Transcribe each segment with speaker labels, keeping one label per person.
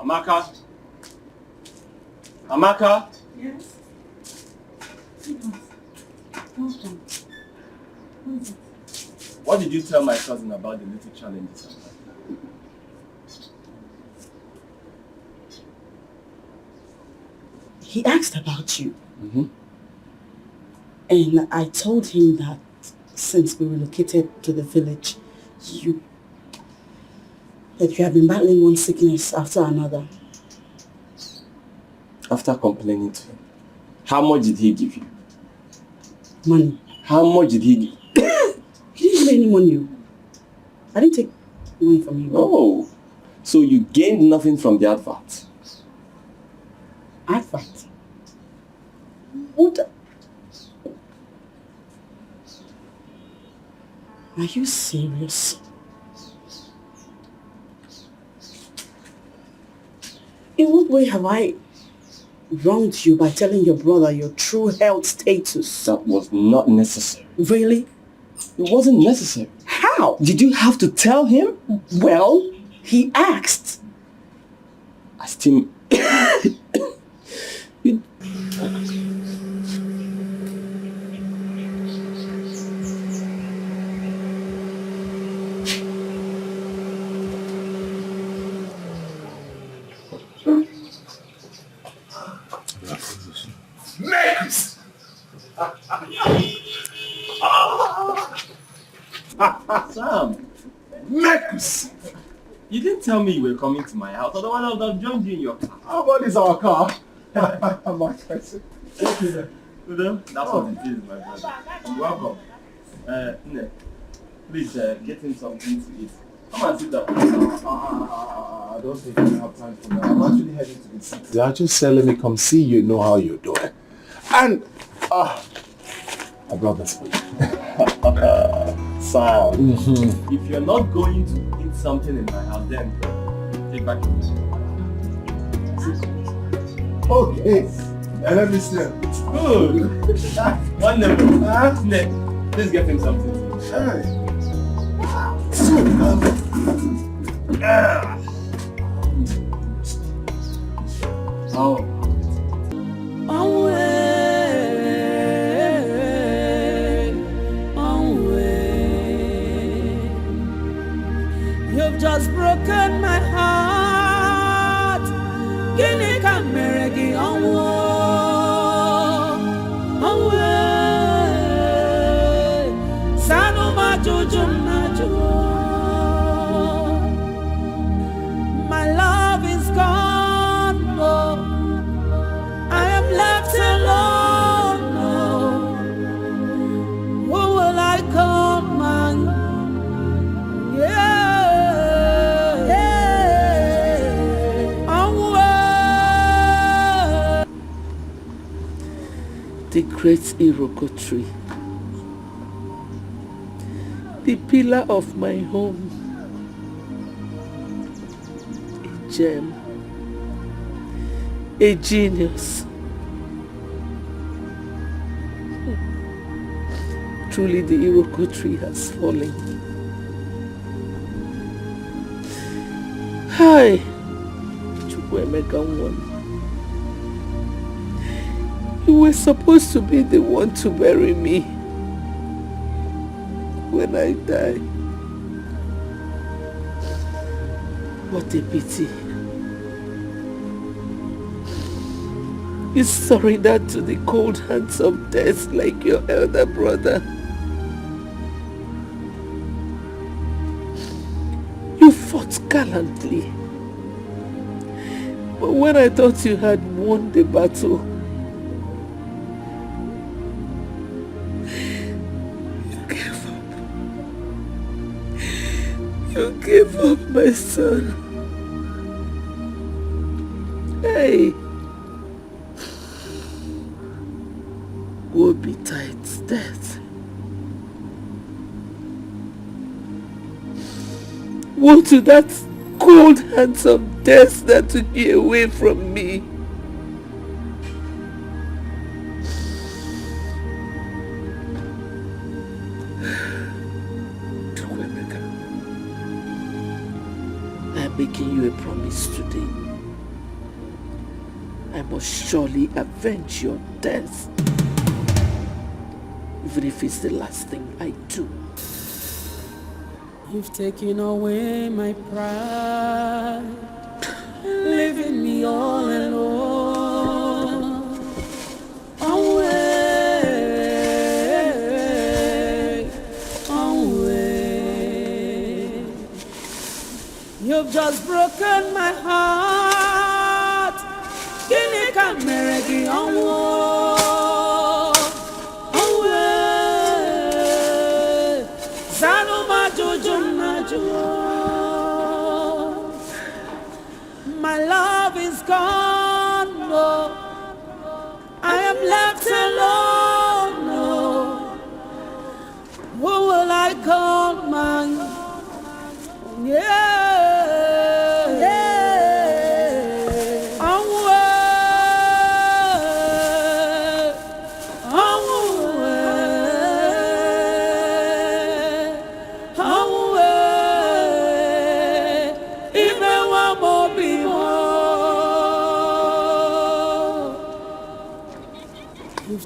Speaker 1: Amaka? Amaka?
Speaker 2: Yes?
Speaker 1: What did you tell my cousin about the little challenges?
Speaker 2: He asked about you. And I told him that since we relocated to the village, that you have been battling one sickness after another.
Speaker 1: After complaining to him, how much did he give you?
Speaker 2: Money.
Speaker 1: How much did he give?
Speaker 2: He didn't give me any money. I didn't take money from you.
Speaker 1: Oh, so you gained nothing from the advert?
Speaker 2: Advert? What? Are you serious? In what way have I wronged you by telling your brother your true health status?
Speaker 1: That was not necessary.
Speaker 2: Really?
Speaker 1: It wasn't necessary.
Speaker 2: How?
Speaker 1: Did you have to tell him?
Speaker 2: Well, he asked.
Speaker 1: I still... you...
Speaker 3: Next!
Speaker 1: Sam!
Speaker 3: Next!
Speaker 1: You didn't tell me you were coming to my house, otherwise I would have joined you in your car.
Speaker 3: How about this our car? My person.
Speaker 1: That's what it is, my brother. Welcome. Ne, please get him something to eat. Come and sit down.
Speaker 3: I don't think we have time for that. I'm actually heading to the city. I just said, let me come see you, know how you're doing. And, I brought this for you.
Speaker 1: Sam, if you're not going to eat something in my house, then take back your money.
Speaker 3: Okay. And let me see.
Speaker 1: Good. One level. Please get him something.
Speaker 3: Hey.
Speaker 1: Oh.
Speaker 4: You've just broken my heart. Guinea Cameragi Sanuma Jujum my love is gone. Oh, I am left alone. Oh, who will I come and the great Iroko tree, the pillar of my home, a gem, a genius. Truly the Iroko tree has fallen. Hi, Chukwemeka one. You were supposed to be the one to bury me when I die. What a pity. You surrendered to the cold hands of death like your elder brother. You fought gallantly. But when I thought you had won the battle, you gave up, my son. Hey. Woe betides death. Woe to that cold hands of death that took you away from me. I'm making you a promise today. I must surely avenge your death. Even if it's the last thing I do.
Speaker 5: You've taken away my pride, leaving me all alone. Away, away. You've just broken my heart. Kini kameregi away, away. Zanuma jujuna jua. My love is gone. No. I am left alone. No. Who will I call mine? Yeah.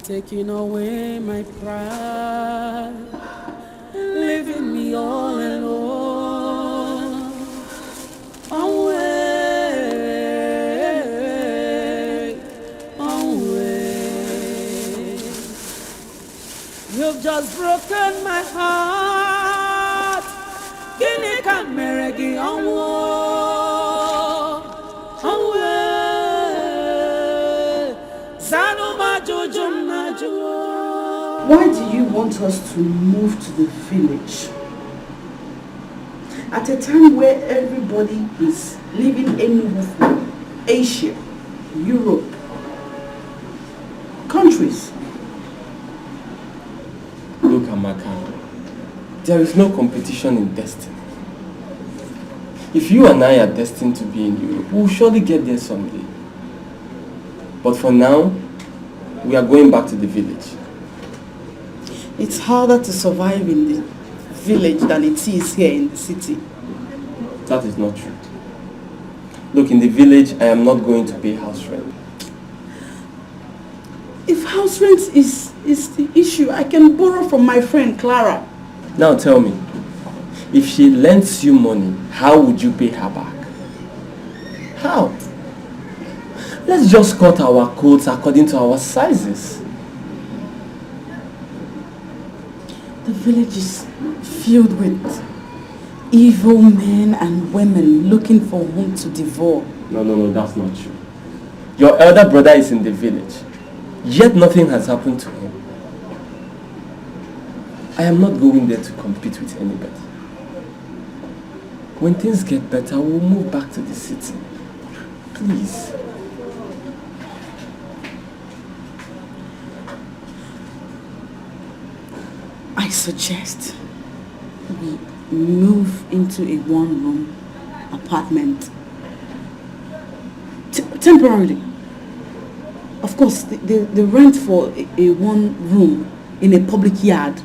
Speaker 5: Taking away my pride, leaving me all alone. Away, away. You've just broken my heart. Kini kameregi away, zanuma jujum.
Speaker 2: Why do you want us to move to the village? At a time where everybody is living in Asia, Europe, countries.
Speaker 1: Look, Amaka, there is no competition in destiny. If you and I are destined to be in Europe, we'll surely get there someday. But for now, we are going back to the village.
Speaker 2: It's harder to survive in the village than it is here in the city.
Speaker 1: That is not true. Look, in the village, I am not going to pay house rent.
Speaker 2: If house rent is the issue, I can borrow from my friend Clara.
Speaker 1: Now tell me, if she lends you money, how would you pay her back? How? Let's just cut our coats according to our sizes.
Speaker 2: The village is filled with evil men and women looking for whom to devour.
Speaker 1: No, that's not true. Your elder brother is in the village, yet nothing has happened to him. I am not going there to compete with anybody. When things get better, we'll move back to the city. Please.
Speaker 2: I suggest we move into a one-room apartment temporarily. Of course, the rent for a one room in a public yard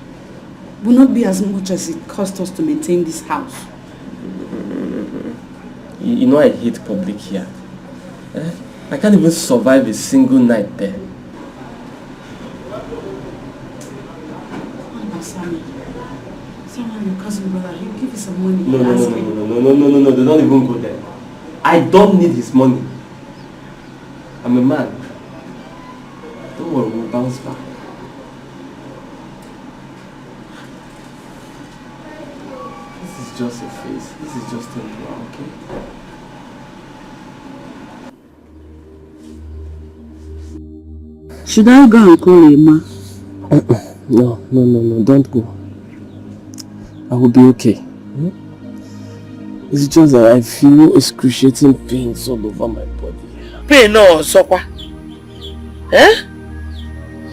Speaker 2: will not be as much as it cost us to maintain this house.
Speaker 1: You know I hate public yard. I can't even survive a single night there.
Speaker 2: Your cousin brother, he'll give you some money.
Speaker 1: No, they don't even go there. I don't need his money. I'm a man. Don't worry, we'll bounce back. This is just a phase. This is just temporary, okay?
Speaker 2: Should I go and call Emma?
Speaker 1: No, don't go. I will be okay. It's just that I feel excruciating pains all over my body.
Speaker 4: Pain no, Sokwa. Eh?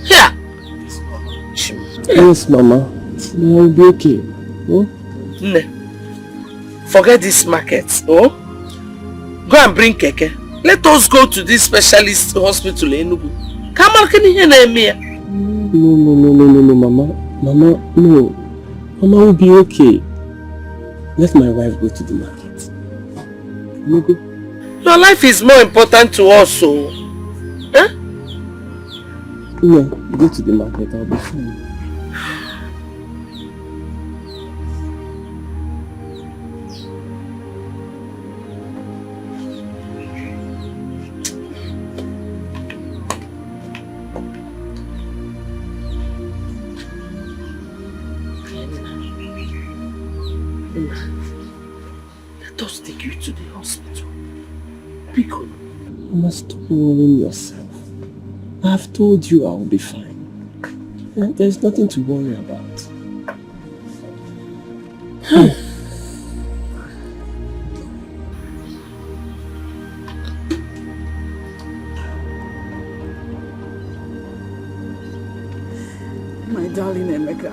Speaker 4: Here.
Speaker 1: Yes, Mama. I will be okay.
Speaker 4: Forget this market. Oh? Go and bring Keke. Let us go to this specialist hospital in Enugu. Come on, can you hear me?
Speaker 1: No, Mama. Mama, no. Mama will be okay. Let my wife go to the market. Can you go?
Speaker 4: Your life is more important to us, so.
Speaker 1: Yeah, go to the market, I'll be fine.
Speaker 4: Let us take you to the hospital. Because
Speaker 1: You must stop worrying yourself. I've told you I'll be fine. There's nothing to worry about.
Speaker 2: My darling Emeka.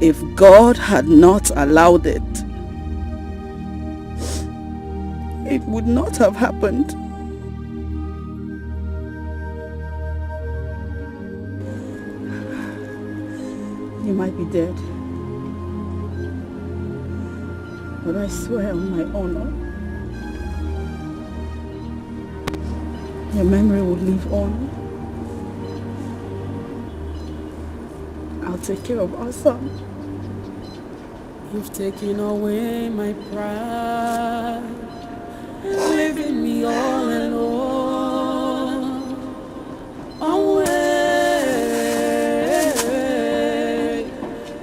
Speaker 2: If God had not allowed it, it would not have happened. You might be dead, but I swear on my honor, your memory will live on. I'll take care of our son.
Speaker 5: You've taken away my pride, leaving me all alone. Away,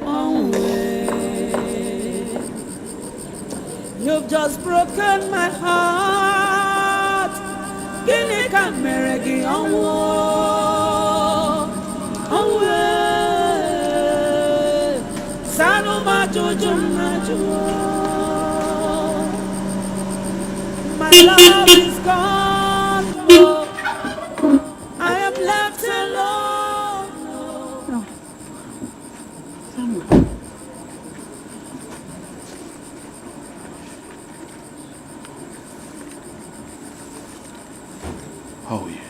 Speaker 5: away. You've just broken my heart. Gini kameregi away. Sanu majujum najua. My love is gone. Oh. I am left alone.
Speaker 2: No. Samuel.
Speaker 3: How are you?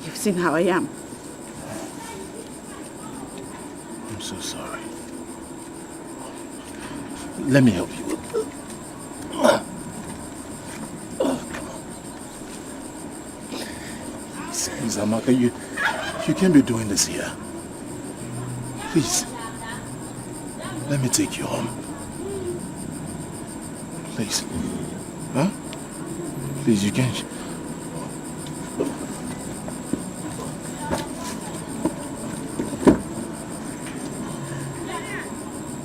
Speaker 2: You've seen how I am.
Speaker 3: I'm so sorry. Let me help you. Please, Amaka, you can't be doing this here. Please. Let me take you home. Please. Huh? Please, you can't.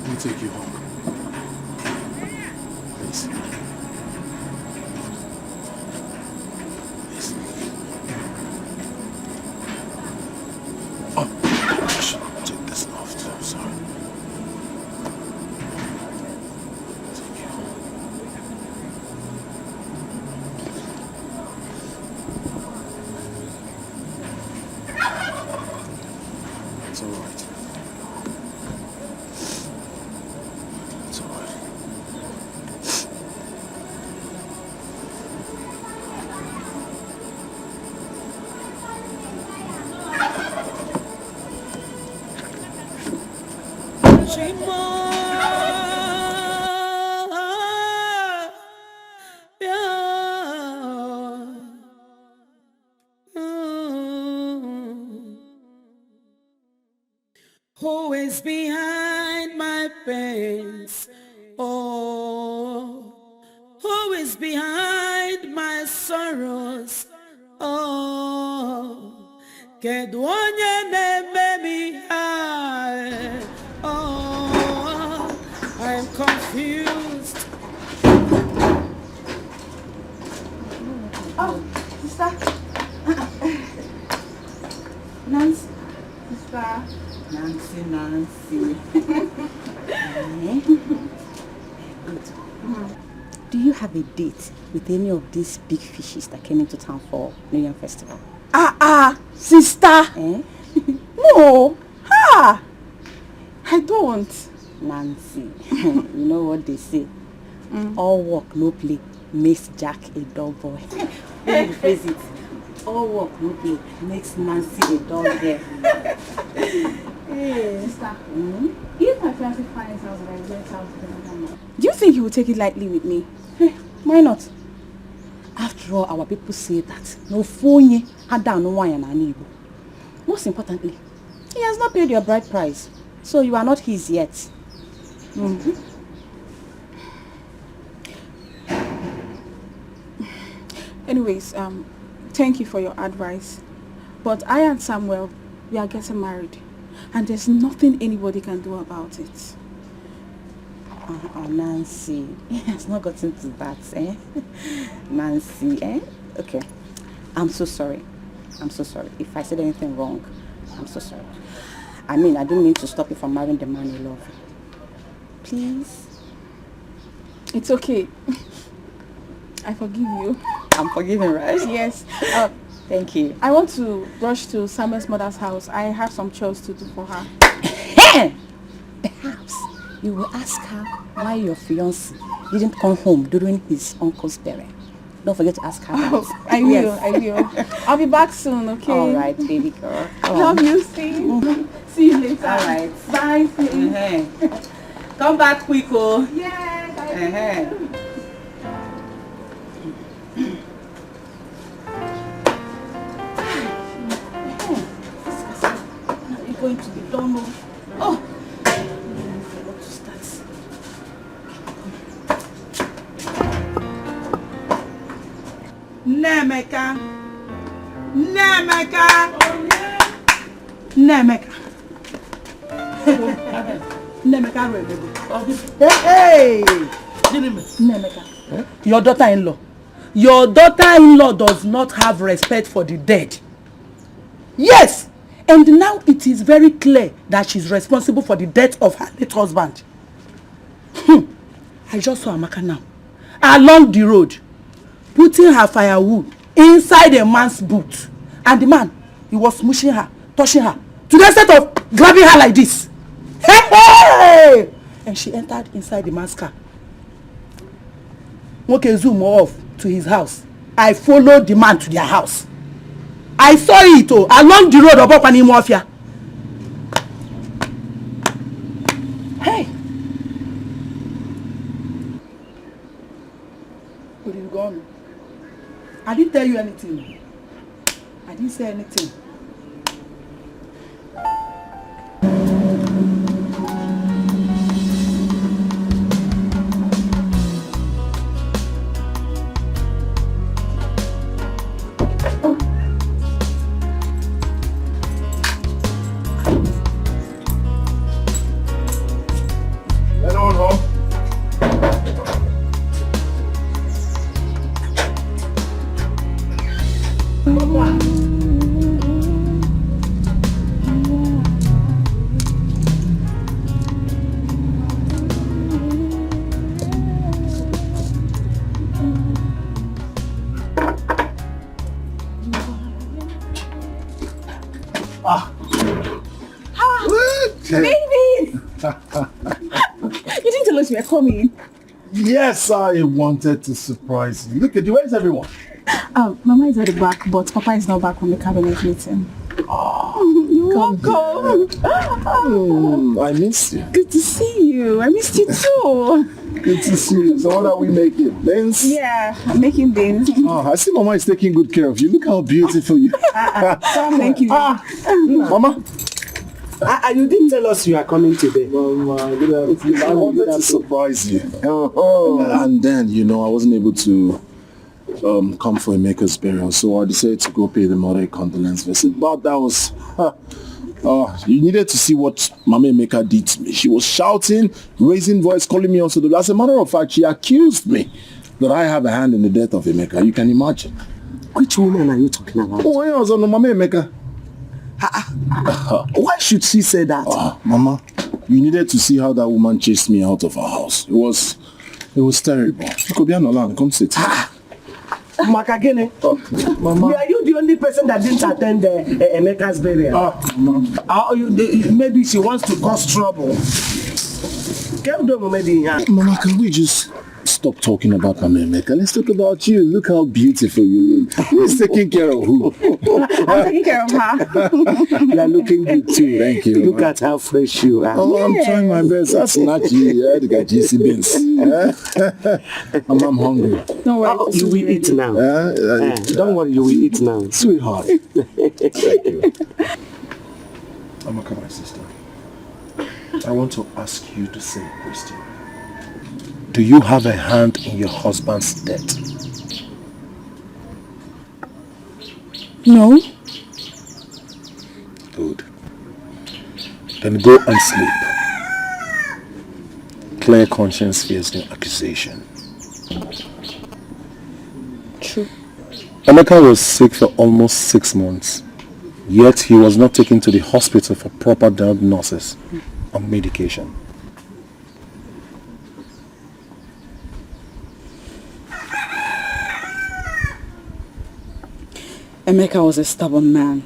Speaker 3: Let me take you home. Please. Please. Oh, I should take this off too. I'm sorry. Take you home. It's all right. It's all right.
Speaker 5: Chima, who is behind my pains? Oh, who is behind my sorrows? Oh, kedu onye na-eme mi high? Oh, I'm confused.
Speaker 2: Oh, sister. Nancy. Sister. Nancy.
Speaker 6: Do you have a date with any of these big fishes that came into town for New Year Festival?
Speaker 2: Sister.
Speaker 6: Eh?
Speaker 2: No. I don't.
Speaker 6: Nancy, you know what they say? All work, no play makes Jack a dull boy. Let me face it. All work, no play makes Nancy a dull girl.
Speaker 7: Hey, sister. If my fiancé finds out that I went out with another man, do you think he will take it lightly with me?
Speaker 6: Hey, why not? After all, our people say that no phone had done no one and most importantly, he has not paid your bride price, so you are not his yet.
Speaker 7: Anyways, thank you for your advice. But I and Samuel, we are getting married. And there's nothing anybody can do about it.
Speaker 6: Nancy, it has not gotten to that, eh? Nancy, eh? Okay. I'm so sorry. I'm so sorry. If I said anything wrong, I'm so sorry. I mean, I didn't mean to stop you from marrying the man you love. Please?
Speaker 7: It's okay. I forgive you.
Speaker 6: I'm forgiven, right?
Speaker 7: Yes.
Speaker 6: Thank you.
Speaker 7: I want to rush to Samuel's mother's house. I have some chores to do for her.
Speaker 6: Perhaps you will ask her why your fiancé didn't come home during his uncle's burial. Don't forget to ask her that.
Speaker 7: Oh, I will, yes. I will. I'll be back soon, okay?
Speaker 6: All right, baby girl.
Speaker 7: Love you, see. See you later.
Speaker 6: All right.
Speaker 7: Bye, see.
Speaker 6: Come back quick, oh.
Speaker 7: Yes, I will.
Speaker 6: Going to be done. Oh, what to start?
Speaker 2: Nemeka. Nemeka. Hey! Nemeka. Your daughter-in-law. Your daughter-in-law does not have respect for the dead. Yes! And now it is very clear that she's responsible for the death of her late husband. I just saw Amaka now, along the road, putting her firewood inside a man's boot. And the man, he was smushing her, touching her, to the extent of grabbing her like this. Hey! And she entered inside the man's car. Okay, zoom off to his house. I followed the man to their house. I saw it along the road of Opani Mafia. Hey! Where did you go? I didn't tell you anything. I didn't say anything.
Speaker 7: Baby! You didn't tell us you were coming.
Speaker 3: Yes, I wanted to surprise you. Look at you. Where's everyone?
Speaker 7: Mama is at the back, but Papa is not back from the cabinet meeting.
Speaker 3: Oh,
Speaker 7: you're welcome.
Speaker 3: I missed you.
Speaker 7: Good to see you. I missed you too.
Speaker 3: Good to see you. So what are we making? Beans?
Speaker 7: Yeah, I'm making beans.
Speaker 3: Oh, I see Mama is taking good care of you. Look how beautiful you are.
Speaker 7: Thank you.
Speaker 3: Mama?
Speaker 8: You didn't tell us you are coming today.
Speaker 3: I wanted to surprise you. And then, I wasn't able to come for Emeka's burial, so I decided to go pay the mother a condolence visit. But that was... you needed to see what Mama Emeka did to me. She was shouting, raising voice, calling me also. As a matter of fact, she accused me that I have a hand in the death of Emeka. You can imagine.
Speaker 8: Which woman are you talking about?
Speaker 3: Oh, I was on Mama Emeka.
Speaker 8: Why should she say that?
Speaker 3: Mama, you needed to see how that woman chased me out of her house. It was terrible. You could be on the land. Come sit.
Speaker 8: Makagene,
Speaker 3: Mama.
Speaker 8: Are you the only person that didn't attend Emeka's burial? Maybe she wants to cause trouble.
Speaker 3: Mama, can we just stop talking about Mama Emeka. Let's talk about you. Look how beautiful you look. Who's taking care of who?
Speaker 6: I'm taking care of her.
Speaker 8: You are looking good too.
Speaker 3: Thank you.
Speaker 8: Look at how fresh you are.
Speaker 3: Oh, I'm trying my best. That's not you. Yeah, the guy GC beans. I'm hungry.
Speaker 8: Don't worry. You will eat now. Don't worry, you will eat now.
Speaker 3: Sweetheart. Thank you.
Speaker 9: Amaka, my sister. I want to ask you the same question. Do you have a hand in your husband's death?
Speaker 2: No.
Speaker 9: Good. Then go and sleep. Clear conscience fears no accusation.
Speaker 2: True.
Speaker 9: Emeka was sick for almost 6 months, yet he was not taken to the hospital for proper diagnosis and medication.
Speaker 2: Emeka was a stubborn man.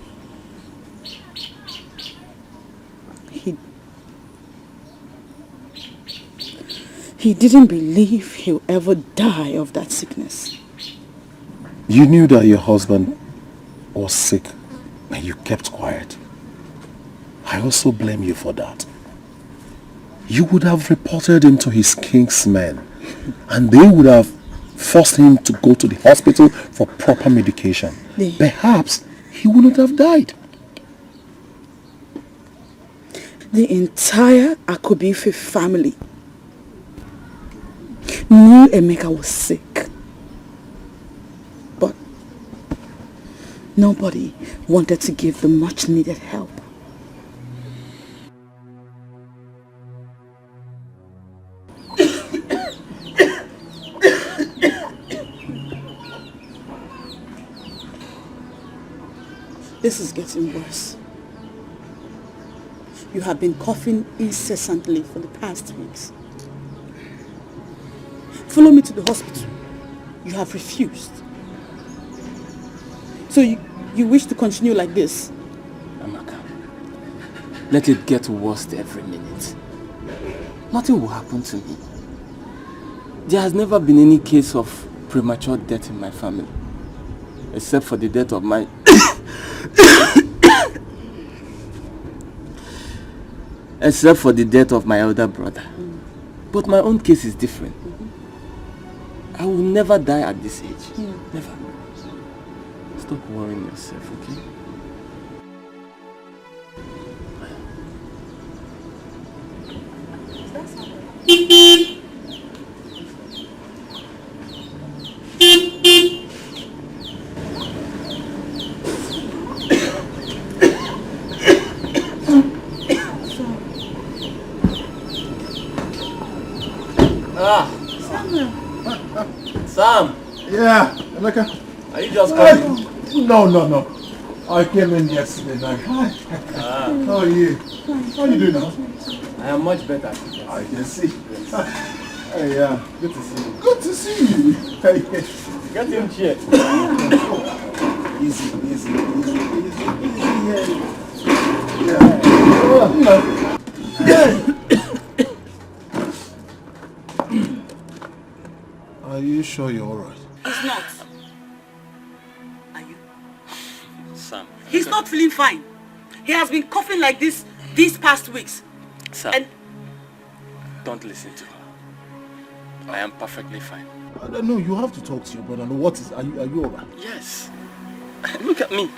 Speaker 2: He didn't believe he'll ever die of that sickness.
Speaker 9: You knew that your husband was sick and you kept quiet. I also blame you for that. You would have reported him to his king's men and they would have forced him to go to the hospital for proper medication. Perhaps he wouldn't have died.
Speaker 2: The entire Akobife family knew Emeka was sick. But nobody wanted to give the much needed help. This is getting worse. You have been coughing incessantly for the past weeks. Follow me to the hospital. You have refused. So you wish to continue like this?
Speaker 1: Amaka, let it get worse every minute. Nothing will happen to me. There has never been any case of premature death in my family, except for the death of my except for the death of my elder brother. But my own case is different. I will never die at this age. Never. Stop worrying yourself, okay? Sam!
Speaker 3: Yeah, Emeka.
Speaker 1: Are you just coming?
Speaker 3: No. I came in yesterday night. How are you? How are you doing now?
Speaker 1: I am much better.
Speaker 3: I can see. Hey,
Speaker 1: Good to see you.
Speaker 3: good to see you. Hey,
Speaker 1: Get him chair.
Speaker 3: easy. Are you sure you're alright?
Speaker 2: He's not. Are you?
Speaker 1: Sam.
Speaker 2: He's not feeling fine. He has been coughing like this these past weeks.
Speaker 1: Sam,
Speaker 2: And
Speaker 1: don't listen to her. I am perfectly fine.
Speaker 3: No, you have to talk to your brother. No, are you alright?
Speaker 1: Yes. Look at me.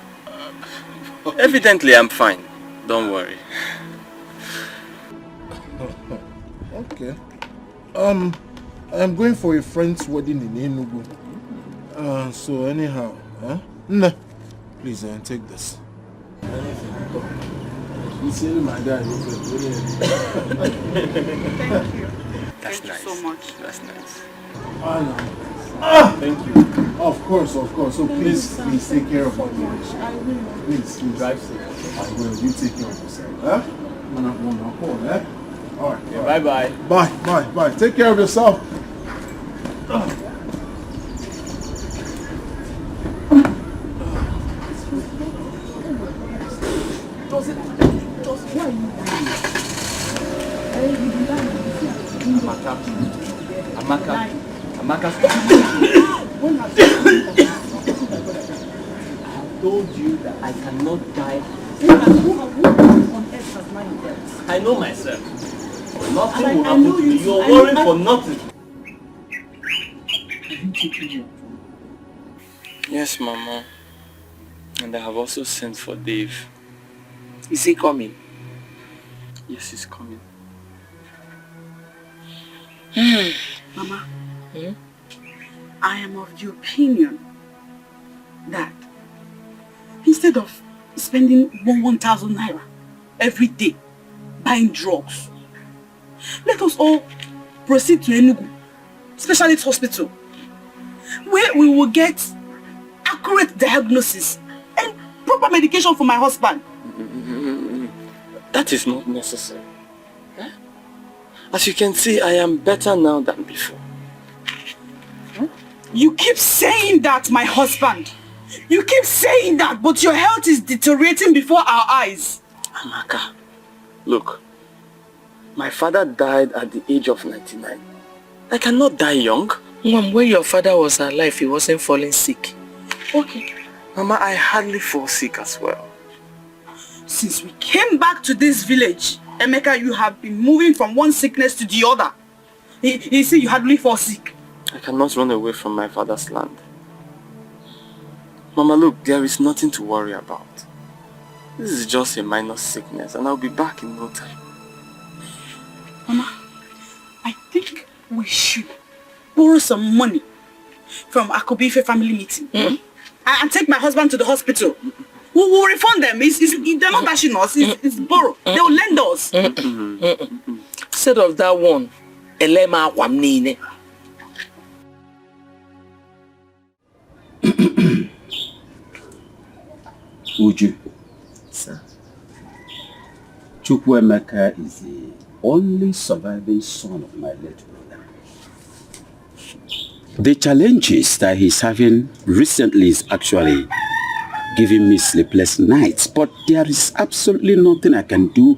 Speaker 1: Evidently, I'm fine. Don't worry.
Speaker 3: Okay. I am going for a friend's wedding in Enugu. So anyhow, Nah, please take this. You see my guy.
Speaker 2: thank you.
Speaker 1: That's
Speaker 2: Thank
Speaker 1: nice.
Speaker 2: you so much.
Speaker 1: That's nice.
Speaker 3: Thank you. Of course. So please take care of my marriage.
Speaker 7: I will.
Speaker 3: Please.
Speaker 1: Drive safe.
Speaker 3: I will. You take care of yourself. Alright.
Speaker 1: Yeah, bye-bye.
Speaker 3: Bye. Take care of yourself.
Speaker 1: Amaka, Amaka, stop. I told you that I cannot die. Who on earth has my death? I know myself. Nothing will happen to me. You're worrying for nothing. Yes, Mama. And I have also sent for Dave.
Speaker 4: Is he coming?
Speaker 1: Yes, he's coming.
Speaker 2: Mama, I am of the opinion that instead of spending 1,000 naira every day buying drugs, let us all proceed to Enugu Specialist Hospital, where we will get accurate diagnosis and proper medication for my husband.
Speaker 1: That is not necessary. As you can see, I am better now than before.
Speaker 2: You keep saying that, my husband. You keep saying that, but your health is deteriorating before our eyes.
Speaker 1: Amaka, look. My father died at the age of 99. I cannot die young.
Speaker 4: Mom, when your father was alive, he wasn't falling sick.
Speaker 2: Okay.
Speaker 1: Mama, I hardly fall sick as well.
Speaker 2: Since we came back to this village, Emeka, you have been moving from one sickness to the other. You see, you hardly fall sick.
Speaker 1: I cannot run away from my father's land. Mama, look, there is nothing to worry about. This is just a minor sickness and I'll be back in no time.
Speaker 2: Mama, I think we should borrow some money from Akobife family meeting and take my husband to the hospital. We will refund them. They're not dashing us. It's borrow. They will lend us.
Speaker 4: Instead of that one, Elema Wamnine.
Speaker 10: Uju.
Speaker 4: Sir.
Speaker 10: Chukwuemeka is the only surviving son of my late brother. The challenges that he's having recently is actually giving me sleepless nights, but there is absolutely nothing I can do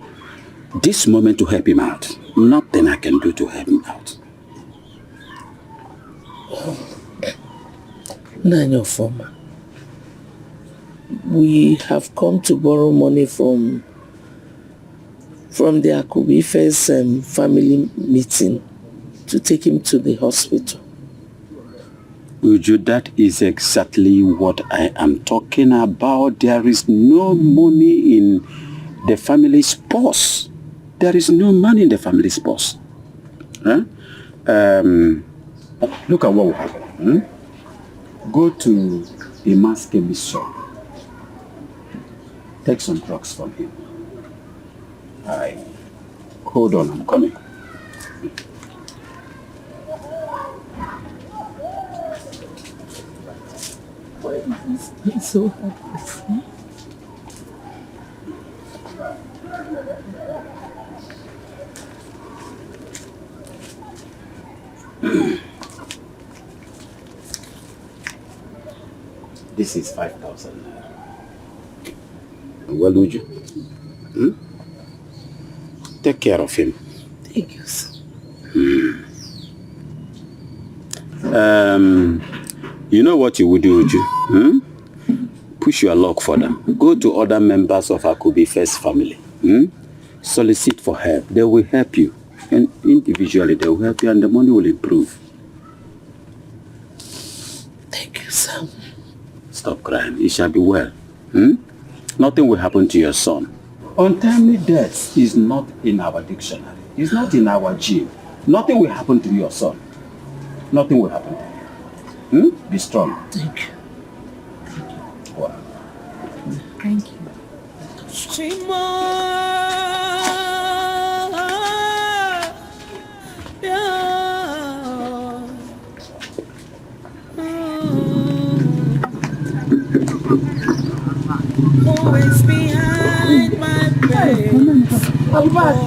Speaker 10: this moment to help him out. Nothing I can do to help him out.
Speaker 4: None former. We have come to borrow money from the Akubife's family meeting to take him to the hospital.
Speaker 10: Uju, that is exactly what I am talking about. There is no money in the family's purse. There is no money in the family's purse. Huh? Look at what will happen. Go to Ima's chemist shop. Take some drugs from him. Hold on, I'm coming.
Speaker 4: Why is this so happy?
Speaker 10: This is 5,000. Well, would you? Take care of him.
Speaker 4: Thank you, sir.
Speaker 10: You know what you would do, Uju? Push your luck for them. Go to other members of Akubife's family. Solicit for help. They will help you. And individually, they will help you and the money will improve.
Speaker 4: Thank you, sir.
Speaker 10: Stop crying. It shall be well. Nothing will happen to your son. Untimely death is not in our dictionary. It's not in our gene. Nothing will happen to your son. Nothing will happen to you. Be strong.
Speaker 4: Thank you.
Speaker 10: Wow.
Speaker 4: Thank you.
Speaker 5: Always behind my face. Always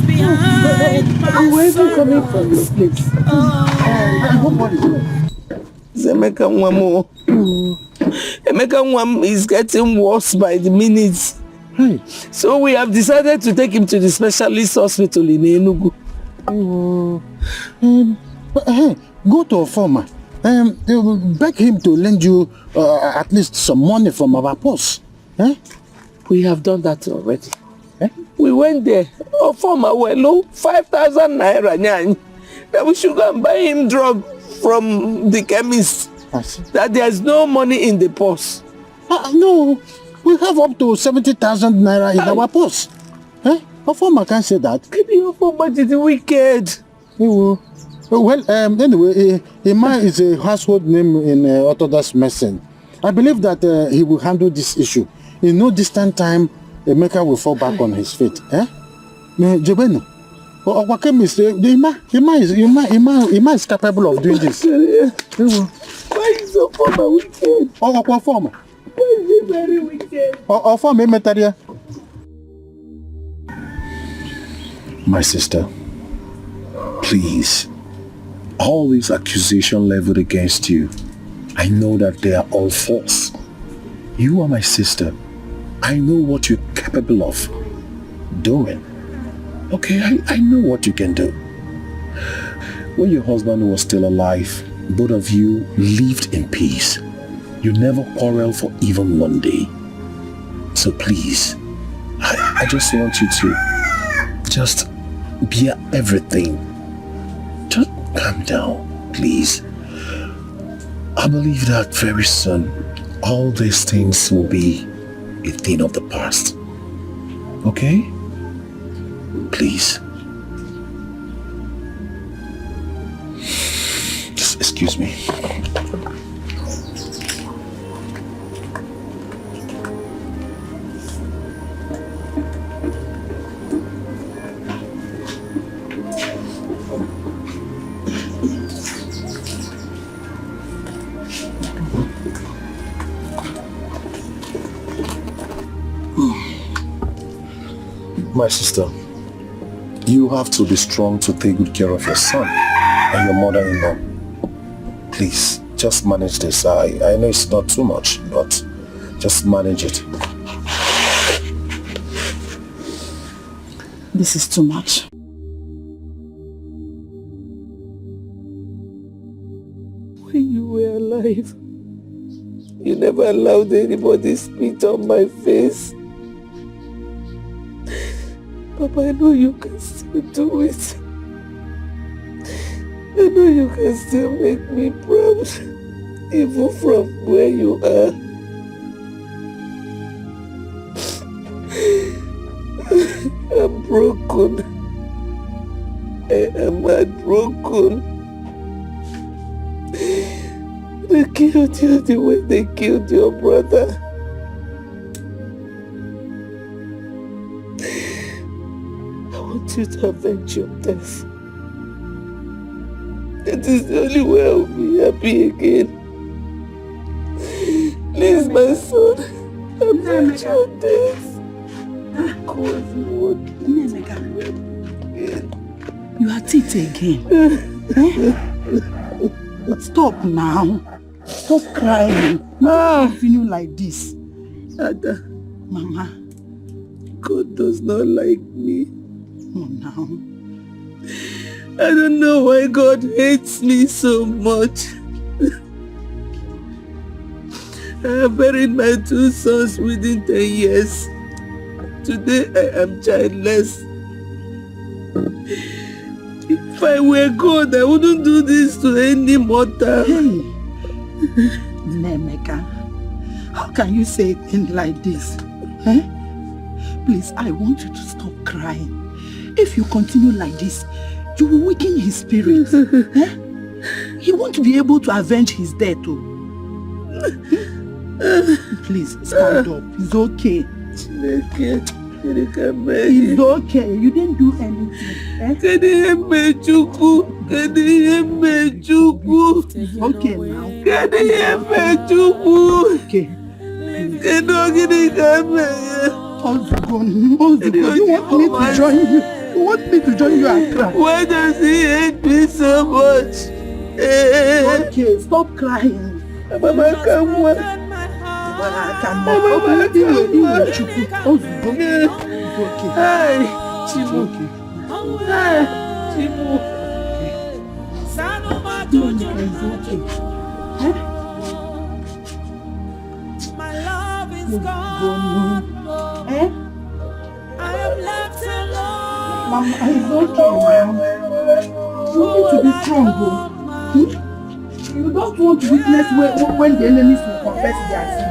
Speaker 5: behind my
Speaker 4: I'm coming from this place. I hope what is wrong. Emeka Nwam is getting worse by the minute. So we have decided to take him to the specialist hospital in Enugu.
Speaker 3: Go to a farmer. Beg him to lend you at least some money from our purse.
Speaker 4: We have done that already. We went there. A farmer well, 5,000 naira. That we should go and buy him drug from the chemist. That there's no money in the purse.
Speaker 3: No, we have up to 70,000 naira in our purse. A farmer can't say that.
Speaker 4: Your farmer is wicked.
Speaker 3: Well, anyway, Ima is a household name in Orthodox medicine. I believe that he will handle this issue. In no distant time, Emeka will fall back on his feet. Jebenu, our chemist, Ima is capable of doing this.
Speaker 4: Why is your farmer wicked?
Speaker 3: Our farmer.
Speaker 4: Why is he very wicked?
Speaker 3: Our farmer, Metaria.
Speaker 9: My sister, please. All these accusations leveled against you, I know that they are all false. You are my sister. I know what you're capable of doing. Okay, I know what you can do. When your husband was still alive, both of you lived in peace. You never quarreled for even one day. So please, I just want you to just bear everything. Just calm down, please. I believe that very soon, all these things will be a thing of the past. Okay? Please. Just excuse me. My sister, you have to be strong to take good care of your son and your mother-in-law. Please, just manage this. I know it's not too much, but just manage it.
Speaker 2: This is too much.
Speaker 4: When you were alive, you never allowed anybody spit on my face. Papa, I know you can still do it. I know you can still make me proud, even from where you are. I'm broken. I am heartbroken. They killed you the way they killed your brother. I want you to avenge your death. That is the only way I will be happy again. Please, my son, avenge your death.
Speaker 2: You are at it again. Stop now. Stop crying. Continue like this.
Speaker 4: Ada,
Speaker 2: Mama.
Speaker 4: God does not like me.
Speaker 2: Oh, now.
Speaker 4: I don't know why God hates me so much. I have buried my 2 sons within 10 years. Today I am childless. If I were God, I wouldn't do this to any mortal.
Speaker 2: Hey, Nemeka, how can you say things like this? Please, I want you to stop crying. If you continue like this, you will weaken his spirit. He won't be able to avenge his death. Please, stand up. It's okay. It's okay. You didn't do anything. It's okay now. Okay. You want me to join you? You want me to join you and cry?
Speaker 4: Why does he hate me so much?
Speaker 2: Okay, stop crying.
Speaker 4: Mama, come on.
Speaker 5: My love is gone. I am left alone.
Speaker 2: Mama, it's okay, Mama. You need to be strong, bro. You don't want to witness when the enemies will confess their sins.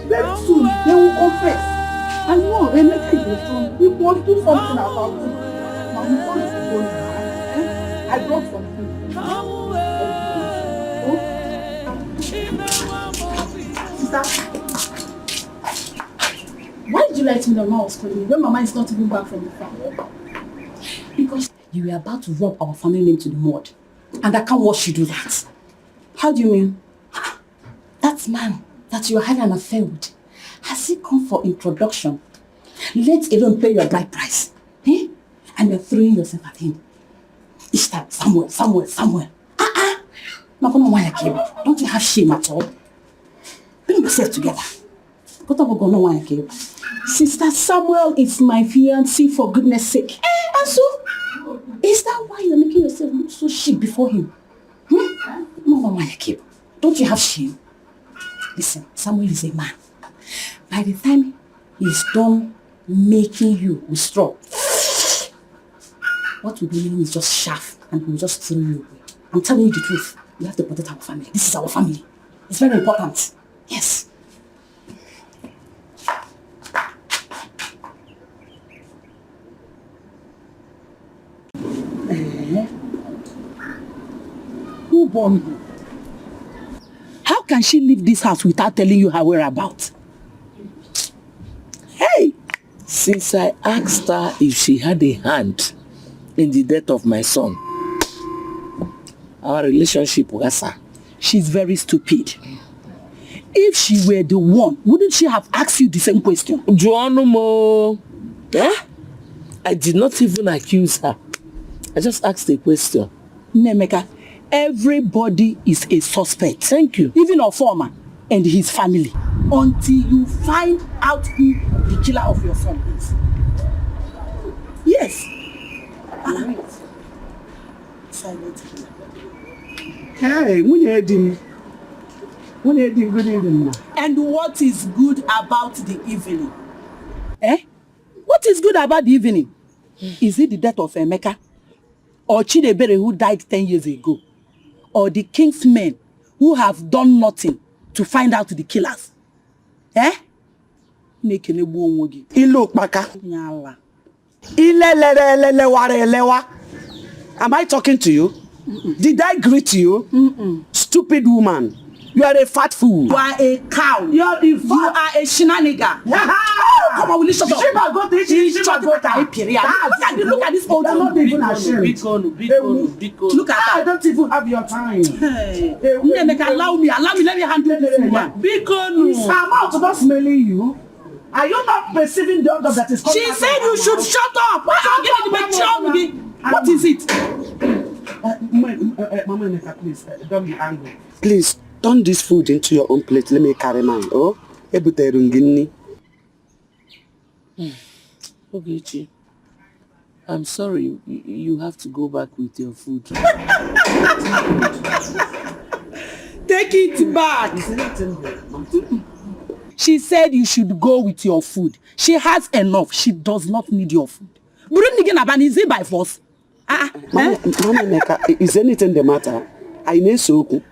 Speaker 2: Very soon, they will confess. And no, Emeka is strong. We must do something about it. Mama, don't go now. I brought something.
Speaker 7: Sister, why did you let me know Mama was calling me when Mama is not even back from the farm?
Speaker 6: Because you were about to rub our family name to the mud. And I can't watch you do that.
Speaker 7: How do you mean?
Speaker 6: That man that you are having an affair with, has he come for introduction? Let alone pay your bride price. Eh? And you're throwing yourself at him. Each time, Samuel. Don't you have shame at all? Bring yourself together.
Speaker 7: Sister, Samuel is my fiancé, for goodness sake.
Speaker 6: And so, is that why you're making yourself look so cheap before him? Don't you have shame? Listen, Samuel is a man. By the time he's done making you with straw, what will be meaning is just chaff and we'll just throw you away. I'm telling you the truth. We have to protect our family. This is our family. It's very important. Yes.
Speaker 2: Who born you? How can she leave this house without telling you her whereabouts?
Speaker 4: Hey! Since I asked her if she had a hand in the death of my son, our relationship was her.
Speaker 2: She's very stupid. If she were the one, wouldn't she have asked you the same question?
Speaker 4: Joanumo, I did not even accuse her. I just asked a question.
Speaker 2: Nemeka, everybody is a suspect.
Speaker 4: Thank you.
Speaker 2: Even Ofoma and his family. Until you find out who the killer of your son is. Yes. Silent.
Speaker 8: Hey, good evening.
Speaker 2: And what is good about the evening? What is good about the evening? Is it the death of Emeka? Or Chidebere who died 10 years ago? Or the king's men who have done nothing to find out the killers?
Speaker 8: Look, Baka. Am I talking to you? Did I greet you? Stupid woman. You are a fat fool.
Speaker 2: You are a cow. You are a shenanigan. Come on, will you shut up? Look at this old woman.
Speaker 8: Look at her. I don't even have your time.
Speaker 2: Allow me, let me handle this woman.
Speaker 8: Is her mouth not smelling you? Are you not perceiving the odor that is coming?
Speaker 2: She said you should shut up. What is it?
Speaker 8: Mama Neka, please, don't be angry. Please, turn this food into your own plate. Let me carry mine. Oh,
Speaker 4: Ogechi, I'm sorry. You have to go back with your food.
Speaker 2: Take it back. She said you should go with your food. She has enough. She does not need your food. Is it by force?
Speaker 8: Mama Neka, is anything the matter? I need soup.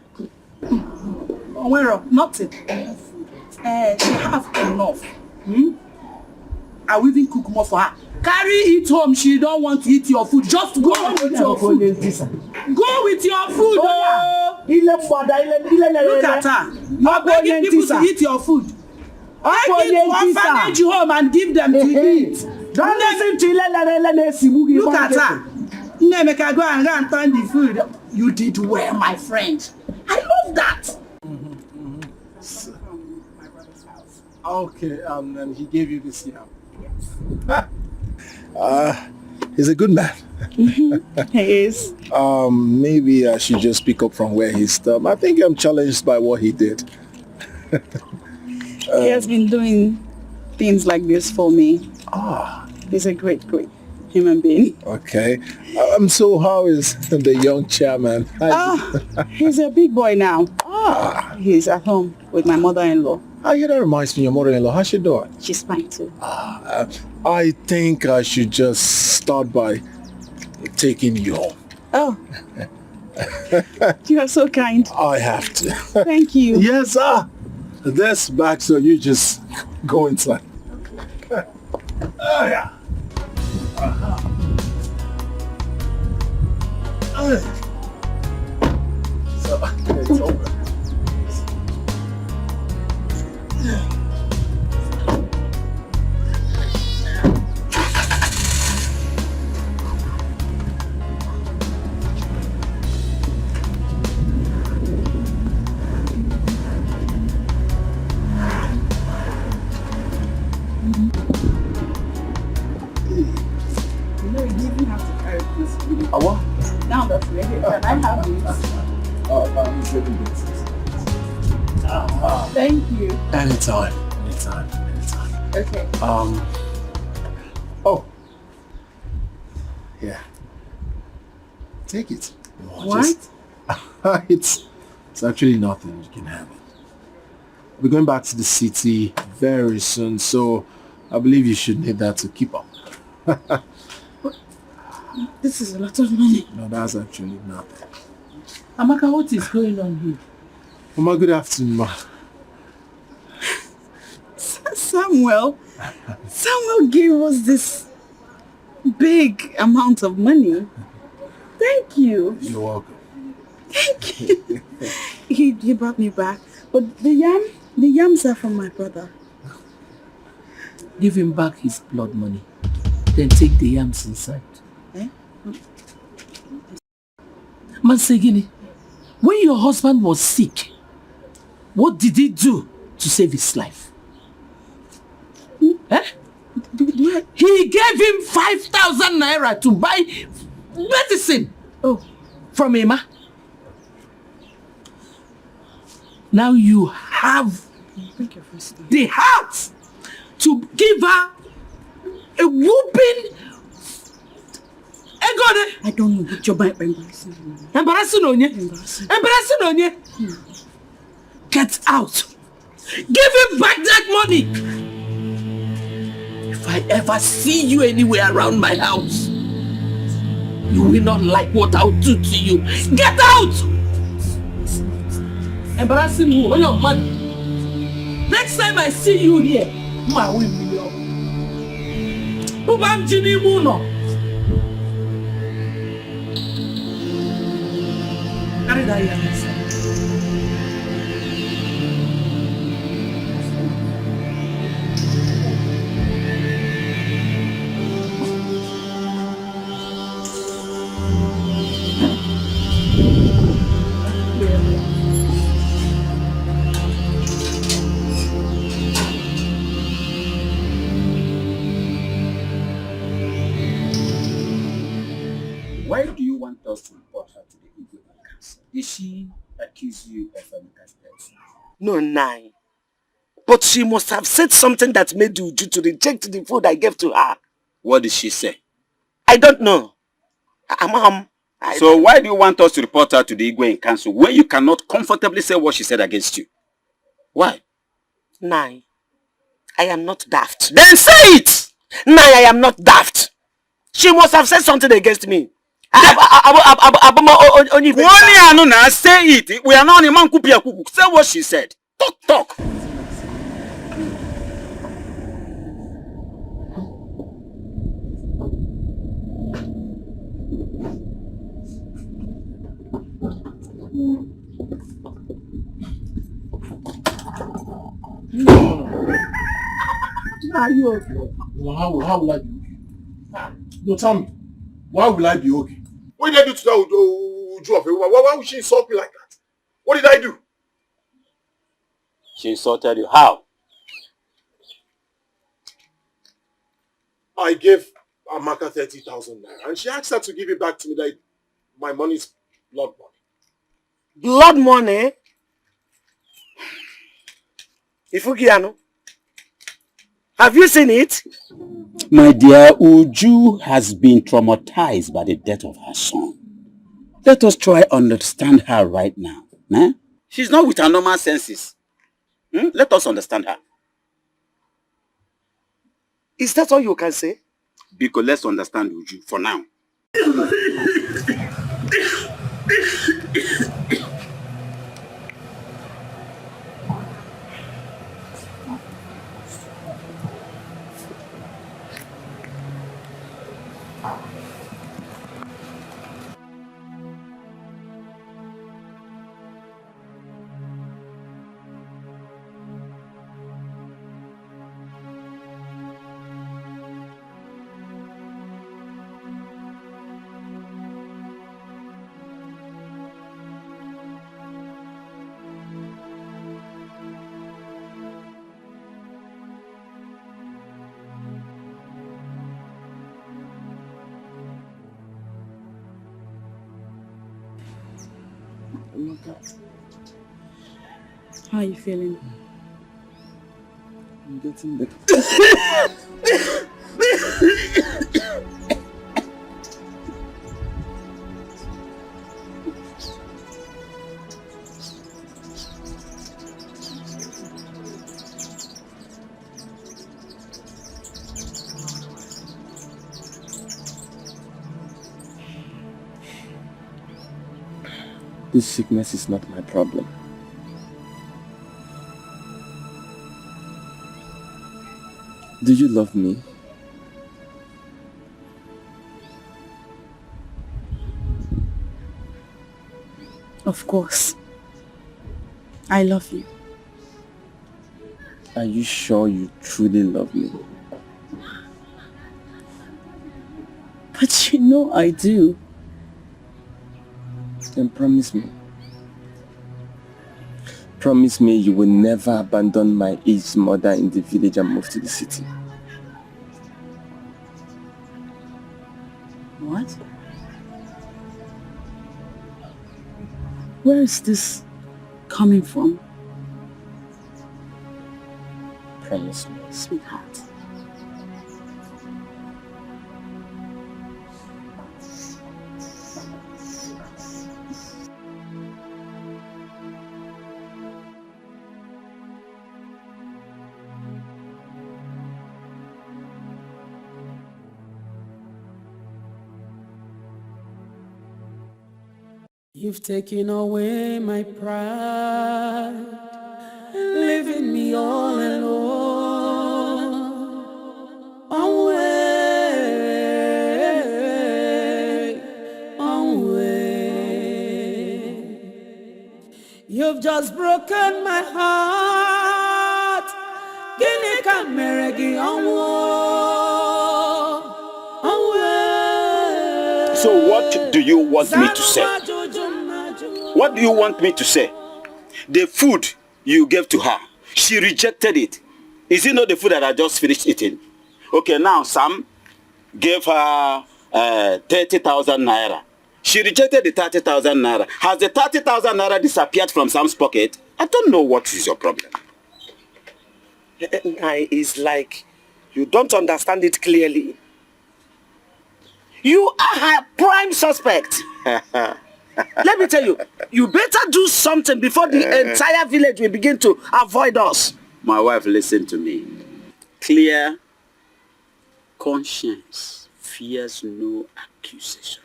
Speaker 2: Nothing. She have enough. I will even cook more for her. Carry it home. She don't want to eat your food. Just go with your food. Go with your food. Look at her. You're begging people to eat your food. Take it to orphanage home and give them to eat.
Speaker 8: Don't listen to
Speaker 2: Look at her. Nemeka, go and turn the food. You did well, my friend. I love that.
Speaker 3: Okay, and he gave you this yam. Yes. He's a good man.
Speaker 2: He is.
Speaker 3: Maybe I should just pick up from where he stopped. I think I'm challenged by what he did.
Speaker 6: He has been doing things like this for me.
Speaker 3: Ah.
Speaker 6: He's a great
Speaker 2: human being.
Speaker 3: Okay. So how is the young chairman?
Speaker 2: He's a big boy now. He's at home with my mother-in-law.
Speaker 3: Yeah, that reminds me, your mother-in-law, how's she doing?
Speaker 2: She's fine too.
Speaker 3: I think I should just start by taking you home.
Speaker 2: Oh. You are so kind.
Speaker 3: I have to.
Speaker 2: Thank you.
Speaker 3: Yes, sir. This back, so you just go inside. Okay. Oh, yeah. So, it's over.
Speaker 2: What? Now that's ready. Can I have this? Thank you.
Speaker 3: Anytime.
Speaker 2: Okay.
Speaker 3: Oh. Yeah. Take it.
Speaker 2: What?
Speaker 3: It's actually nothing. You can have it. We're going back to the city very soon, so I believe you should need that to keep up.
Speaker 2: This is a lot of money.
Speaker 3: No, that's actually nothing.
Speaker 2: Amaka, what is going on here?
Speaker 3: Mama, good afternoon, ma.
Speaker 2: Samuel gave us this big amount of money. Thank you.
Speaker 3: You're welcome.
Speaker 2: Thank you. He brought me back. But the yams are from my brother.
Speaker 4: Give him back his blood money. Then take the yams inside. Mansegini, when your husband was sick, what did he do to save his life? He gave him 5,000 naira to buy medicine from Emma. Now you have the heart to give her a whooping.
Speaker 2: I don't know, but you're embarrassing.
Speaker 4: Embarrassing on you? Embarrassing on you? Get out. Give him back that money. If I ever see you anywhere around my house, you will not like what I'll do to you. Get out! Embarrassing who? On your money. Next time I see you here, my will be your. Ubam Jini Muno. Carry that here,
Speaker 10: Why do you want us to report her to the Igwe Council? Did she accuse you of Emeka's death?
Speaker 8: No, Nai. But she must have said something that made you to reject the food I gave to her.
Speaker 10: What did she say?
Speaker 8: I don't know.
Speaker 10: So why do you want us to report her to the Igwe Council when you cannot comfortably say what she said against you? Why?
Speaker 8: Nai, I am not daft.
Speaker 10: Then say it!
Speaker 8: Nai, I am not daft. She must have said something against me.
Speaker 10: Say it. We are not in Mankupia Kuku. Say what she said. Talk.
Speaker 3: Are you okay? Well, how will I be okay? No, tell me. Why will I be okay? What did I do to that Uju of everyone? Why would she insult me like that? What did I do?
Speaker 10: She insulted you. How?
Speaker 3: I gave Amaka 30,000 naira and she asked her to give it back to me like my money's blood money.
Speaker 8: Blood money? Ifukiano, have you seen it?
Speaker 10: My dear, Uju has been traumatized by the death of her son. Let us try to understand her right now. Eh? She's not with her normal senses. Let us understand her.
Speaker 8: Is that all you can say?
Speaker 10: Because let's understand Uju for now.
Speaker 7: How are you feeling?
Speaker 1: I'm getting better. This sickness is not my problem. Do you love me?
Speaker 7: Of course. I love you.
Speaker 1: Are you sure you truly love me?
Speaker 7: But you know I do.
Speaker 1: Then promise me. Promise me you will never abandon my aged mother in the village and move to the city.
Speaker 7: What? Where is this coming from?
Speaker 1: Promise me.
Speaker 7: Sweetheart.
Speaker 5: You've taken away my pride, leaving me all alone. On way. You've just broken my heart. Ginika meregi on way.
Speaker 10: So what do you want me to say? What do you want me to say? The food you gave to her, she rejected it. Is it not the food that I just finished eating? Okay, now Sam gave her 30,000 naira. She rejected the 30,000 naira. Has the 30,000 naira disappeared from Sam's pocket? I don't know what is your problem.
Speaker 8: It's like you don't understand it clearly. You are her prime suspect. Let me tell you, you better do something before the entire village will begin to avoid us.
Speaker 10: My wife, listen to me. Clear conscience fears no accusation.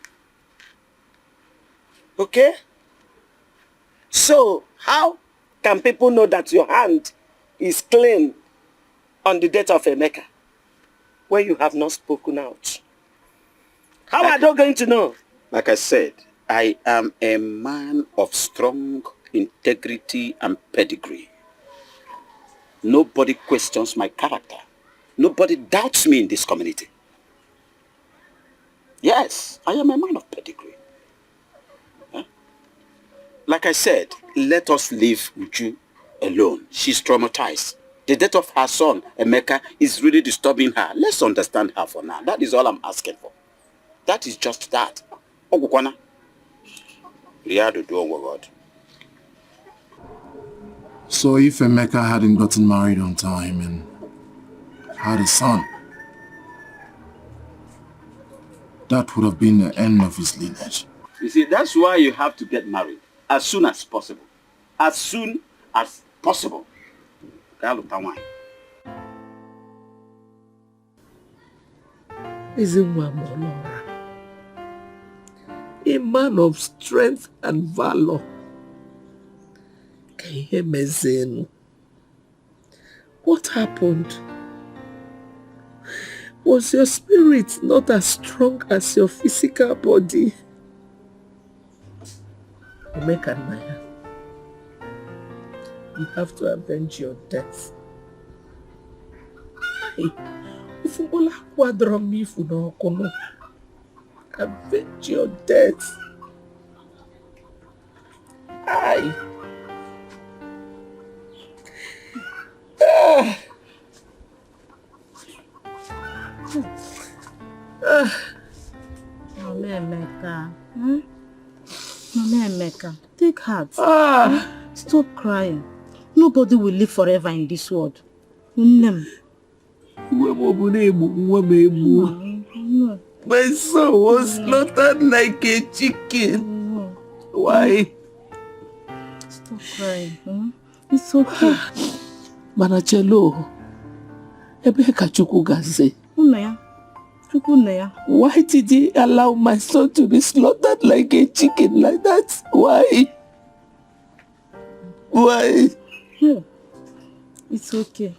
Speaker 8: Okay? So, how can people know that your hand is clean on the death of Emeka when you have not spoken out? How are they going to know?
Speaker 10: Like I said, I am a man of strong integrity and pedigree. Nobody questions my character. Nobody doubts me in this community. Yes, I am a man of pedigree. Huh? Like I said, let us leave Uju alone. She's traumatized. The death of her son, Emeka, is really disturbing her. Let's understand her for now. That is all I'm asking for. That is just that. Ogukwana.
Speaker 3: So if Emeka hadn't gotten married on time and had a son, that would have been the end of his lineage.
Speaker 10: You see, that's why you have to get married as soon as possible. As soon as possible.
Speaker 4: Is a man of strength and valor. What happened? Was your spirit not as strong as your physical body? Omeka Naya, you have to avenge your death. Avenge your death. Aye.
Speaker 6: Mama Emeka. Mama Emeka, take heart. Stop crying. Nobody will live forever in this world.
Speaker 4: My son was slaughtered like a chicken. Why?
Speaker 6: Stop crying. It's okay.
Speaker 4: Manachelo, Ebeka Chukugaze. Why did he allow my son to be slaughtered like a chicken like that? Why? Why?
Speaker 6: Yeah. It's okay.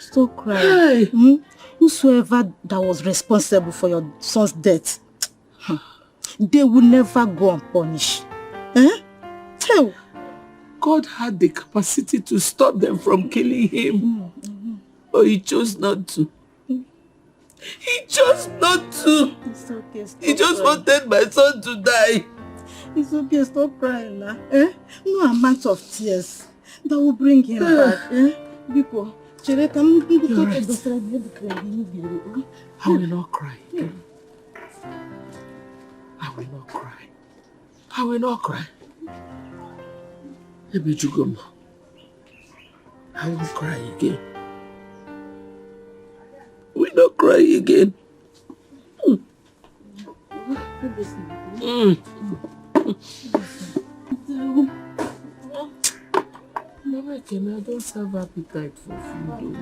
Speaker 6: Stop crying. Whosoever that was responsible for your son's death, they will never go unpunished. Tell.
Speaker 4: God had the capacity to stop them from killing him. But he chose not to. He chose not to.
Speaker 6: It's okay. Stop
Speaker 4: he just
Speaker 6: crying.
Speaker 4: wanted my son to die.
Speaker 6: It's okay. Stop crying now. No amount of tears that will bring him back. Biko,
Speaker 4: you're right. I will not cry. I will not cry. I will not cry. I will cry again. I will not cry again. Mama, I don't have appetite for food.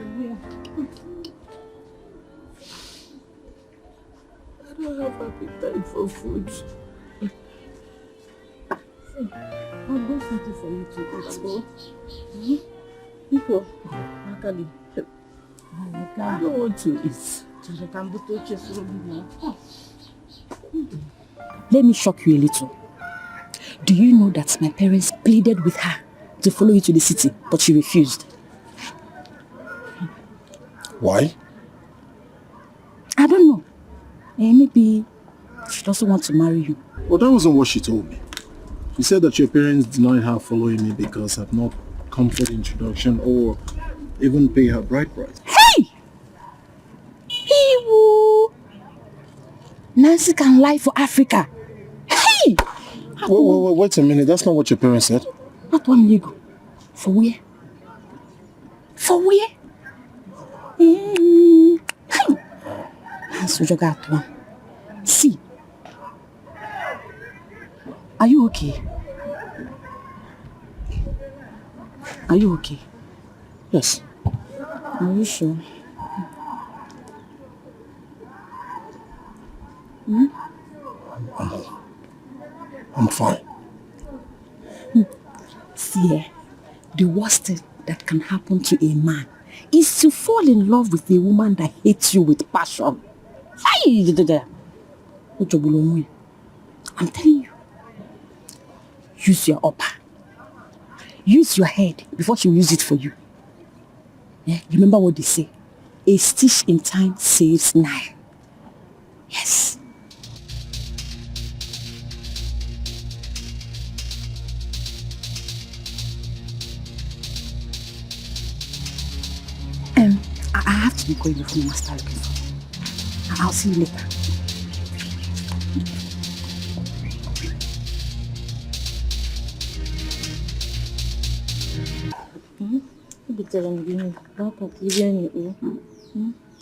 Speaker 4: I don't have appetite for food.
Speaker 6: I'll go something for you to eat. People, Natalie,
Speaker 4: I don't want to eat.
Speaker 6: Let me shock you a little. Do you know that my parents pleaded with her to follow you to the city, but she refused?
Speaker 3: Why?
Speaker 6: I don't know. Maybe she doesn't want to marry you.
Speaker 3: Well, that wasn't what she told me. She said that your parents denied her following me because I've not come for the introduction or even pay her bride price.
Speaker 6: Hey! Hey-woo! Nancy can lie for Africa. Hey!
Speaker 3: Wait a minute. That's not what your parents said.
Speaker 6: Not 1 year ago. For where? For where? Hey! See. Are you okay? Are you okay?
Speaker 3: Yes.
Speaker 6: Are you sure?
Speaker 3: I'm fine.
Speaker 6: See, the worst thing that can happen to a man is to fall in love with a woman that hates you with passion. I'm telling you. Use your upper. Use your head before she will use it for you. Yeah? Remember what they say. A stitch in time saves 9. Yes. I have to be going before my master looking for me. I'll see you later.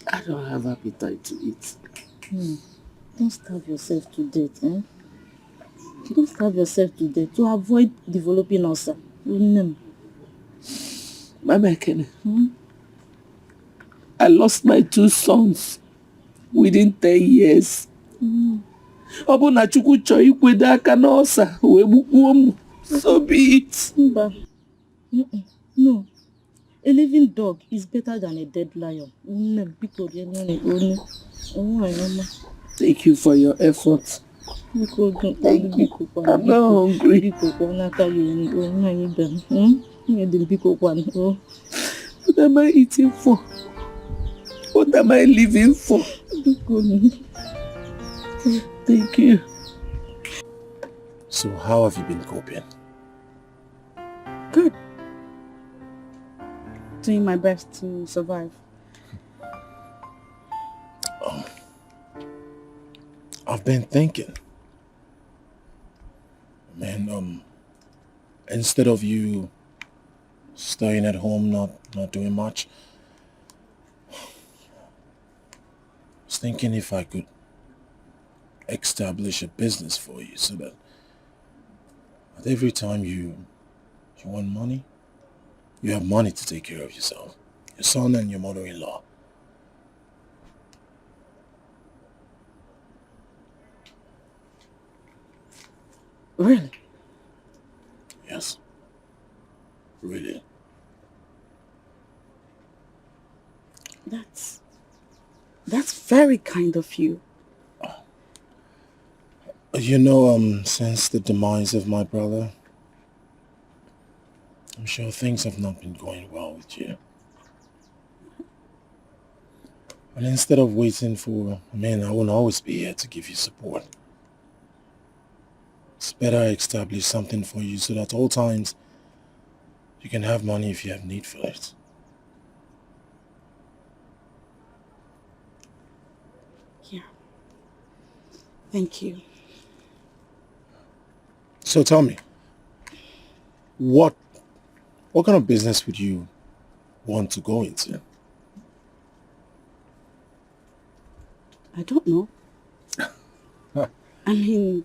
Speaker 4: I don't have appetite to eat.
Speaker 11: Don't starve yourself to death, eh? Don't starve yourself to death to avoid developing ulcer.
Speaker 4: Mama Ekene, I lost my 2 sons within 10 years. Ọ bụ na Chukwu chọọ ikwedo aka n'ọsa wee gbukpuo m, so be it.
Speaker 11: Mba. No. A living dog is better than a dead lion.
Speaker 4: Thank you for your effort. I'm not hungry. What am I eating for? What am I living for? Thank you.
Speaker 9: So how have you been coping?
Speaker 6: Good. Doing my best to survive.
Speaker 9: I've been thinking. Man, instead of you staying at home, not doing much, I was thinking if I could establish a business for you so that every time you want money, you have money to take care of yourself, your son and your mother-in-law.
Speaker 6: Really?
Speaker 9: Yes. Really.
Speaker 6: That's very kind of you.
Speaker 9: You know, since the demise of my brother, I'm sure things have not been going well with you. And instead of waiting for men, I will always be here to give you support. It's better I establish something for you so that all times you can have money if you have need for it.
Speaker 6: Yeah. Thank you.
Speaker 9: So tell me, what kind of business would you want to go into?
Speaker 6: I don't know. I mean,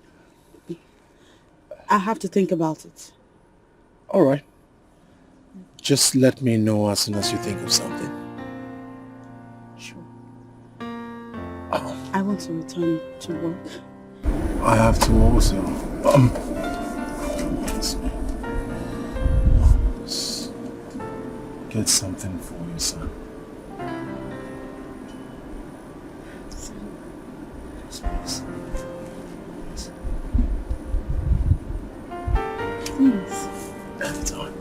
Speaker 6: I have to think about it.
Speaker 9: All right. Just let me know as soon as you think of something.
Speaker 6: Sure. I want to return to work.
Speaker 9: I have to also. Get something for your son.
Speaker 6: Please.
Speaker 9: Anytime.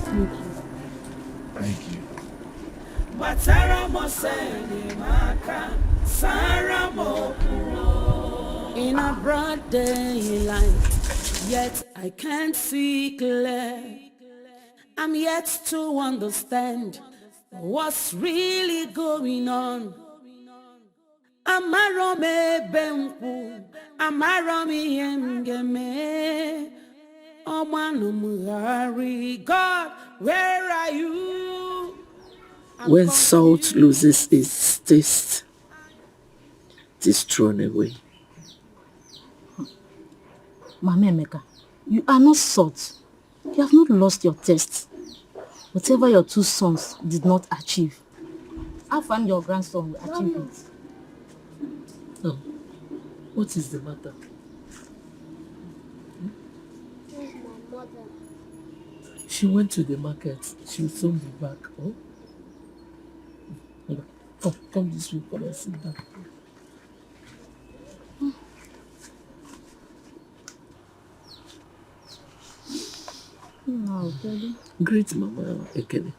Speaker 6: Thank you.
Speaker 9: Thank you.
Speaker 5: In a broad daylight, yet I can't see clear. I'm yet to understand what's really going on. Amarome benku, amarome yengeme. Omanumuhari, God, where are you?
Speaker 4: When salt loses its taste, it is thrown away.
Speaker 11: Mama Emeka, you are not salt. You have not lost your taste. Whatever your 2 sons did not achieve, I find your grandson will achieve it.
Speaker 4: No. What is the matter?
Speaker 12: Where's my mother?
Speaker 4: She went to the market. She'll soon be back. Oh? Come this way. Come and sit down.
Speaker 11: No, Daddy.
Speaker 4: Great Mama Ekene.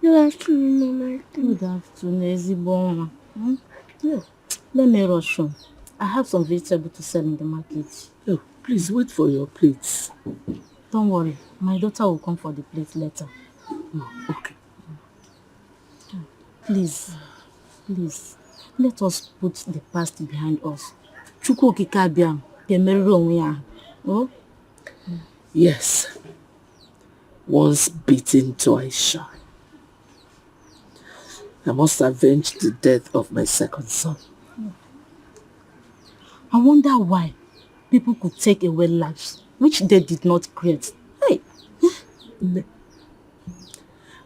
Speaker 12: Good afternoon, Mama.
Speaker 11: Good afternoon, Eziboma. Yeah. Let me rush on. I have some vegetables to sell in the market.
Speaker 4: Oh, please wait for your plates.
Speaker 11: Don't worry. My daughter will come for the plate later.
Speaker 4: Okay.
Speaker 11: Please, let us put the past behind us. Chukwu okike abịa ga-emerịrị onwe ya. Oh?
Speaker 4: Yes. Once beaten, twice shy. I must avenge the death of my second son.
Speaker 11: I wonder why people could take away lives which they did not create. Hey!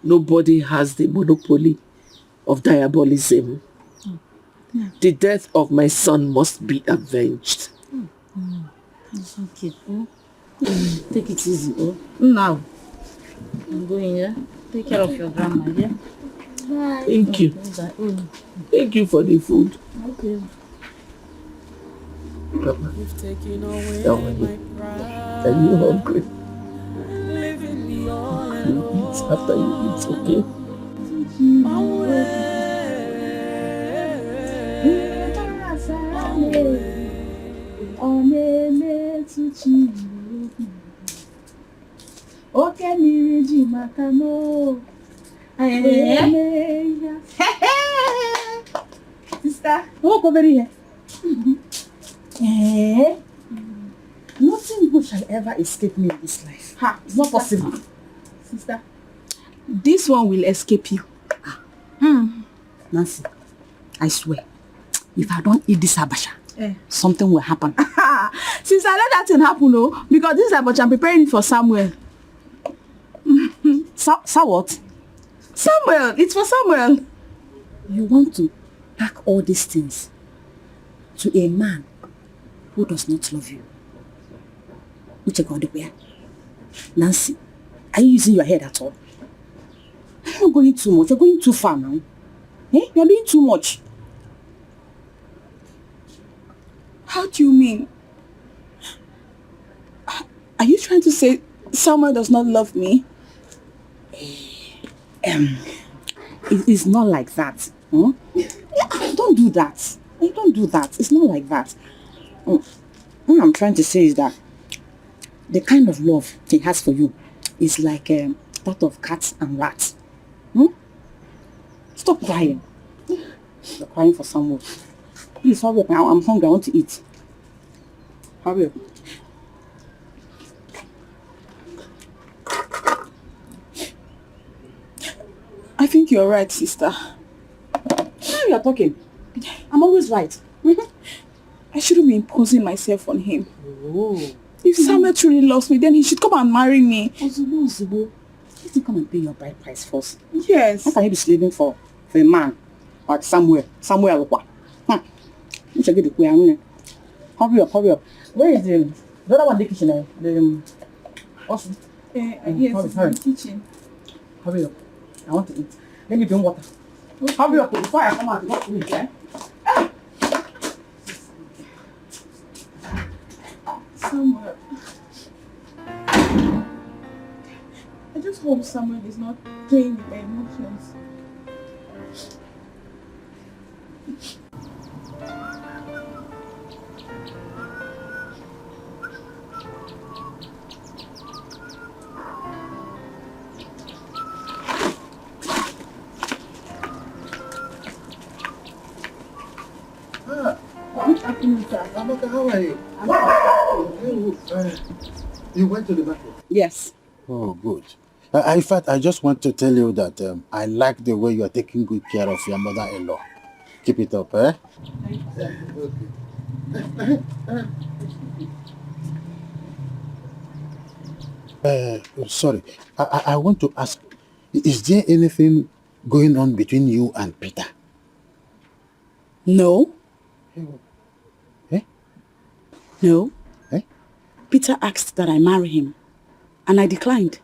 Speaker 4: Nobody has the monopoly of diabolism. The death of my son must be avenged.
Speaker 11: It's okay. Take it easy. Now, I'm going, yeah? Take care of your grandma, yeah?
Speaker 12: Bye.
Speaker 4: Thank you. Thank you for the food.
Speaker 11: Okay.
Speaker 4: Papa,
Speaker 5: You've taken away
Speaker 4: how are
Speaker 5: my
Speaker 4: you?
Speaker 5: pride.
Speaker 4: Are you hungry?
Speaker 5: Leaving me all
Speaker 4: You
Speaker 5: alone.
Speaker 4: eat after you eat, okay?
Speaker 2: Sister, walk over here. Nothing good shall ever escape me in this life. It's not possible.
Speaker 7: Sister, this one will escape you.
Speaker 2: Nancy, I swear, if I don't eat this abasha, something will happen.
Speaker 7: Since I let that thing happen, no, because this is what I'm preparing for Samuel.
Speaker 2: What?
Speaker 7: Samuel, it's for Samuel.
Speaker 2: You want to pack all these things to a man who does not love you? Nancy, are you using your head at all? You're going too much. You're going too far now. You're doing too much.
Speaker 7: How do you mean? Are you trying to say Samuel does not love me?
Speaker 2: It is not like that. Don't do that. Don't do that. It's not like that. What I'm trying to say is that the kind of love he has for you is like that of cats and rats. Stop crying. You're crying for someone. Please hurry up. I'm hungry. I want to eat. Hurry up.
Speaker 7: I think you're right, sister.
Speaker 2: Now you're talking. I'm always right.
Speaker 7: I shouldn't be imposing myself on him.
Speaker 2: Oh.
Speaker 7: If Samuel truly loves me, then he should come and marry me.
Speaker 2: Ozubo. Let him come and pay your bride price first.
Speaker 7: Yes.
Speaker 2: How can you be slaving for a man like Samuel? You should get the queer. Hurry up, hurry up. Where is the other one in the kitchen? Also.
Speaker 7: Yes, it's in the kitchen.
Speaker 2: Hurry up. I want to eat. Let me drink water. Okay. Hurry up before I come out. You want to eat, eh?
Speaker 7: Samuel. I just hope Samuel is not playing with my emotions.
Speaker 3: Good afternoon, sir. Amaka, how are you? You went to the market?
Speaker 2: Yes.
Speaker 3: Oh, good. In fact, I just want to tell you that I like the way you are taking good care of your mother-in-law. Keep it up, eh? Sorry, I want to ask, is there anything going on between you and Peter?
Speaker 2: No.
Speaker 3: Eh?
Speaker 2: No.
Speaker 3: Eh?
Speaker 2: Peter asked that I marry him, and I declined.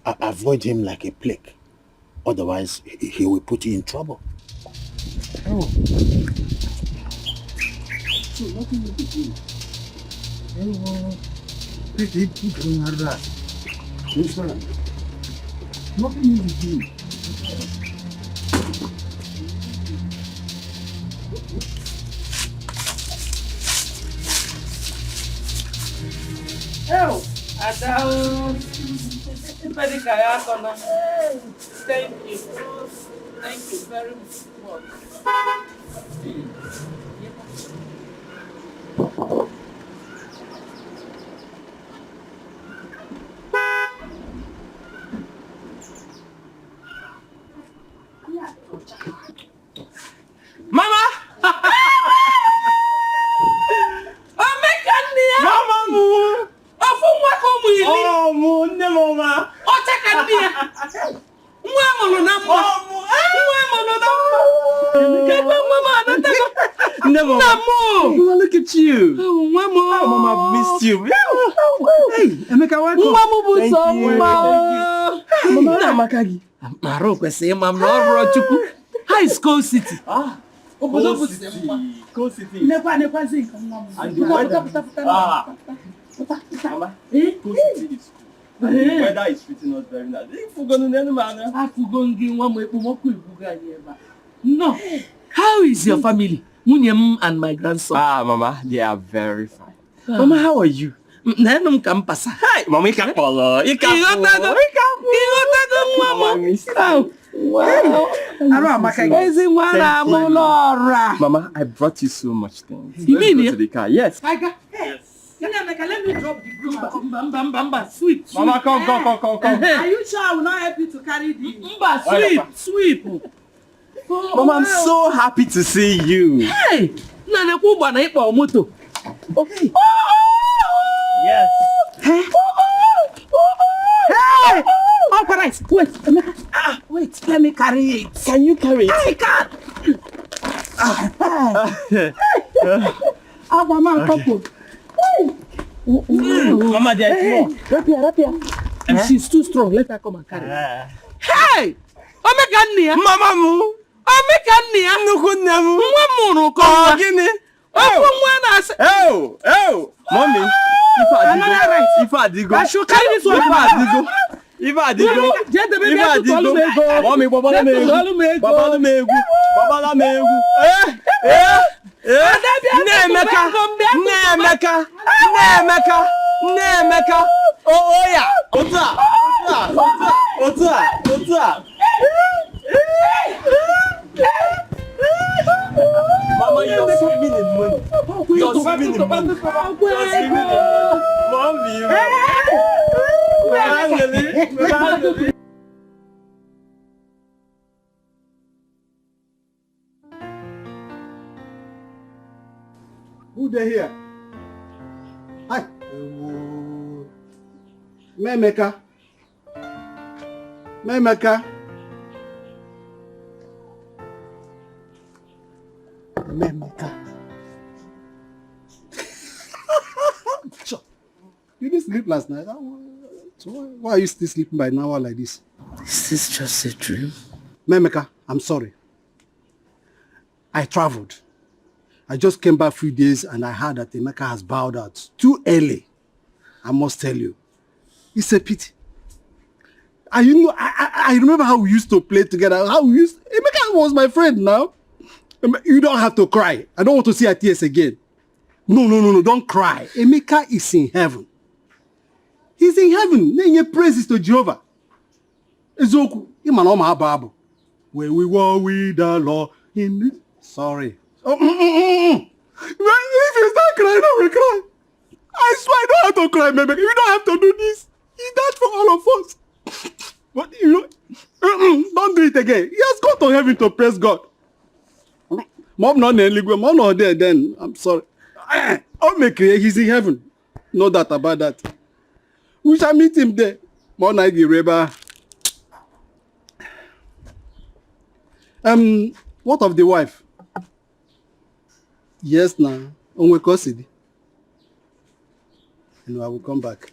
Speaker 3: Avoid him like a plague. Otherwise, he will put you in trouble. Oh. So, nothing will be doing. Nothing will be doing.
Speaker 5: Oh, Adao. Thank you. Thank you very much.
Speaker 1: Mama, look at you.
Speaker 2: Oh, Mama.
Speaker 1: Oh, Mama, I've missed you.
Speaker 2: Hey, Emeka, welcome.
Speaker 11: Mama,
Speaker 1: Mama, Makagi.
Speaker 2: Maro, kwese, Mama, Chuku. How is Coal City?
Speaker 1: Coal City.
Speaker 2: Nekwa zinc.
Speaker 1: And the weather. Mama, Coal City is cool. The weather is treating us very nice.
Speaker 2: No. How is your family? Munyem and my grandson.
Speaker 1: Mama, they are very fine. Mama, how are you?
Speaker 2: Nenum kampasa.
Speaker 1: Hi, Mama, you can't follow. You can't follow.
Speaker 2: Mama,
Speaker 1: miss you.
Speaker 2: Wow.
Speaker 1: Mama, I brought you so much things.
Speaker 2: You mean
Speaker 1: Let's go to the car. Yes.
Speaker 2: Tiger. Yes. Let me drop the broom. Sweep.
Speaker 1: Mama, come.
Speaker 2: Are you sure I will not help you to carry the sweep?
Speaker 1: Mama, I'm so happy to see you.
Speaker 2: Hey! Moto. Okay.
Speaker 1: Yes.
Speaker 2: Hey! Oh, Christ. Wait, let me carry it.
Speaker 1: Can you carry it?
Speaker 2: I can't. Mama, couple.
Speaker 1: Mama, there is more.
Speaker 2: Rapia. If she's too strong, let her come and carry it. Hey! Mama mu.
Speaker 1: Gini. Mommy. If I did go.
Speaker 2: I should carry this one.
Speaker 1: If I did go. Mommy, Baba Megu. Nemeka. Oh yeah. Otua. Mama, you're swimming in money. You're swimming in money. Mommy.
Speaker 13: Who they here? Hi. Memeka. Memeka. You didn't sleep last night. So why are you still sleeping by an hour like this?
Speaker 2: Is this just a dream?
Speaker 13: Memeka, I'm sorry. I traveled. I just came back a few days and I heard that Emeka has bowed out. Too early. I must tell you. It's a pity. And you know, I remember how we used to play together. Emeka was my friend now. You don't have to cry. I don't want to see your tears again. No, don't cry. Emeka is in heaven. He's in heaven. Then your praises to Jehovah. Ezoku, where we were with the Lord in this. Sorry. If you start crying, I will cry. I swear I don't have to cry, Emeka. You don't have to do this. He died for all of us. But you know, don't do it again. He has gone to heaven to praise God. Mom not there then. I'm sorry. I'll make it. He's in heaven. No doubt about that. We shall meet him there. What of the wife? Yes, now. And I will come back.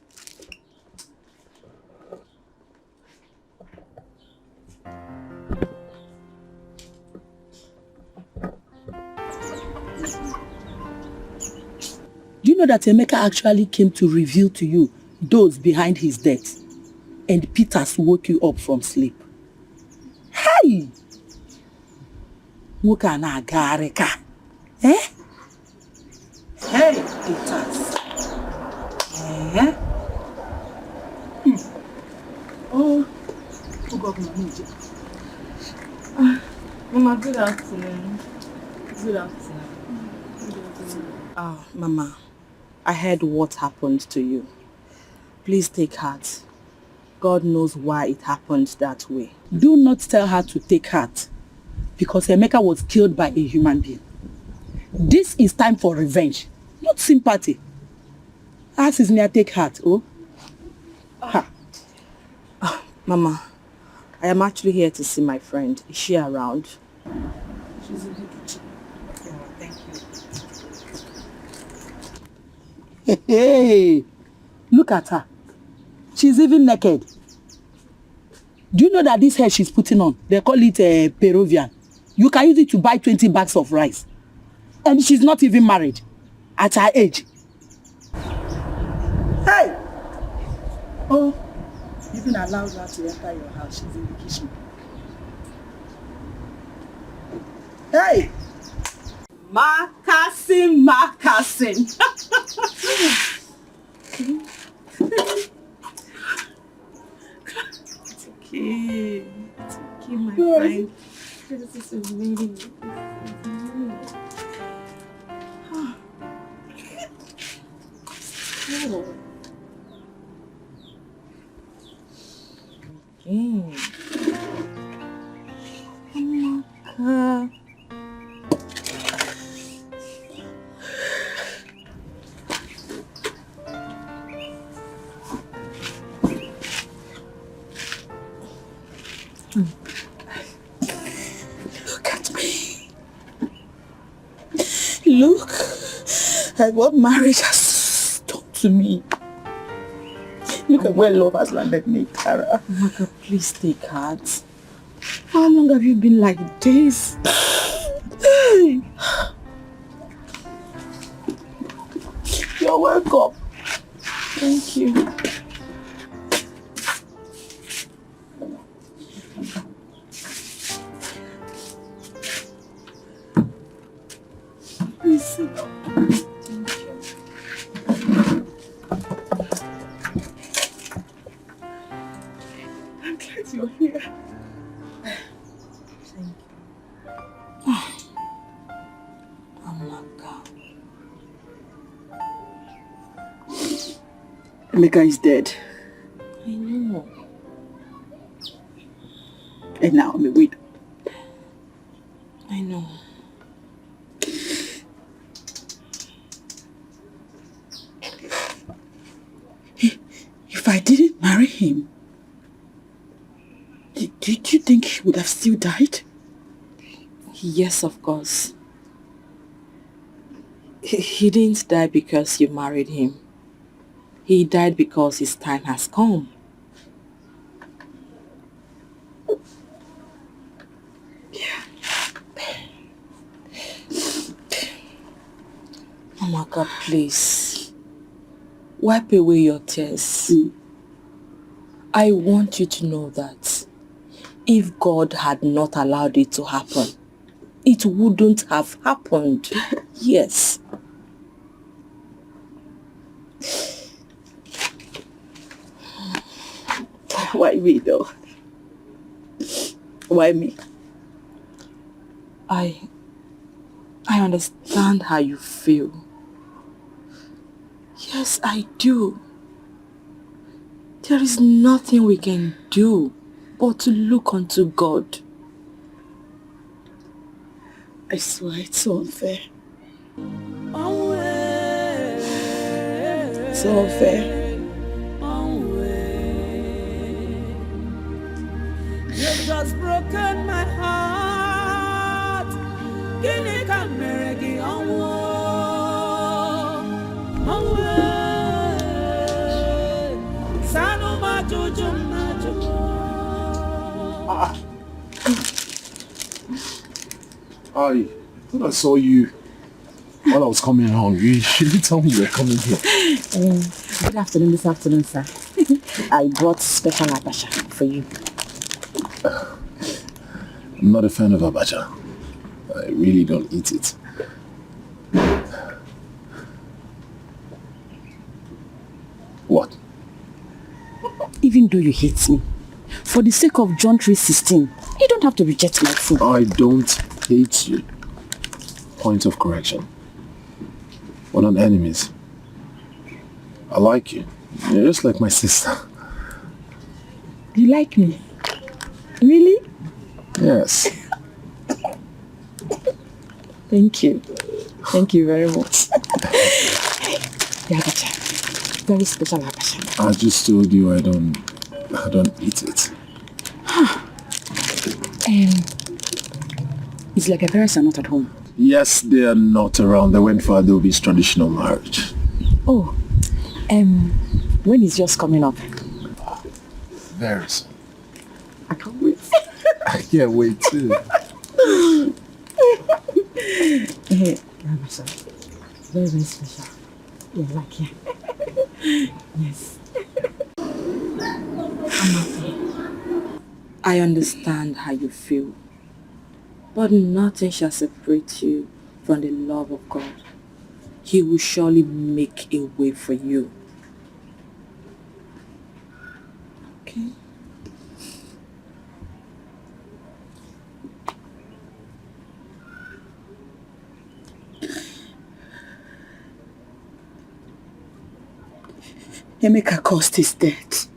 Speaker 2: Do you know that Emeka actually came to reveal to you those behind his death? And Peters woke you up from sleep. Hey! Muka na gareka. Eh? Hey, Peters. Eh? Oh God,
Speaker 11: Mama, good afternoon. Good afternoon.
Speaker 6: Mama, I heard what happened to you. Please take heart. God knows why it happened that way.
Speaker 2: Do not tell her to take heart, because Emeka was killed by a human being. This is time for revenge, not sympathy. As is near take heart, oh?
Speaker 6: Mama, I am actually here to see my friend. Is she around?
Speaker 2: She's in the kitchen. Yeah, thank you. Hey, look at her. She's even naked. Do you know that this hair she's putting on, they call it Peruvian. You can use it to buy 20 bags of rice. And she's not even married at her age. Hey! Oh, you even allowed her to enter your house. She's in the kitchen. Hey! Marcassin. It's okay. It's okay, my friend. This is amazing. Look at me. Look at what marriage has done to me. Look at where love has landed me, Tara.
Speaker 6: Maka, please take heart.
Speaker 2: How long have you been like this? You're welcome.
Speaker 6: Thank you.
Speaker 2: Please sit down. I'm glad you're here.
Speaker 6: Thank you.
Speaker 2: Emeka is dead.
Speaker 6: I know.
Speaker 2: And now I'm a widow.
Speaker 6: I know.
Speaker 2: If I didn't marry him, did you think he would have still died?
Speaker 6: Yes, of course. He didn't die because you married him. He died because his time has come.
Speaker 2: Yeah.
Speaker 6: Amaka, please. Wipe away your tears. I want you to know that if God had not allowed it to happen, it wouldn't have happened. Yes.
Speaker 2: Why me though? Why me?
Speaker 6: I understand how you feel. Yes, I do. There is nothing we can do but to look unto God.
Speaker 2: I swear it's so unfair. So unfair.
Speaker 5: You've just broken my heart. Kini kameregi onwo. Sanu majuju majuju.
Speaker 3: When I saw you while I was coming home, you didn't tell me you were coming here.
Speaker 6: Good afternoon, this afternoon, sir. I brought special abacha for you.
Speaker 3: I'm not a fan of abacha. I really don't eat it. What?
Speaker 6: Even though you hate me, for the sake of John 3:16, you don't have to reject my food.
Speaker 3: I don't hate you. Point of correction. We're not enemies. I like you. You're just like my sister.
Speaker 6: You like me? Really?
Speaker 3: Yes.
Speaker 6: Thank you. Thank you very much. The abacha. Very special abacha.
Speaker 3: I just told you I don't eat it.
Speaker 6: It's like your parents are not at home.
Speaker 3: Yes, they are not around. They went for Adobe's traditional marriage.
Speaker 6: Oh, when is yours coming up?
Speaker 3: Very soon.
Speaker 6: I can't wait.
Speaker 3: I can't wait too.
Speaker 6: Hey, very, very special. Yeah, like yeah. Yes. I understand how you feel, but nothing shall separate you from the love of God. He will surely make a way for you. Okay? Emeka caused his death.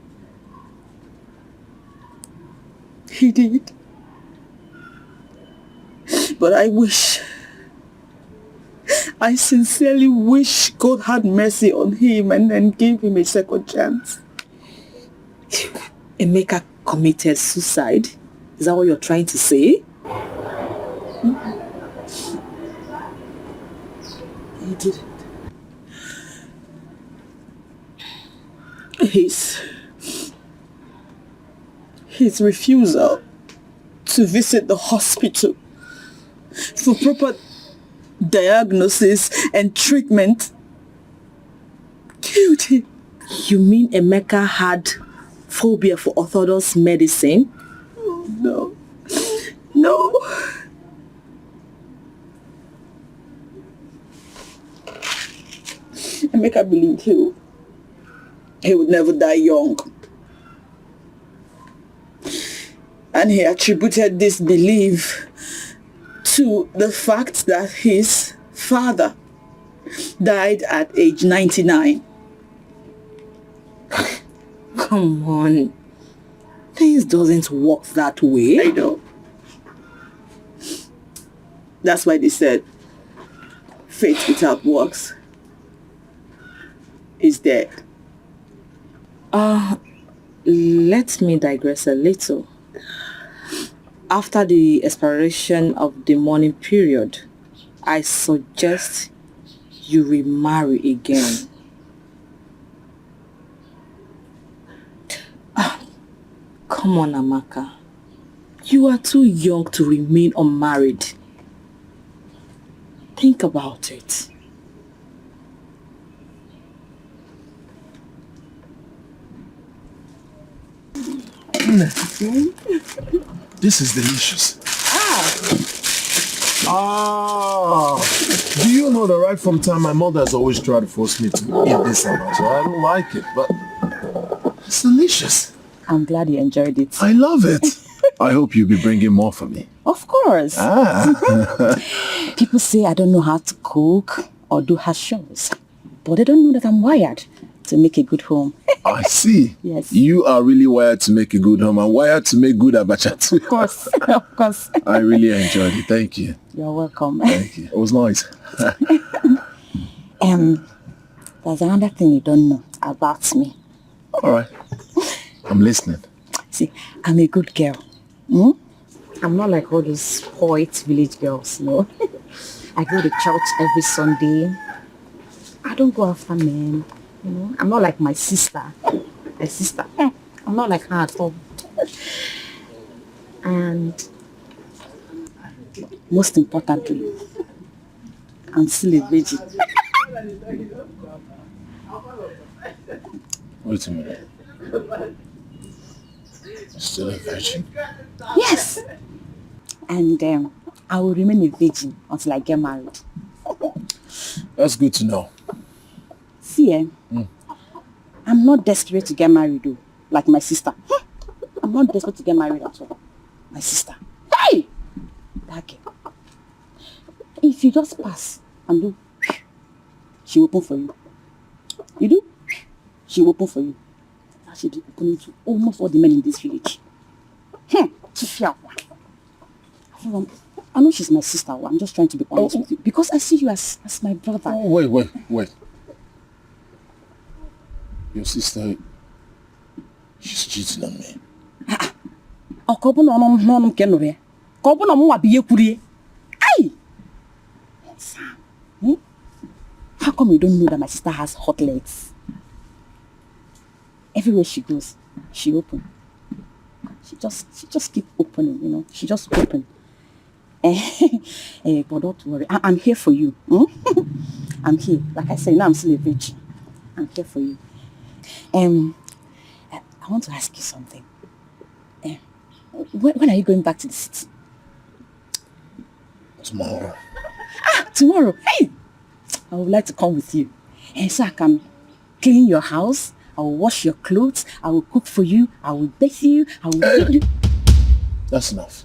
Speaker 6: He did. But I sincerely wish God had mercy on him and then gave him a second chance. Emeka committed suicide? Is that what you're trying to say? He didn't. His refusal to visit the hospital for proper diagnosis and treatment killed him. You mean Emeka had phobia for orthodox medicine? Oh, no. No. Emeka believed he would never die young. And he attributed this belief to the fact that his father died at age 99. Come on. Things doesn't work that way. I know. That's why they said faith without works is dead. Let me digress a little. After the expiration of the mourning period, I suggest you remarry again. Come on, Amaka. You are too young to remain unmarried. Think about it.
Speaker 3: This is delicious. Do you know that right from time my mother has always tried to force me to eat this abacha? I don't like it, but it's delicious.
Speaker 6: I'm glad you enjoyed it.
Speaker 3: I love it. I hope you'll be bringing more for me.
Speaker 6: Of course. People say I don't know how to cook or do house chores, but they don't know that I'm wired to make a good home.
Speaker 3: I see.
Speaker 6: Yes.
Speaker 3: You are really wired to make a good home and wired to make good abacha too.
Speaker 6: Of course, of course.
Speaker 3: I really enjoyed it. Thank you.
Speaker 6: You're welcome.
Speaker 3: Thank you. It was nice.
Speaker 6: There's another thing you don't know about me.
Speaker 3: All right. I'm listening.
Speaker 6: See, I'm a good girl. I'm not like all those poet village girls, no. I go to church every Sunday. I don't go after men. You know, I'm not like my sister. I'm not like her at all. And most importantly, I'm still a virgin.
Speaker 3: Wait a minute. Still a virgin?
Speaker 6: Yes. And I will remain a virgin until I get married.
Speaker 3: That's good to know.
Speaker 6: See, I'm not desperate to get married though, like my sister. I'm not desperate to get married at all. My sister. Hey! That girl. If you just pass and do, she will open for you. You do, she will open for you. Now she'll be opening to almost all the men in this village. I know she's my sister. I'm just trying to be honest with you. Because I see you as my brother.
Speaker 3: Oh, wait. Your sister, she's cheating on me.
Speaker 6: How come you don't know that my sister has hot legs? Everywhere she goes, she open. She just keep opening, you know. She just open. But don't worry, I'm here for you. I'm here. Like I said, now I'm still a virgin. I'm here for you. I want to ask you something. When are you going back to the city?
Speaker 3: Tomorrow.
Speaker 6: Tomorrow. Hey! I would like to come with you. So I can clean your house. I will wash your clothes. I will cook for you. I will bathe you. I will feed you.
Speaker 3: That's enough.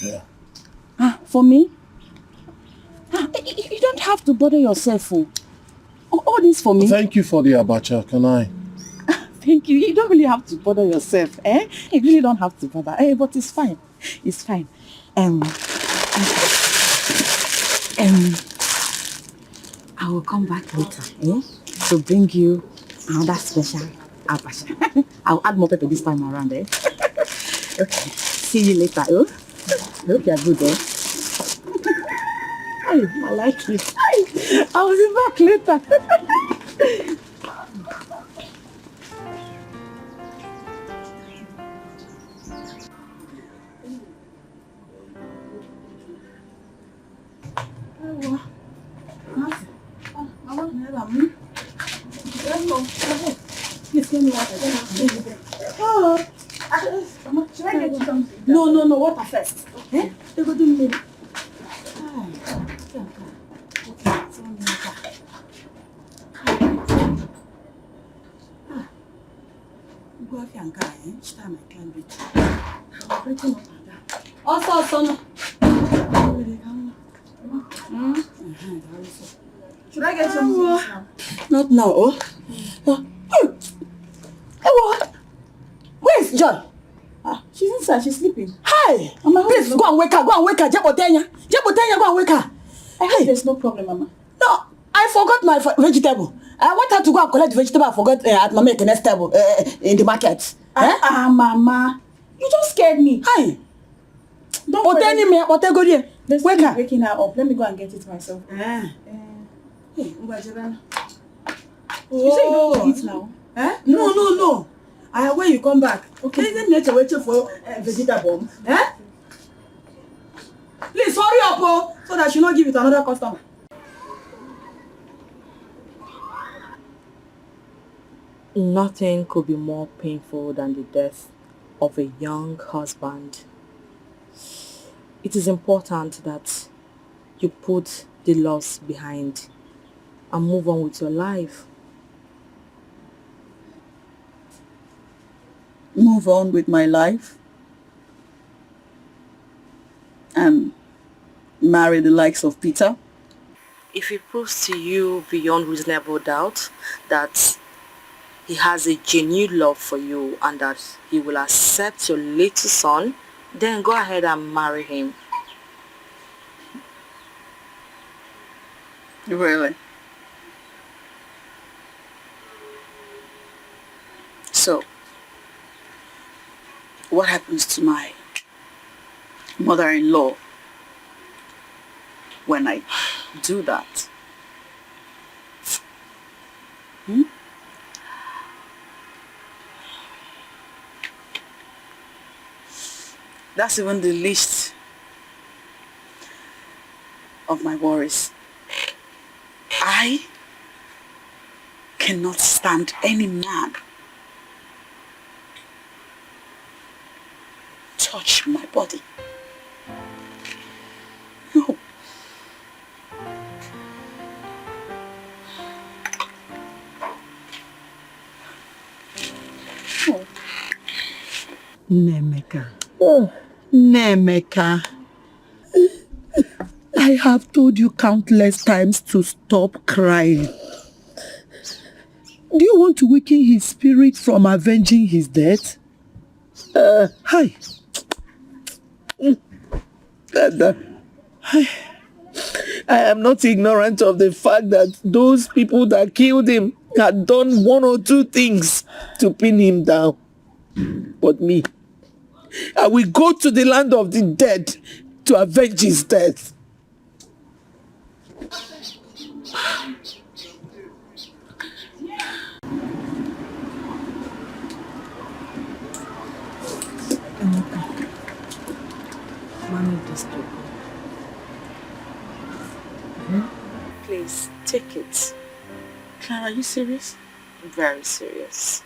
Speaker 3: Yeah.
Speaker 6: For me? You don't have to bother yourself. All this for me.
Speaker 3: Thank you for the abacha. Can I?
Speaker 6: Thank you. You don't really have to bother yourself. You really don't have to bother. But it's fine. It's fine. I will come back later, to bring you another special abacha. I'll add more pepper this time around, Okay. See you later, I hope you are good, I like it. I'll be back later. Please give me water. Should I get you something? No, water first. Okay? They go do me. Also, should I get something now? Not now. Where's Joy? She's inside. She's sleeping. Hi! Mama, please go and wake her. Go and wake her. Jebotenya, go and wake her. I hope there's no problem, Mama. No, I forgot my vegetable. I want her to go and collect the vegetable. I forgot at Mama Ekene's table in the market. Mama, you just scared me. Hi. Don't worry. Me. What go there? Wake her. Waking her up. Let me go and get it myself. Hey, Mbajirana. You say you don't want to eat now? No. When you come back. Okay. Isn't nature waiting for vegetable? Please hurry up, so that she not give it to another customer.
Speaker 14: Nothing could be more painful than the death of a young husband. It is important that you put the loss behind and move on with your life.
Speaker 6: Move on with my life and marry the likes of Peter?
Speaker 14: If it proves to you beyond reasonable doubt that he has a genuine love for you and that he will accept your little son, then go ahead and marry him.
Speaker 6: Really? So, what happens to my mother-in-law when I do that? That's even the least of my worries. I cannot stand any man touch my body. No. No.
Speaker 2: Nemeka. Nemeka. I have told you countless times to stop crying. Do you want to weaken his spirit from avenging his death? Hi.
Speaker 4: Dada, I am not ignorant of the fact that those people that killed him had done 1 or 2 things to pin him down. But me, I will go to the land of the dead to avenge his death.
Speaker 14: Manage this to Please, take it.
Speaker 2: Clara, are you serious?
Speaker 14: Very serious.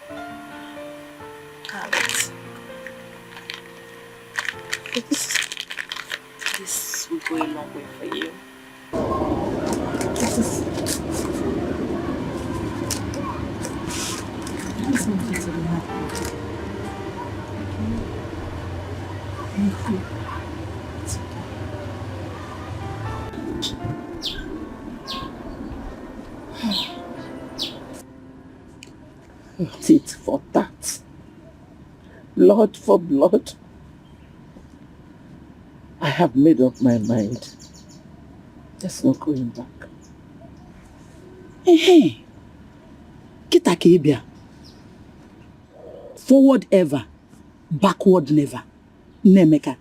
Speaker 14: Have it. This will go a long way for you.
Speaker 2: This makes you to be happy. Thank you.
Speaker 4: Tit for tat. Blood for blood. I have made up my mind. There's no going back.
Speaker 2: Hey, kita kibia. Forward ever, backward never. Nemeka,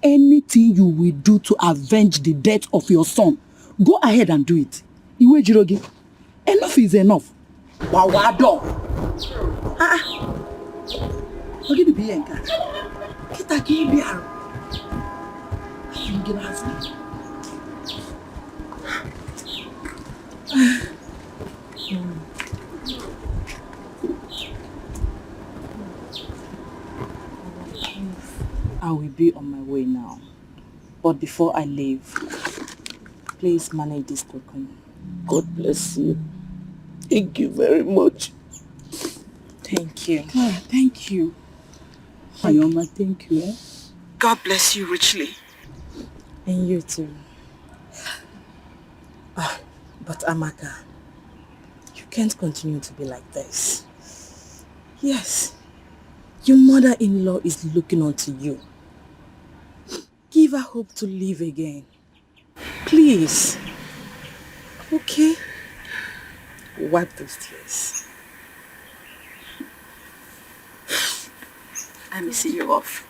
Speaker 2: anything you will do to avenge the death of your son, go ahead and do it. Iwe Jirogi, enough is enough. Wawado. Ogi di biyenka. Kita kibia.
Speaker 14: I will be on my way now. But before I leave, please manage this token.
Speaker 4: God bless you. Thank you very much.
Speaker 14: Thank you.
Speaker 2: Thank you. Ayoma, thank you.
Speaker 14: God bless you richly. And you too. But Amaka, you can't continue to be like this. Yes, your mother-in-law is looking onto you. Give her hope to live again. Please. Okay? Wipe those tears. Let me see you off.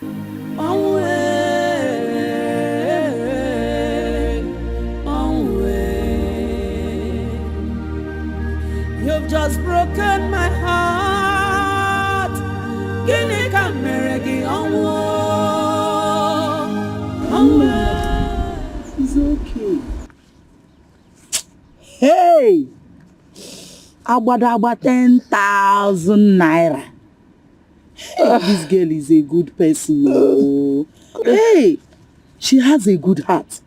Speaker 5: You've just broken my heart. Guinea Cameragi
Speaker 2: It's okay. Hey! Abada 10,000 naira. Hey, this girl is a good person. Oh. Hey! She has a good heart.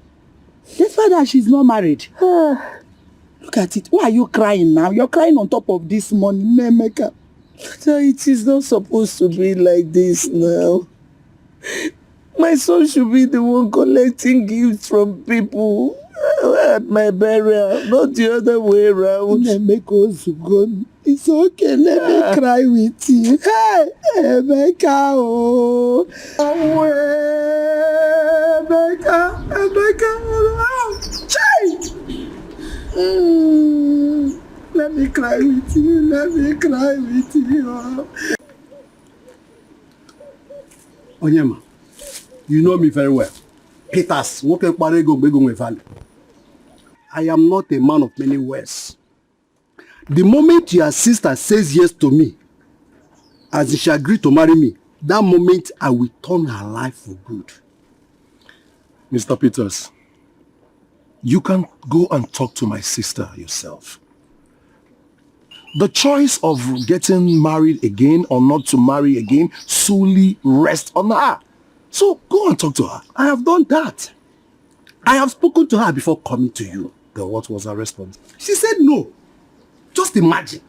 Speaker 2: Despite that she's not married. Look at it. Why are you crying now? You're crying on top of this money, Nemeka.
Speaker 4: It is not supposed to be like this now. My son should be the one collecting gifts from people at my burial, not the other way around.
Speaker 2: Nemeka, it's okay. Let me cry with you. Hey, Emeka, oh. Emeka, oh. Child. Let me cry with you. Let me cry with you.
Speaker 13: Onyema, you know me very well. Peters, I am not a man of many words. The moment your sister says yes to me, as she agreed to marry me, that moment I will turn her life for good.
Speaker 9: Mr. Peters, you can go and talk to my sister yourself. The choice of getting married again or not to marry again solely rests on her. So go and talk to her.
Speaker 13: I have done that. I have spoken to her before coming to you.
Speaker 9: Then what was her response?
Speaker 13: She said no. Just imagine.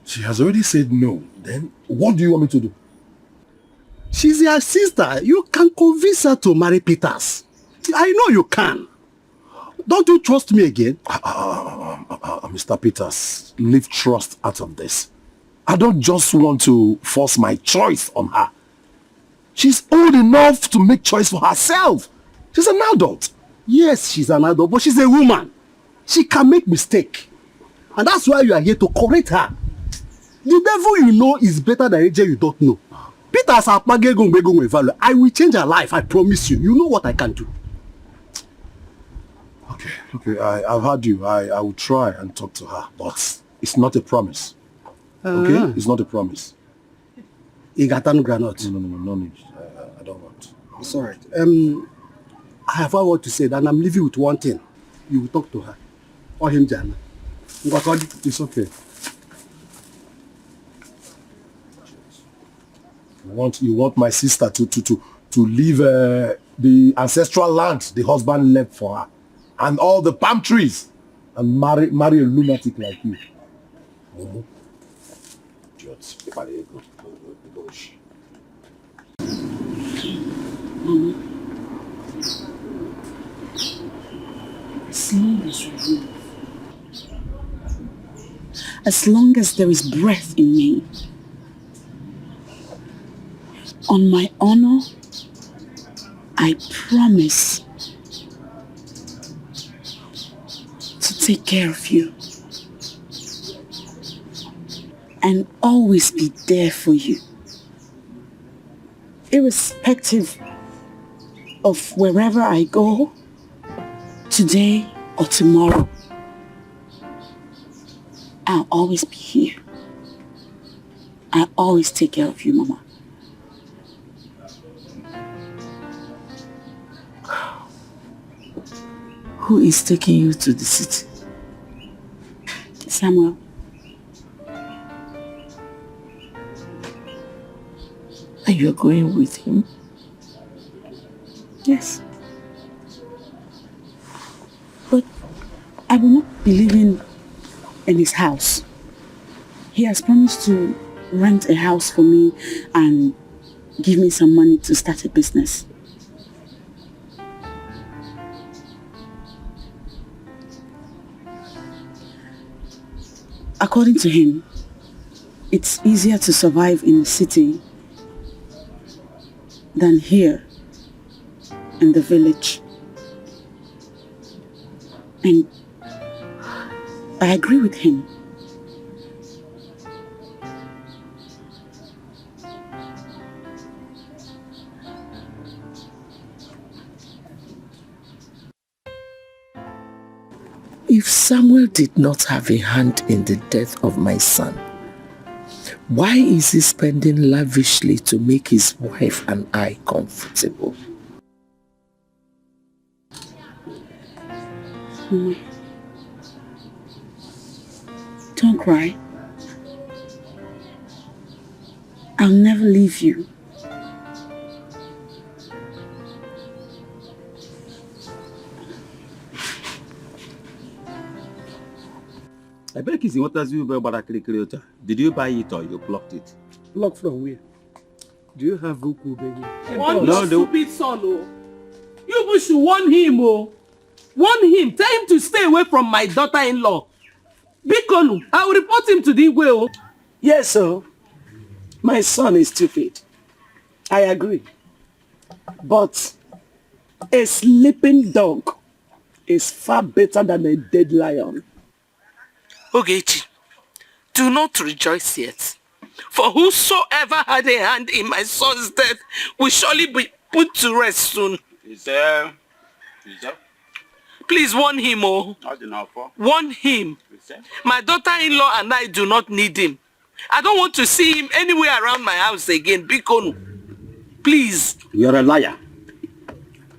Speaker 9: She has already said no. Then what do you want me to do?
Speaker 13: She's your sister. You can convince her to marry Peters. I know you can. Don't you trust me again?
Speaker 9: Mr. Peters, leave trust out of this. I don't just want to force my choice on her. She's old enough to make choice for herself. She's an adult.
Speaker 13: Yes, she's an adult, but she's a woman. She can make mistake. And that's why you are here to correct her. The devil you know is better than angel you don't know. Peter's I will change her life, I promise you. You know what I can do.
Speaker 3: Okay, I've heard you. I will try and talk to her, but it's not a promise. Okay? It's not a promise.
Speaker 13: Igatan granite.
Speaker 3: No need. I don't want.
Speaker 13: It's alright. I have one word to say, and I'm leaving with one thing. You will talk to her. Or him, Jana.
Speaker 3: It's okay. You want my sister to leave the ancestral land the husband left for her, and all the palm trees, and marry a lunatic like you.
Speaker 2: As long as you live, as long as there is breath in me, on my honor, I promise to take care of you and always be there for you, irrespective of wherever I go, today or tomorrow. I'll always be here. I'll always take care of you, Mama. Who is taking you to the city? Samuel. And you're going with him? Yes. But I will not be living in his house. He has promised to rent a house for me and give me some money to start a business. According to him, it's easier to survive in the city than here in the village. And I agree with him.
Speaker 4: If Samuel did not have a hand in the death of my son, why is he spending lavishly to make his wife and I comfortable?
Speaker 2: Mama, don't cry. I'll never leave you.
Speaker 10: I beg you, what does you buy? Did you buy it or you blocked it?
Speaker 13: Blocked from where? Do you have Goku, baby?
Speaker 14: One stupid son, oh. You should warn him, oh. Warn him. Tell him to stay away from my daughter-in-law. Bikonu, I will report him to the Igwe, oh.
Speaker 8: Yes, sir. My son is stupid. I agree. But a sleeping dog is far better than a dead lion.
Speaker 4: Ogechi, do not rejoice yet. For whosoever had a hand in my son's death will surely be put to rest soon. Please warn him, oh. Warn him. My daughter-in-law and I do not need him. I don't want to see him anywhere around my house again. Bikonu. Please.
Speaker 10: You are a liar.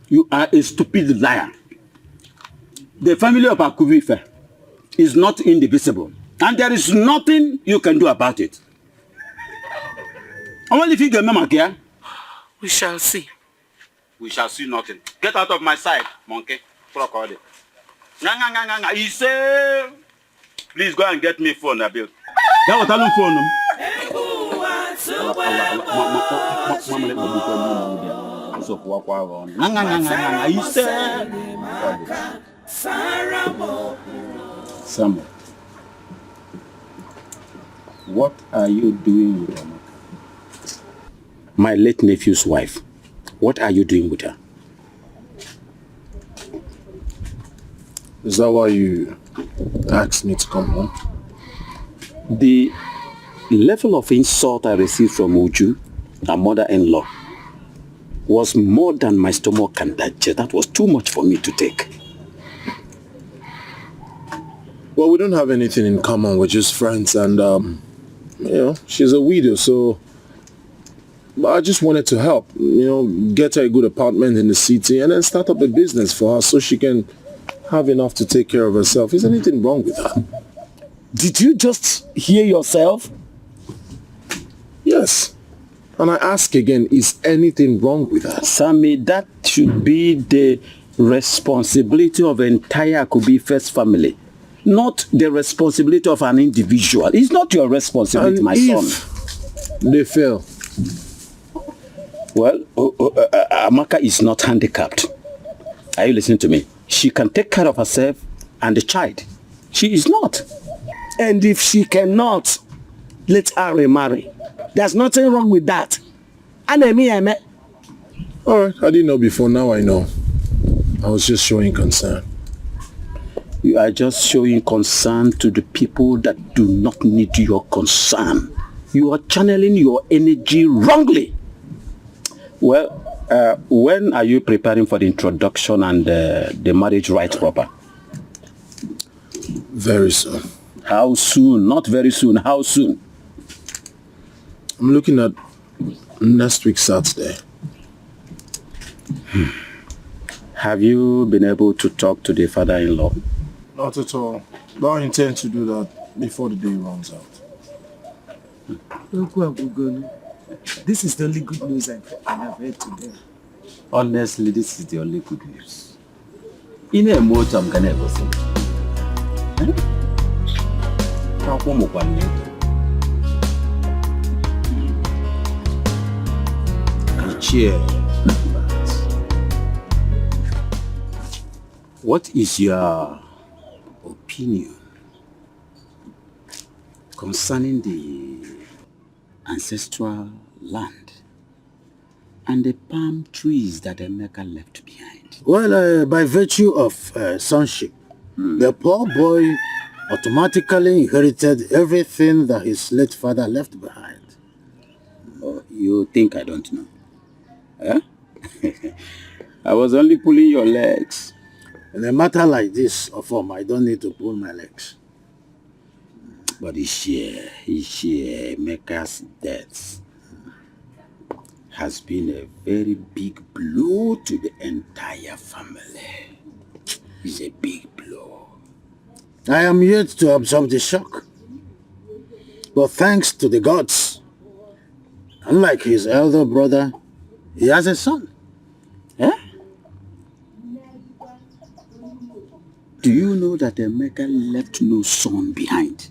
Speaker 10: You are a stupid liar. The family of Akuvife is not indivisible. And there is nothing you can do about it. I want to figure here.
Speaker 4: We shall see.
Speaker 10: We shall see nothing. Get out of my sight, monkey. He said, please go and get me phone, Nabil. That was a phone. Samuel, what are you doing with Amaka? My late nephew's wife. What are you doing with her?
Speaker 3: Is that why you asked me to come home?
Speaker 10: The level of insult I received from Uju, her mother-in-law, was more than my stomach can digest. That was too much for me to take.
Speaker 3: Well, we don't have anything in common. We're just friends, and she's a widow, so I just wanted to help. Get her a good apartment in the city, and then start up a business for her so she can have enough to take care of herself. Is anything wrong with that?
Speaker 8: Did you just hear yourself?
Speaker 3: Yes. And I ask again, is anything wrong with that?
Speaker 10: Sammy, that should be the responsibility of entire Akubi first family, not the responsibility of an individual. It's not your responsibility, my son.
Speaker 3: They fail.
Speaker 10: Well, Amaka is not handicapped. Are you listening to me? She can take care of herself and the child. She is not.
Speaker 8: And if she cannot, let her remarry. There's nothing wrong with that.
Speaker 3: Alright, I didn't know before, now I know. I was just showing concern.
Speaker 10: You are just showing concern to the people that do not need your concern. You are channeling your energy wrongly. Well, when are you preparing for the introduction and the marriage rites proper?
Speaker 3: Very soon.
Speaker 10: How soon? Not very soon. How soon?
Speaker 3: I'm looking at next week Saturday.
Speaker 10: Have you been able to talk to the father-in-law?
Speaker 3: Not at all. But I intend to do that before the day runs out.
Speaker 2: This is the only good news I have heard today.
Speaker 10: Honestly, this is the only good news. In a motor, I'm gonna go see. What is your opinion concerning the ancestral land and the palm trees that Emeka left behind?
Speaker 13: Well, by virtue of sonship, the poor boy automatically inherited everything that his late father left behind.
Speaker 10: Oh, you think I don't know? Huh? I was only pulling your legs.
Speaker 13: In a matter like this, I don't need to pull my legs.
Speaker 10: But Emeka's death has been a very big blow to the entire family. It's a big blow.
Speaker 13: I am yet to absorb the shock. But thanks to the gods, unlike his elder brother, he has a son.
Speaker 10: Eh? Do you know that Emeka left no son behind?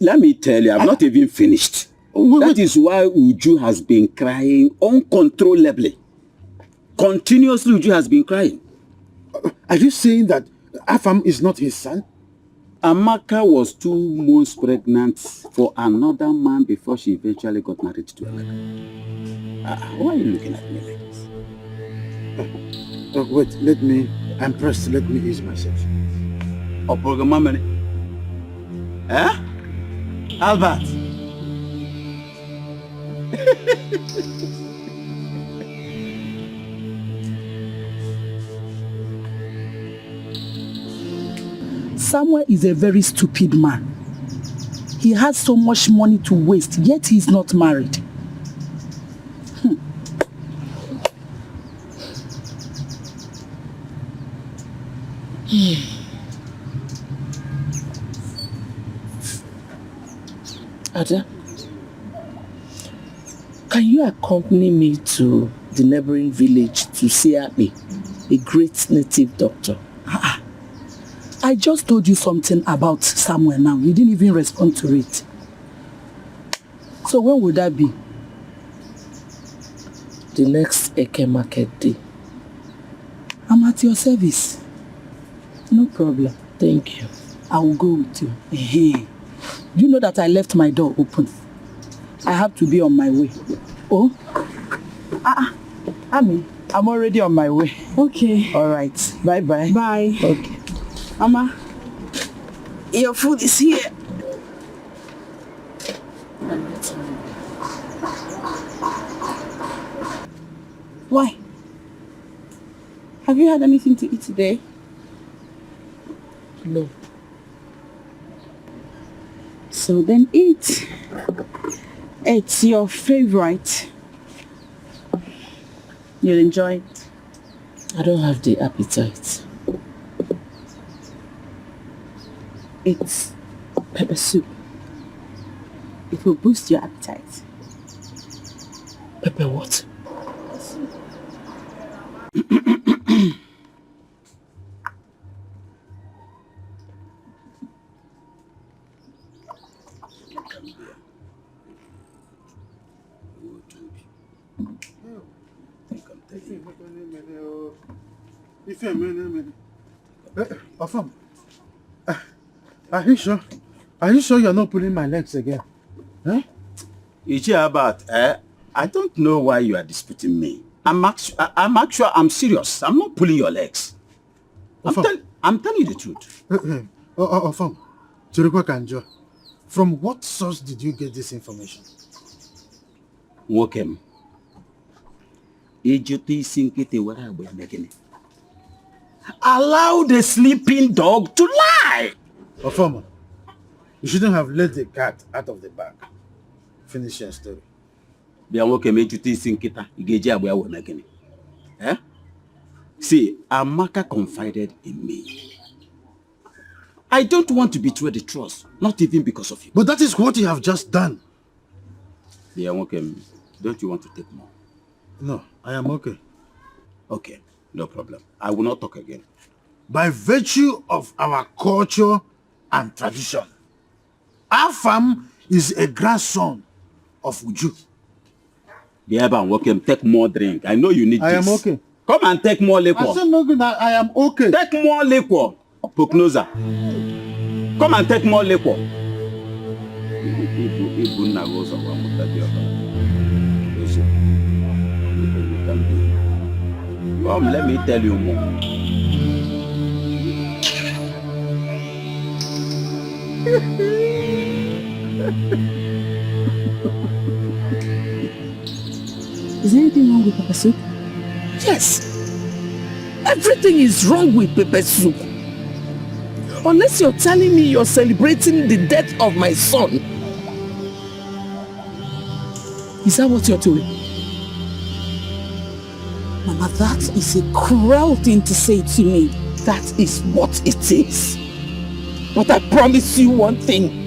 Speaker 10: Let me tell you, I'm not even finished. That is why Uju has been crying uncontrollably. Continuously, Uju has been crying.
Speaker 13: Are you saying that Afam is not his son?
Speaker 10: Amaka was 2 months pregnant for another man before she eventually got married to Emeka. Why are you looking at me like this?
Speaker 13: Wait, I'm pressed. Let me ease myself.
Speaker 10: Eh? Albert?
Speaker 2: Samuel is a very stupid man. He has so much money to waste, yet he is not married.
Speaker 4: Ada, can you accompany me to the neighboring village to see Abi, a great native doctor?
Speaker 2: I just told you something about Samuel now. You didn't even respond to it. So when would that be?
Speaker 4: The next Eke market day.
Speaker 2: I'm at your service. No problem.
Speaker 4: Thank you.
Speaker 2: I will go with you. Do you know that I left my door open? I have to be on my way. Oh? Ami, I'm already on my way.
Speaker 7: Okay.
Speaker 2: All right. Bye-bye.
Speaker 7: Bye.
Speaker 2: Okay.
Speaker 7: Mama,
Speaker 2: your food is here.
Speaker 7: Why? Have you had anything to eat today?
Speaker 14: No.
Speaker 7: So then eat. It's your favorite. You'll enjoy it.
Speaker 14: I don't have the appetite.
Speaker 7: It's pepper soup. It will boost your appetite.
Speaker 14: Pepper what?
Speaker 13: Afam, are you sure? Are you sure you're not pulling my legs again? Huh?
Speaker 10: I don't know why you are disputing me. I'm serious. I'm not pulling your legs. I'm telling you the truth.
Speaker 13: Afam, Chirikwa Kanjo, from what source did you get this information?
Speaker 10: Wokem. Allow the sleeping dog to lie.
Speaker 13: Afam, you shouldn't have let the cat out of the bag. Finish your story.
Speaker 10: See, Amaka confided in me. I don't want to betray the trust, not even because of you.
Speaker 13: But that is what you have just done.
Speaker 10: Don't you want to take more?
Speaker 13: No, I am okay.
Speaker 10: Okay, no problem. I will not talk again.
Speaker 13: By virtue of our culture and tradition, Afam is a grandson of Uju.
Speaker 10: Take more drink. I know you need this.
Speaker 13: I am okay.
Speaker 10: Come and take more liquor.
Speaker 13: I said no good. I am okay.
Speaker 10: Take more liquor. Pugnosa. Come and take more liquor. Come, let me tell you more.
Speaker 7: Is there anything wrong with pepper soup?
Speaker 4: Yes. Everything is wrong with pepper soup. Unless you're telling me you're celebrating the death of my son. Is that what you're doing?
Speaker 7: Mama, that is a cruel thing to say to me.
Speaker 4: That is what it is. But I promise you one thing.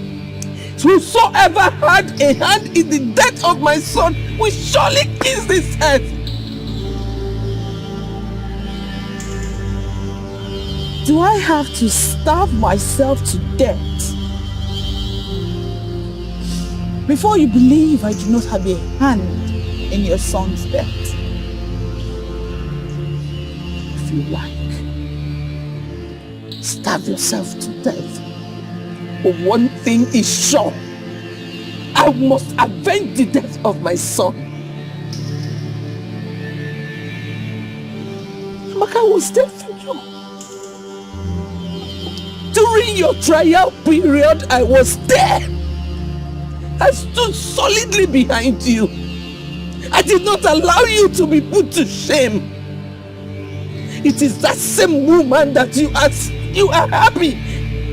Speaker 4: Whosoever had a hand in the death of my son will surely kiss his head.
Speaker 7: Do I have to starve myself to death before you believe I do not have a hand in your son's death?
Speaker 4: If you like, starve yourself to death. But one thing is sure. I must avenge the death of my son. Amaka was there for you. During your trial period, I was there. I stood solidly behind you. I did not allow you to be put to shame. It is that same woman that you are happy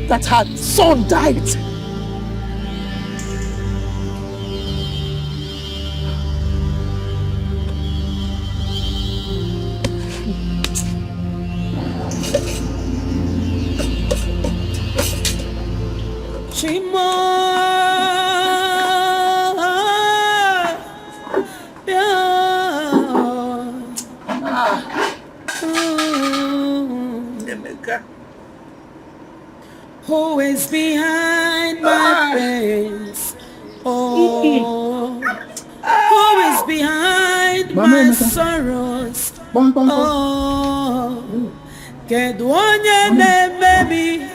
Speaker 4: that her son died.
Speaker 5: Chimo, who is behind my face? Oh, who is behind my sorrows? Oh, get one baby.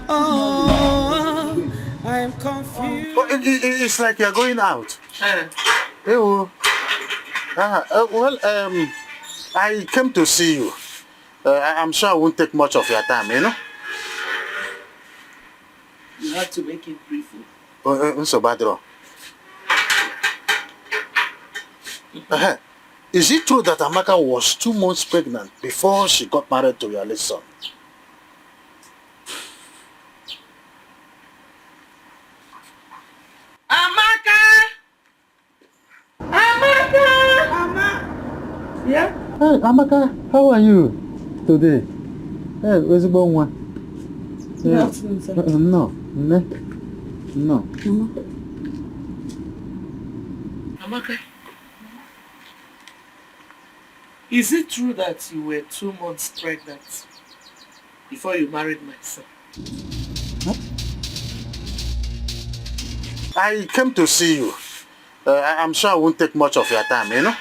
Speaker 5: Oh, I'm confused.
Speaker 13: It's like you're going out. Hey, oh.
Speaker 3: I came to see you. I'm sure I won't take much of your time, you know?
Speaker 4: You have to make it brief.
Speaker 3: So bad, Is it true that Amaka was 2 months pregnant before she got married to your late son?
Speaker 2: Yeah?
Speaker 15: Hey, Amaka, how are you today? Hey, where's the one?
Speaker 2: Good afternoon, sir.
Speaker 15: No.
Speaker 4: Amaka, is it true that you were 2 months pregnant before you married my son?
Speaker 3: I came to see you. I'm sure I won't take much of your time, you know?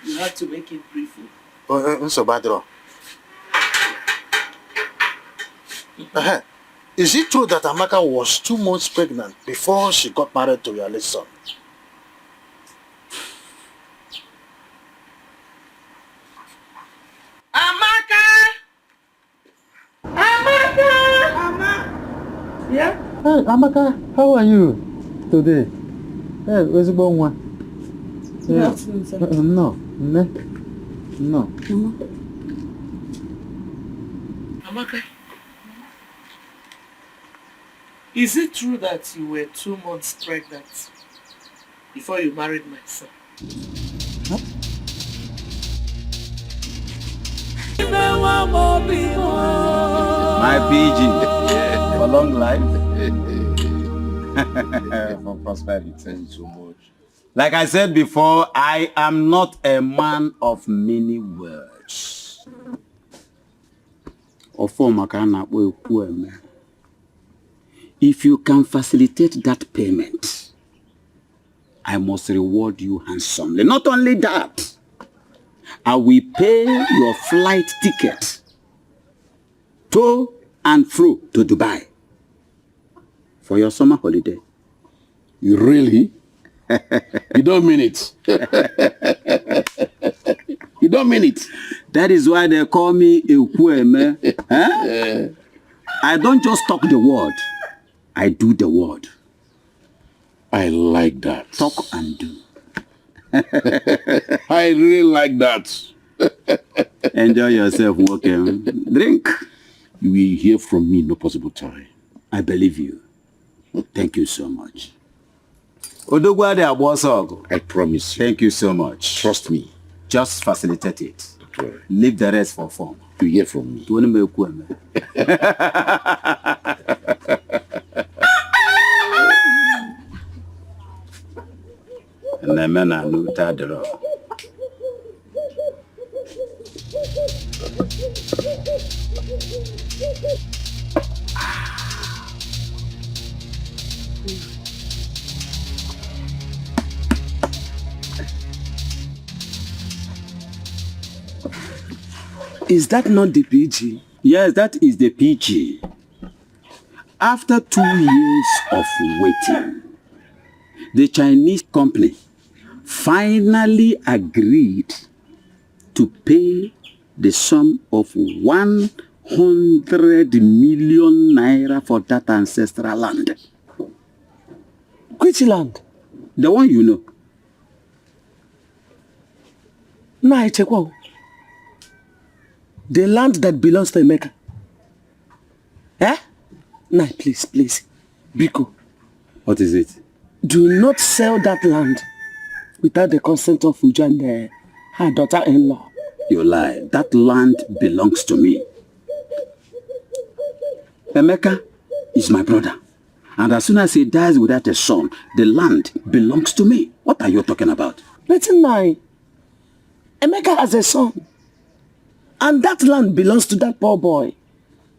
Speaker 4: You have to make it brief.
Speaker 3: So bad, Is it true that Amaka was 2 months pregnant before she got married to your late son?
Speaker 2: Yeah?
Speaker 15: Hey, Amaka, how are you today? Hey, where's the one?
Speaker 2: Good afternoon, sir.
Speaker 15: No.
Speaker 4: Amaka, is it true that you were 2 months pregnant before you married my son?
Speaker 10: My PG, for long life, for prosperity.
Speaker 9: Thank you so much.
Speaker 10: Like I said before, I am not a man of many words. If you can facilitate that payment, I must reward you handsomely. Not only that, I will pay your flight ticket to and fro to Dubai for your summer holiday.
Speaker 9: You really? You don't mean it. You don't mean it.
Speaker 10: That is why they call me a Kweme. Huh? I don't just talk the word. I do the word.
Speaker 9: I like that.
Speaker 10: Talk and do.
Speaker 9: I really like that.
Speaker 10: Enjoy yourself, Wokem. Drink.
Speaker 9: You will hear from me no possible time.
Speaker 10: I believe you. Thank you so much. Odogwade Abosogo.
Speaker 9: I promise you.
Speaker 10: Thank you so much.
Speaker 9: Trust me.
Speaker 10: Just facilitate it. Leave the rest for form.
Speaker 9: You hear from me.
Speaker 8: Is that not the PG?
Speaker 10: Yes, that is the PG. After 2 years of waiting, the Chinese company finally agreed to pay the sum of 100 million naira for that ancestral land.
Speaker 8: Which land?
Speaker 10: The one you know.
Speaker 8: Naija. The land that belongs to Emeka. Eh? Nah, please. Biko.
Speaker 10: What is it?
Speaker 8: Do not sell that land without the consent of Uju and her daughter-in-law.
Speaker 10: You lie. That land belongs to me. Emeka is my brother. And as soon as he dies without a son, the land belongs to me. What are you talking about?
Speaker 8: Listen, Emeka has a son. And that land belongs to that poor boy.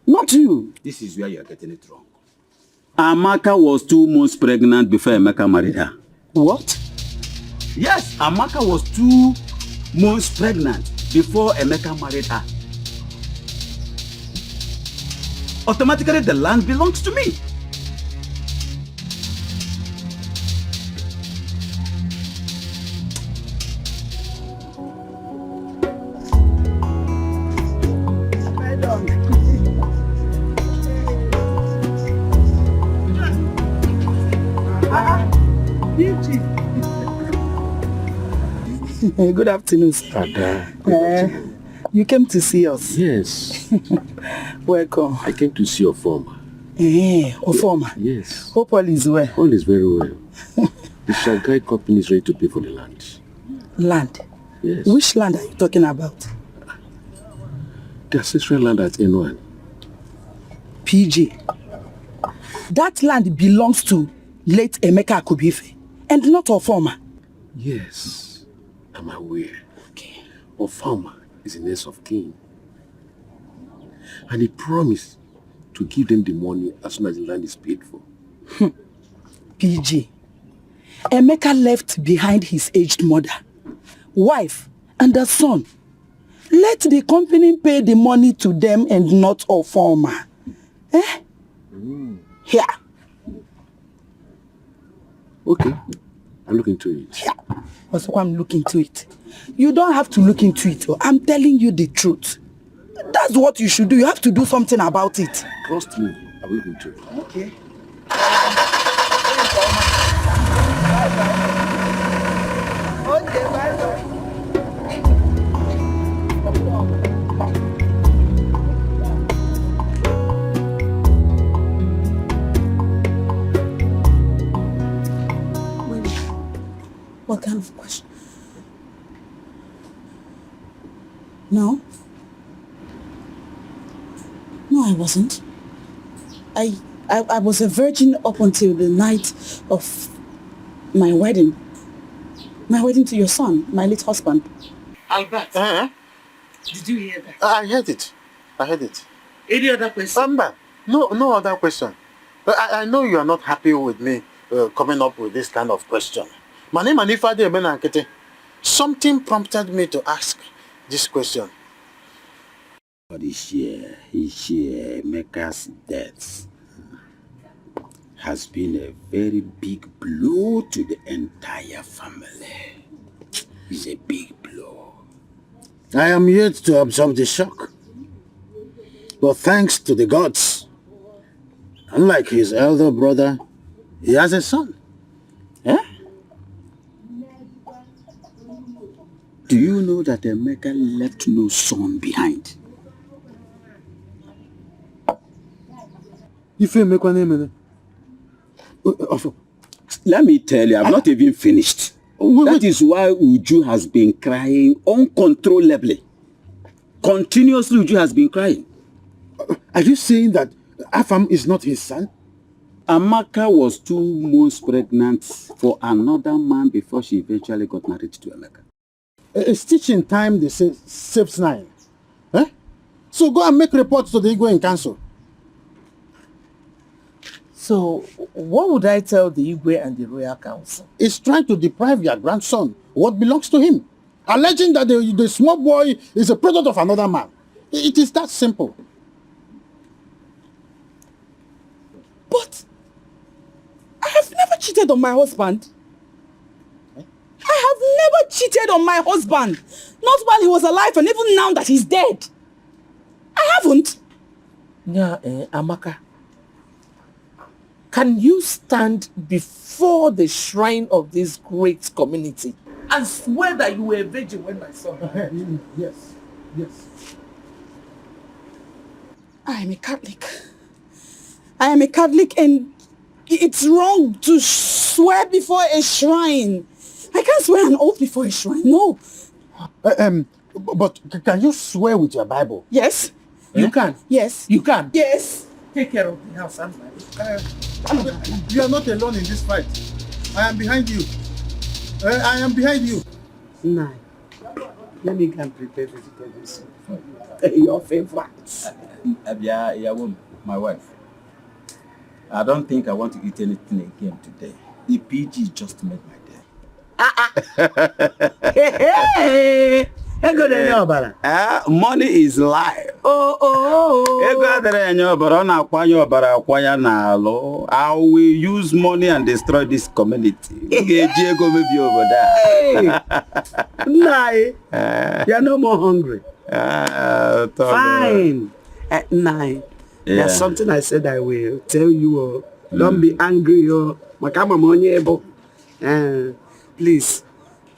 Speaker 8: Not you.
Speaker 10: This is where you are getting it wrong. Amaka was 2 months pregnant before Emeka married her.
Speaker 8: What?
Speaker 10: Yes, Amaka was 2 months pregnant before Emeka married her. Automatically, the land belongs to me.
Speaker 2: Good afternoon, sir.
Speaker 10: Ada.
Speaker 2: You came to see us?
Speaker 10: Yes.
Speaker 2: Welcome.
Speaker 10: I came to see your farmer.
Speaker 2: Ofoma?
Speaker 10: Yes.
Speaker 2: Hope all is well.
Speaker 10: All is very well. The Shagai company is ready to pay for the land.
Speaker 2: Land?
Speaker 10: Yes.
Speaker 2: Which land are you talking about?
Speaker 10: The ancestral land at N1.
Speaker 2: PG. That land belongs to late Emeka Akubife and not Ofoma.
Speaker 10: Yes, I'm aware. Okay. Ofoma is the next of kin. And he promised to give them the money as soon as the land is paid for.
Speaker 2: PG. Emeka left behind his aged mother, wife, and a son. Let the company pay the money to them and not Ofoma. Here.
Speaker 10: Okay. I'm looking into it.
Speaker 2: Yeah. Also, I'm looking into it. You don't have to look into it. I'm telling you the truth. That's what you should do. You have to do something about it.
Speaker 10: Trust me. I will look into it.
Speaker 2: Okay.
Speaker 6: What kind of question? No. No, I wasn't. I was a virgin up until the night of my wedding. My wedding to your son, my late husband.
Speaker 2: Albert, did you hear that?
Speaker 13: I heard it.
Speaker 2: Any other question?
Speaker 13: No other question. But I know you are not happy with me coming up with this kind of question. Something prompted me to ask this question.
Speaker 10: But this year, Emeka's death has been a very big blow to the entire family. It's a big blow.
Speaker 13: I am yet to absorb the shock. But thanks to the gods, unlike his elder brother, he has a son.
Speaker 10: Do you know that Emeka left no son behind? Let me tell you, I've not even finished. That is why Uju has been crying uncontrollably. Continuously, Uju has been crying.
Speaker 13: Are you saying that Afam is not his son?
Speaker 10: Amaka was 2 months pregnant for another man before she eventually got married to Emeka.
Speaker 13: It's teaching time, they say, saves 9. So go and make reports to the Igwe in council.
Speaker 4: So, what would I tell the Igwe and the Royal Council?
Speaker 13: It's trying to deprive your grandson what belongs to him, alleging that the small boy is a product of another man. It is that simple.
Speaker 2: But I have never cheated on my husband. I have never cheated on my husband. Not while he was alive and even now that he's dead. I haven't.
Speaker 4: Yeah, Amaka. Can you stand before the shrine of this great community and swear that you were a virgin when my son died?
Speaker 13: Yes.
Speaker 2: I am a Catholic. And it's wrong to swear before a shrine. I can't swear an oath before a shrine, no.
Speaker 13: But can you swear with your Bible?
Speaker 2: Yes.
Speaker 4: You can?
Speaker 2: Yes.
Speaker 4: You can?
Speaker 2: Yes.
Speaker 4: Take care of the house.
Speaker 13: You are not alone in this fight. I am behind you.
Speaker 8: Nah. Let me go and prepare vegetables for you. Your favorite.
Speaker 10: My wife. I don't think I want to eat anything again today. The PG just made my day. Money is life. I will use money and destroy this community.
Speaker 8: Hey, you're no more hungry. Fine. At 9. There's something I said I will tell you. Don't be angry. Please,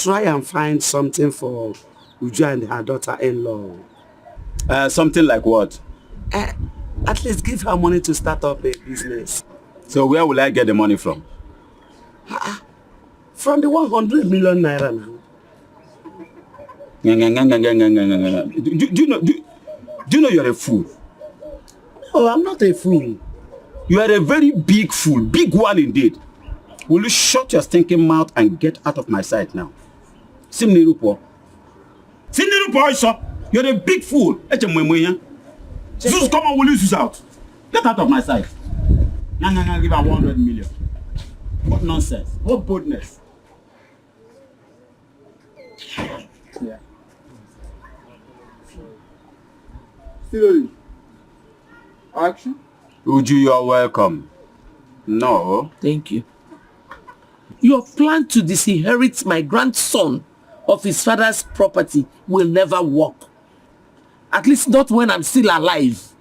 Speaker 8: try and find something for Uju and her daughter-in-law.
Speaker 10: Something like what?
Speaker 8: At least give her money to start up a business.
Speaker 10: So where will I get the money from?
Speaker 8: From the 100 million naira now.
Speaker 10: Do you know you're a fool?
Speaker 8: No, I'm not a fool.
Speaker 10: You are a very big fool. Big one indeed. Will you shut your stinking mouth and get out of my sight now? Simnirupo. Simnirupo, you're a big fool. Zeus, come on, will you Zeus out? Get out of my sight. Give her 100 million. What nonsense. What boldness.
Speaker 3: Yeah. Still action?
Speaker 10: Uju, you are welcome. No.
Speaker 4: Thank you. Your plan to disinherit my grandson of his father's property will never work. At least not when I'm still alive.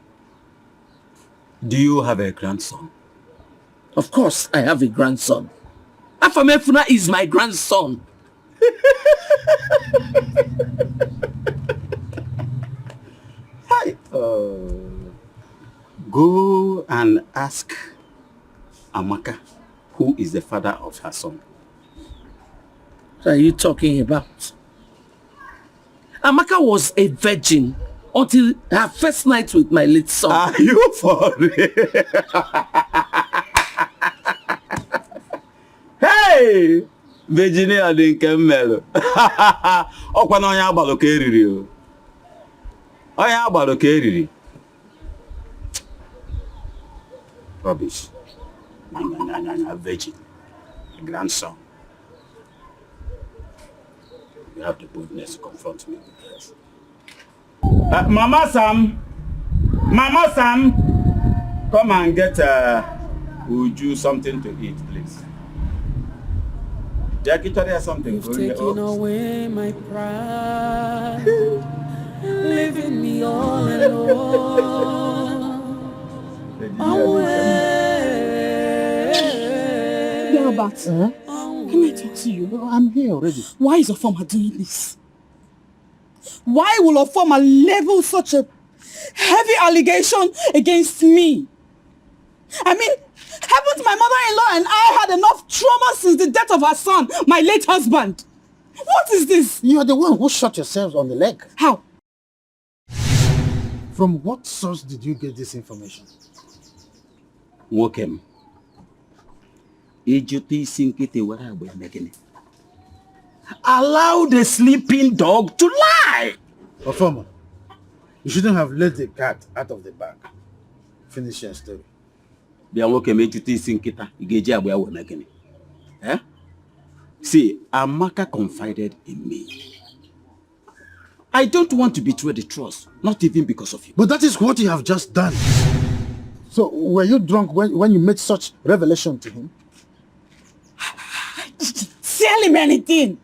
Speaker 10: Do you have a grandson?
Speaker 4: Of course, I have a grandson. Afamefuna is my grandson.
Speaker 10: Hi. Go and ask Amaka who is the father of her son.
Speaker 4: What are you talking about? Amaka was a virgin until her first night with my late son.
Speaker 10: Are you for real? Hey! Virginia didn't melo. Okwana onya agbalo ka eriri o. Onya agbalo ka eriri. Rubbish. Virgin. Grandson. You have the boldness to confront me with this. Mama Sam! Mama Sam! Come and get Uju something to eat, please. Jackie, tell her something.
Speaker 5: You've taken away my pride, leaving me all alone. Away.
Speaker 2: Albert, can I talk to you?
Speaker 15: I'm here already.
Speaker 2: Why is Ofoma doing this? Why will Ofoma level such a heavy allegation against me? I mean, haven't my mother-in-law and I had enough trauma since the death of her son, my late husband? What is this?
Speaker 15: You are the one who shot yourself on the leg.
Speaker 2: How?
Speaker 15: From what source did you get this information?
Speaker 10: Wokem. Allow the sleeping dog to lie.
Speaker 15: Ofoma, you shouldn't have let the cat out of the bag. Finish your story.
Speaker 10: See, Amaka confided in me. I don't want to betray the trust, not even because of you.
Speaker 15: But that is what you have just done. So, were you drunk when you made such revelation to him?
Speaker 2: Tell him anything.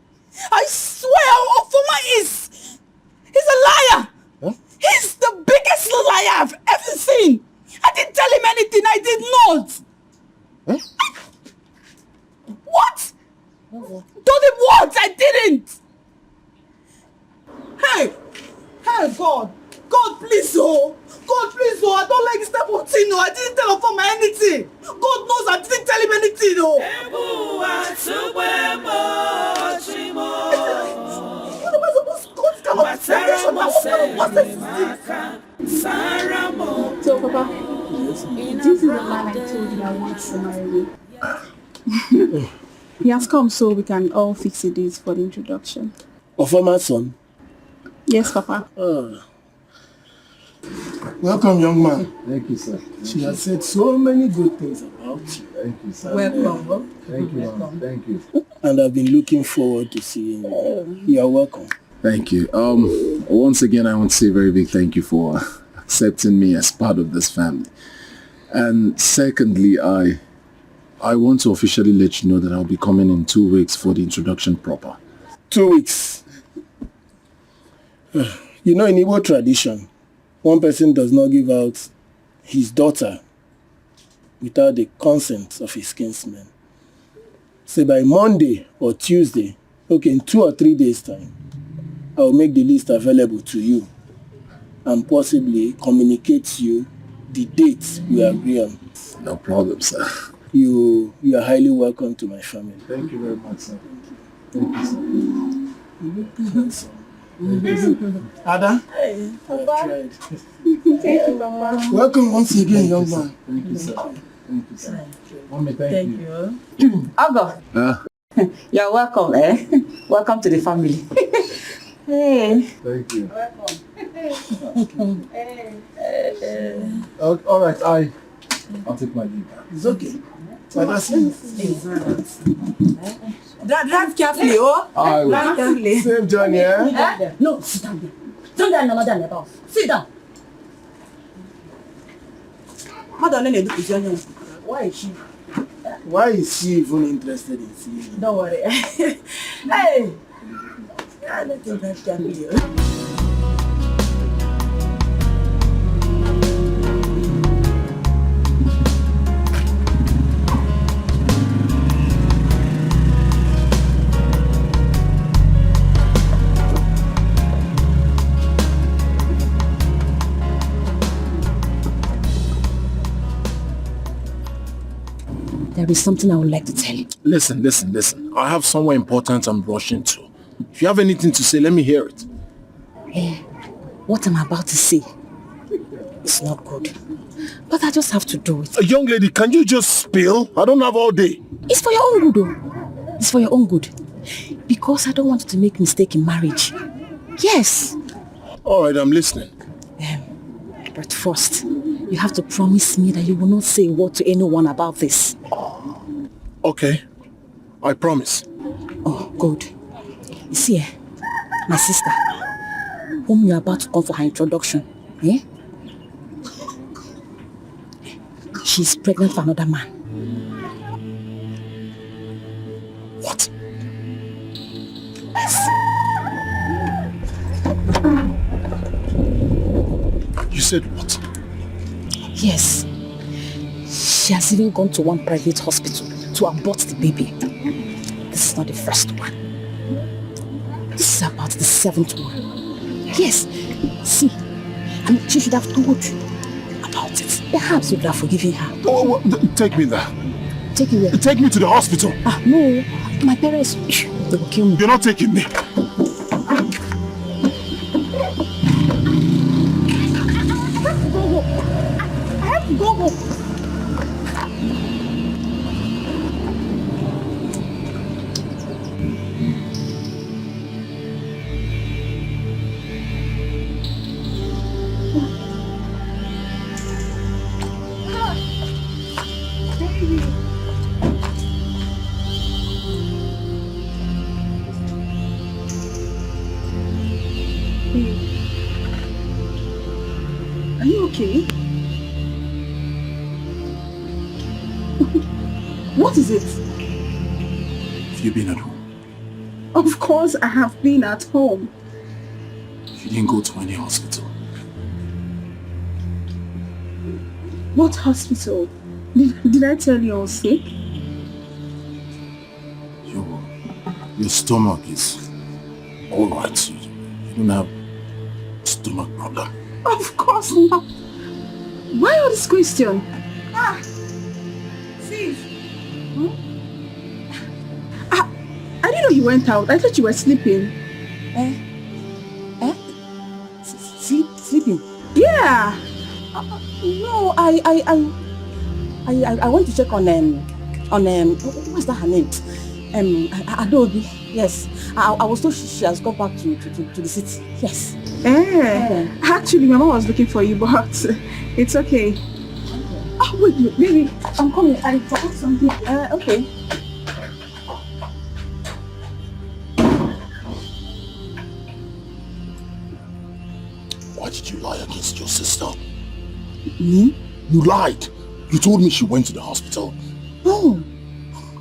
Speaker 2: I swear, Ofoma he's a liar.
Speaker 15: Huh?
Speaker 2: He's the biggest liar I've ever seen. I didn't tell him anything. I did not.
Speaker 15: Huh?
Speaker 2: What? Told him what? I didn't. Hey! Hey, God! God, please, oh! God, please, oh! I don't like this type of thing, oh! I didn't tell Ofoma anything! God knows I didn't tell him anything, oh! What am I supposed to do? This kind of expectation now? What kind of process is this?
Speaker 7: So, Papa, this is the man I told you I want to marry you. He has come so we can all fix a date for the introduction.
Speaker 1: Ofoma's son?
Speaker 7: Yes, Papa.
Speaker 1: Welcome, young man.
Speaker 15: Thank you, sir.
Speaker 1: She has said so many good things about you.
Speaker 15: Thank you, sir.
Speaker 2: Welcome.
Speaker 15: Thank you, ma'am. Thank you.
Speaker 1: And I've been looking forward to seeing you. You are welcome.
Speaker 3: Thank you. Once again, I want to say a very big thank you for accepting me as part of this family. And secondly, I want to officially let you know that I'll be coming in 2 weeks for the introduction proper.
Speaker 1: 2 weeks. You know, in Igbo tradition, one person does not give out his daughter without the consent of his kinsmen. Say by Monday or Tuesday,
Speaker 16: Okay, in 2 or 3 days' time, I'll make the list available to you and possibly communicate to you the dates we agree on.
Speaker 3: No problem, sir.
Speaker 16: You are highly welcome to my family.
Speaker 3: Thank you very much, sir.
Speaker 16: Thank you, sir. Ada?
Speaker 7: Hey, Papa.
Speaker 16: Thank you, Papa. Welcome once again, young man.
Speaker 3: Thank you, sir. Thank you, sir. Mommy, thank you.
Speaker 17: Ogo, you're welcome, eh? Welcome to the family. Hey.
Speaker 3: Thank you.
Speaker 17: Welcome.
Speaker 3: All right, I'll take my leave.
Speaker 16: It's okay.
Speaker 2: Drive carefully, oh.
Speaker 3: I will.
Speaker 2: Drive carefully.
Speaker 3: Same journey, eh?
Speaker 11: No, sit down there. Don't there another than above. Sit down.
Speaker 2: Madam, why is she?
Speaker 16: Why is she even interested in seeing you?
Speaker 2: Don't worry. Hey! Let him drive carefully.
Speaker 11: There is something I would like to tell you.
Speaker 3: Listen. I have somewhere important I'm rushing to. If you have anything to say, let me hear it.
Speaker 11: What I'm about to say is not good. But I just have to do it.
Speaker 3: A young lady, can you just spill? I don't have all day.
Speaker 11: It's for your own good, though. It's for your own good. Because I don't want you to make mistake in marriage. Yes.
Speaker 3: All right, I'm listening.
Speaker 11: But first, you have to promise me that you will not say a word to anyone about this.
Speaker 3: Okay. I promise.
Speaker 11: Oh, good. You see, my sister, whom you're about to come for her introduction, she's pregnant for another man.
Speaker 3: What?
Speaker 11: Yes.
Speaker 3: You said what?
Speaker 11: Yes. She has even gone to one private hospital to abort the baby. This is not the first one. This is about the 7th one. Yes. See, she should have told you about it. Perhaps you would have forgiven her.
Speaker 3: Oh, take me there.
Speaker 11: Take you where?
Speaker 3: Take me to the hospital.
Speaker 11: No. My parents, they will kill me.
Speaker 3: You're not taking me.
Speaker 11: I have to go home.
Speaker 7: Are you okay? What is it?
Speaker 3: Have you been at home?
Speaker 7: Of course I have been at home.
Speaker 3: You didn't go to any hospital.
Speaker 7: What hospital? Did I tell you I was sick?
Speaker 3: Your stomach is all right. You don't have stomach problem.
Speaker 7: Of course not. Why all this question?
Speaker 2: See.
Speaker 7: I didn't know you went out. I thought you were sleeping.
Speaker 2: Sleeping?
Speaker 7: Yeah.
Speaker 2: No, I went to check on what's that her name? Adobe. Yes. I was told she has gone back to the city. Yes.
Speaker 7: Actually, my mom was looking for you, but it's okay. Oh, wait, baby, I'm coming. I forgot something.
Speaker 2: Okay.
Speaker 3: Why did you lie against your sister?
Speaker 2: Me?
Speaker 3: You lied. You told me she went to the hospital.
Speaker 2: No.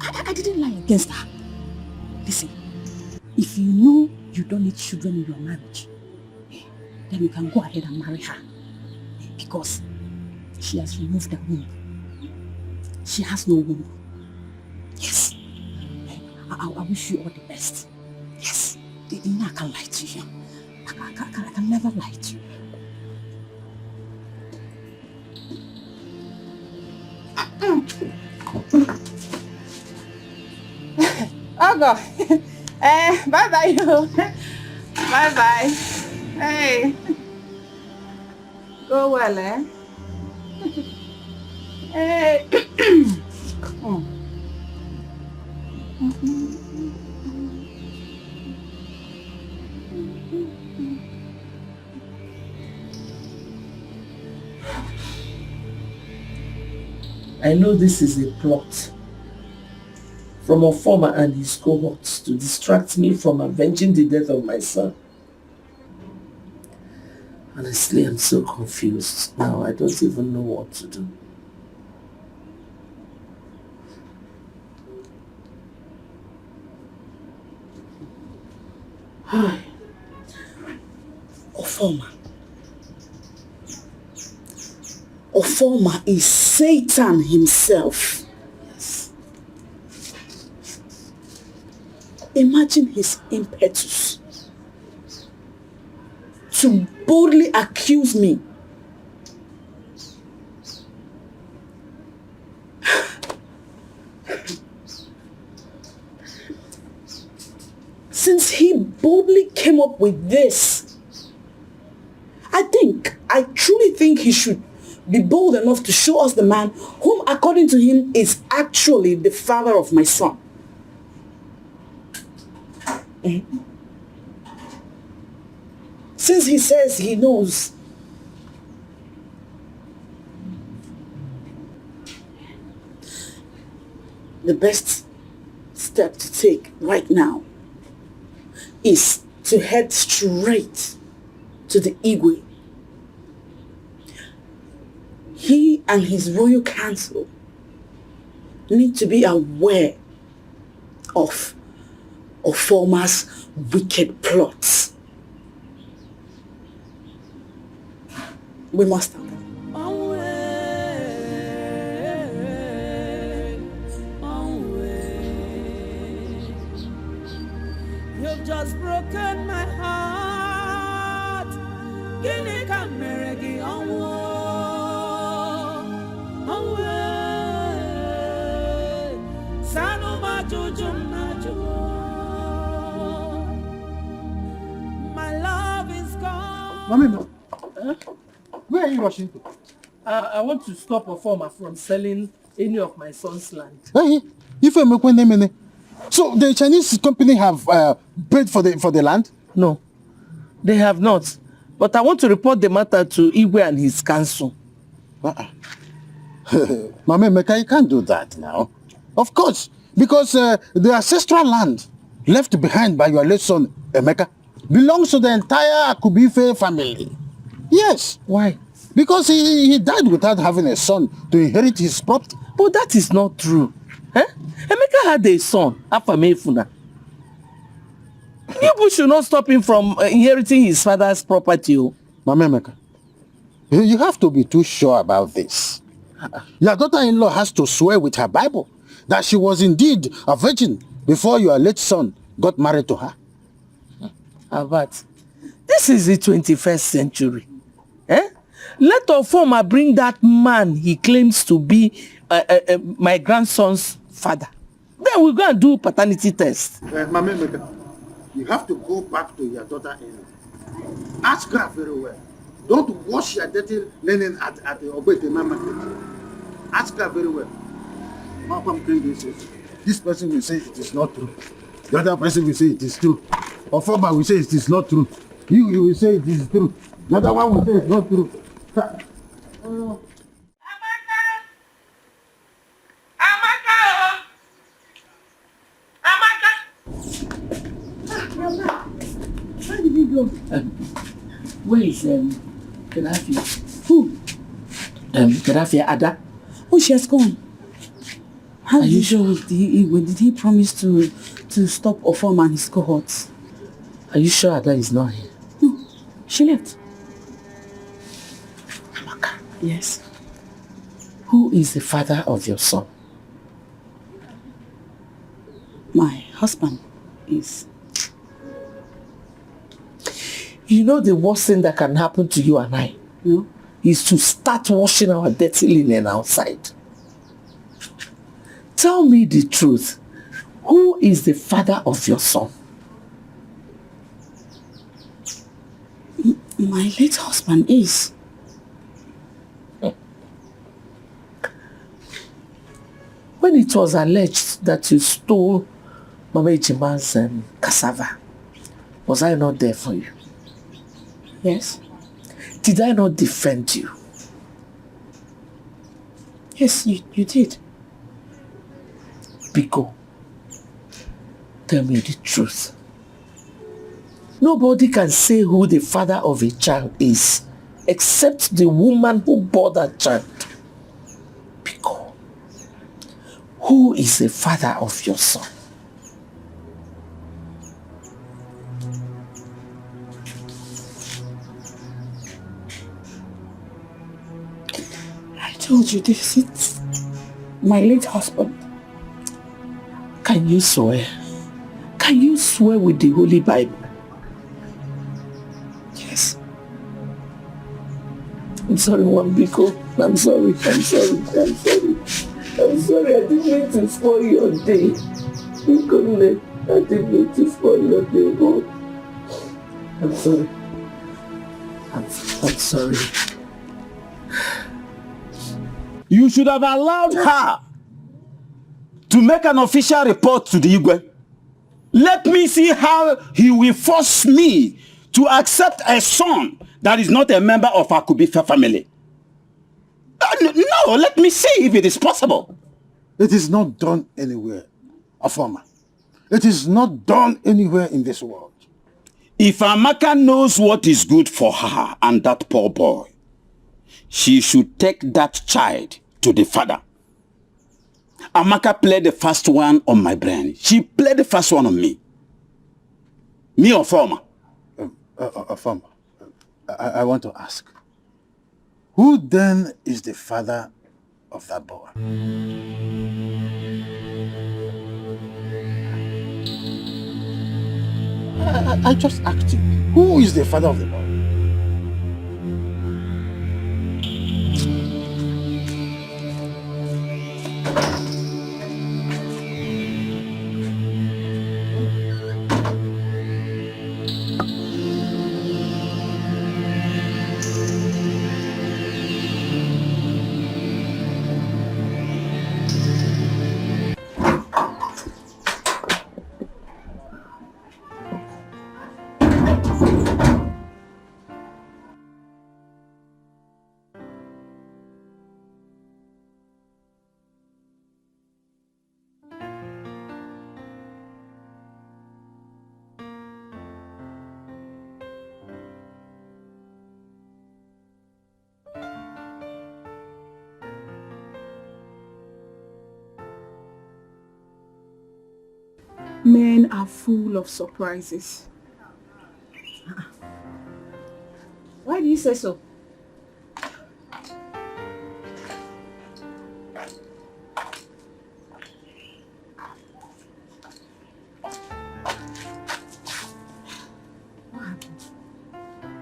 Speaker 2: I didn't lie against her. Listen, if you know you don't need children in your marriage, then you can go ahead and marry her. Because she has removed the womb. She has no womb. Yes. I wish you all the best.
Speaker 11: You know, I can't lie to you. I can never lie to you.
Speaker 6: Oh God. Bye bye you. Bye bye. Hey. Go well, eh? Hey.
Speaker 4: I know this is a plot from a farmer and his cohorts to distract me from avenging the death of my son. Honestly, I'm so confused now. I don't even know what to do.
Speaker 2: Ofoma is Satan himself.
Speaker 4: Yes.
Speaker 2: Imagine his impetus to boldly accuse me. Since he boldly came up with this, I truly think he should be bold enough to show us the man whom, according to him, is actually the father of my son. Since he says he knows, the best step to take right now is to head straight to the Igwe. He and his royal council need to be aware of Ofoma's wicked plots. We must have them.
Speaker 5: You've just broken my heart. Gini kameregi onwo. Sanu majujum najuo. My love is gone.
Speaker 15: Mami, where are you rushing to?
Speaker 4: I want to stop a farmer from selling any of my son's land.
Speaker 15: Hey, so the Chinese company have paid for the land?
Speaker 4: No, they have not. But I want to report the matter to Igwe and his council.
Speaker 15: Mama Meka, you can't do that now. Of course, because the ancestral land left behind by your late son, Emeka, belongs to the entire Akubife family. Yes.
Speaker 4: Why?
Speaker 15: Because he died without having a son to inherit his property.
Speaker 4: But that is not true. Eh? Emeka had a son, Afamefuna. People should not stop him from inheriting his father's property.
Speaker 15: Mama Emeka, you have to be too sure about this. Your daughter-in-law has to swear with her Bible that she was indeed a virgin before your late son got married to her.
Speaker 4: Abat, this is the 21st century. Eh? Let Ofoma bring that man he claims to be my grandson's father. Then we'll go and do paternity test.
Speaker 15: Mama Emeka, you have to go back to your daughter-in-law. Ask her very well. Don't wash your dirty linen at the Obetema market. Ask her very well. This person will say it is not true. The other person will say it is true. Or Ofoma will say it is not true. You will say it is true. The other one will say it's not true.
Speaker 2: Where did he go?
Speaker 4: Where is Gaddafi?
Speaker 2: Who?
Speaker 4: Gaddafi Ada.
Speaker 2: Oh, she has gone. How
Speaker 4: Are you sure?
Speaker 2: Did he promise to stop Ofoma and his cohorts?
Speaker 4: Are you sure Ada is not here?
Speaker 2: No, she left.
Speaker 4: Amaka.
Speaker 2: Yes.
Speaker 4: Who is the father of your son?
Speaker 2: My husband is.
Speaker 4: You know the worst thing that can happen to you and I is to start washing our dirty linen outside. Tell me the truth. Who is the father of your son?
Speaker 6: My late husband is.
Speaker 4: When it was alleged that you stole Mama Ichima's cassava, was I not there for you?
Speaker 6: Yes.
Speaker 4: Did I not defend you?
Speaker 6: Yes, you did.
Speaker 4: Biko, tell me the truth. Nobody can say who the father of a child is except the woman who bore that child. Biko, who is the father of your son?
Speaker 6: I told you this, it's my late husband.
Speaker 4: Can you swear? Can you swear with the Holy Bible?
Speaker 6: Yes.
Speaker 4: I'm sorry, Wambiko. I'm sorry. I didn't mean to spoil your day. Biko, I didn't mean to spoil your day. Oh. I'm sorry. I'm sorry.
Speaker 10: You should have allowed her to make an official report to the Igwe. Let me see how he will force me to accept a son that is not a member of our Kubifa family. No, let me see if it is possible.
Speaker 15: It is not done anywhere, Afama. It is not done anywhere in this world.
Speaker 10: If Amaka knows what is good for her and that poor boy, she should take that child to the father. Amaka played the first one on my brain. She played the first one on me. Me or Afama?
Speaker 15: Afama, I want to ask. Who then is the father of that boy? I just asked you. Who is the father of the boy?
Speaker 7: Men are full of surprises.
Speaker 11: Why do you say so?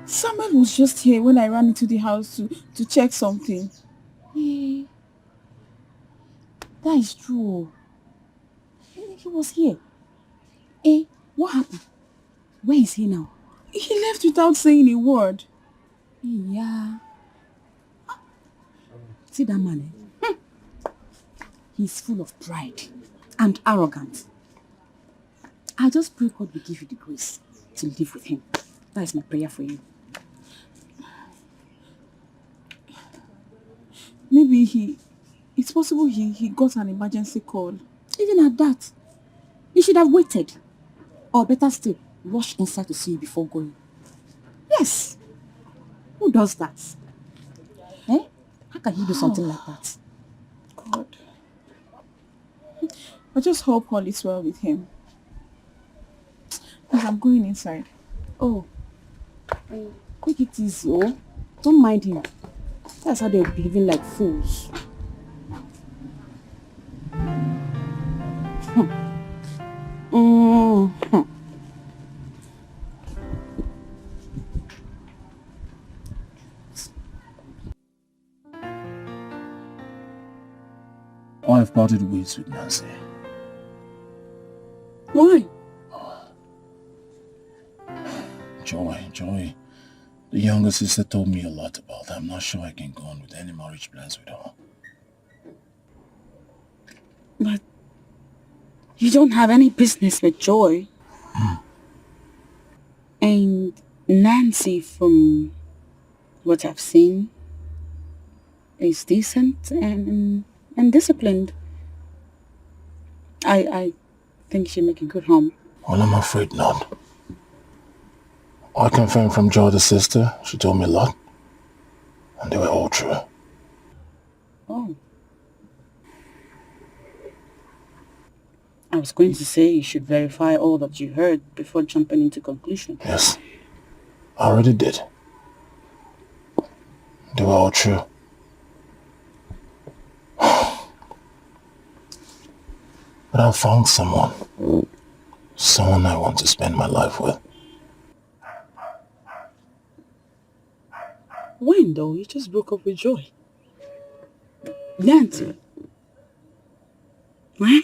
Speaker 7: Samuel was just here when I ran into the house to check something.
Speaker 11: Hey, that is true. He was here. Hey, what happened? Where is he now?
Speaker 7: He left without saying a word.
Speaker 11: Yeah. See that man, eh? He's full of pride and arrogant. I just pray God will give you the grace to live with him. That is my prayer for you.
Speaker 7: Maybe it's possible he got an emergency call.
Speaker 11: Even at that, you should have waited. Or better still, rush inside to see you before going. Yes. Who does that? Eh? How can you do something like that?
Speaker 7: God. I just hope all is well with him. Because I'm going inside.
Speaker 11: Oh. Quick it easy, oh. Don't mind him. That's how they're behaving like fools.
Speaker 3: I've parted ways with Nancy.
Speaker 2: Why?
Speaker 3: Joy. The younger sister told me a lot about her. I'm not sure I can go on with any marriage plans with her.
Speaker 2: But you don't have any business with Joy. And Nancy, from what I've seen, is decent and disciplined. I think she'll make a good home.
Speaker 3: Well, I'm afraid not. I confirmed from Joy, the sister. She told me a lot. And they were all true.
Speaker 2: Oh. I was going to say you should verify all that you heard before jumping into conclusion.
Speaker 3: Yes, I already did. They were all true. But I found someone. Someone I want to spend my life with.
Speaker 2: When though? You just broke up with Joy. Nancy. Right?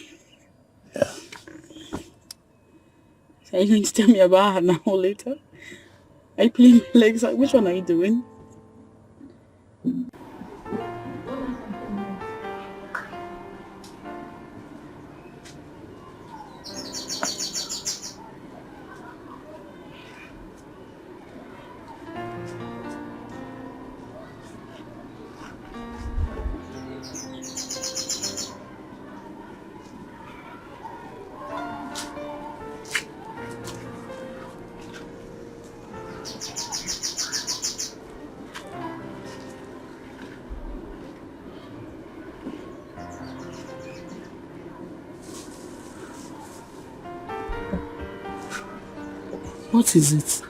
Speaker 3: Yeah.
Speaker 2: So are you going to tell me about her now or later? Are you playing my legs? Which one are you doing? What is it?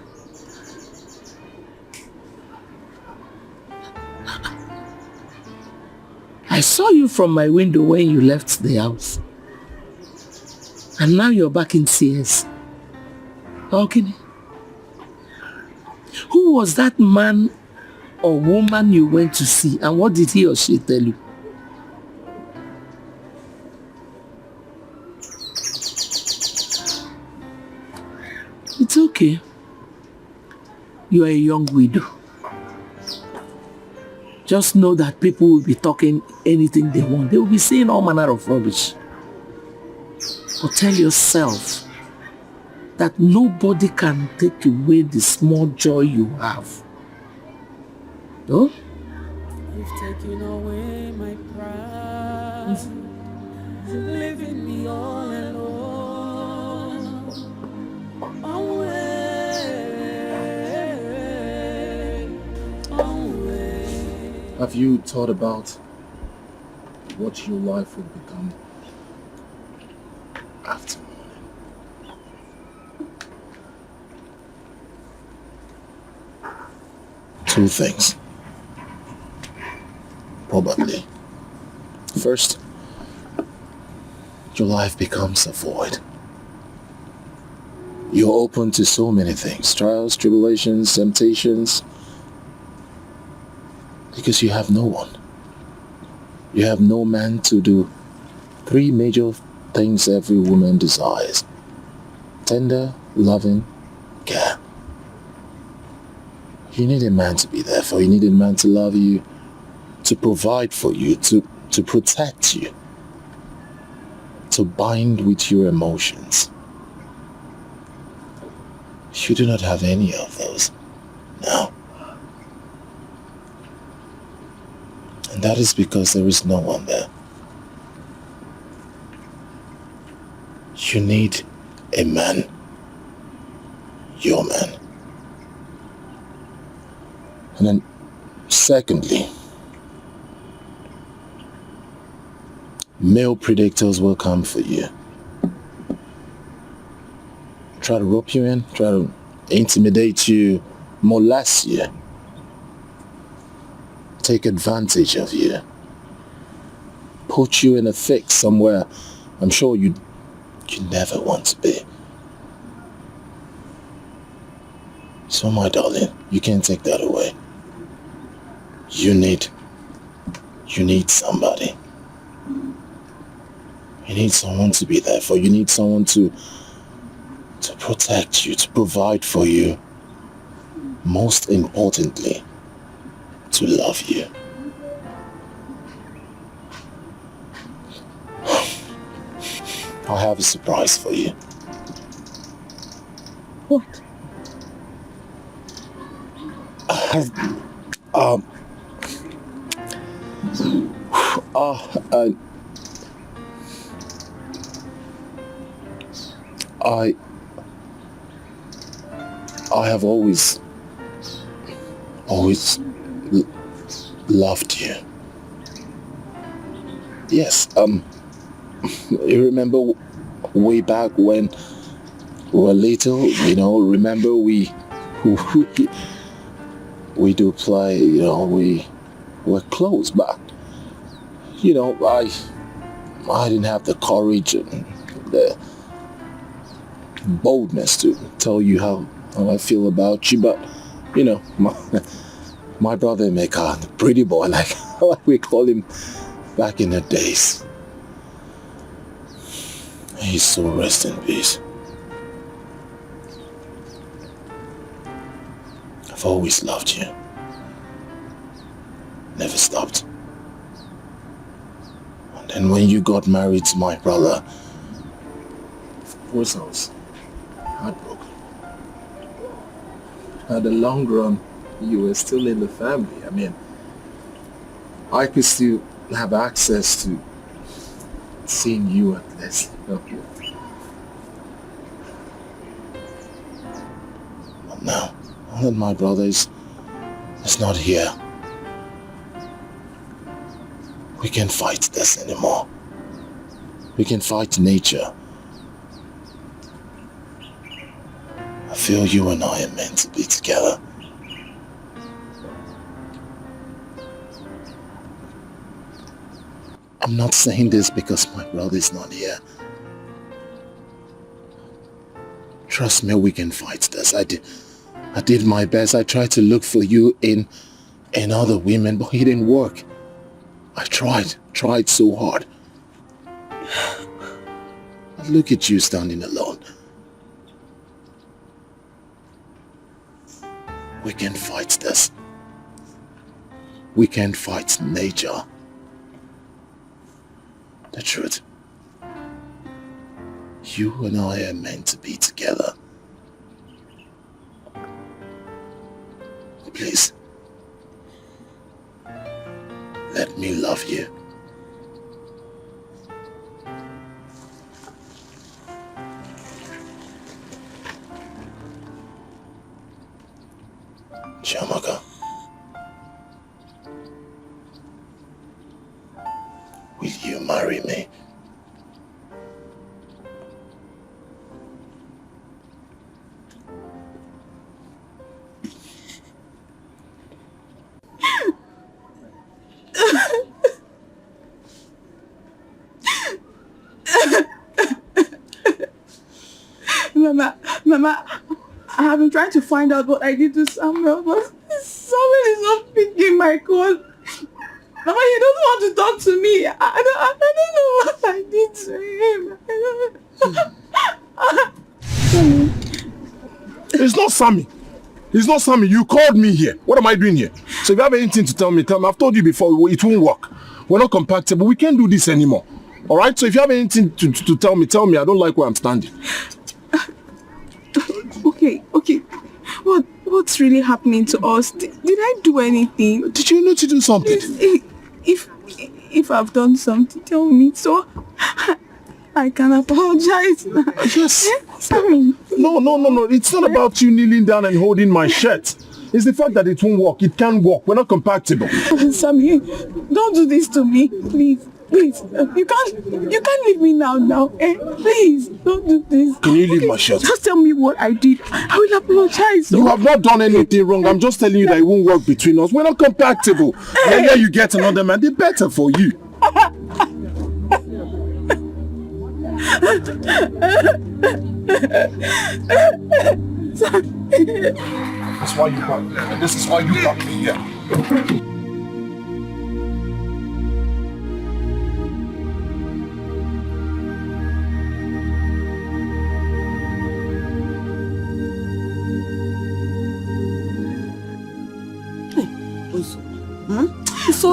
Speaker 4: I saw you from my window when you left the house. And now you're back in tears. Okay. Who was that man or woman you went to see, and what did he or she tell you? It's okay. You are a young widow. Just know that people will be talking anything they want. They will be saying all manner of rubbish. But tell yourself that nobody can take away the small joy you have. No?
Speaker 5: You've taken away my pride, leaving me all alone. Away.
Speaker 3: Have you thought about what your life would become after morning? Two things. Probably. First, your life becomes a void. You're open to so many things. Trials, tribulations, temptations. Because you have no one. You have no man to do three major things every woman desires. Tender, loving, care. You need a man to be there for you. You need a man to love you, to provide for you, to protect you, to bind with your emotions. You do not have any of those now. And that is because there is no one there. You need a man. Your man. And then, secondly, male predators will come for you. Try to rope you in, try to intimidate you, molest you, take advantage of you, put you in a fix somewhere I'm sure you never want to be. So my darling, you can't take that away. You need somebody. You need someone to be there for you. You need someone to protect you, to provide for you. Most importantly, to love you. I have a surprise for you.
Speaker 11: What?
Speaker 3: I have always loved you. Yes, you remember way back when we were little, remember we do play, we were close, but, I didn't have the courage and the boldness to tell you how I feel about you, but, my brother Emeka, the pretty boy, like we call him back in the days, he's so rest in peace. I've always loved you. Never stopped. And then when you got married to my brother, of course I was heartbroken. At the long run, you were still in the family. I mean, I could still have access to seeing you at least. But now that my brother is not here, we can't fight this anymore. We can fight nature. I feel you and I are meant to be together. I'm not saying this because my brother is not here. Trust me, we can fight this. I did my best. I tried to look for you in other women, but it didn't work. I tried so hard. But look at you standing alone. We can fight this. We can fight nature. The truth. You and I are meant to be together. Please. Let me love you. Chiamaka. Will you marry me?
Speaker 7: Mama, I have been trying to find out what I did to Samuel, but Samuel is not picking my call. Mama, he doesn't want to talk to me. I don't know what I did to him.
Speaker 3: It's not Sammy. It's not Sammy. You called me here. What am I doing here? So if you have anything to tell me, tell me. I've told you before, it won't work. We're not compatible. We can't do this anymore. All right? So if you have anything to tell me, tell me. I don't like where I'm standing.
Speaker 7: Okay. What's really happening to us? Did I do anything?
Speaker 3: Did you know to do something?
Speaker 7: If I've done something, tell me so I can apologize.
Speaker 3: Yes. Sorry. No. It's not about you kneeling down and holding my shirt. It's the fact that it won't work. It can't work. We're not compatible.
Speaker 7: Sammy, don't do this to me, please. You can't leave me now. Please, don't do this.
Speaker 3: Can you leave my shirt?
Speaker 7: Just tell me what I did. I will apologize.
Speaker 3: You have not done anything wrong. I'm just telling you that it won't work between us. We're not compatible. The earlier you get another man, the better for you. That's why you got me. And this is why you got me here.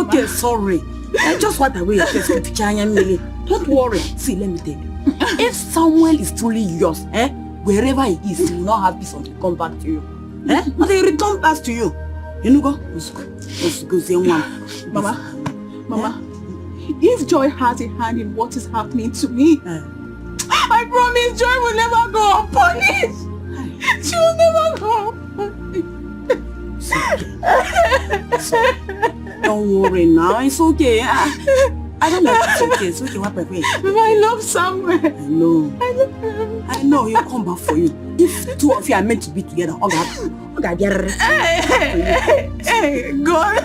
Speaker 2: okay, sorry. Just wipe away your face with Millie. Don't worry. See, let me tell you. If Samuel is truly yours, wherever he is, he will not have peace until he comes back to you. And they return back to you. You know, go. Let's go see one.
Speaker 7: Mama, if Joy has a hand in what is happening to me, I promise Joy will never go unpunished. She will never go unpunished.
Speaker 2: Don't worry now, it's okay. I don't know if it's okay. It's okay, what away.
Speaker 7: I love Samuel.
Speaker 2: I know.
Speaker 7: I love him.
Speaker 2: I know he'll come back for you. If the two of you are meant to be together,
Speaker 7: Hey, God.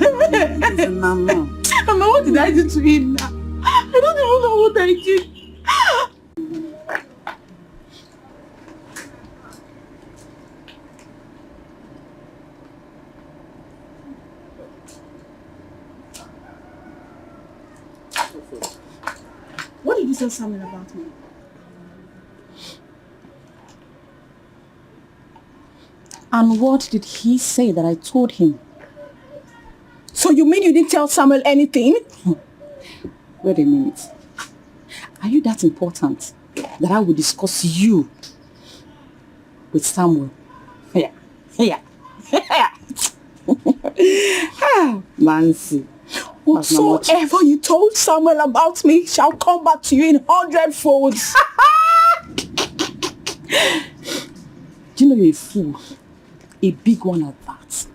Speaker 2: Mama,
Speaker 7: what did I do to him now? I don't even know what I did. What did you tell Samuel about me?
Speaker 6: And what did he say that I told him?
Speaker 7: So you mean you didn't tell Samuel anything?
Speaker 6: Wait a minute. Are you that important that I will discuss you with Samuel? Yeah. Nancy.
Speaker 7: Whatsoever you told Samuel about me shall come back to you in 100 folds.
Speaker 6: Do you know you're a fool? A big one at that.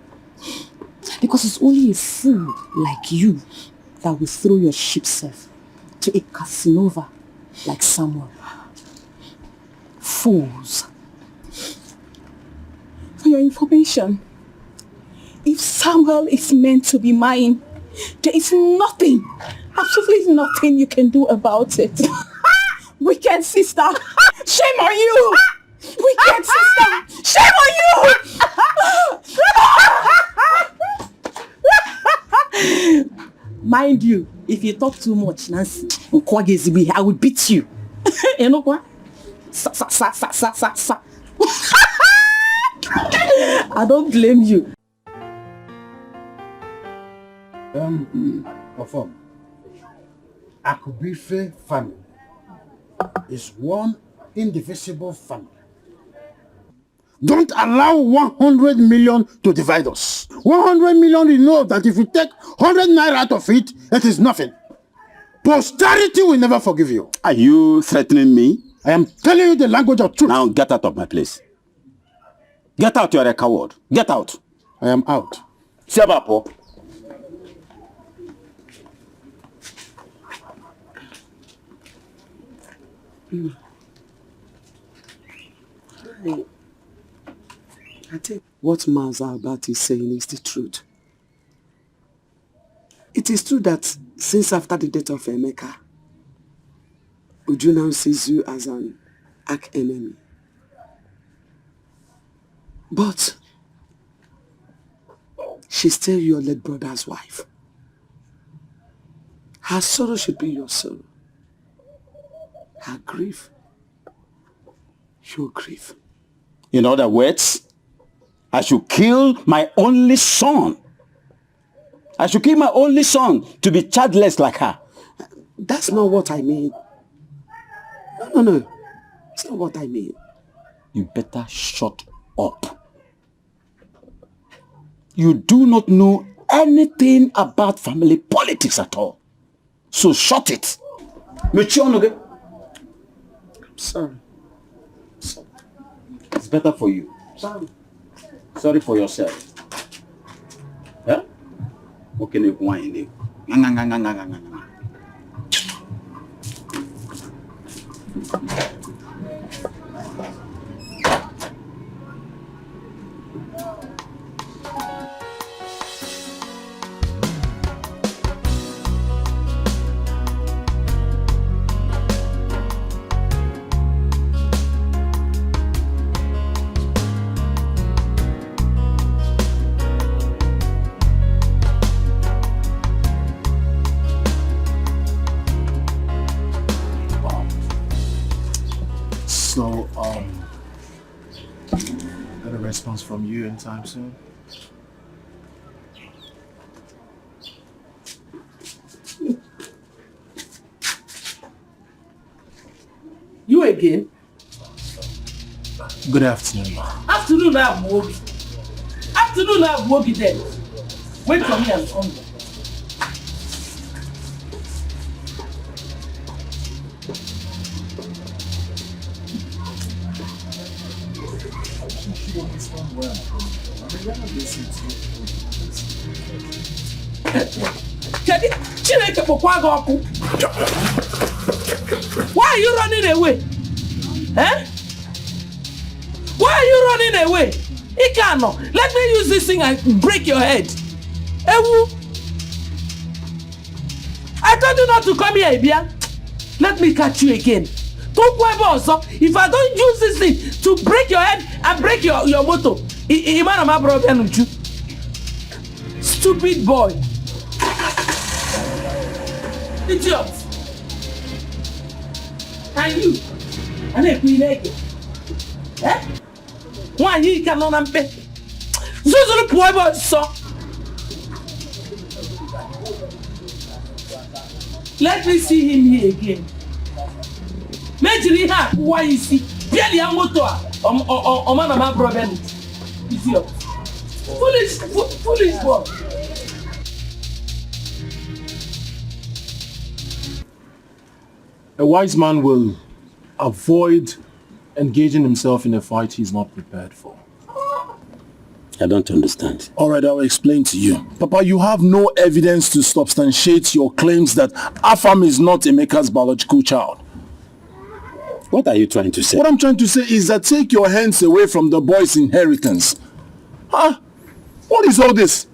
Speaker 6: Because it's only a fool like you that will throw your ship self to a Casanova like Samuel. Fools.
Speaker 7: For your information, if Samuel is meant to be mine, there is nothing, absolutely nothing you can do about it. Wicked sister, shame on you! Wicked sister, shame on you!
Speaker 6: Mind you, if you talk too much, Nancy, I will beat you. You know what? Sa. I don't blame you.
Speaker 15: Confirm. Akubife family is one indivisible family. Don't allow 100 million to divide us. 100 million, you know that if you take 100 naira out of it, it is nothing. Posterity will never forgive you.
Speaker 10: Are you threatening me?
Speaker 15: I am telling you the language of truth.
Speaker 10: Now get out of my place. Get out, you are a coward. Get out.
Speaker 15: I am out.
Speaker 10: Sebapo.
Speaker 8: I think what Maza about is saying is the truth. It is true that since after the death of Emeka, Uju now sees you as an arch-enemy. But she's still your late brother's wife. Her sorrow should be your sorrow. Her grief, your grief.
Speaker 10: In other words, I should kill my only son. I should kill my only son to be childless like her.
Speaker 8: That's not what I mean. No. It's not what I mean.
Speaker 10: You better shut up. You do not know anything about family politics at all. So shut it.
Speaker 8: I'm sorry.
Speaker 10: It's better for you. Sorry for yourself. Huh? Okay, wine.
Speaker 3: So, get a response from you anytime soon?
Speaker 2: again?
Speaker 3: Good afternoon, ma.
Speaker 2: Afternoon, I'm working. Afternoon, I'm working then. Wait for me and come back. Why are you running away? Eh? Why are you running away? Ikano, let me use this thing and break your head. Ewu. I told you not to come here, Ibia. Let me catch you again. If I don't use this thing to break your head and break your motor, stupid boy. Idiot. And you? And if we like it. Eh? Why you cannot pay? Zuzuru poor so. Let me see him here again. Majorly ha, why you see? Barely a motor. Man, my problem. Idiot. Foolish boy.
Speaker 3: A wise man will avoid engaging himself in a fight he's not prepared for.
Speaker 10: I don't understand.
Speaker 3: All right, I'll explain to you. Papa, you have no evidence to substantiate your claims that Afam is not Emeka's biological child.
Speaker 10: What are you trying to say?
Speaker 3: What I'm trying to say is that take your hands away from the boy's inheritance. Huh? What is all this?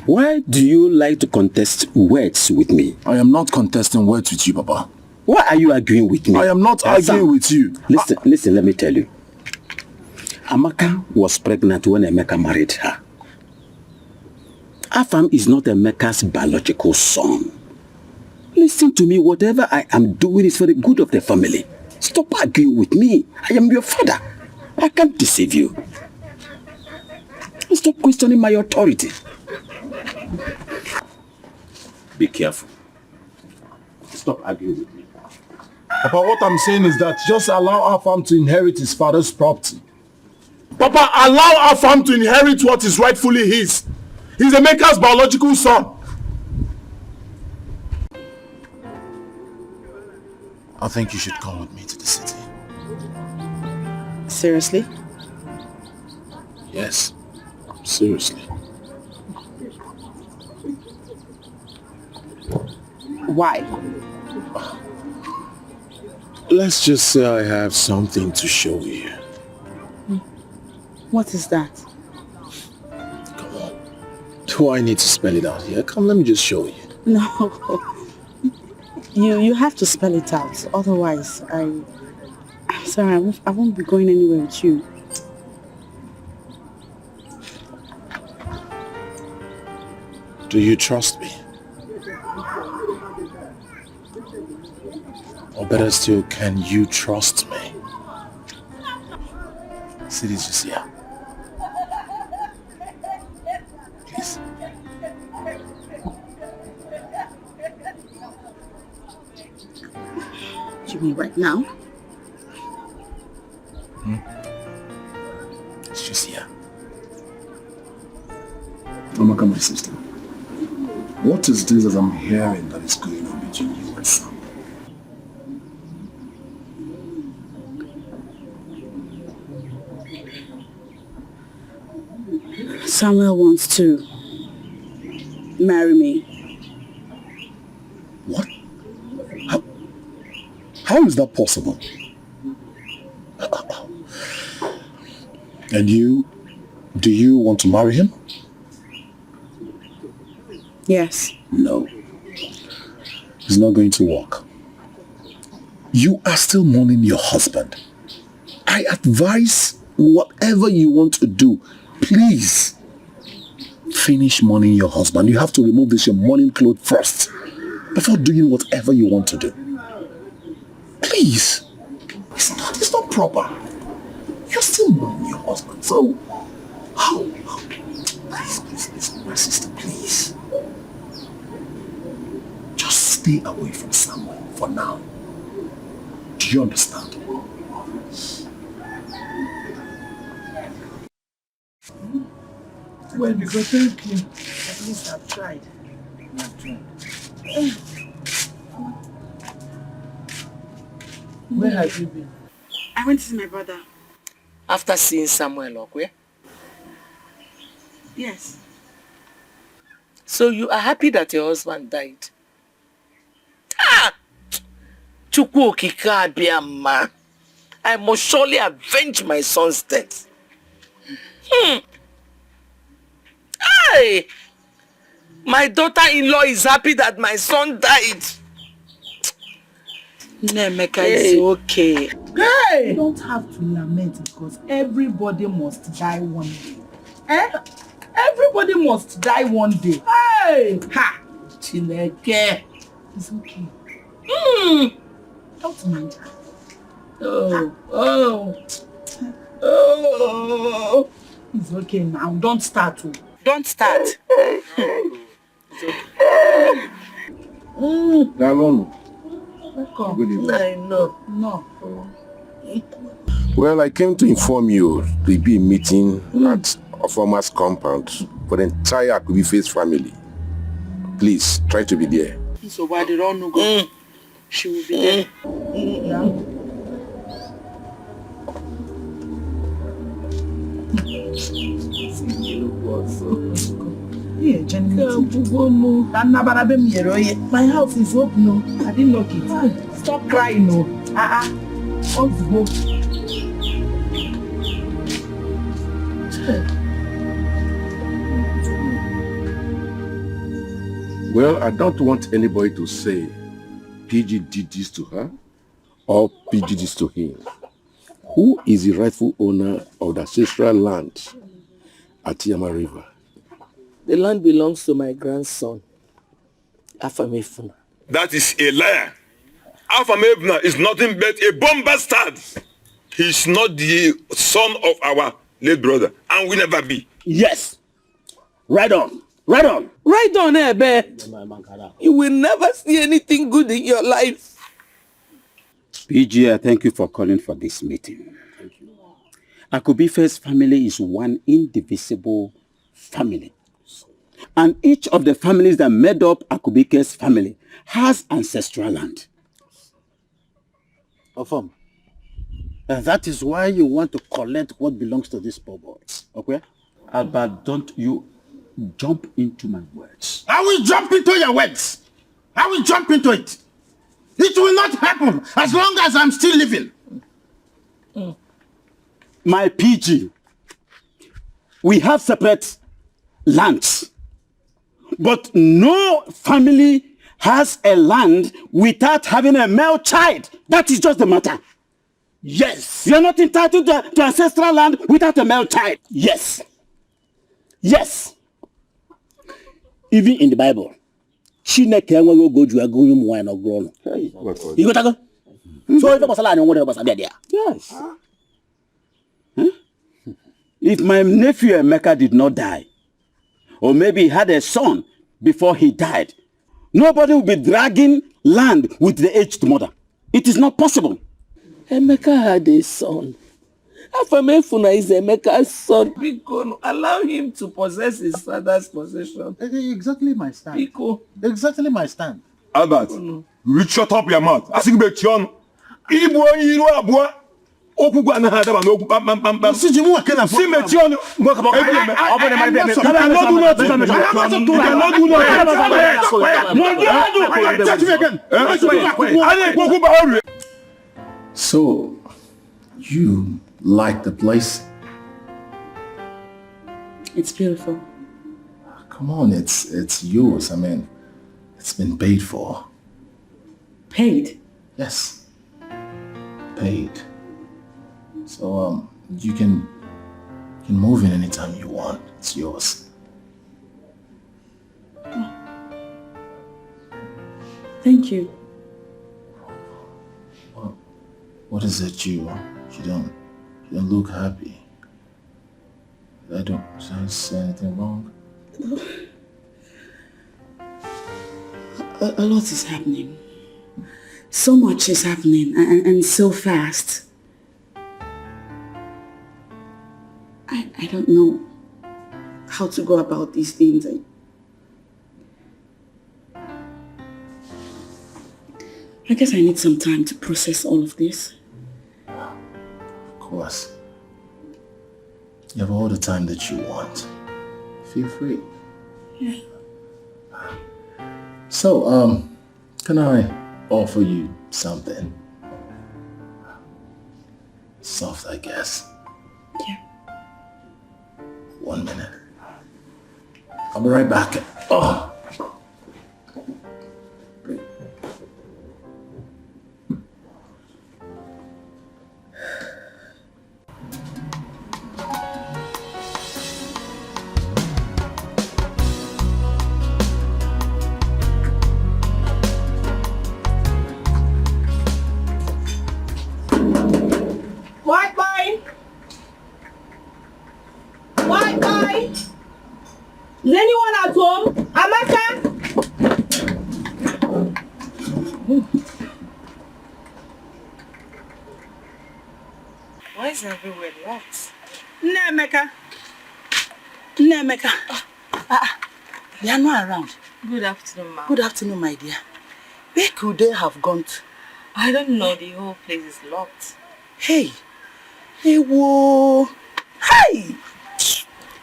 Speaker 10: Why do you like to contest words with me?
Speaker 3: I am not contesting words with you, Papa.
Speaker 10: Why are you arguing with me?
Speaker 3: I am not arguing with you.
Speaker 10: Listen, let me tell you. Amaka was pregnant when Emeka married her. Afam is not Emeka's biological son. Listen to me, whatever I am doing is for the good of the family. Stop arguing with me. I am your father. I can't deceive you. Stop questioning my authority. Be careful. Stop arguing with me.
Speaker 3: Papa, what I'm saying is that just allow Afam to inherit his father's property. Papa, allow Afam to inherit what is rightfully his. He's Emeka's biological son. I think you should come with me to the city.
Speaker 2: Seriously?
Speaker 3: Yes, seriously.
Speaker 2: Why?
Speaker 3: Let's just say I have something to show you.
Speaker 2: What is that?
Speaker 3: Come on. Do I need to spell it out here? Come, let me just show you.
Speaker 2: No. You have to spell it out. Otherwise, I'm sorry, I won't be going anywhere with you.
Speaker 3: Do you trust me? Or better still, can you trust me? See this just here. Please.
Speaker 2: You mean right now?
Speaker 3: It's just here. Amaka, my sister. What is this that I'm hearing that is going on between you and Sam?
Speaker 2: Samuel wants to marry me.
Speaker 3: What? How is that possible? And do you want to marry him?
Speaker 2: Yes.
Speaker 3: No. It's not going to work. You are still mourning your husband. I advise whatever you want to do, please finish mourning your husband. You have to remove your mourning clothes first before doing whatever you want to do. Please. It's not proper. You're still mourning your husband. So, how? Please, my sister, please. Just stay away from Samuel for now. Do you understand?
Speaker 2: Well, because thank you. At least I've tried. Where have you been?
Speaker 11: I went to see my brother.
Speaker 4: After seeing Samuel Okwe?
Speaker 11: Yes.
Speaker 4: So you are happy that your husband died? Ah! Chukwu okike abịama. I must surely avenge my son's death. Hey! My daughter-in-law is happy that my son died.
Speaker 2: Nemeka, it's okay. Hey! You don't have to lament because everybody must die one day. Eh? Everybody must die one day. Hey! Ha! Chineke. It's okay. Don't mind her. Oh. It's okay now. Don't start.
Speaker 4: Don't start.
Speaker 2: It's okay. Welcome.
Speaker 3: Good evening.
Speaker 4: I know.
Speaker 2: No.
Speaker 18: Well, I came to inform you there'll be a meeting at a farmer's compound for the entire Akubiface family. Please, try to be there.
Speaker 2: So why did all no go? She will be there. Yeah. Yeah, Jenny. My house is open. I didn't lock it. Stop crying. Let's go.
Speaker 18: Well, I don't want anybody to say PG did this to her or PG did this to him. Who is the rightful owner of the ancestral land at Yama River?
Speaker 4: The land belongs to my grandson, Afamefuna.
Speaker 19: That is a liar. Afamefuna is nothing but a bomb bastard. He's not the son of our late brother, and will never be.
Speaker 10: Yes. Right on. Right on.
Speaker 4: Right on, Ebe. You will never see anything good in your life.
Speaker 10: PG, I thank you for calling for this meeting. Thank you. Akubife's family is one indivisible family. And each of the families that made up Akubike's family has ancestral land.
Speaker 15: Ofom, and that is why you want to collect what belongs to this poor boy. Okay?
Speaker 10: Albert, don't you jump into my words.
Speaker 15: I will jump into your words. I will jump into it. It will not happen as long as I'm still living.
Speaker 10: My PG, we have separate lands. But no family has a land without having a male child. That is just the matter. Yes. You're not entitled to ancestral land without a male child. Yes. Yes. Even in the Bible, Chineke enweghị oge o ji agụ ụmụ nwaanyị na ọgụrụ ọnụ. Ịghọtago? So if gbasara anyị nwere gbasara bịa. Yes. If my nephew Emeka did not die, or maybe he had a son before he died, nobody will be dragging land with the aged mother. It is not possible.
Speaker 4: Emeka had a son. Afamefuna is Emeka's son. Biko, allow him to possess his father's possession.
Speaker 15: Exactly my stand.
Speaker 4: Biko.
Speaker 15: Exactly my stand.
Speaker 19: Albert, you shut up your mouth. I think about you. Ibu iru abua. Okwu anaghị adaba n'okwu kpamkpamkpam. Si mechie ọnụ.
Speaker 3: So, you like the place?
Speaker 11: It's beautiful.
Speaker 3: Come on, it's yours. I mean, it's been paid for.
Speaker 11: Paid?
Speaker 3: Yes. Paid. So, you can move in anytime you want. It's yours.
Speaker 11: Thank you.
Speaker 3: What is it you don't look happy? Did I say anything wrong?
Speaker 11: A lot is happening. So much is happening and so fast.
Speaker 6: I don't know how to go about these things. I guess I need some time to process all of this.
Speaker 3: Of course. You have all the time that you want. Feel free.
Speaker 6: Yeah.
Speaker 3: So, can I offer you something? Soft, I guess.
Speaker 6: Yeah.
Speaker 3: 1 minute. I'll be right back. Oh.
Speaker 2: Is anyone at home? Amaka?
Speaker 14: Why is everywhere locked?
Speaker 2: Nemeka. They are not around.
Speaker 14: Good afternoon, ma'am.
Speaker 2: Good afternoon, my dear. Where could they have gone to?
Speaker 14: I don't know. The whole place is locked.
Speaker 2: Hey. Hey, whoa. Hey.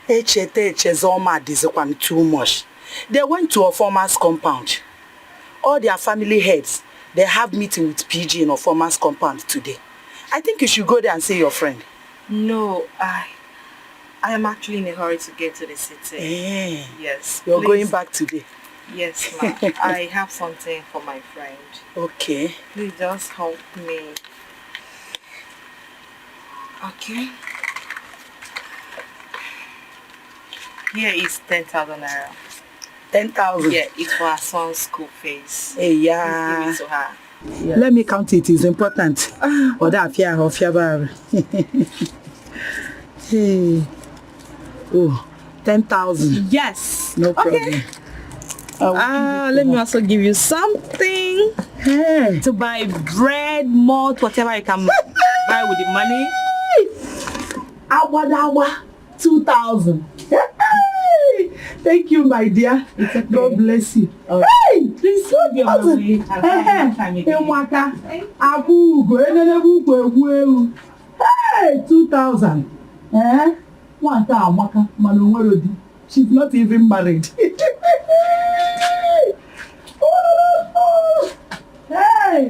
Speaker 2: Echezoma dizekwan too much. They went to a farmer's compound. All their family heads, they have meeting with PG in a farmer's compound today. I think you should go there and see your friend.
Speaker 14: No, I am actually in a hurry to get to the city. Yes.
Speaker 2: You're going back today?
Speaker 14: Yes, ma'am. I have something for my friend.
Speaker 2: Okay.
Speaker 14: Please just help me. Okay. Here is 10,000 naira.
Speaker 2: 10,000?
Speaker 14: Yeah, it's for her son's school fees.
Speaker 2: Hey, yeah.
Speaker 14: Please give it to her.
Speaker 2: Yeah. Let me count it. It's important. Or that Hey. Oh, 10,000.
Speaker 14: Yes.
Speaker 2: No problem.
Speaker 14: Okay. Let me also give you something to buy bread, malt, whatever you can buy with the money.
Speaker 2: Awa, 2,000. Thank you, my dear. Okay. God bless you. Hey, please go be on my way. Hey, 2,000. She's not even married. Hey!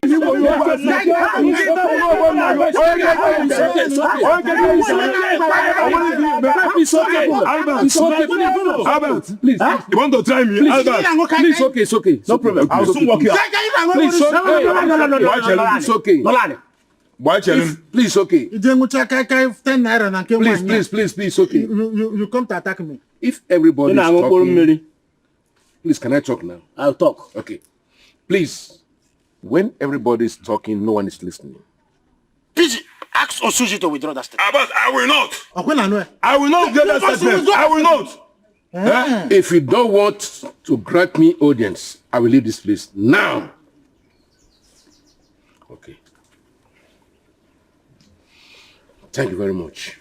Speaker 19: It's okay. Albert, please. You want to try me? Albert, please. Okay, it's okay. No problem. I'll soon walk you out. Please, okay. It's okay. Why challenge? Please, okay. Please, okay.
Speaker 13: You come to attack me.
Speaker 19: If everybody is talking, please, can I talk now?
Speaker 16: I'll talk.
Speaker 19: Okay. Please. When everybody is talking, no one is listening.
Speaker 15: PG, ask Osuji to withdraw that statement.
Speaker 19: But I will not. I will not get that statement. I will not. If you don't want to grant me audience, I will leave this place now. Okay. Thank you very much.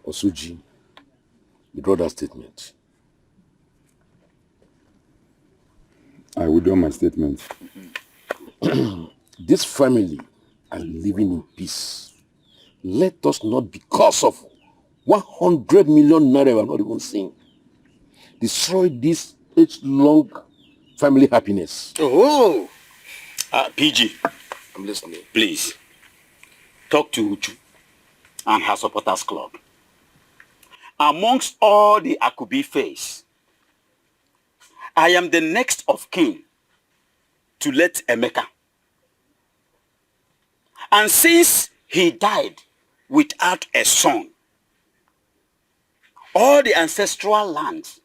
Speaker 19: Osuji, withdraw that statement.
Speaker 20: I withdraw my statement.
Speaker 19: This family are living in peace. Let us not, because of 100 million naira we have not even seen, destroy this age-long family happiness.
Speaker 15: Oh, PG, I'm listening. Please, talk to Uchu and her supporters club. Amongst all the Akubi face, I am the next of kin to let Emeka. And since he died without a son, all the ancestral lands,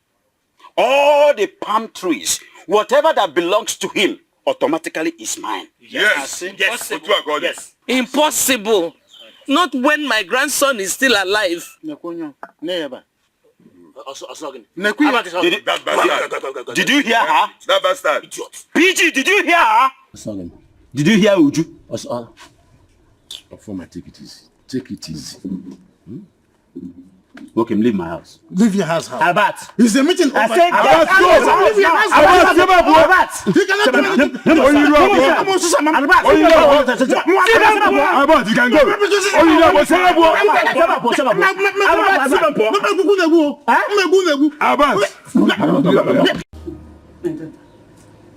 Speaker 15: all the palm trees, whatever that belongs to him, automatically is mine.
Speaker 19: Yes.
Speaker 14: Impossible. Yes. Impossible. Not when my grandson is still alive.
Speaker 15: Did you hear her?
Speaker 19: That bastard.
Speaker 15: Idiot. PG, did you hear her? Did you hear Uju?
Speaker 19: Former, take it easy. Take it easy.
Speaker 10: Okay, leave my house.
Speaker 15: Leave your house.
Speaker 10: Abat.
Speaker 15: It's a meeting.
Speaker 10: I said,
Speaker 15: Abat, go. Leave your house. Abat. You cannot do anything. Come on, Susan. Abat, you can go.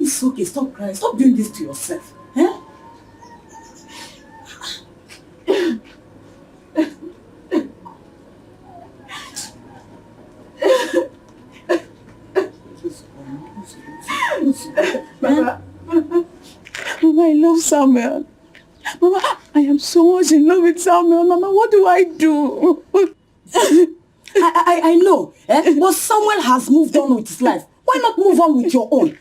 Speaker 2: It's okay, stop crying. Stop doing this to yourself. Eh?
Speaker 7: Mama, I love Samuel. Mama, I am so much in love with Samuel. Mama, what do I do?
Speaker 2: I know, but Samuel has moved on with his life. Why not move on with your own?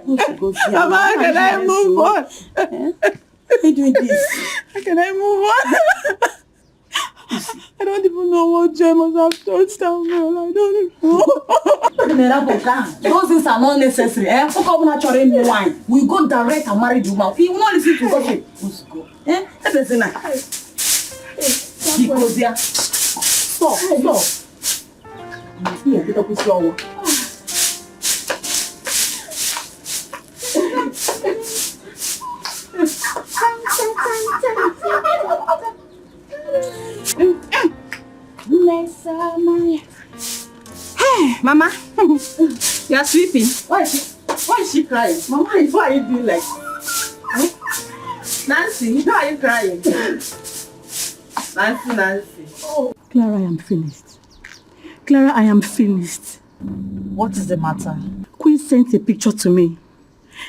Speaker 2: Move on.
Speaker 7: Mama, how can I move on?
Speaker 2: Why are you doing this?
Speaker 7: How can I move on? I don't even know what joy must have told Samuel. I don't know.
Speaker 2: Those things are not necessary. We go direct and marry the woman. He will not listen to gossip. Let's go. Because they are... Stop. Here, get up with your work.
Speaker 6: Hey, Mama, you are sleeping. Why is she crying? Mama, why are you doing like? Huh? Nancy, why are you crying? Nancy.
Speaker 7: Oh, Clara, I am finished. Clara, I am finished.
Speaker 14: What is the matter?
Speaker 7: Queen sent a picture to me.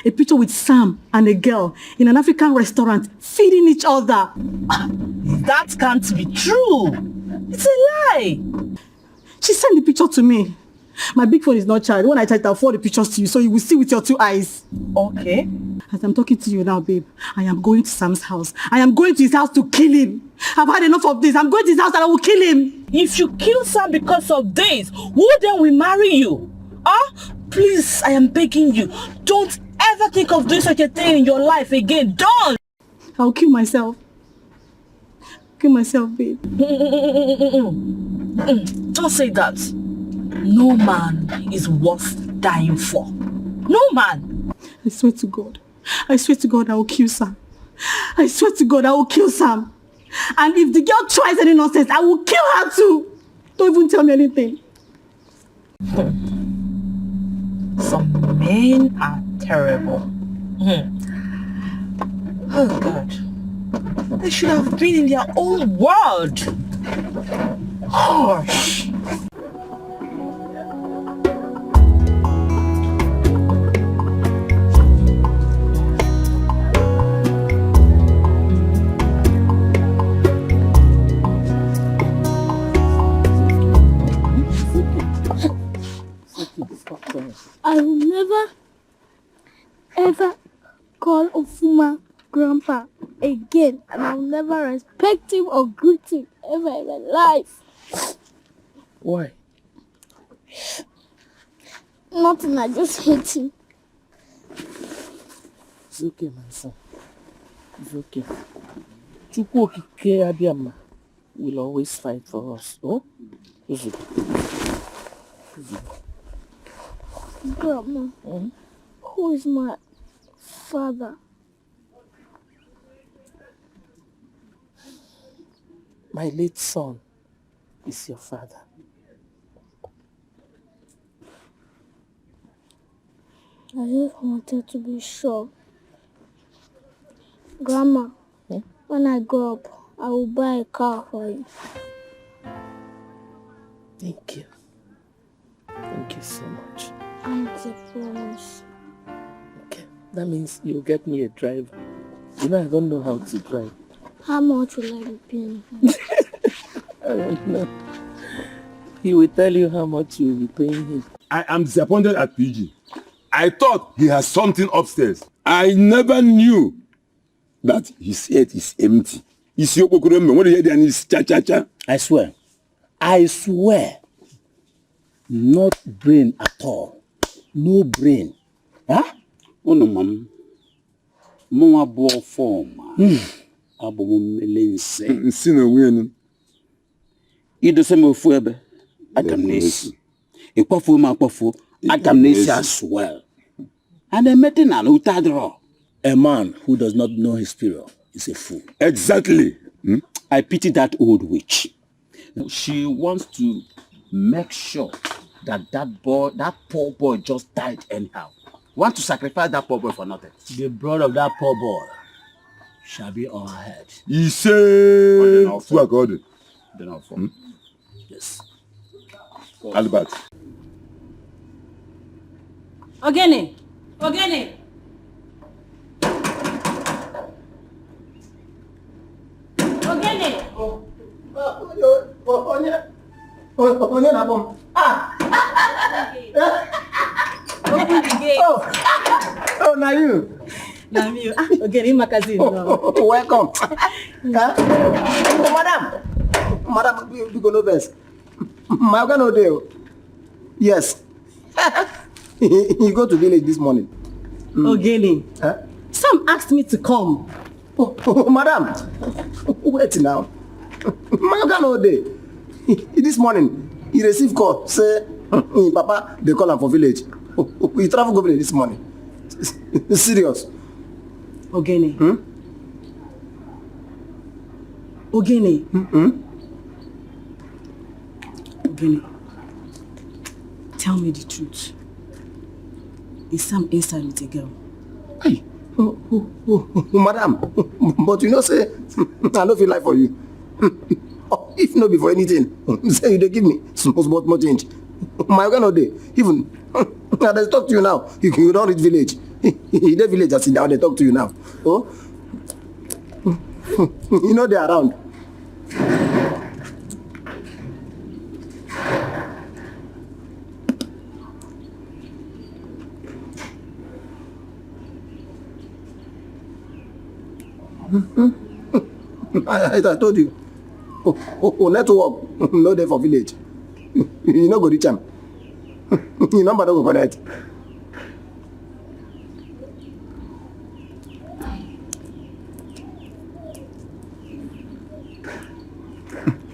Speaker 7: A picture with Sam and a girl in an African restaurant feeding each other.
Speaker 14: That can't be true. It's a lie.
Speaker 7: She sent the picture to me. My big phone is not charged. When I charge, I'll forward the pictures to you so you will see with your 2 eyes.
Speaker 14: Okay.
Speaker 7: As I'm talking to you now, babe, I am going to Sam's house. I am going to his house to kill him. I've had enough of this. I'm going to his house and I will kill him.
Speaker 14: If you kill Sam because of this, who then will marry you? Please, I am begging you. Don't ever think of doing such a thing in your life again. Don't!
Speaker 7: I'll kill myself. Kill myself, babe.
Speaker 14: Don't say that. No man is worth dying for. No man.
Speaker 7: I swear to God. I swear to God I will kill Sam. I swear to God I will kill Sam. And if the girl tries any nonsense, I will kill her too. Don't even tell me anything.
Speaker 14: Some men are terrible. Oh God. They should have been in their own world. Gosh.
Speaker 12: I will never, ever call Ofuma Grandpa again, and I will never respect him or greet him ever in my life.
Speaker 4: Why?
Speaker 12: Nothing, I just hate him.
Speaker 4: It's okay, my son. It's okay. Chukwu Okike Abiyama will always fight for us. Oh? Is it?
Speaker 12: Grandma, who is my father?
Speaker 4: My late son is your father.
Speaker 12: I just wanted to be sure. Grandma, when I grow up, I will buy a car for you.
Speaker 4: Thank you. Thank you so much.
Speaker 12: And I promise.
Speaker 4: Okay, that means you'll get me a driver. You know, I don't know how to drive.
Speaker 12: How much will I be paying?
Speaker 4: I don't know. He will tell you how much you will be paying him.
Speaker 18: I am disappointed at PG. I thought he has something upstairs. I never knew that his head is empty. I
Speaker 10: swear. Not brain at all. No brain. Huh? Oh no, mom. Mama bore form. Abomumelense.
Speaker 20: Nsino win.
Speaker 10: Ido se me fuebe. Agamnesi. Ekwafu ma kwafu. Agamnesi as well. And I met in an utadro.
Speaker 16: A man who does not know his period is a fool.
Speaker 20: Exactly.
Speaker 10: I pity that old witch. She wants to make sure that that poor boy just died anyhow. Want to sacrifice that poor boy for nothing.
Speaker 16: The blood of that poor boy shall be on her head.
Speaker 20: He said, who are God?
Speaker 16: Yes.
Speaker 20: Albert.
Speaker 6: Ogene.
Speaker 21: Onye na bom.
Speaker 6: Open the gate.
Speaker 21: Oh, now you.
Speaker 6: Now you. Ogene magazine.
Speaker 21: Welcome. Madam, you go no best. My organ no dey. Yes. You go to village this morning.
Speaker 6: Ogene. Sam asked me to come.
Speaker 21: Madam, wait now. My organ no dey. This morning, he received call, say, Papa, they call him for village. We travel go village this morning. Serious.
Speaker 6: Ogene. Ogene. Ogene. Tell me the truth. Is Sam inside with a girl?
Speaker 21: Hey. Madam, but you know, say, I don't feel like for you. If not before anything, say they give me small change. My organ no dey. Even I dey talk to you now. You don't reach village. The village I sit down, they talk to you now. Oh, you know they're around. I told you. Network no dey for village. You no go reach am. Your number no go connect.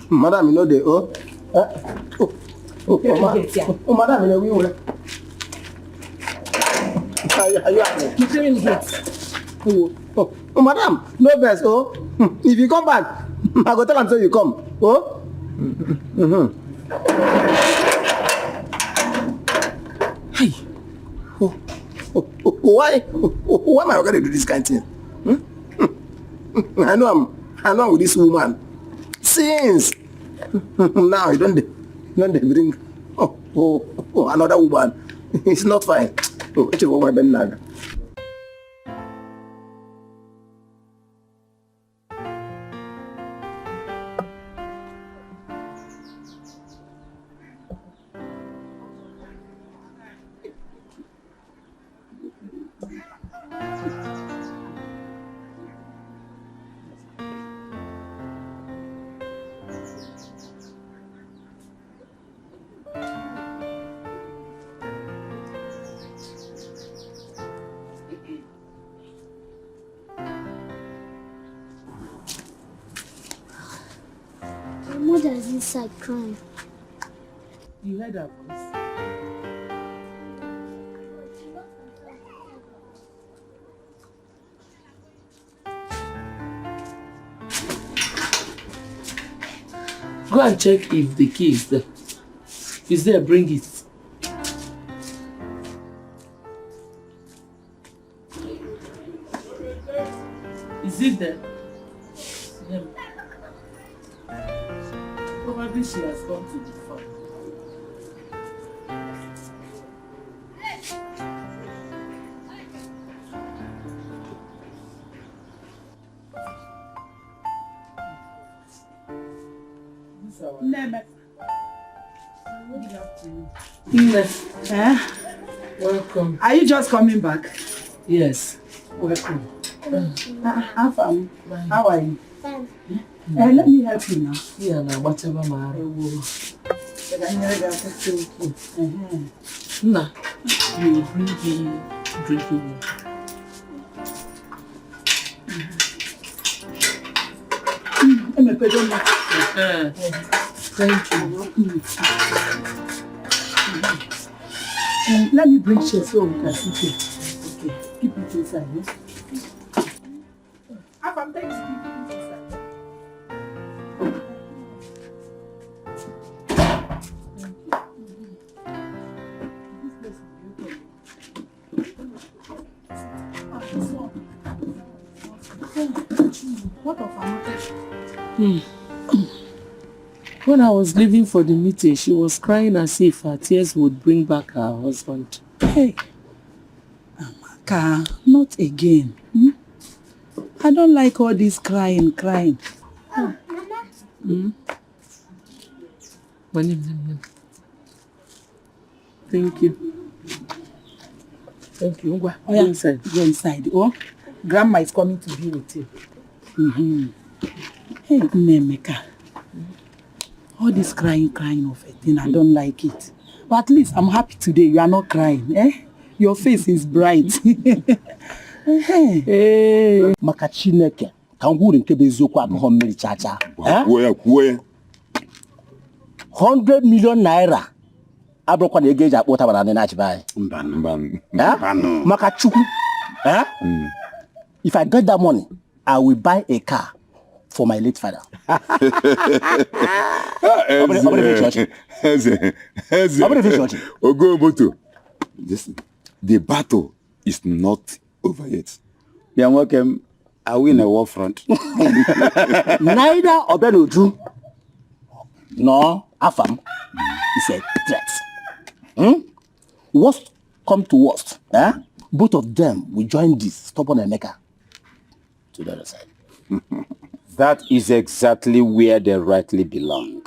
Speaker 21: Madam, you know dey. Madam, you know we will. Are you happy?
Speaker 6: You clearing the gate.
Speaker 21: Madam, no best. If you come back, I go tell am say you come. Hey. Why am I going to do this kind of thing? I know I'm with this woman. Since now you don't bring another woman. It's not fine. What you want my Ben?
Speaker 12: My mother is inside crying.
Speaker 2: You heard her voice?
Speaker 8: Go and check if the key is there. If it's there, bring it. Is it there? Yeah. Probably she has gone to the farm.
Speaker 2: Good afternoon.
Speaker 8: Welcome.
Speaker 2: Are you just coming back?
Speaker 8: Yes.
Speaker 2: Welcome. How are you? Fine. Let me help you now.
Speaker 8: Yeah, now whatever my Nah, you bring me drinking water.
Speaker 2: don't know.
Speaker 14: Thank you.
Speaker 2: Let me bring chairs so we can sit here. Okay, keep it inside. Yes? I'm taking it inside. What of Amaka?
Speaker 14: When I was leaving for the meeting, she was crying as if her tears would bring back her husband.
Speaker 2: Hey, Amaka, not again. I don't like all this crying.
Speaker 14: Thank you.
Speaker 2: Thank you. Go inside. Go inside. Oh, Grandma is coming to be with you. Hey, Nemeka. All this crying of a thing, I don't like it. But at least I'm happy today. You are not crying. Your face is bright.
Speaker 15: Hey. Maka Chineke. Can we nke bezoku abụọ mmiri chacha? 100 million naira. Abụrụkwa na ego eji akpọta bara na achibai. Mbanu. Maka Chukwu. If I get that money, I will buy a car for my late father.
Speaker 18: Listen, the battle is not over yet.
Speaker 10: Yeah, welcome. I win a war front.
Speaker 15: Neither Obenuju nor Afam is a threat. Worst come to worst. Both of them will join this stubborn Emeka to the other side.
Speaker 10: That is exactly where they rightly belong.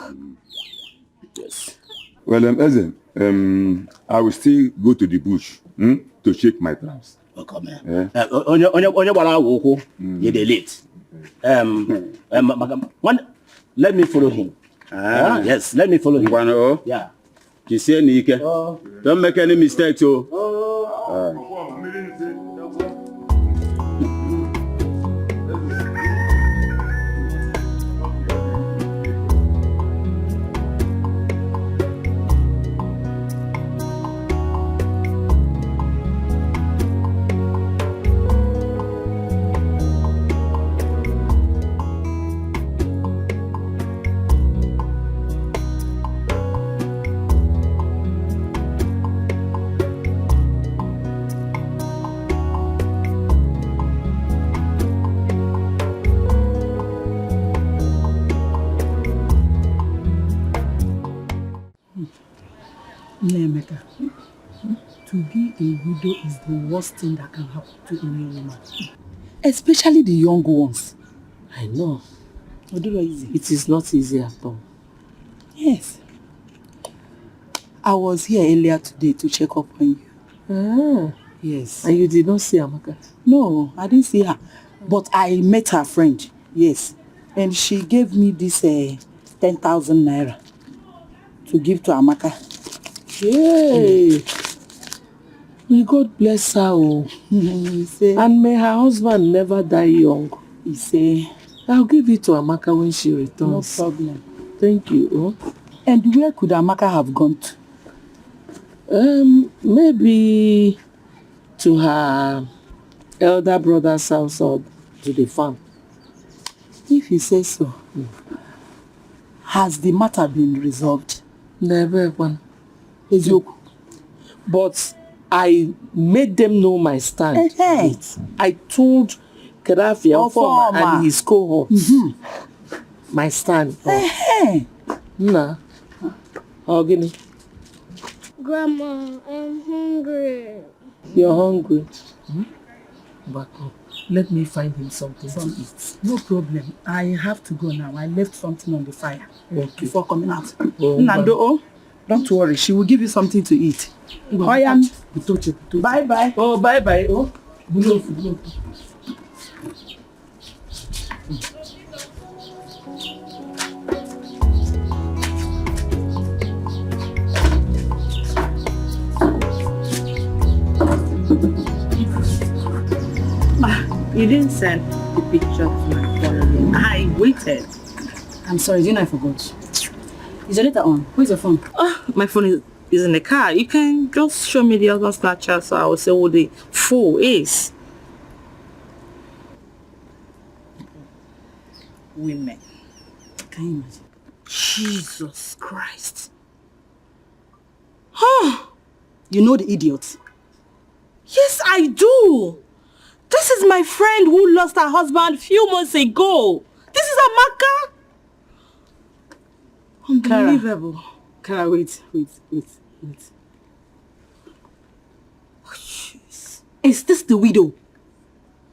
Speaker 18: Yes. Well, Eze, I will still go to the bush to shake my traps.
Speaker 15: Welcome, man. Onye gbara awoko, you dey late. Let me follow him. Yes, let me follow him. Yeah.
Speaker 10: Don't make any mistakes,
Speaker 2: Nemeka, to be a widow is the worst thing that can happen to any woman. Especially the young ones.
Speaker 14: I know.
Speaker 2: Easy.
Speaker 14: It is not easy at all.
Speaker 2: Yes. I was here earlier today to check up on you. Yes.
Speaker 14: And you did not see Amaka?
Speaker 2: No, I didn't see her. But I met her friend. Yes. And she gave me this 10,000 naira to give to Amaka.
Speaker 14: Yay! May God bless her. And may her husband never die young.
Speaker 2: He say,
Speaker 14: I'll give it to Amaka when she returns.
Speaker 2: No problem.
Speaker 14: Thank you.
Speaker 2: And where could Amaka have gone to?
Speaker 14: Maybe to her elder brother's house or to the farm.
Speaker 2: If you say so. Has the matter been resolved?
Speaker 14: Never one. But I made them know my stand. I told Gaddafi and his cohort my stand. Nah. Ogini.
Speaker 12: Grandma, I'm hungry.
Speaker 14: You're hungry? But let me find him something to eat.
Speaker 2: No problem. I have to go now. I left something on the fire before coming out.
Speaker 14: Nando,
Speaker 2: don't worry. She will give you something to eat. Bye-bye.
Speaker 14: Oh, bye-bye. Oh,
Speaker 6: You didn't send the picture of my phone again. I waited.
Speaker 11: I'm sorry, do you know I forgot? Is your data on? Where's your phone?
Speaker 14: My phone is in the car. You can just show me the other Snapchat so I will say what the full is.
Speaker 11: Women. Can you imagine?
Speaker 14: Jesus Christ.
Speaker 11: You know the idiot?
Speaker 14: Yes, I do. This is my friend who lost her husband a few months ago. This is Amaka. Unbelievable.
Speaker 11: Clara, wait.
Speaker 14: Oh, jeez.
Speaker 11: Is this the widow?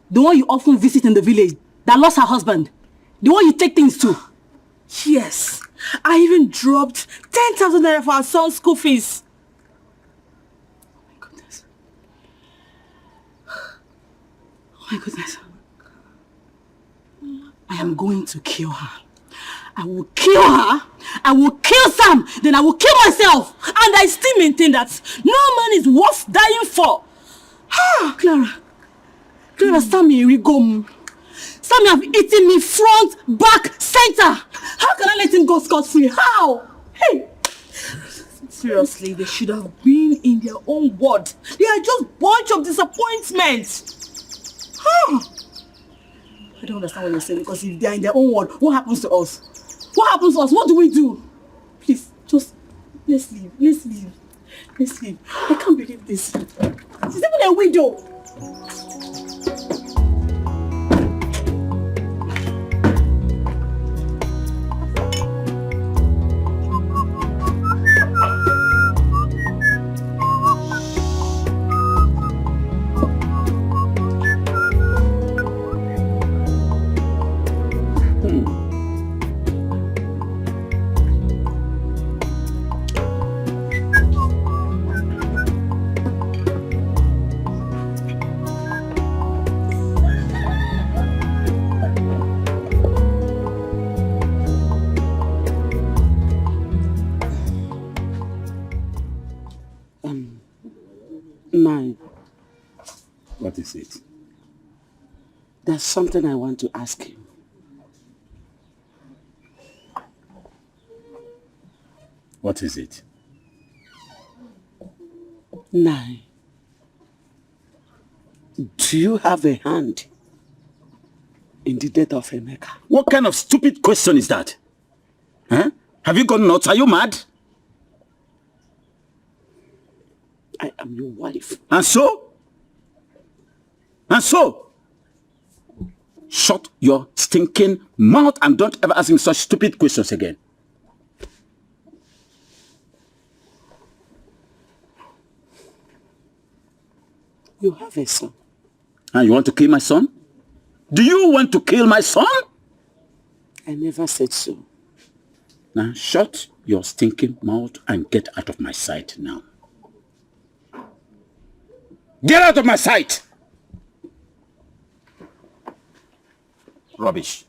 Speaker 11: The one you often visit in the village that lost her husband? The one you take things to?
Speaker 14: Yes. I even dropped 10,000 naira for our son's school fees.
Speaker 11: Oh my goodness. I am going to kill her. I will kill her. I will kill Sam. Then I will kill myself.
Speaker 14: And I still maintain that no man is worth dying for.
Speaker 11: Clara, Sammy Rigom. Sammy have eaten me front, back, center. How can I let him go scot-free? How? Hey!
Speaker 14: Seriously, they should have been in their own ward. They are just bunch of disappointments.
Speaker 11: I don't understand what you're saying, because if they are in their own world, what happens to us? What happens to us? What do we do? Please, just let's leave. I can't believe this. She's even a widow.
Speaker 10: What is it? There's something I want to ask you. What is it? Nai, do you have a hand in the death of Emeka?
Speaker 15: What kind of stupid question is that? Huh? Have you gone nuts? Are you mad?
Speaker 10: I am your wife.
Speaker 15: And so? And so? Shut your stinking mouth and don't ever ask me such stupid questions again.
Speaker 10: You have a son.
Speaker 15: And you want to kill my son? Do you want to kill my son?
Speaker 10: I never said so.
Speaker 15: Now shut your stinking mouth and get out of my sight now. Get out of my sight! Rubbish.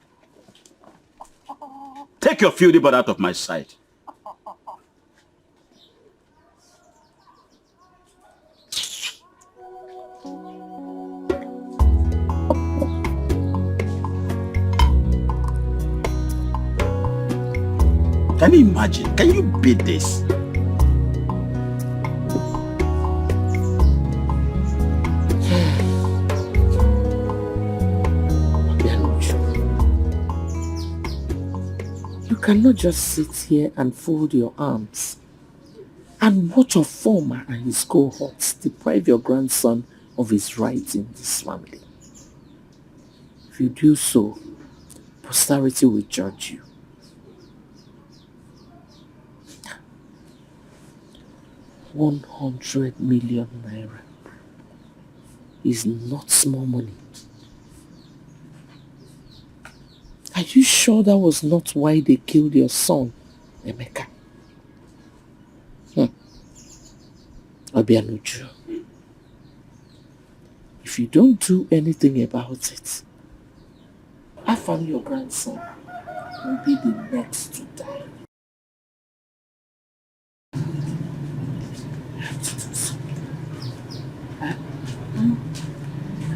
Speaker 15: Take your filthy butt out of my sight. Can you imagine? Can you beat this?
Speaker 4: You cannot just sit here and fold your arms and watch your former and his cohorts deprive your grandson of his rights in this family. If you do so, posterity will judge you. 100 million naira is not small money. Are you sure that was not why they killed your son, Emeka? Obianuju, if you don't do anything about it, Afam, your grandson, will be the next to die.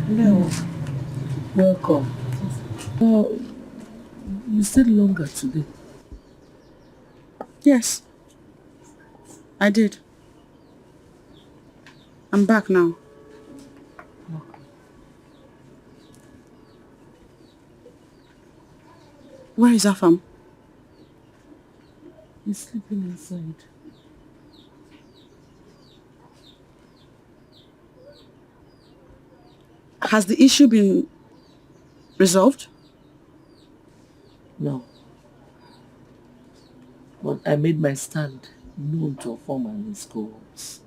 Speaker 4: No. Welcome. You said longer today.
Speaker 2: Yes. I did. I'm back now. Where is Afam?
Speaker 14: He's sleeping inside.
Speaker 2: Has the issue been resolved?
Speaker 14: No. But I made my stand known to a foreman and his cohorts.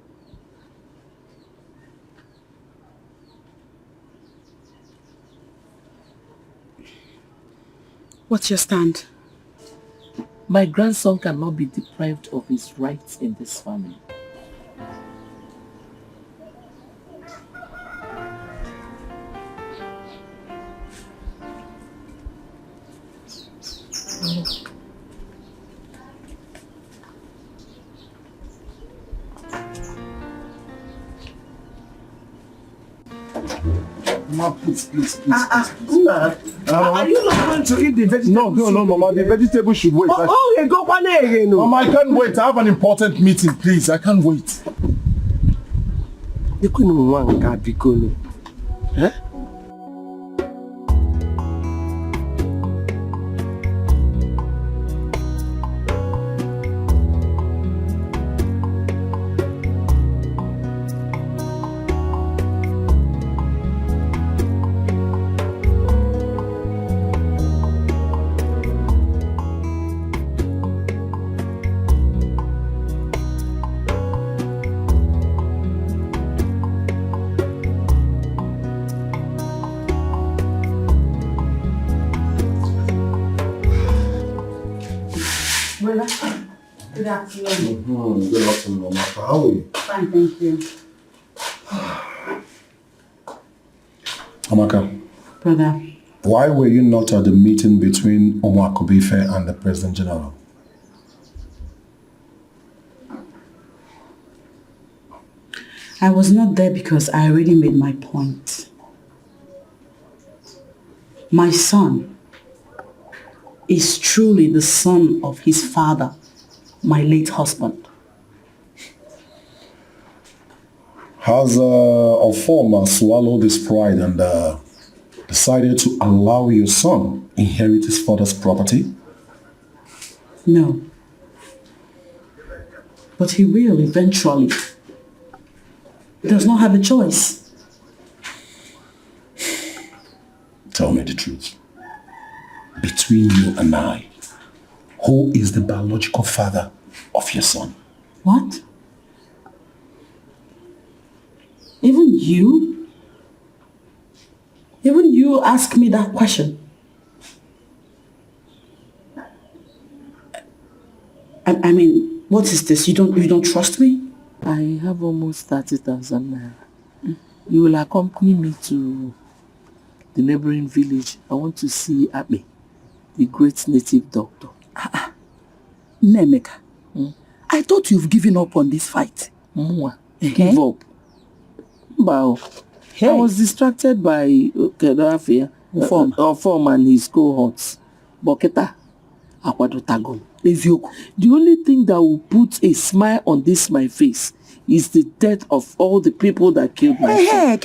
Speaker 2: What's your stand?
Speaker 14: My grandson cannot be deprived of his rights in this family.
Speaker 3: Mama, please.
Speaker 8: Are you not going to eat the vegetables?
Speaker 3: No, Mama. The vegetable should wait.
Speaker 8: Go again.
Speaker 3: Mama, I can't wait. I have an important meeting, please. I can't wait.
Speaker 8: You couldn't want to be going. Huh?
Speaker 2: Good afternoon.
Speaker 3: Good afternoon, Mama. How are you?
Speaker 2: Fine, thank you.
Speaker 3: Amaka.
Speaker 2: Brother.
Speaker 3: Why were you not at the meeting between Omar Kobife and the President General?
Speaker 2: I was not there because I already made my point. My son is truly the son of his father, my late husband.
Speaker 3: Has a former swallowed his pride and decided to allow your son inherit his father's property?
Speaker 2: No. But he will eventually. He does not have a choice.
Speaker 3: Tell me the truth. Between you and I, who is the biological father of your son?
Speaker 2: What? Even you? Even you ask me that question? I mean, what is this? You don't trust me?
Speaker 14: I have almost 30,000 naira. You will accompany me to the neighboring village. I want to see Abe, the great native doctor.
Speaker 2: Nemeka, I thought you've given up on this fight.
Speaker 14: Mwa, give up. Bow.
Speaker 2: Hey.
Speaker 14: I was distracted by Kedafia, Form and his cohorts. Boketa, Akwadotagon. The only thing that will put a smile on this my face is the death of all the people that killed my son.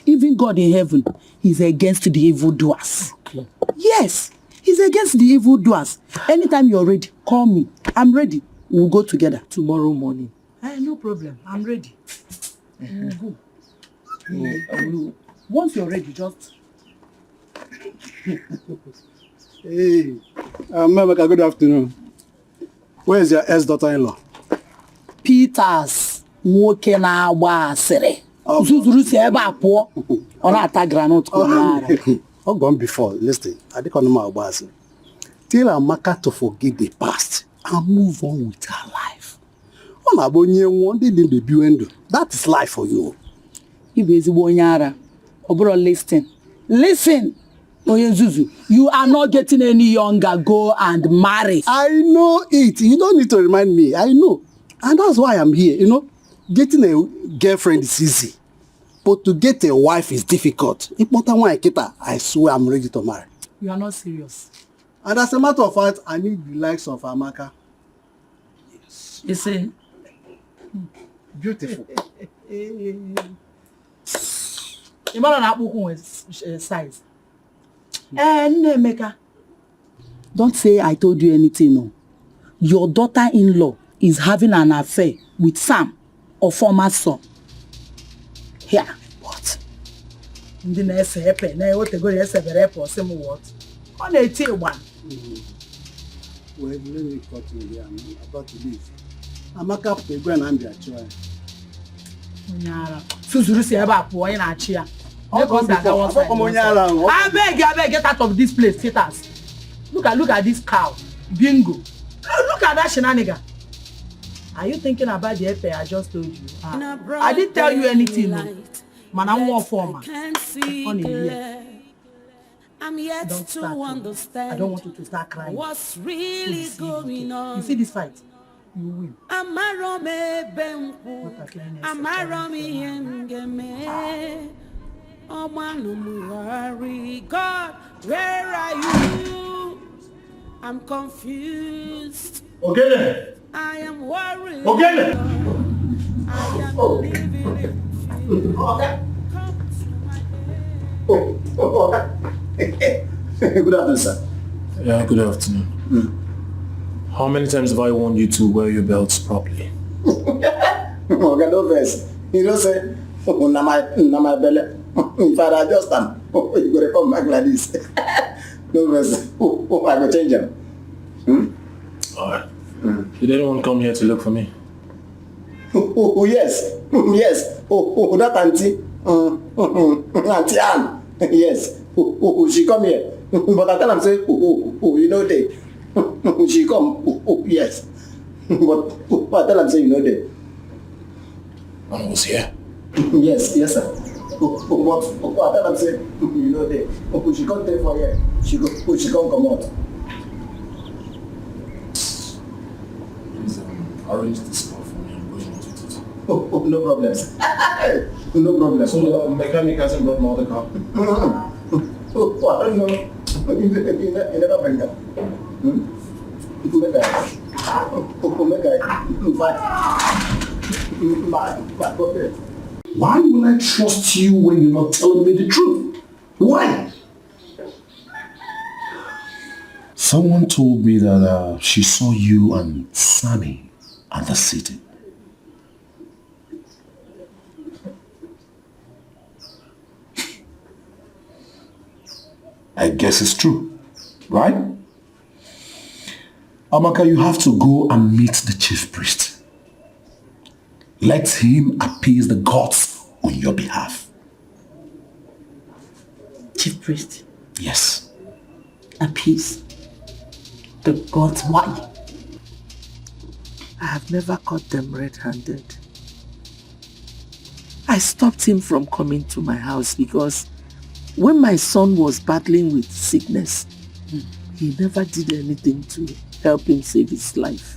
Speaker 2: Even God in heaven is against the evildoers. Okay. Yes, he's against the evildoers. Anytime you're ready, call me. I'm ready. We'll go together.
Speaker 14: Tomorrow morning.
Speaker 2: No problem. I'm ready. We'll go. Once you're ready, just...
Speaker 13: Hey, Mamaka, good afternoon. Where is your ex-daughter-in-law?
Speaker 2: Peters. Woke na agba asịrị. Zuzuru si ebe a pụọ. Ọ na-ata granite ka ọ na-ara.
Speaker 13: Oh, gone before. Listen, I didn't know my agba asịrị. Tell Amaka to forget the past and move on with her life. That is life for you.
Speaker 2: Listen. You are not getting any younger. Go and marry.
Speaker 13: I know it. You don't need to remind me. I know. And that's why I'm here. You know, getting a girlfriend is easy. But to get a wife is difficult. I swear I'm ready to marry.
Speaker 2: You are not serious.
Speaker 13: And as a matter of fact, I need the likes of Amaka.
Speaker 2: You see?
Speaker 13: Beautiful.
Speaker 2: Imagine that book with size. Emeka, don't say I told you anything, no. Your daughter-in-law is having an affair with Sam, or former son. Here. What? Ndị na-ese epe, na-ewetego ese bere epe or same what? Ọ na-eti ịgba.
Speaker 13: Well, let me cut you here. I'm about to leave. Amaka pụta na mbịa chọọ ya.
Speaker 2: Onye ara. Suzuru si ebe a pụọ onye na-achị ya. Abeg, get out of this place, sitters. Look at this cow. Bingo. Look at that shenanigan. Are you thinking about the affair I just told you? I didn't tell you anything. No. Man, I'm more formal.
Speaker 5: I'm yet to understand.
Speaker 2: I don't want you to start crying.
Speaker 5: What's really going on?
Speaker 2: You see this fight? You win.
Speaker 5: Amarome benku. Amarome yengeme. Omanumuari. God, where are you? I'm confused.
Speaker 3: Okay.
Speaker 5: I am worried.
Speaker 3: Okay.
Speaker 5: I am living in fear.
Speaker 21: Good afternoon, sir.
Speaker 3: Yeah, good afternoon. How many times have I warned you to wear your belts properly?
Speaker 21: Okay, no verse. You don't say, na my belly. If I adjust them, you go to come back like this. No verse. I will change them.
Speaker 3: Alright. Did anyone come here to look for me?
Speaker 21: Yes. Yes. That auntie. Auntie Anne. Yes. She come here. But I tell them say, you know they. She come. Yes. But I tell them say, you know they.
Speaker 3: I was here.
Speaker 21: Yes, sir. But I tell them say, you know they. She come take for here. She come out.
Speaker 3: Arrange this car for me. I'm going into it.
Speaker 21: No problems. No problem.
Speaker 3: So the mechanic hasn't brought my other car?
Speaker 21: I don't know. You never bring that.
Speaker 19: Why will I trust you when you're not telling me the truth? Why? Someone told me that she saw you and Sammy at the city. I guess it's true, right? Amaka, you have to go and meet the chief priest. Let him appease the gods on your behalf.
Speaker 2: Chief priest?
Speaker 19: Yes.
Speaker 2: Appease the gods? Why?
Speaker 4: I have never caught them red-handed. I stopped him from coming to my house because when my son was battling with sickness, he never did anything to help him save his life.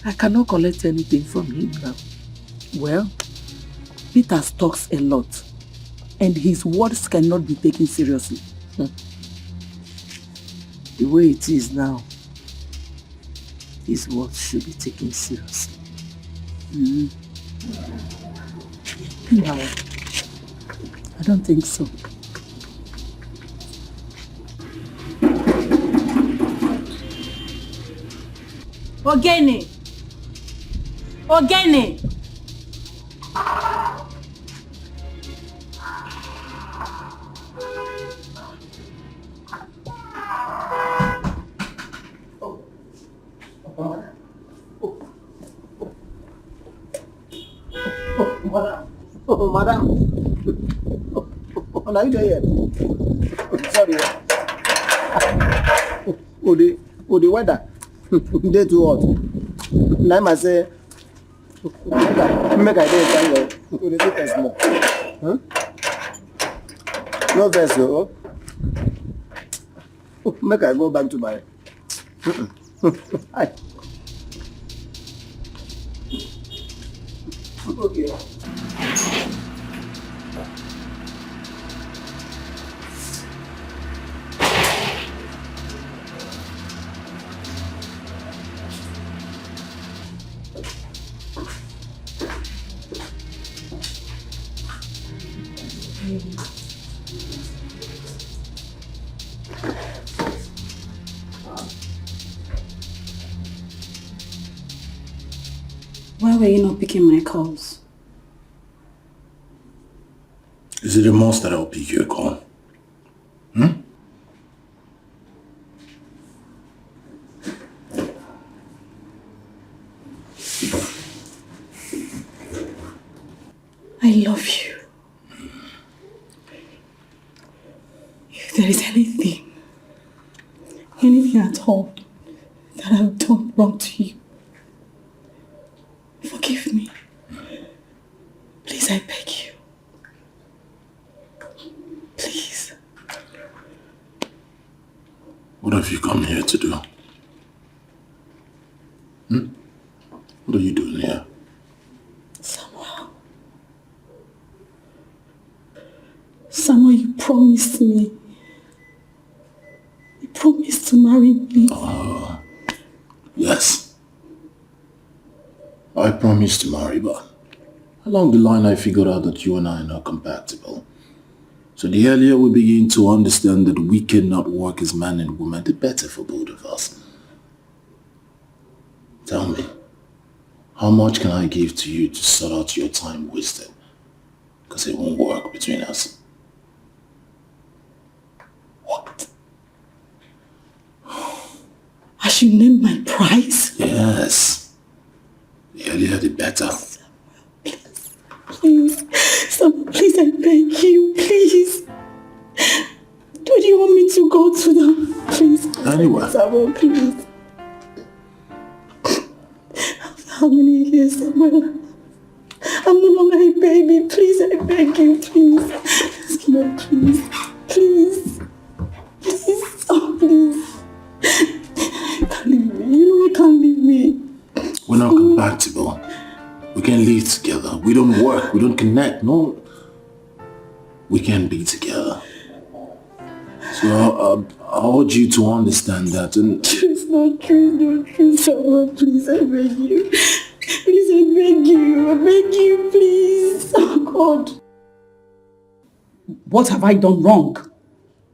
Speaker 4: I cannot collect anything from him now.
Speaker 2: Well, Peter talks a lot, and his words cannot be taken seriously.
Speaker 4: The way it is now, his words should be taken seriously.
Speaker 2: No, I don't think so.
Speaker 7: Ogene! Ogene!
Speaker 21: Madam. Are you there? Sorry. The weather. Day too hot. Now I say, make I day time. The take us more. Huh? No vessel. Make I go back to my. Hi. Okay.
Speaker 7: Why were you not picking my calls?
Speaker 3: Is it a must that I'll pick your call?
Speaker 7: I love you. If there is anything at all that I've done wrong to you, forgive me. Please, I beg you. Please.
Speaker 3: What have you come here to do? What are you doing here?
Speaker 7: Samuel, you promised me. You promised to marry me.
Speaker 3: Yes. I promised to marry, but along the line I figured out that you and I are not compatible. So the earlier we begin to understand that we cannot work as man and woman, the better for both of us. Tell me, how much can I give to you to sort out your time wasted? Because it won't work between us.
Speaker 7: What? I should name my price?
Speaker 3: Yes. The earlier the better.
Speaker 7: Please. Samuel, please, I beg you, please. Do you want me to go to them? Please.
Speaker 3: Anyway.
Speaker 7: Samuel, please. How many years, Samuel? I'm no longer a baby. Please, I beg you, please. Samuel, please. Please. Please. Oh, please. You can't leave me. You know you can't leave me.
Speaker 3: We're not compatible. We can't live together. We don't work. We don't connect. No. We can't be together. So I urge you to understand that. And
Speaker 7: It's not true. It's not true. Samuel, please, I beg you. Please, I beg you. I beg you, please. Oh, God. What have I done wrong?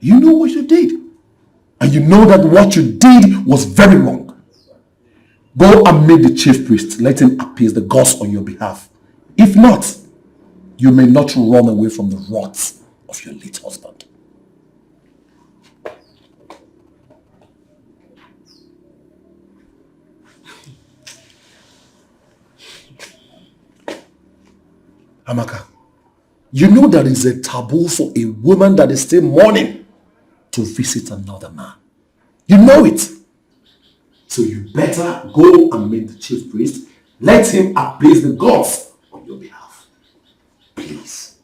Speaker 3: you know what you did. And you know that what you did was very wrong. Go and meet the chief priest. Let him appease the gods on your behalf. If not, you may not run away from the wrath of your late husband. Amaka, you know that it's a taboo for a woman that is still mourning to visit another man. You know it. So you better go and meet the chief priest. Let him appease the gods on your behalf. Please.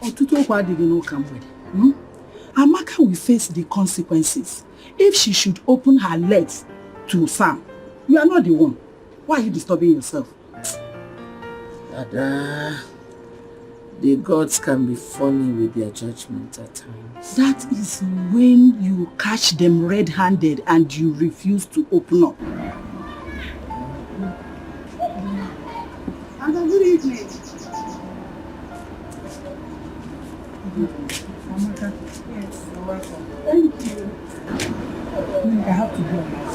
Speaker 2: Ọtụtụ okwu adịghị n'ụka mgbede. Amaka will face the consequences if she should open her legs to Sam. You are not the one. Why are you disturbing yourself?
Speaker 4: Dada, the gods can be funny with their judgment at times.
Speaker 2: That is when you catch them red-handed and you refuse to open up. And good evening. Amaka. Yes, you're welcome. Thank you. I have to go now.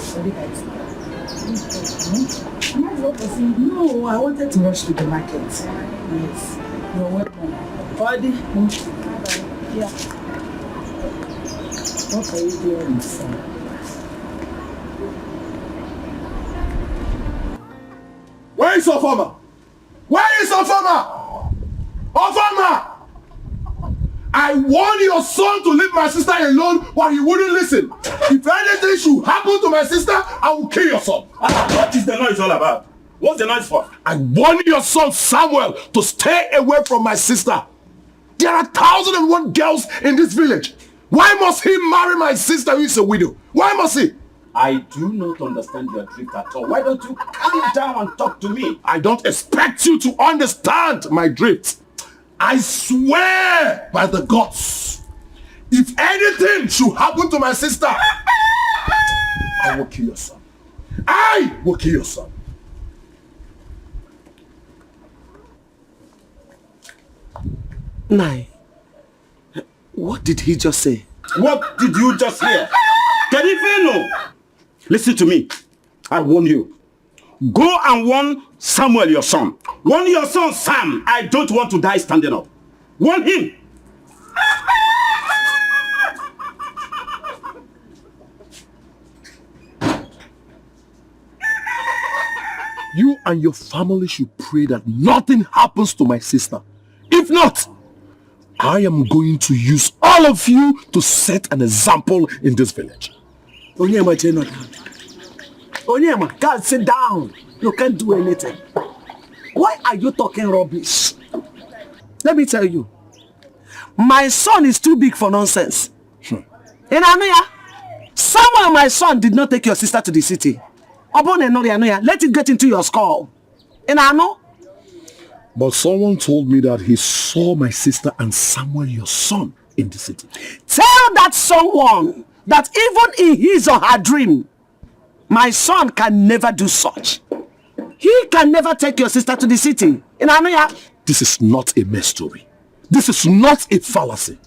Speaker 2: Am I the person? No, I wanted to rush to the market. Yes. You're welcome. Body. Yeah. What are you doing, sir?
Speaker 3: Where is Ofama? Where is Ofama? Ofama! I warned your son to leave my sister alone, but he wouldn't listen. If anything should happen to my sister, I will kill your son.
Speaker 20: What is the noise all about? What's the noise for?
Speaker 3: I warned your son Samuel to stay away from my sister. There are 1,001 girls in this village. Why must he marry my sister who is a widow? Why must he?
Speaker 10: I do not understand your drift at all. Why don't you calm down and talk to me?
Speaker 3: I don't expect you to understand my drift. I swear by the gods, if anything should happen to my sister, I will kill your son. I will kill your son.
Speaker 8: Nai, what did he just say?
Speaker 10: What did you just hear? Can you feel no? Listen to me. I warn you. Go and warn Samuel, your son. Warn your son, Sam. I don't want to die standing up. Warn him.
Speaker 3: You and your family should pray that nothing happens to my sister. If not, I am going to use all of you to set an example in this village.
Speaker 8: Onyema, Onyema, God, sit down. You can't do anything. Why are you talking rubbish? Let me tell you. My son is too big for nonsense. Samuel, my son, did not take your sister to the city. Let it get into your skull.
Speaker 3: But someone told me that he saw my sister and Samuel, your son, in the city.
Speaker 8: Tell that someone that even in his or her dream, my son can never do such. He can never take your sister to the city.
Speaker 3: This is not a mere story. This is not a fallacy.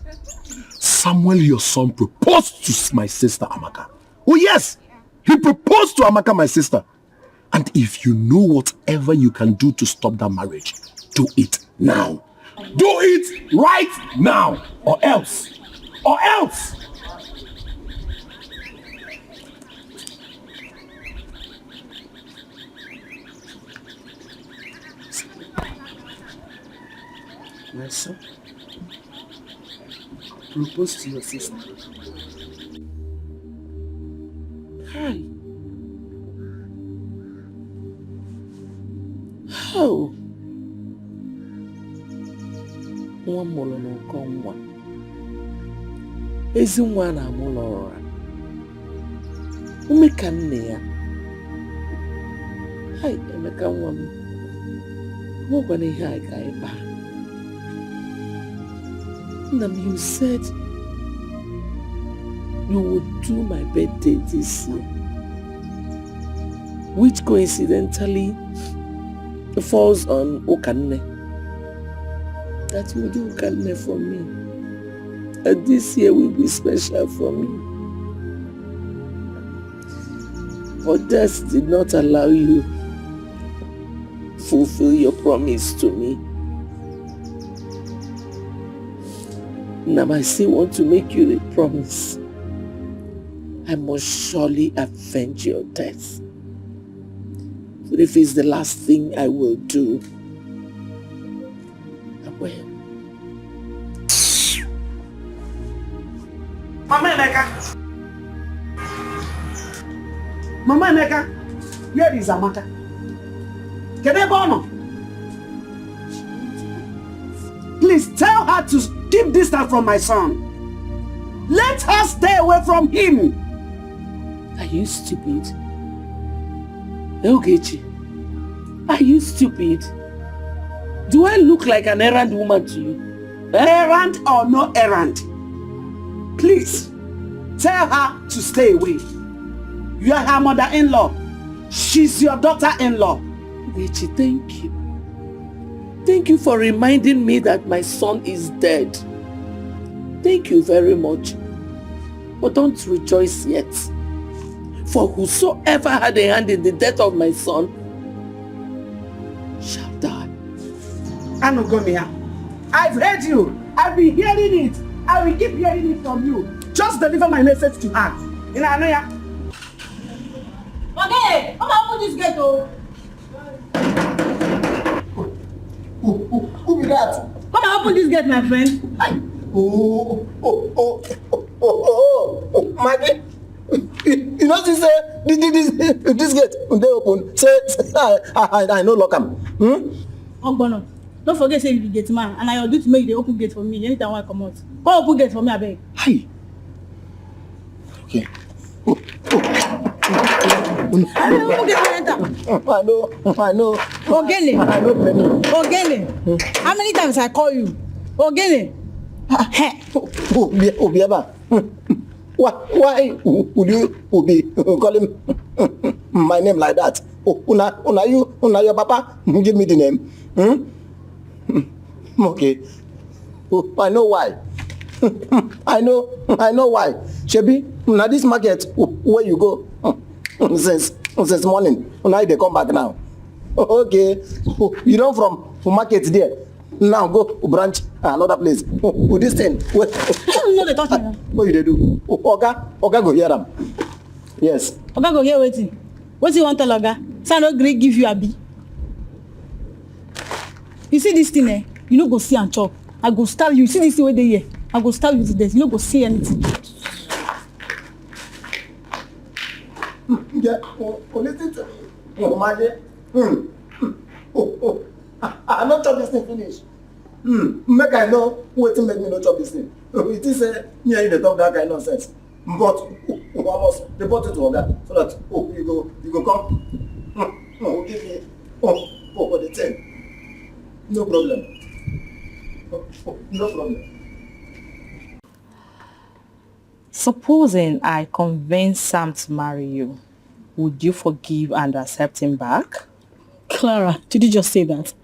Speaker 3: Samuel, your son, proposed to my sister Amaka. Oh yes, he proposed to Amaka, my sister. And if you know whatever you can do to stop that marriage, do it now. Do it right now, or else. Or else.
Speaker 8: My son, propose to your sister. Hi. How? Nwa mụrụ n'ụkọ nwa. Ezi nwa na-amụlọ ụra. Ume ka nne ya. Hai, Emeka nwa m. Nwekwana ihe anyị ka ịba. Nam, you said you would do my birthday this year, which coincidentally falls on Okanne. That you will do Okanne for me. And this year will be special for me. But death did not allow you to fulfill your promise to me. Now I still want to make you a promise. I must surely avenge your death. But if it's the last thing I will do, I will. Mama Emeka! Mama Emeka! Here is Amaka. Kedebono! Please tell her to keep distance from my son. Let her stay away from him.
Speaker 14: Are you stupid? Ogechi, are you stupid? Do I look like an errand woman to you?
Speaker 8: Errand or no errand, please tell her to stay away. You are her mother-in-law. She's your daughter-in-law.
Speaker 14: Ogechi, thank you. Thank you for reminding me that my son is dead. Thank you very much. But don't rejoice yet. For whosoever had a hand in the death of my son shall die.
Speaker 8: Anugomia, I've heard you. I've been hearing it. I will keep hearing it from you. Just deliver my message to her. Inanoya.
Speaker 9: Okay, come on, open this gate, oh.
Speaker 21: Who be that?
Speaker 9: Come and open this gate, my friend.
Speaker 21: Maggie. You know, she say this gate they open. Say I no lock am.
Speaker 9: Ogbono, don't forget say you be gate man, and I will do to make the open gate for me anytime I come out. Come open gate for me, abeg.
Speaker 21: Hi. Okay.
Speaker 9: I will open gate for enter.
Speaker 21: I know.
Speaker 9: Ogene.
Speaker 21: I know plenty.
Speaker 9: Ogene. How many times I call you? Ogene.
Speaker 21: Obiaba. Why would you be calling my name like that? Una your papa give me the name. Okay. I know why. I know why. Shebi, now this market where you go since morning, now they come back now. Okay, you know from market there. Now go branch another place. This thing. Wait.
Speaker 9: No, they talk me.
Speaker 21: What they do? Oga go hear them. Yes.
Speaker 9: Oga go hear wetin? Wetin you want tell Oga? Say I no gree give you abi. You see this thing, you no go see and chop. I go stab you. You see this thing wey dey here? I go stab you to death. You no go see anything.
Speaker 21: Yeah, listen to me. Imagine. I not chop this thing finish. Make I know wetin make me not chop this thing. It is me and you dey talk that kind of nonsense. But I must report it to Oga so that you go come. Give me for the thing. No problem. No problem.
Speaker 14: Supposing I convince Sam to marry you, would you forgive and accept him back?
Speaker 9: Clara, did you just say that?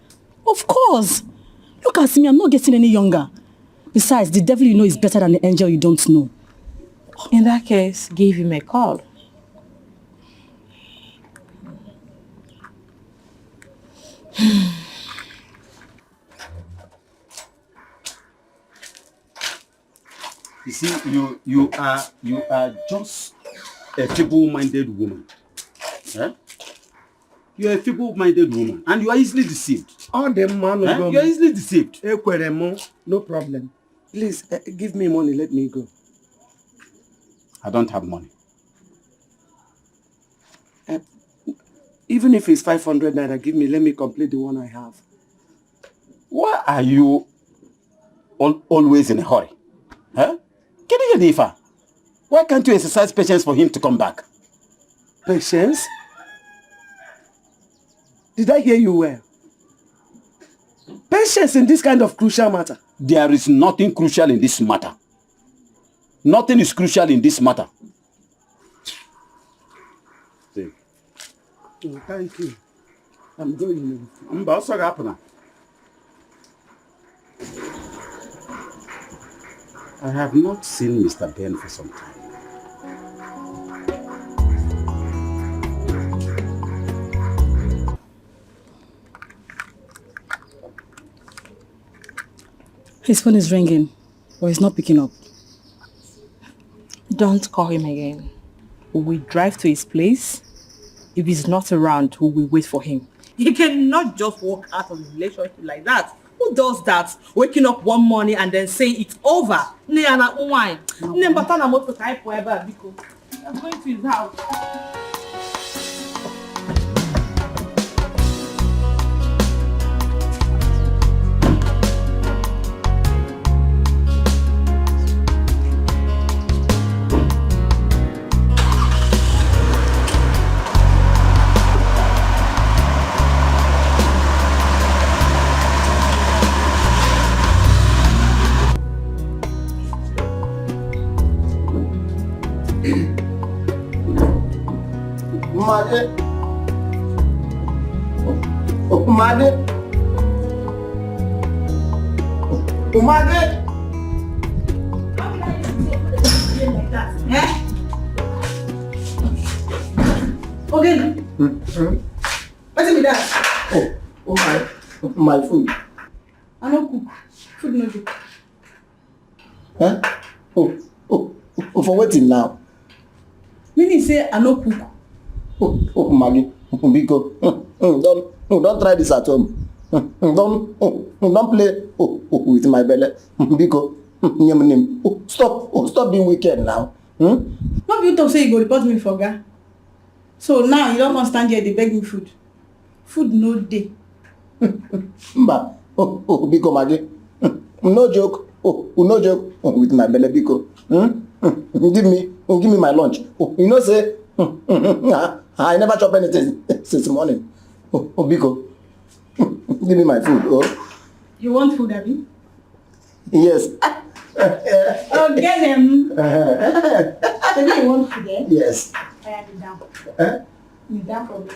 Speaker 9: Of course. Look at me, I'm not getting any younger. Besides, the devil you know is better than the angel you don't know.
Speaker 14: In that case, give him a call.
Speaker 10: You see, you are just a feeble-minded woman. Eh? You are a feeble-minded woman, and you are easily deceived.
Speaker 8: All the man of God.
Speaker 10: You are easily deceived.
Speaker 8: No problem. Please, give me money, let me go.
Speaker 10: I don't have money.
Speaker 8: Even if it's 500 naira, give me, let me complete the one I have.
Speaker 10: Why are you always in a hurry? Huh? Why can't you exercise patience for him to come back?
Speaker 8: Patience? Did I hear you well? Patience in this kind of crucial matter.
Speaker 10: There is nothing crucial in this matter. Nothing is crucial in this matter. See.
Speaker 8: Oh, thank you. I'm going.
Speaker 10: I have not seen Mr. Ben for some time.
Speaker 9: His phone is ringing, but he's not picking up.
Speaker 14: Don't call him again. We will drive to his place. If he's not around, we will wait for him.
Speaker 17: You cannot just walk out of a relationship like that. Who does that? Waking up one morning and then saying it's over. I'm going to his house.
Speaker 21: Umade.
Speaker 17: Okay. What's in that?
Speaker 21: My food.
Speaker 17: I don't cook. Food no joke.
Speaker 21: Huh? For waiting now.
Speaker 17: Meaning say I no cook.
Speaker 21: Maggie, Biko, don't try this at home. Don't play with my belly. Biko, stop being wicked now.
Speaker 17: Not you talk say you go report me for ga. So now you don't stand here they beg me food. Food no day.
Speaker 21: Mba, Biko Maggie, no joke. No joke with my belly, Biko. Give me my lunch. You know say I never chop anything since morning. Biko, give me my food. Oh.
Speaker 17: You want food, Abby?
Speaker 21: Yes.
Speaker 17: Oh, get him. Maybe you want food, eh?
Speaker 21: Yes.
Speaker 17: I am down. Me down for me.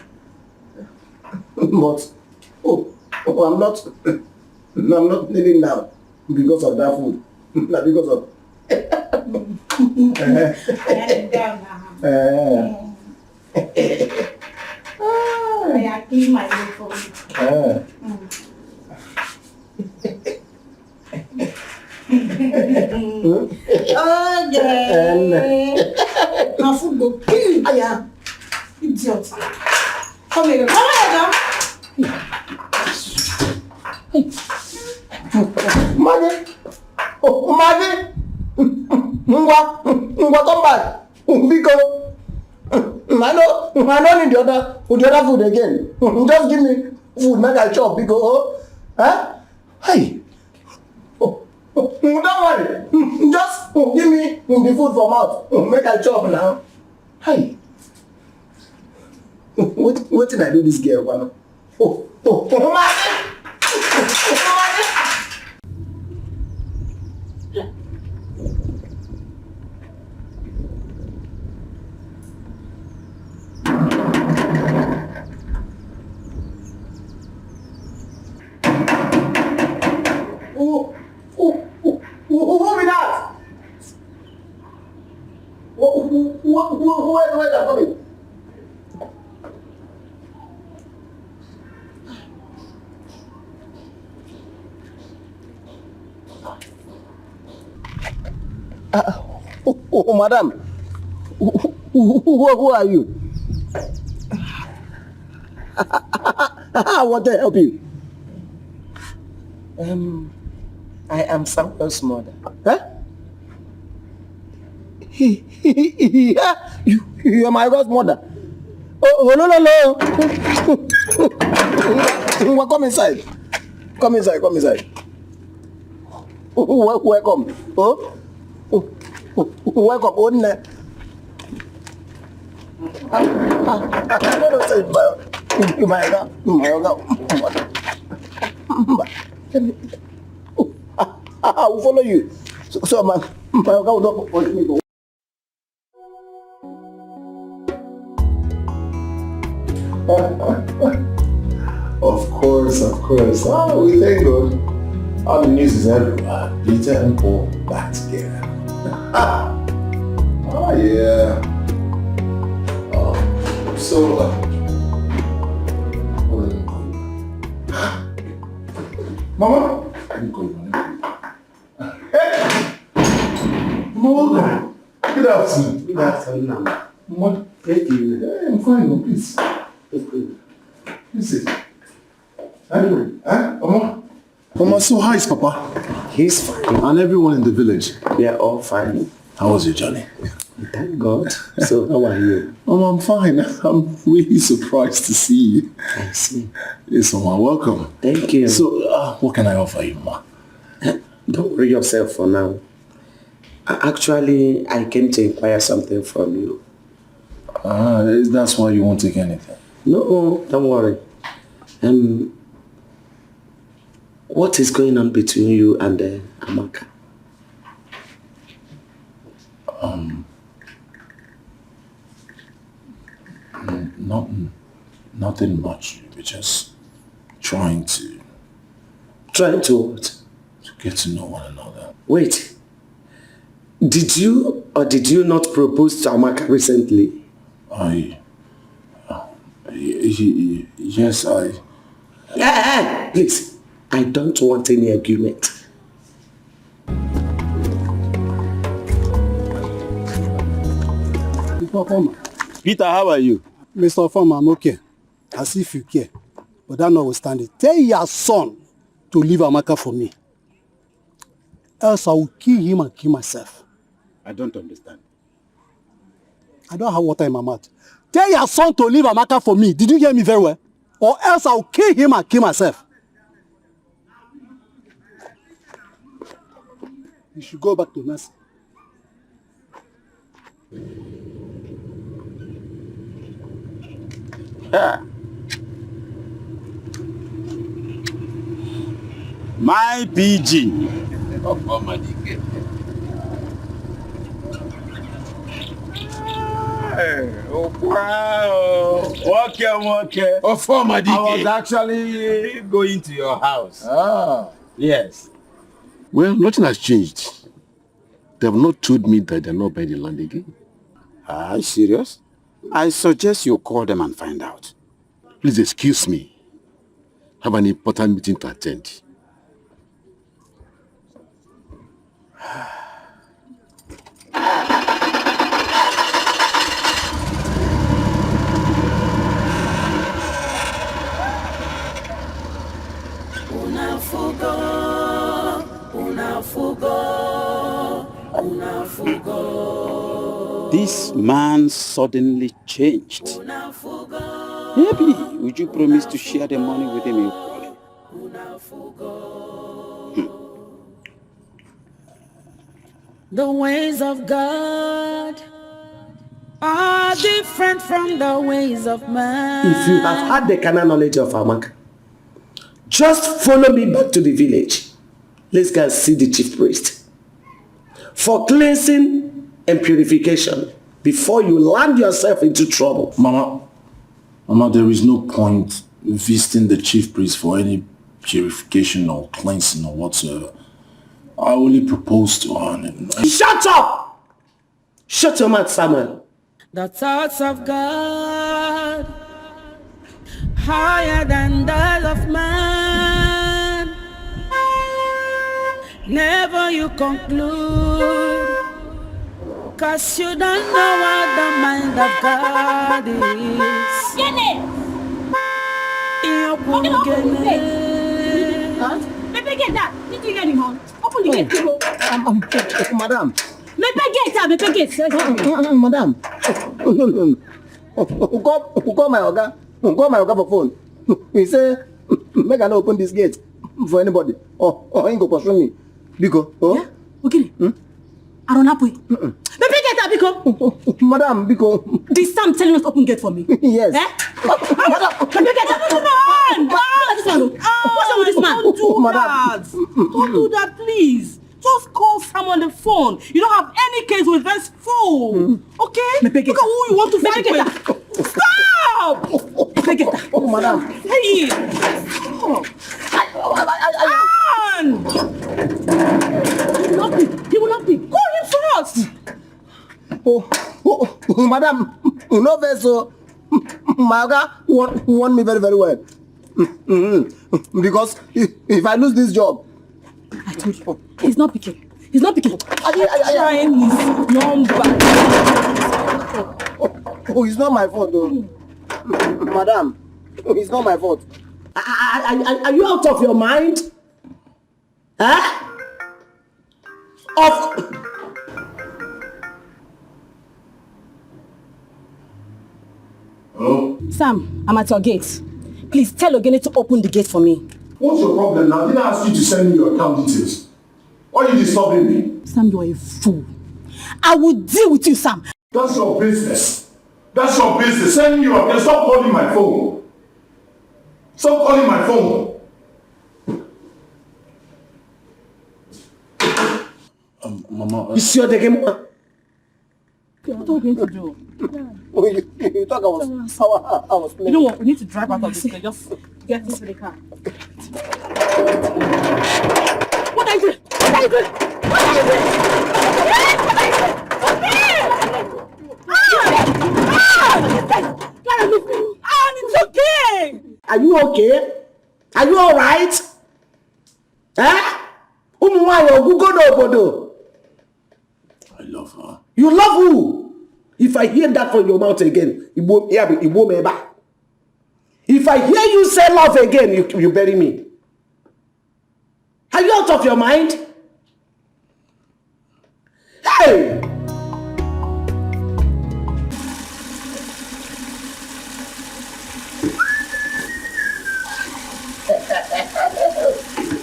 Speaker 21: But I'm not kneeling down. because of that food. Not because of...
Speaker 12: I clean my way for you. Oh, yeah. Now food go kill you. Aya. Idiot. Come here, John.
Speaker 21: Mother! Oh, mother! Ngwa, come back. Because I don't need the other food again. Just give me food, make I chop. Because, hey. Don't worry. Just give me the food for mouth. Make I chop now. Hey. What did I do this girl, man? Who be that? Who are they coming? Madam, who are you? I want to help you.
Speaker 8: I am Samuel's mother.
Speaker 21: Huh? You are my godmother. Oh, no. Come inside. Come inside. Welcome. Welcome. Oh, no. I don't know, say, you my God. I will follow you. So my God will not want me to.
Speaker 3: Of course. Oh, we thank God. All the news is everywhere. Peter and Paul back together. Oh, yeah. Mama? I didn't call you. Hey! Mama, good afternoon.
Speaker 15: Good afternoon.
Speaker 3: Mama,
Speaker 15: Thank you.
Speaker 3: hey, I'm fine, please. Listen. Mama, so how is Papa?
Speaker 15: He's fine.
Speaker 3: And everyone in the village?
Speaker 15: They are all fine.
Speaker 3: How was your journey?
Speaker 15: Thank God. So, how are you?
Speaker 3: Mama, I'm fine. I'm really surprised to see you.
Speaker 15: I see.
Speaker 3: Yes, Mama, welcome.
Speaker 15: Thank you.
Speaker 3: So, what can I offer you, Mama?
Speaker 15: Don't worry yourself for now. Actually, I came to inquire something from you.
Speaker 3: That's why you won't take anything?
Speaker 15: No, don't worry. What is going on between you and Amaka?
Speaker 3: Nothing much. We're just trying to...
Speaker 15: Trying to what?
Speaker 3: To get to know one another.
Speaker 15: Wait. Did you or did you not propose to Amaka recently?
Speaker 3: Yes,
Speaker 15: Please, I don't want any argument.
Speaker 13: Mr. Farmer.
Speaker 10: Peter, how are you?
Speaker 13: Mr. Farmer, I'm okay. As if you care. But that notwithstanding, tell your son to leave Amaka for me. Else I will kill him and kill myself.
Speaker 10: I don't understand.
Speaker 13: I don't have water in my mouth. Tell your son to leave Amaka for me. Did you hear me very well? Or else I will kill him and kill myself. You should go back to nursing.
Speaker 10: My PG. Wow. Okay.
Speaker 20: Oh, former DK.
Speaker 10: I was actually going to your house.
Speaker 20: Ah.
Speaker 10: Yes.
Speaker 18: Well, nothing has changed. They have not told me that they're not buying the land again.
Speaker 15: Are you serious? I suggest you call them and find out.
Speaker 18: Please excuse me. I have an important meeting to attend.
Speaker 10: This man suddenly changed. Maybe, would you promise to share the money with him equally?
Speaker 5: The ways of God are different from the ways of man.
Speaker 8: If you have had the carnal knowledge of Amaka, just follow me back to the village. Let's go and see the chief priest for cleansing and purification before you land yourself into trouble.
Speaker 3: Mama, there is no point in visiting the chief priest for any purification or cleansing or whatsoever. I only propose to her.
Speaker 8: Shut up! Shut your mouth, Samuel.
Speaker 5: The thoughts of God higher than those of man. Never you conclude, 'cause you don't know what the mind of God is.
Speaker 9: Maybe get that. Did you get him on? Open the gate, people.
Speaker 21: Madam.
Speaker 9: Maybe get.
Speaker 21: Madam. Who call my Oga? Who call my Oga for phone? He say, make I not open this gate for anybody. Or he go pursue me. Biko. Oh?
Speaker 9: Yeah? Okay. I don't have to. Maybe get that, Biko.
Speaker 21: Madam, Biko.
Speaker 9: This Sam telling us open gate for me.
Speaker 21: Yes.
Speaker 9: Eh? Madam, maybe get that. What's wrong with this man?
Speaker 17: Don't do that. Don't do that, please. Just call Sam on the phone. You don't have any case with this fool. Okay? Look at who you want to fight with. Stop!
Speaker 21: Oh, madam.
Speaker 17: Hey!
Speaker 9: He will not be.
Speaker 17: Call him first.
Speaker 21: Madam, you know so my Oga want me very, very well. Because if I lose this job,
Speaker 9: I told you, he's not picking. He's not picking.
Speaker 17: Trying his number.
Speaker 21: Oh, it's not my fault, though. Madam, it's not my fault.
Speaker 8: Are you out of your mind? Huh?
Speaker 3: Hello?
Speaker 9: Sam, I'm at your gate. Please tell Ogene to open the gate for me.
Speaker 3: What's your problem now? Didn't I ask you to send me your account details? Why are you disturbing me?
Speaker 9: Sam, you are a fool. I will deal with you, Sam.
Speaker 3: That's your business. That's your business. Send me your account. Stop calling my phone. Stop calling my phone. Mama.
Speaker 8: You see what they came on?
Speaker 17: What are we going to do?
Speaker 21: You thought I was playing.
Speaker 17: You know what? We need to drive out of this place. Just get into the car.
Speaker 9: What are you doing? What are you doing? What are you doing?
Speaker 17: It's okay.
Speaker 8: Are you okay? Are you alright? Huh?
Speaker 3: I love her.
Speaker 8: You love who? If I hear that from your mouth again, it won't me back. If I hear you say love again, you bury me. Are you out of your mind? Hey!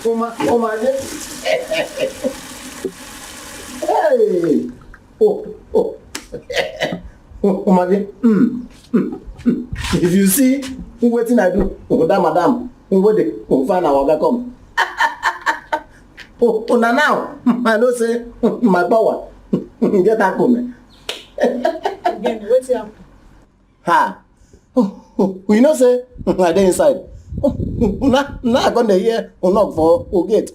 Speaker 21: Oh my Hey! Oh my If you see what I do, madam, what they find our Oga come. Now, I know say my power. Get that come.
Speaker 17: Again, what's up?
Speaker 21: Ha! You know say I dey inside. Now I gonna hear knock for gate.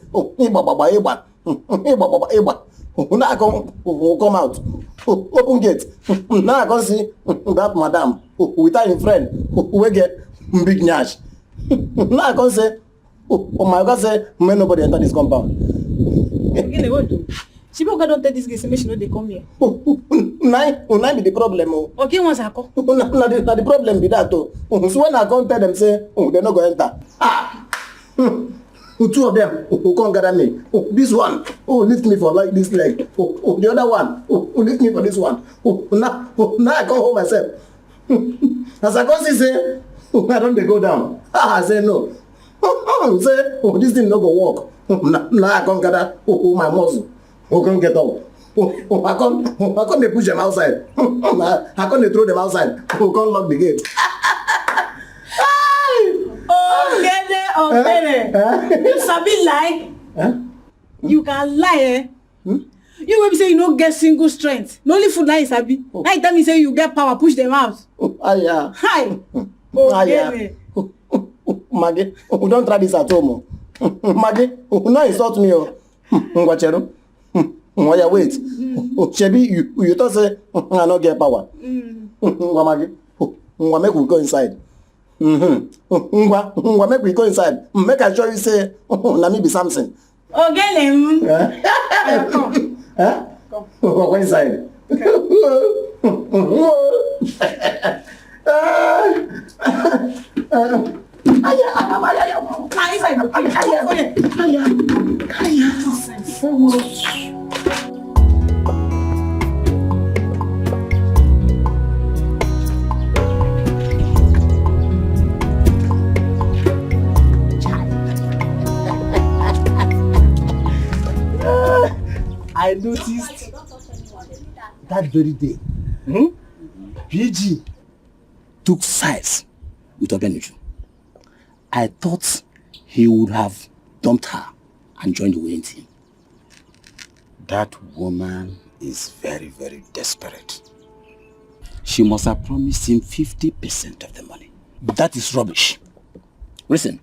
Speaker 21: Now I come out. Open gate. Now I can see that madam with her friend we get big nyash. Now I can say, oh my God, say, may nobody enter this compound.
Speaker 7: Again, what do? She don't take this case, make she know they come here.
Speaker 21: Now be the problem.
Speaker 7: Okay, once I come.
Speaker 21: Now the problem be that too. So when I come tell them say, oh, they're not going to enter. Two of them who can't gather me. This one, lift me for like this leg. The other one, lift me for this one. Now I come home myself. As I come see say, I don't go down. I say no. Say, this thing not go work. Now I come gather my muscle. Who can't get up? I can't they push them outside. I can't they throw them outside. Who can't lock the gate?
Speaker 7: You sabi lie? You can lie, eh? You will be say you don't get single strength. No only food now is sabi. Now you tell me say you get power, push them out. Hi.
Speaker 21: Maggie, don't try this at home. Maggie, no insult me. Ngwachero. Wait. Shebi, you thought say I don't get power. Maggie, make we go inside. Make we go inside. Make I show you say, let me be something.
Speaker 7: Come.
Speaker 21: Go inside.
Speaker 13: I noticed that very day, PG took sides with Obenuju. I thought he would have dumped her and joined the winning team.
Speaker 10: That woman is very, very desperate. She must have promised him 50% of the money.
Speaker 13: That is rubbish. Listen,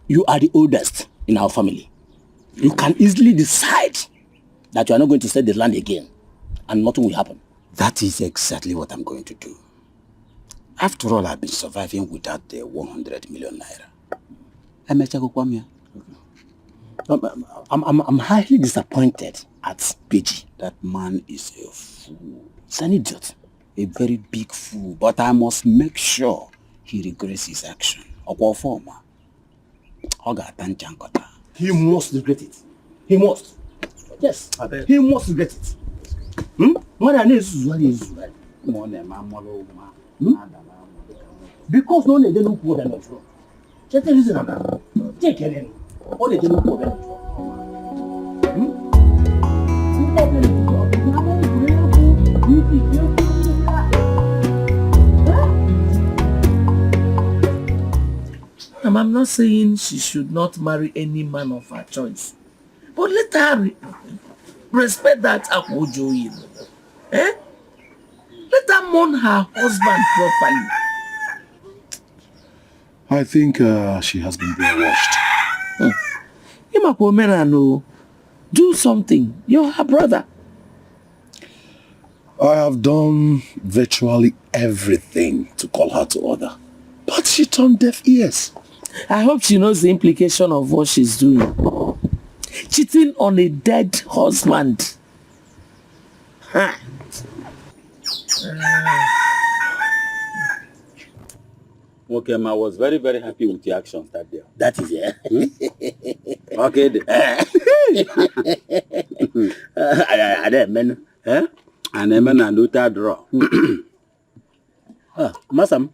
Speaker 13: you are the oldest in our family. You can easily decide that you are not going to sell the land again and nothing will happen.
Speaker 10: That is exactly what I'm going to do. After all, I've been surviving without the 100 million naira.
Speaker 13: I'm highly disappointed at PG.
Speaker 10: That man is a fool. He's an idiot. A very big fool. But I must make sure he regrets his action.
Speaker 13: He must regret it. He must. Yes, he must regret it. Because no one didn't know that. Just a reason. Take care of all the didn't know that.
Speaker 4: I'm not saying she should not marry any man of her choice. But let her respect that Akwojoyin. Let her mourn her husband properly.
Speaker 3: I think she has been brainwashed.
Speaker 4: Do something. You're her brother.
Speaker 3: I have done virtually everything to call her to order. But she turned deaf ears.
Speaker 4: I hope she knows the implication of what she's doing. Cheating on a dead husband.
Speaker 10: Okay, I was very, very happy with your actions that day.
Speaker 13: That is it.
Speaker 10: Okay.
Speaker 13: I didn't mean.
Speaker 10: And then I do that draw.
Speaker 13: Masam.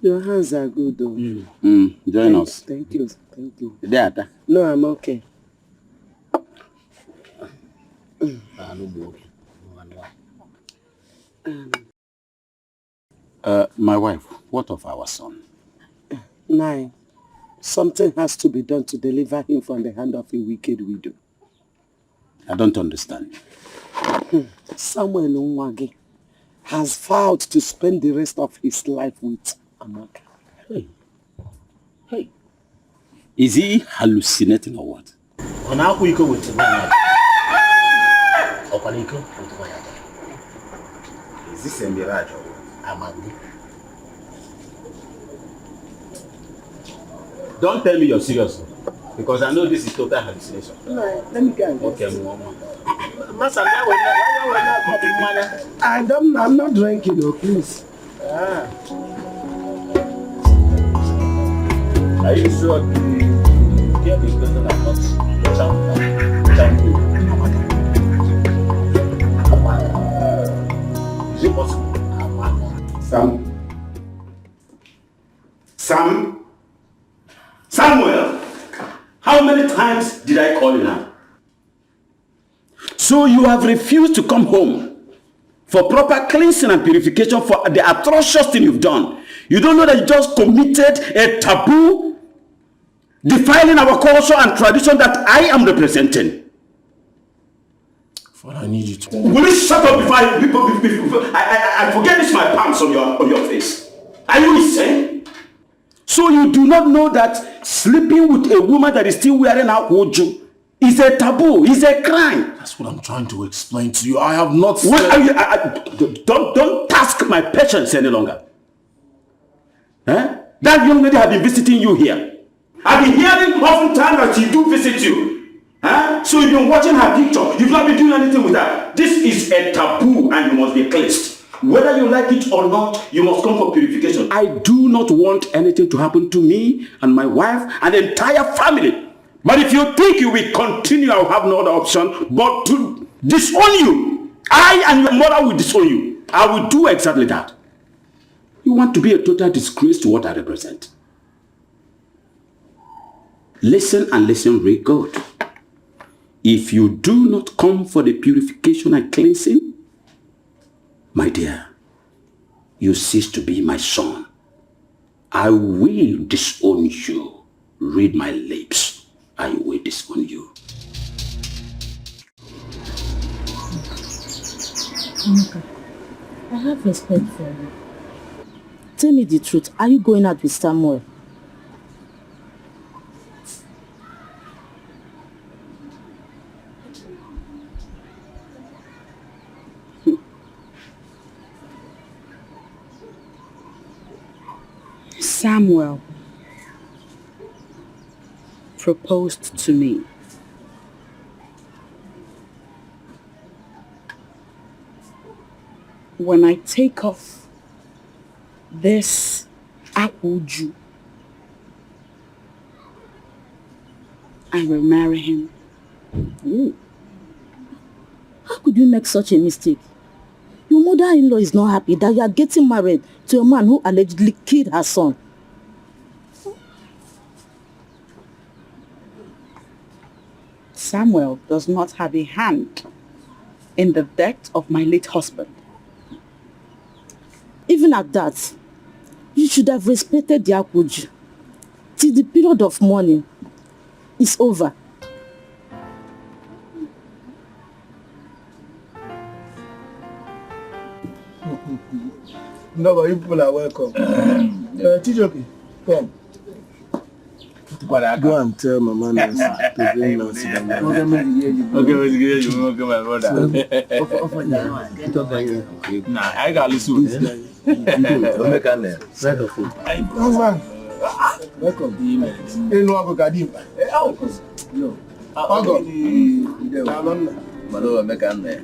Speaker 8: Your hands are good though.
Speaker 10: Join us.
Speaker 8: Thank you. Thank you.
Speaker 10: There.
Speaker 8: No, I'm okay.
Speaker 10: My wife, what of our son?
Speaker 8: 9. Something has to be done to deliver him from the hand of a wicked widow.
Speaker 10: I don't understand.
Speaker 8: Samuel Nwagi
Speaker 4: has vowed to spend the rest of his life with Amaka.
Speaker 10: Hey. Is he hallucinating or what?
Speaker 21: Is this a mirage or Amandi?
Speaker 10: Don't tell me you're serious, because I know this is total hallucination.
Speaker 21: No, let me go and get
Speaker 10: Okay,
Speaker 21: Master, I'm not drinking, though, please.
Speaker 10: Are you sure the girl is better than not Is it possible? Samuel, how many times did I call you now? So you have refused to come home for proper cleansing and purification for the atrocious thing you've done. You don't know that you just committed a taboo, defiling our culture and tradition that I am representing.
Speaker 3: Father, I need you to...
Speaker 10: Will you shut up before I forget this my palms on your face? Are you insane? So you do not know that sleeping with a woman that is still wearing her woju is a taboo, is a crime.
Speaker 3: That's what I'm trying to explain to you. I have not
Speaker 10: said... What are you... Don't task my patience any longer. That young lady has been visiting you here. I've been hearing oftentimes that she do visit you. So you've been watching her picture. You've not been doing anything with her. This is a taboo and you must be cleansed. Whether you like it or not, you must come for purification. I do not want anything to happen to me and my wife and the entire family. But if you think you will continue, I will have no other option but to disown you. I and your mother will disown you. I will do exactly that. You want to be a total disgrace to what I represent. Listen and listen very good. If you do not come for the purification and cleansing, my dear, you cease to be my son. I will disown you. Read my lips. I will disown you.
Speaker 11: Amaka, I have respect for you. Tell me the truth. Are you going out with Samuel?
Speaker 2: Samuel proposed to me. When I take off this Akuju, I will marry him.
Speaker 11: Ooh. How could you make such a mistake? Your mother-in-law is not happy that you are getting married to a man who allegedly killed her son.
Speaker 2: Samuel does not have a hand in the death of my late husband.
Speaker 11: Even at that, you should have respected the Akuju till the period of mourning is over.
Speaker 21: No, but you people are welcome. Chijoki, come. Go and tell Mama Nancy to bring Nancy down. Okay, my brother.
Speaker 20: Nah, I got listen.
Speaker 21: Welcome. You know what I got.
Speaker 1: Mano, me can there.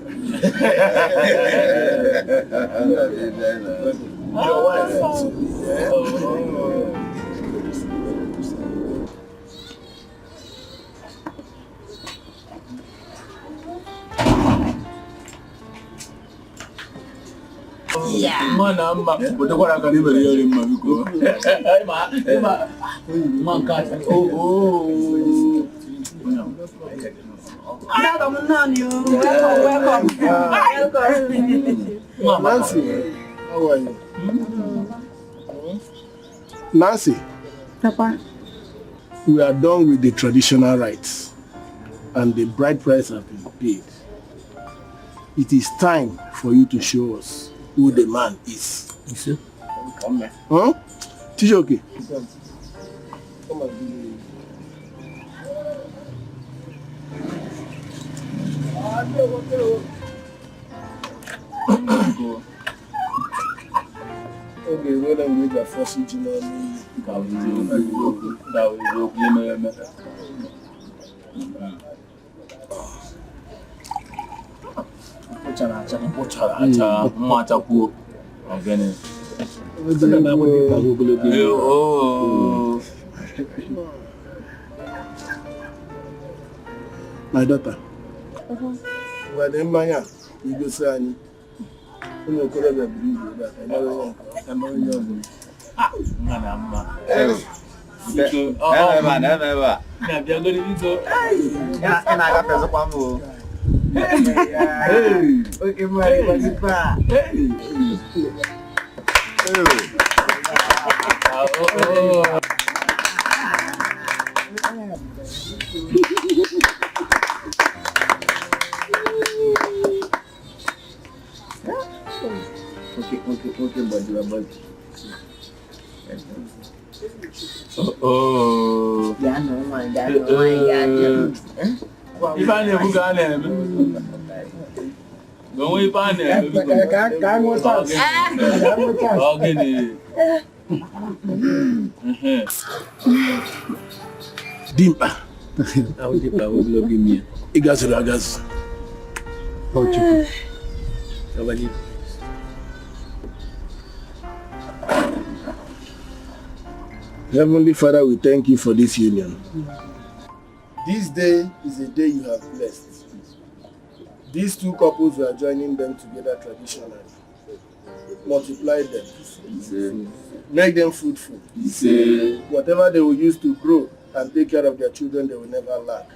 Speaker 21: Yeah. Mana amma, utakuwa na karibu leo mama biko. Man ka. Oh.
Speaker 17: Welcome.
Speaker 21: Nancy, how are you? Nancy.
Speaker 2: Papa.
Speaker 21: We are done with the traditional rites and the bride price has been paid. It is time for you to show us
Speaker 16: who the man is.
Speaker 10: You see?
Speaker 16: Come here. Huh? Tijoke. Come on. Okay, roll and read the first original. My daughter. Well, then, Maya, you go say, you know, could have believed that. I never know. Dimpa. Igas ragas. Heavenly Father, we thank you for this union. This day is a day you have blessed. These two couples, we are joining them together traditionally. Multiply them. Make them fruitful. Whatever they will use to grow and take care of their children, they will never lack.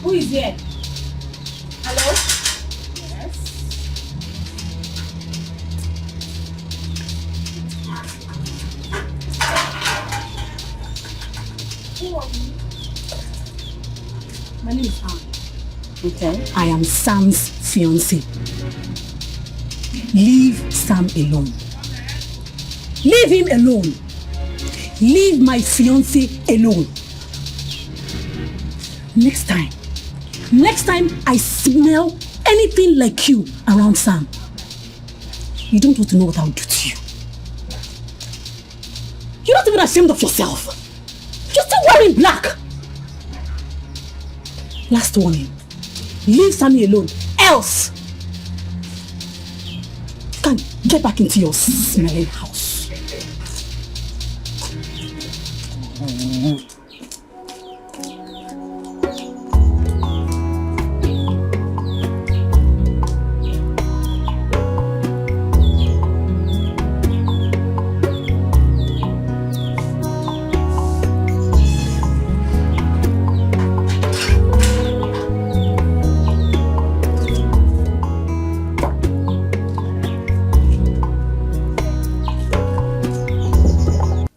Speaker 6: Who is here? Hello? Yes. Who are you?
Speaker 9: My name is Anne.
Speaker 6: Okay.
Speaker 9: I am Sam's fiancé. Leave Sam alone. Leave him alone. Leave my fiancé alone. Next time I smell anything like you around Sam, you don't want to know what I'll do to you. You're not even ashamed of yourself. You're still wearing black. Last warning. Leave Sammy alone, else you can get back into your smelling house.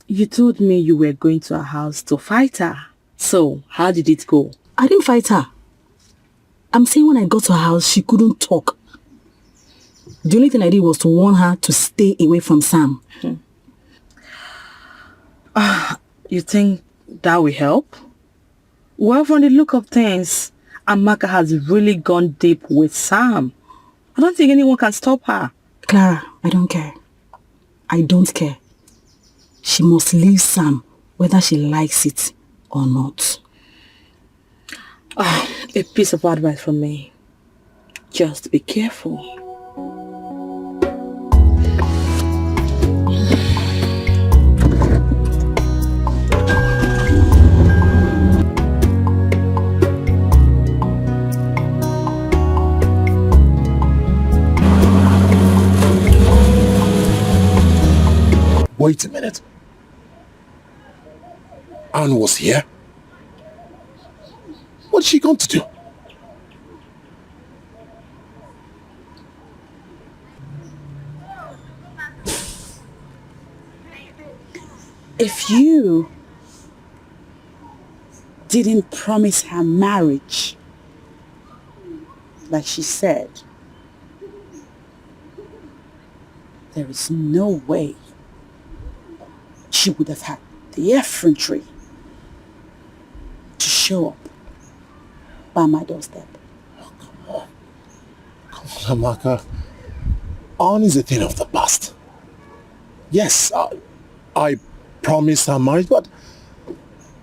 Speaker 14: You told me you were going to her house to fight her. So, how did it go?
Speaker 9: I didn't fight her. I'm saying when I got to her house, she couldn't talk. The only thing I did was to warn her to stay away from Sam.
Speaker 14: You think that will help? Well, from the look of things, Amaka has really gone deep with Sam. I don't think anyone can stop her.
Speaker 9: Clara, I don't care. I don't care. She must leave Sam, whether she likes it or not.
Speaker 14: A piece of advice from me. Just be careful.
Speaker 18: Wait a minute. Anne was here? What's she going to do?
Speaker 2: If you didn't promise her marriage, like she said, there is no way she would have had the effrontery to show up by my doorstep.
Speaker 18: Come on, Amaka. Anne is a thing of the past. Yes, I promised her marriage, but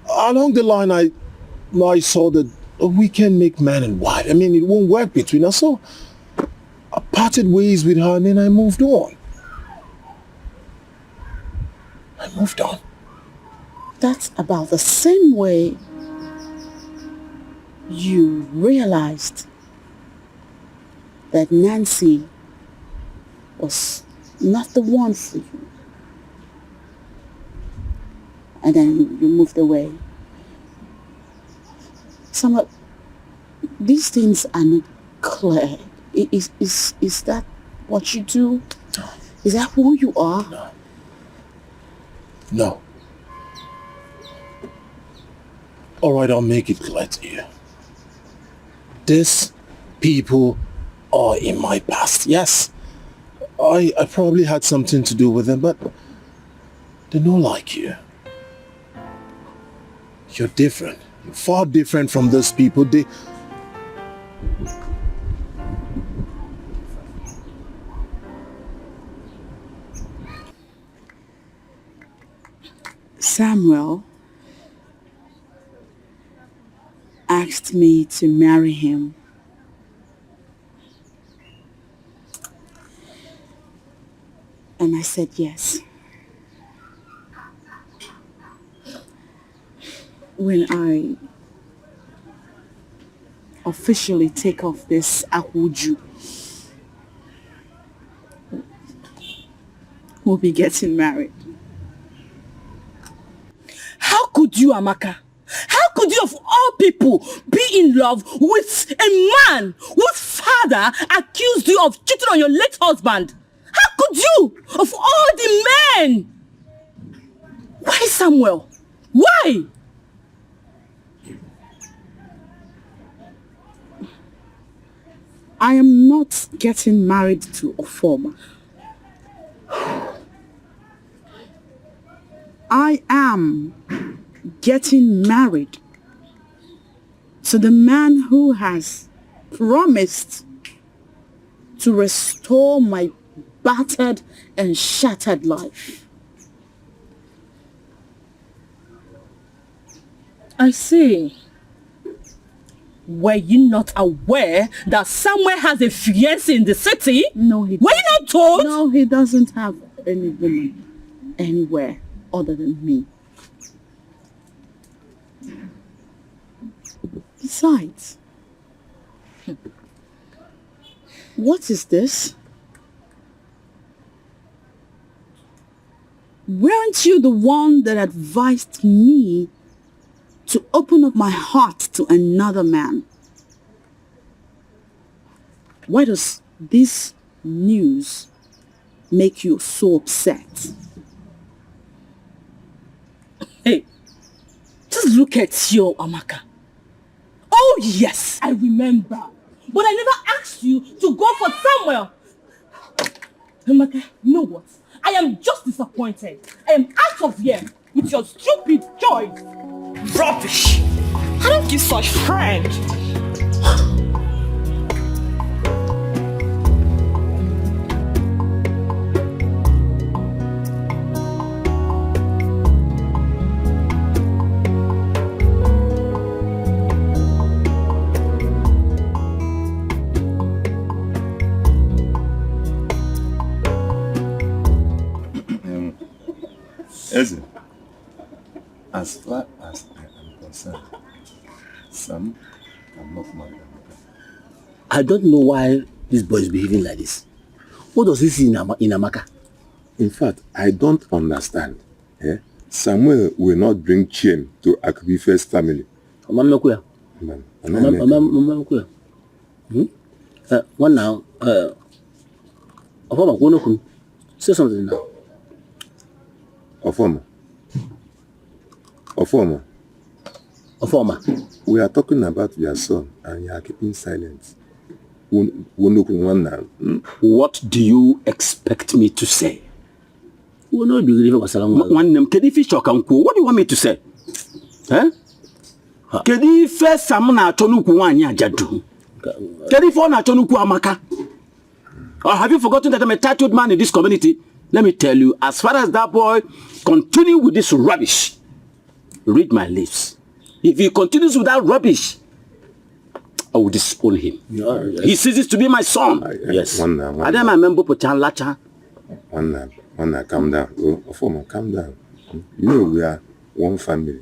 Speaker 18: along the line I saw that we can make man and wife. I mean, it won't work between us, so I parted ways with her and then I moved on.
Speaker 2: That's about the same way you realized that Nancy was not the one for you. And then you moved away. Somewhat, these things are not clear. Is that what you do?
Speaker 18: No.
Speaker 2: Is that who you are?
Speaker 18: No. All right, I'll make it clear to you. These people are in my past. Yes, I probably had something to do with them, but they're not like you. You're different. You're far different from those people.
Speaker 2: Samuel asked me to marry him. And I said yes. When I officially take off this ahuju, we'll be getting married.
Speaker 17: How could you, Amaka? How could you, of all people, be in love with a man whose father accused you of cheating on your late husband? How could you, of all the men? Why, Samuel? Why?
Speaker 2: I am not getting married to Ofoma. I am getting married to the man who has promised to restore my battered and shattered life.
Speaker 17: I see. Were you not aware that Samuel has a fiancé in the city?
Speaker 2: No, he doesn't.
Speaker 17: Were you not told?
Speaker 2: No, he doesn't have any woman anywhere other than me. Besides, what is this? Weren't you the one that advised me to open up my heart to another man? Why does this news make you so upset?
Speaker 17: Hey, just look at you, Amaka. Oh yes, I remember. But I never asked you to go for Samuel. Amaka, you know what? I am just disappointed. I am out of here with your stupid choice. Rubbish! I don't give such friend.
Speaker 3: Eze, as far as I am concerned, Sam cannot marry Amaka.
Speaker 1: I don't know why this boy is behaving like this. What does he see in Amaka?
Speaker 18: In fact, I don't understand. Eh? Samuel will not bring shame to Akubife's family.
Speaker 1: One now, say something now.
Speaker 18: Ofoma. We are talking about your son and you are keeping silent.
Speaker 10: What do you expect me to say? What do you want me to say? Eh? Kedife samuna tonuku wanya jadu. Kedifo na tonuku amaka. Or have you forgotten that I'm a tattooed man in this community? Let me tell you, as far as that boy continue with this rubbish, read my lips. If he continues with that rubbish, I will disown him. Yes. He ceases to be my son. Yes. I don't remember Pochan Lacha.
Speaker 18: One, calm down. Oh, Ofoma, calm down. You know we are one family.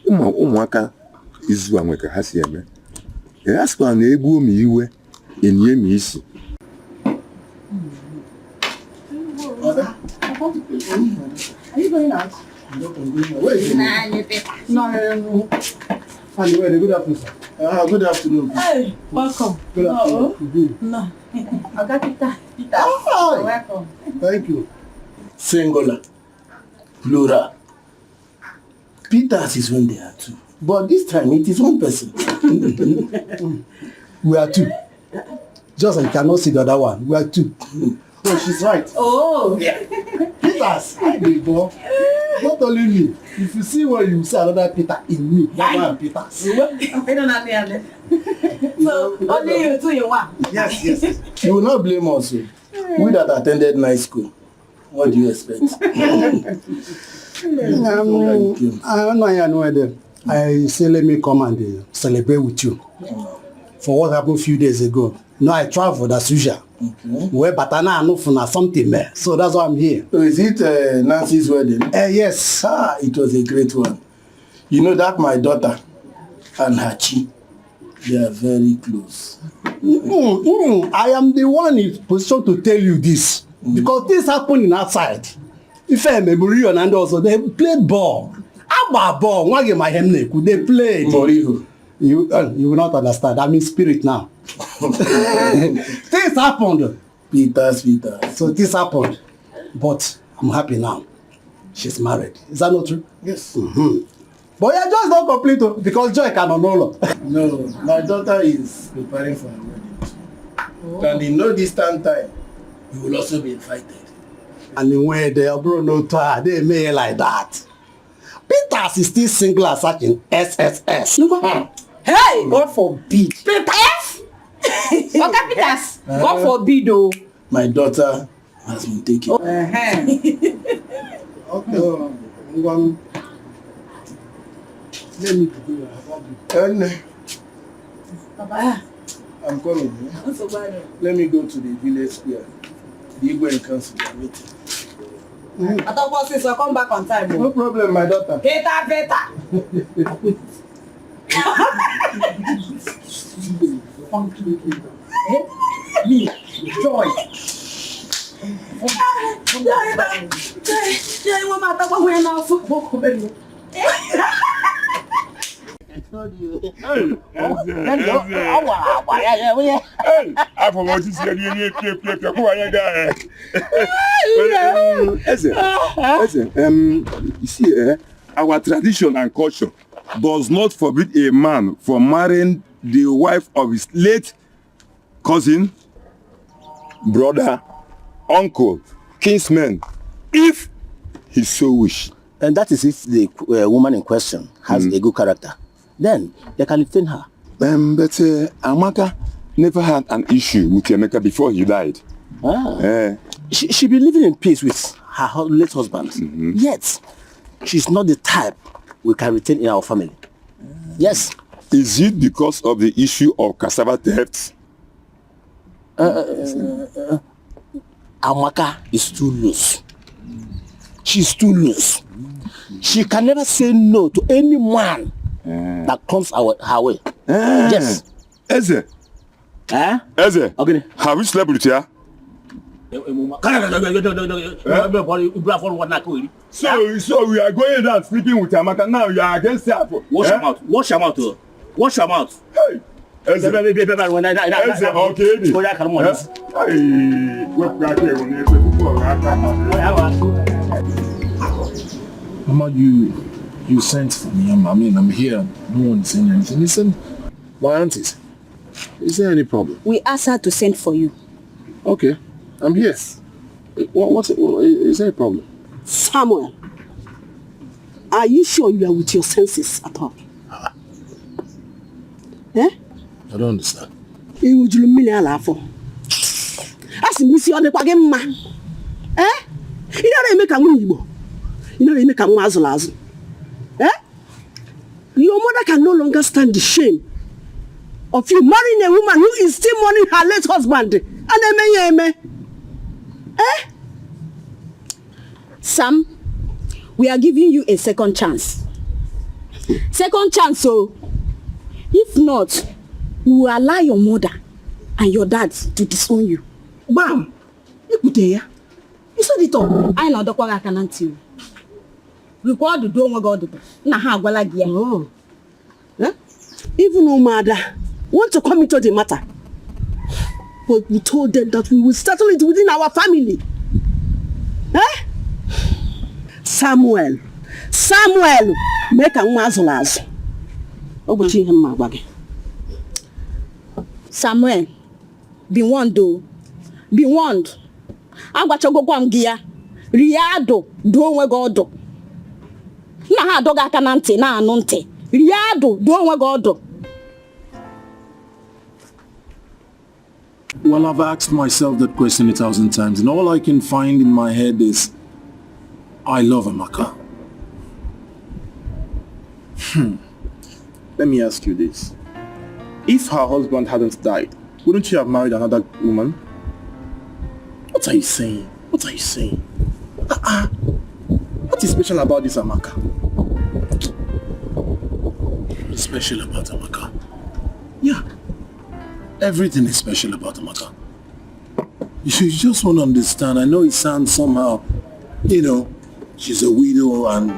Speaker 18: Umwaka is one weka hasieme. Ask one egu mi iwe enye mi isi.
Speaker 7: Are you going out?
Speaker 16: Where is it?
Speaker 7: No.
Speaker 16: Good afternoon, sir. Good afternoon.
Speaker 7: Hey, welcome.
Speaker 16: Good afternoon.
Speaker 7: No. I got Peter.
Speaker 16: Oh,
Speaker 7: welcome.
Speaker 16: Thank you. Singular. Plural. Peters is when there are two. But this time it is one person.
Speaker 13: We are two. Just I cannot see the other one. We are two.
Speaker 16: Oh, she's right.
Speaker 7: Oh.
Speaker 16: Yeah. Peters, I big boy. Not only me. If you see where you see another Peter in me, that's why I'm Peters.
Speaker 7: I don't understand. So, only you two, you want?
Speaker 16: Yes. You will not blame us. We that attended night school. What do you expect?
Speaker 13: I say let me come and celebrate with you for what happened a few days ago. No, I traveled as usual. Okay. Where Batana and for something there. So that's why I'm here.
Speaker 16: So is it Nancy's wedding?
Speaker 13: Yes.
Speaker 16: It was a great one. You know that my daughter and Hachi, they are very close.
Speaker 13: I am the one in position to tell you this. Because this happened in outside. If I memory on and also they played ball. Abba ball. They played.
Speaker 16: Moriho.
Speaker 13: You will not understand. I'm in spirit now. Things happened.
Speaker 16: Peters.
Speaker 13: So this happened. But I'm happy now. She's married. Is that not true?
Speaker 16: Yes.
Speaker 13: But you just don't complete it because joy cannot know.
Speaker 16: No, my daughter is preparing for her wedding. Oh. And in no distant time, you will also be invited.
Speaker 13: And in where they bro no tie, they made like that. Peters is still single as such in SSS.
Speaker 7: Hey, God forbid. Peters? Okay, Peters. God forbid, though.
Speaker 16: My daughter has been taken.
Speaker 13: Okay. Let me go.
Speaker 7: Papa.
Speaker 16: I'm coming. Let me go to the village square. The Igwe council are waiting.
Speaker 7: I thought was this, so come back on time.
Speaker 16: No problem, my daughter.
Speaker 7: Peter. Me, joy.
Speaker 18: You see, our tradition and culture does not forbid a man from marrying the wife of his late cousin, brother, uncle, kinsman, if he so wish.
Speaker 1: And that is if the woman in question has a good character. Then they can retain her.
Speaker 18: But Amaka never had an issue with Emeka before he died.
Speaker 1: She been living in peace with her late husband. Yet, she's not the type we can retain in our family. Yes.
Speaker 18: Is it because of the issue of cassava theft?
Speaker 1: Amaka is too loose. She's too loose. She can never say no to any man that comes her way. Yes.
Speaker 18: Eze. Eze. Okay. Have you slept with her?
Speaker 19: So we are going and sleeping with Amaka. Now you are against her.
Speaker 1: Wash your mouth. Wash your mouth. Wash your mouth.
Speaker 19: Hey.
Speaker 3: Mama, you sent for me. I mean, I'm here. No one is saying anything. Listen, my aunties. Is there any problem?
Speaker 11: We asked her to send for you.
Speaker 3: Okay, I'm here. Is there a problem?
Speaker 8: Samuel, are you sure you are with your senses at all? Eh?
Speaker 3: I don't understand.
Speaker 8: You would million alafo. As in this the bagema. Eh? You know they make a Igbo. You know they make a Mazalazo. Eh? Your mother can no longer stand the shame of you marrying a woman who is still mourning her late husband. And eh?
Speaker 11: Sam, we are giving you a second chance. Second chance, so if not, we will allow your mother and your dad to disown you.
Speaker 8: Bam! You said it all.
Speaker 11: I know the I can answer you. Record the door God. Oh.
Speaker 8: Eh? Even no mother want to come into the matter. But we told them that we will settle it within our family. Eh? Samuel, make a mazolaz.
Speaker 11: Samuel, be warned though. Be warned. Agwachogogwamgia. Riado, do godo. Na doga kanante na anonte. Riado, do godo.
Speaker 3: Well, I've asked myself that question 1,000 times, and all I can find in my head is, I love Amaka.
Speaker 22: Let me ask you this. If her husband hadn't died, wouldn't you have married another woman? What are you saying? What are you saying? What is special about this Amaka?
Speaker 3: What's special about Amaka? Yeah. Everything is special about Amaka. You just want to understand. I know it sounds somehow, you know, she's a widow and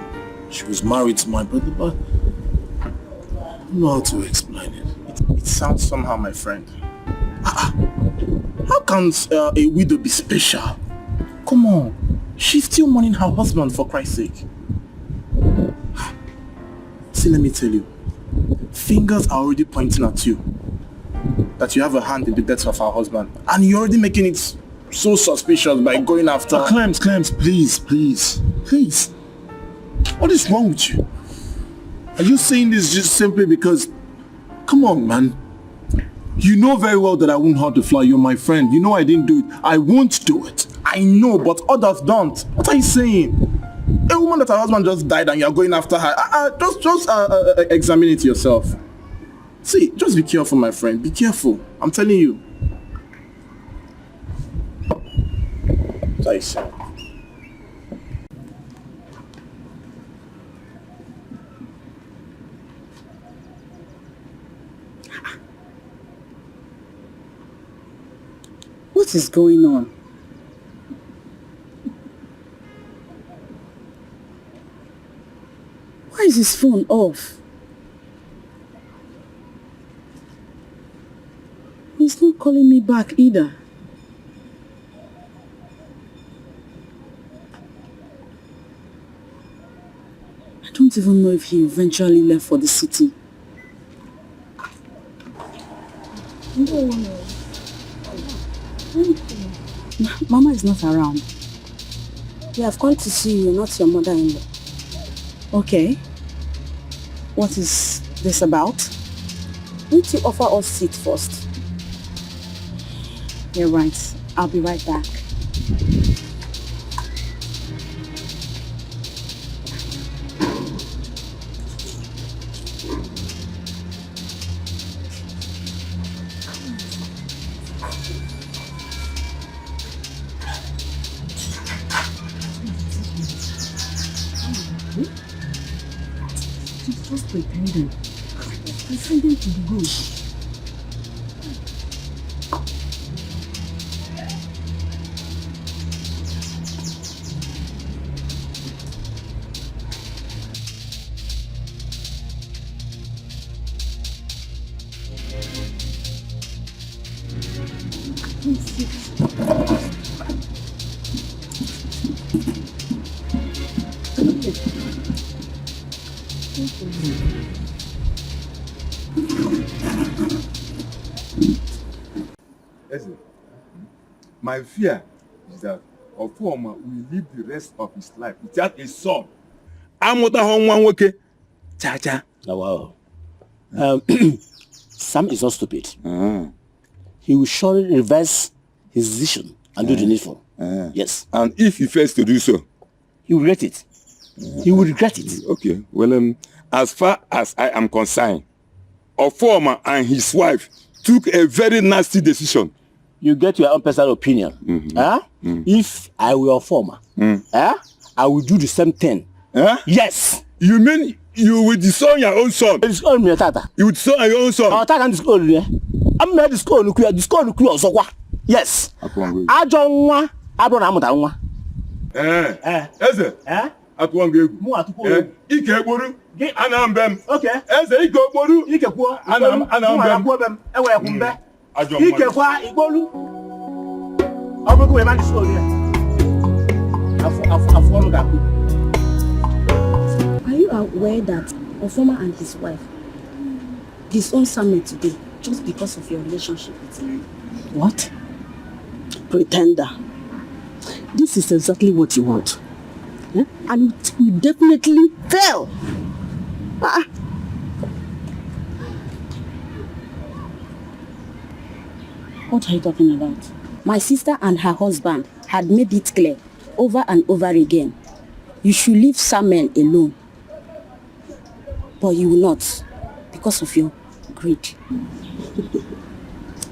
Speaker 3: she was married to my brother, but I don't know how to explain it.
Speaker 22: It sounds somehow, my friend. How can a widow be special? Come on. She's still mourning her husband, for Christ's sake. See, let me tell you. Fingers are already pointing at you. That you have a hand in the death of her husband. And you're already making it so suspicious by going after...
Speaker 3: Clems, please. What is wrong with you? Are you saying this just simply because... Come on, man. You know very well that I won't hurt the fly. You're my friend. You know I didn't do it. I won't do it.
Speaker 22: I know, but others don't. What are you saying? A woman that her husband just died and you're going after her. Just examine it yourself. See, just be careful, my friend. Be careful. I'm telling you. What are you saying?
Speaker 8: What is going on? Why is his phone off? He's not calling me back either. I don't even know if he eventually left for the city. Mama is not around.
Speaker 11: We have come to see you, not your mother-in-law.
Speaker 8: Okay. What is this about?
Speaker 11: Won't you offer us seat first?
Speaker 8: You're right. I'll be right back. Just pretending. Pretending to be good.
Speaker 19: Listen, my fear is that Ofoma will live the rest of his life without a son.
Speaker 1: Cha-cha. Oh, wow. Sam is not stupid. He will surely reverse his decision and do the needful. Yes.
Speaker 19: And if he fails to do so?
Speaker 1: He will regret it. He will regret it.
Speaker 19: Okay. Well, as far as I am concerned, Ofoma and his wife took a very nasty decision.
Speaker 1: You get your own personal opinion. If I were Ofoma, I will do the same thing. Yes.
Speaker 19: You mean you will disown your own son?
Speaker 1: Disown me, Tata.
Speaker 19: You will disown your own son?
Speaker 1: Tata can disown me. I'm not disown you. Disown you also. Yes. I don't want. I don't want.
Speaker 19: Eze. Atwangegu. Ike gboru. Anambem.
Speaker 1: Okay.
Speaker 19: Eze ike gboru.
Speaker 1: Ike kwa.
Speaker 19: Anambem.
Speaker 1: Ewe kumbe. Ike kwa igboru. Oboku we man disown you. Afu gaku.
Speaker 11: Are you aware that Ofoma and his wife disowned Samuel today just because of your relationship with him?
Speaker 8: What? Pretender. This is exactly what you want. And it will definitely fail.
Speaker 11: What are you talking about? My sister and her husband had made it clear over and over again. You should leave Samuel alone. But you will not, because of your greed.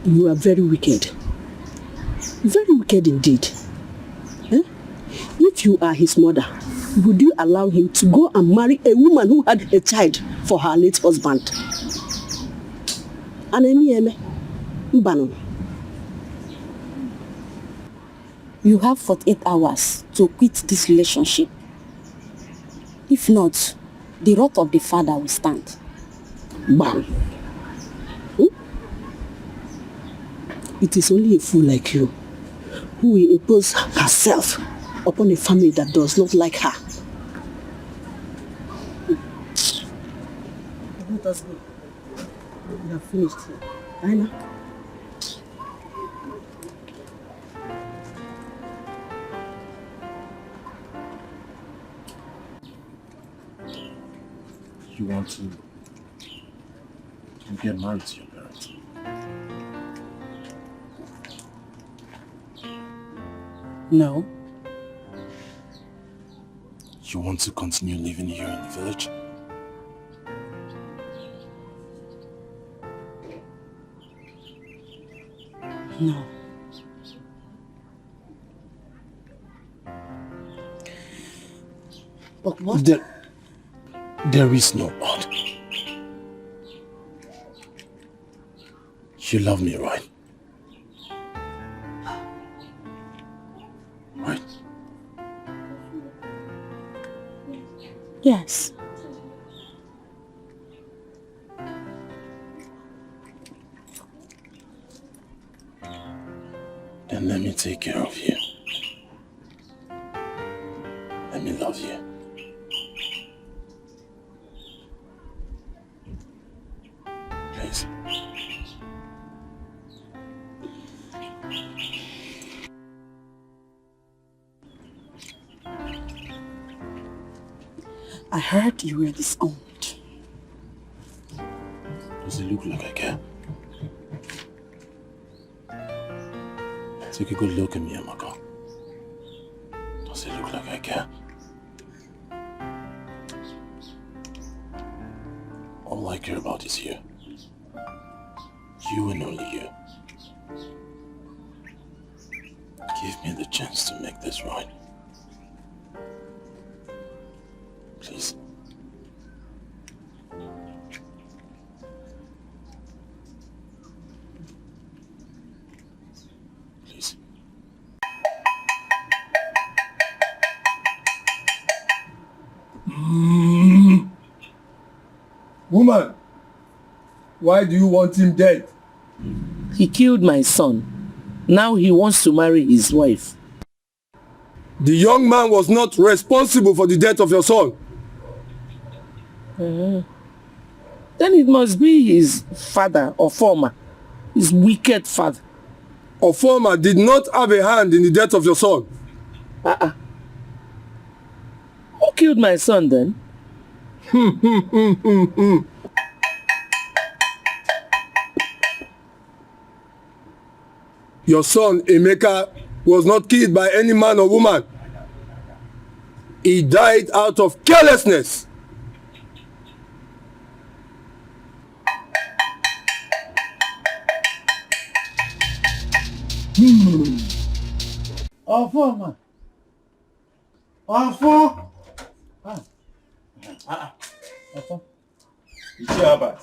Speaker 8: You are very wicked. Very wicked indeed. If you are his mother, would you allow him to go and marry a woman who had a child for her late husband?
Speaker 11: You have 48 hours to quit this relationship. If not, the wrath of the father will stand.
Speaker 8: Bam. It is only a fool like you who will impose herself upon a family that does not like her. Let us go. We have finished here. Aina.
Speaker 3: You want to get married to your parents?
Speaker 8: No.
Speaker 3: You want to continue living here in the village?
Speaker 8: No.
Speaker 3: But what? There is no but. You love me, right? Right?
Speaker 8: Yes.
Speaker 3: Then let me take care of you. Let me love you. Please.
Speaker 8: I heard you were disowned.
Speaker 3: Does it look like I care? Take a good look at me, Amaka. Does it look like I care? All I care about is you. You and only you. Give me the chance to make this right. Please. Please.
Speaker 19: Woman, why do you want him dead?
Speaker 4: He killed my son. Now he wants to marry his wife.
Speaker 12: The young man was not responsible for the death of your son.
Speaker 4: Then it must be his father or former, his wicked father.
Speaker 12: Ofoma did not have a hand in the death of your son.
Speaker 4: Who killed my son then?
Speaker 12: Your son, Emeka, was not killed by any man or woman. He died out of carelessness.
Speaker 13: Ofoma. Ofo.
Speaker 10: Ofo. Ichi Albert.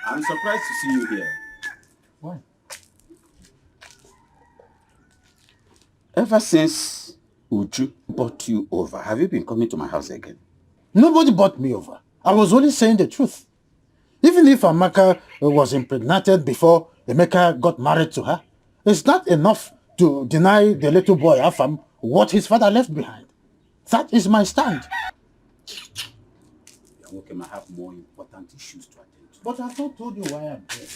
Speaker 10: I'm surprised to see you here.
Speaker 13: Why?
Speaker 10: Ever since Uju brought you over, have you been coming to my house again?
Speaker 13: Nobody bought me over. I was only saying the truth. Even if Amaka was impregnated before Emeka got married to her, it's not enough to deny the little boy Afam what his father left behind. That is my stand.
Speaker 10: Okay, I have more important issues to attend to.
Speaker 13: But I've not told you why I'm here.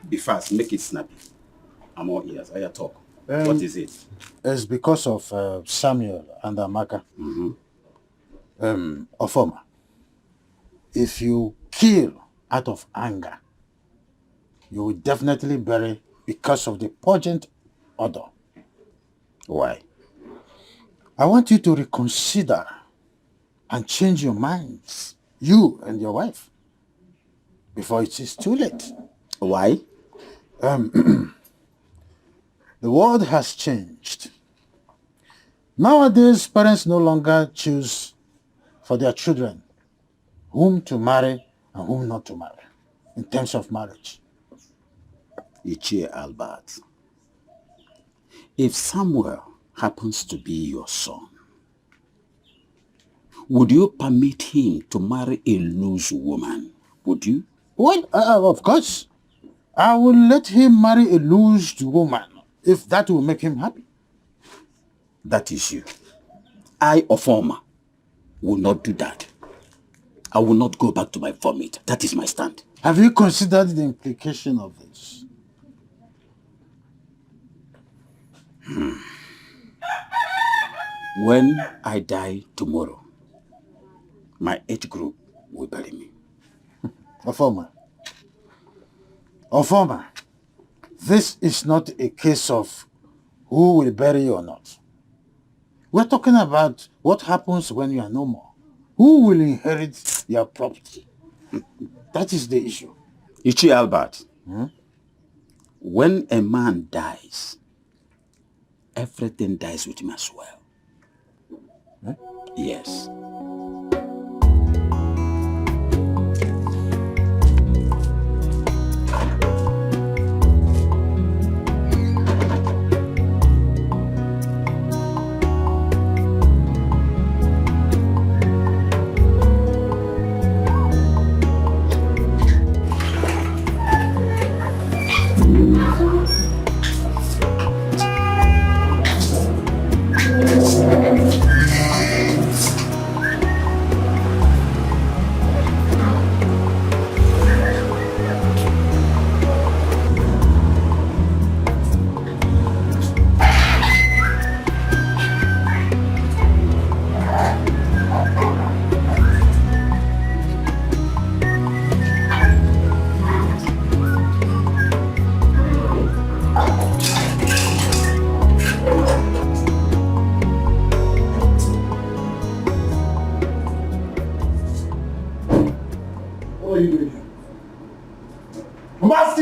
Speaker 10: Be fast, make it snappy. I'm all ears. I talk. What is it?
Speaker 13: It's because of Samuel and Amaka. Ofoma, if you kill out of anger, you will definitely bury because of the purgent order.
Speaker 10: Why?
Speaker 13: I want you to reconsider and change your minds, you and your wife, before it is too late.
Speaker 10: Why?
Speaker 13: The world has changed. Nowadays, parents no longer choose for their children whom to marry and whom not to marry in terms of marriage.
Speaker 10: Ichie Albert, if Samuel happens to be your son, would you permit him to marry a loose woman? Would you?
Speaker 13: Well, of course. I will let him marry a loose woman if that will make him happy.
Speaker 10: That is you. I, Ofoma, will not do that. I will not go back to my vomit. That is my stand.
Speaker 13: Have you considered the implication of this?
Speaker 10: When I die tomorrow, my age group will bury me.
Speaker 13: Ofoma, this is not a case of who will bury you or not. We're talking about what happens when you are no more. Who will inherit your property? That is the issue.
Speaker 10: Ichi Albert, when a man dies, everything dies with him as well. Yes.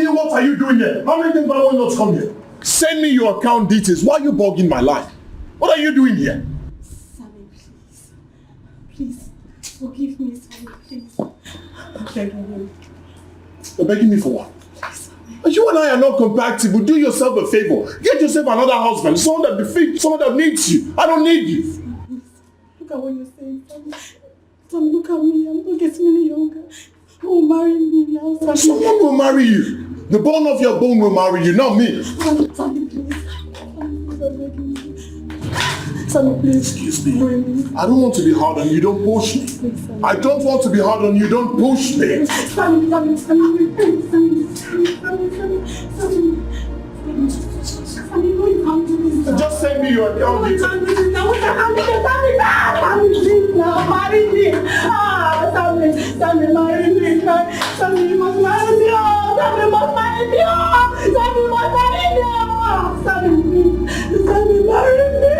Speaker 22: What are you doing here? How many times have I not come here? Send me your account details. Why are you bugging my life? What are you doing here?
Speaker 7: Sammy, please. Please, forgive me, Sammy, please. I'm begging you.
Speaker 22: You're begging me for what? You and I are not compatible. Do yourself a favor. Get yourself another husband. Someone that needs you. I don't need you.
Speaker 7: Sammy, look at what you're saying, Sammy. Sammy, look at me. I'm not getting any younger. You will marry me now, Sammy.
Speaker 22: Someone will marry you. The bone of your bone will marry you, not me.
Speaker 7: Sammy, please. Sammy, please, I'm begging you.
Speaker 3: Sammy, please. Excuse me. I don't want to be hard on you. Don't push me. I don't want to be hard on you. Don't push me.
Speaker 7: Sammy. Sammy, no, you can't do this.
Speaker 3: Just send me your account.
Speaker 7: No, you can't do this. No, we can't do this. Sammy, please, now. Marry me. Sammy, marry me. Sammy, you must marry me. Sammy must marry me. Sammy must marry me. Sammy, please. Sammy, marry me.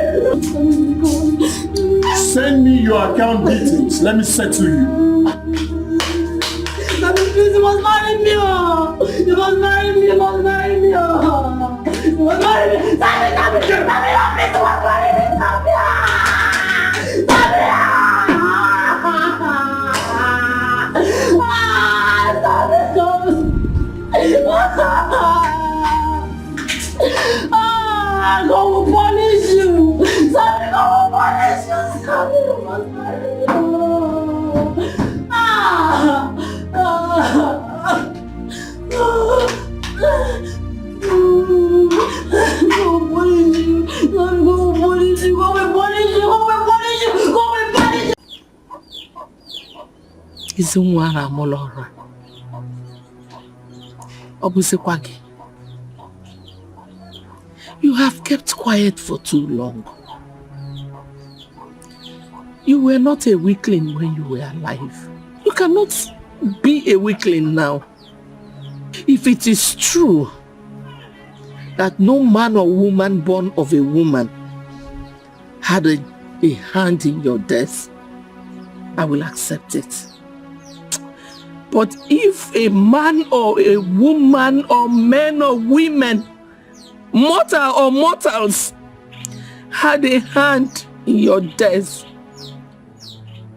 Speaker 3: Send me your account details. Let me settle you.
Speaker 7: Sammy, please, you must marry me. You must marry me. You must marry me. You must marry me. Sammy, please, you must marry me. Sammy. God will punish you. Sammy, God will punish you. Sammy, you must marry me.
Speaker 4: Is nwa amụla ọrụ. Ọ bụzikwa gị. You have kept quiet for too long. You were not a weakling when you were alive. You cannot be a weakling now. If it is true that no man or woman born of a woman had a hand in your death, I will accept it. But if a man or a woman or men or women, mortal or mortals, had a hand in your death,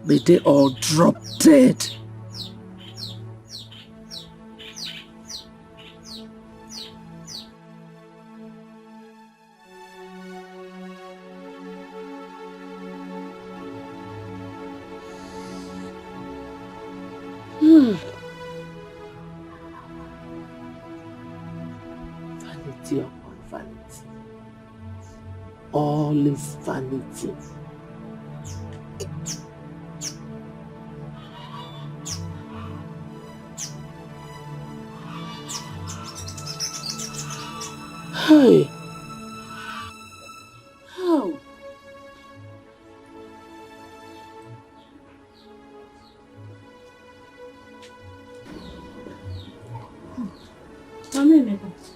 Speaker 4: may they all drop dead. Vanity upon vanity. All is vanity. Hey. How?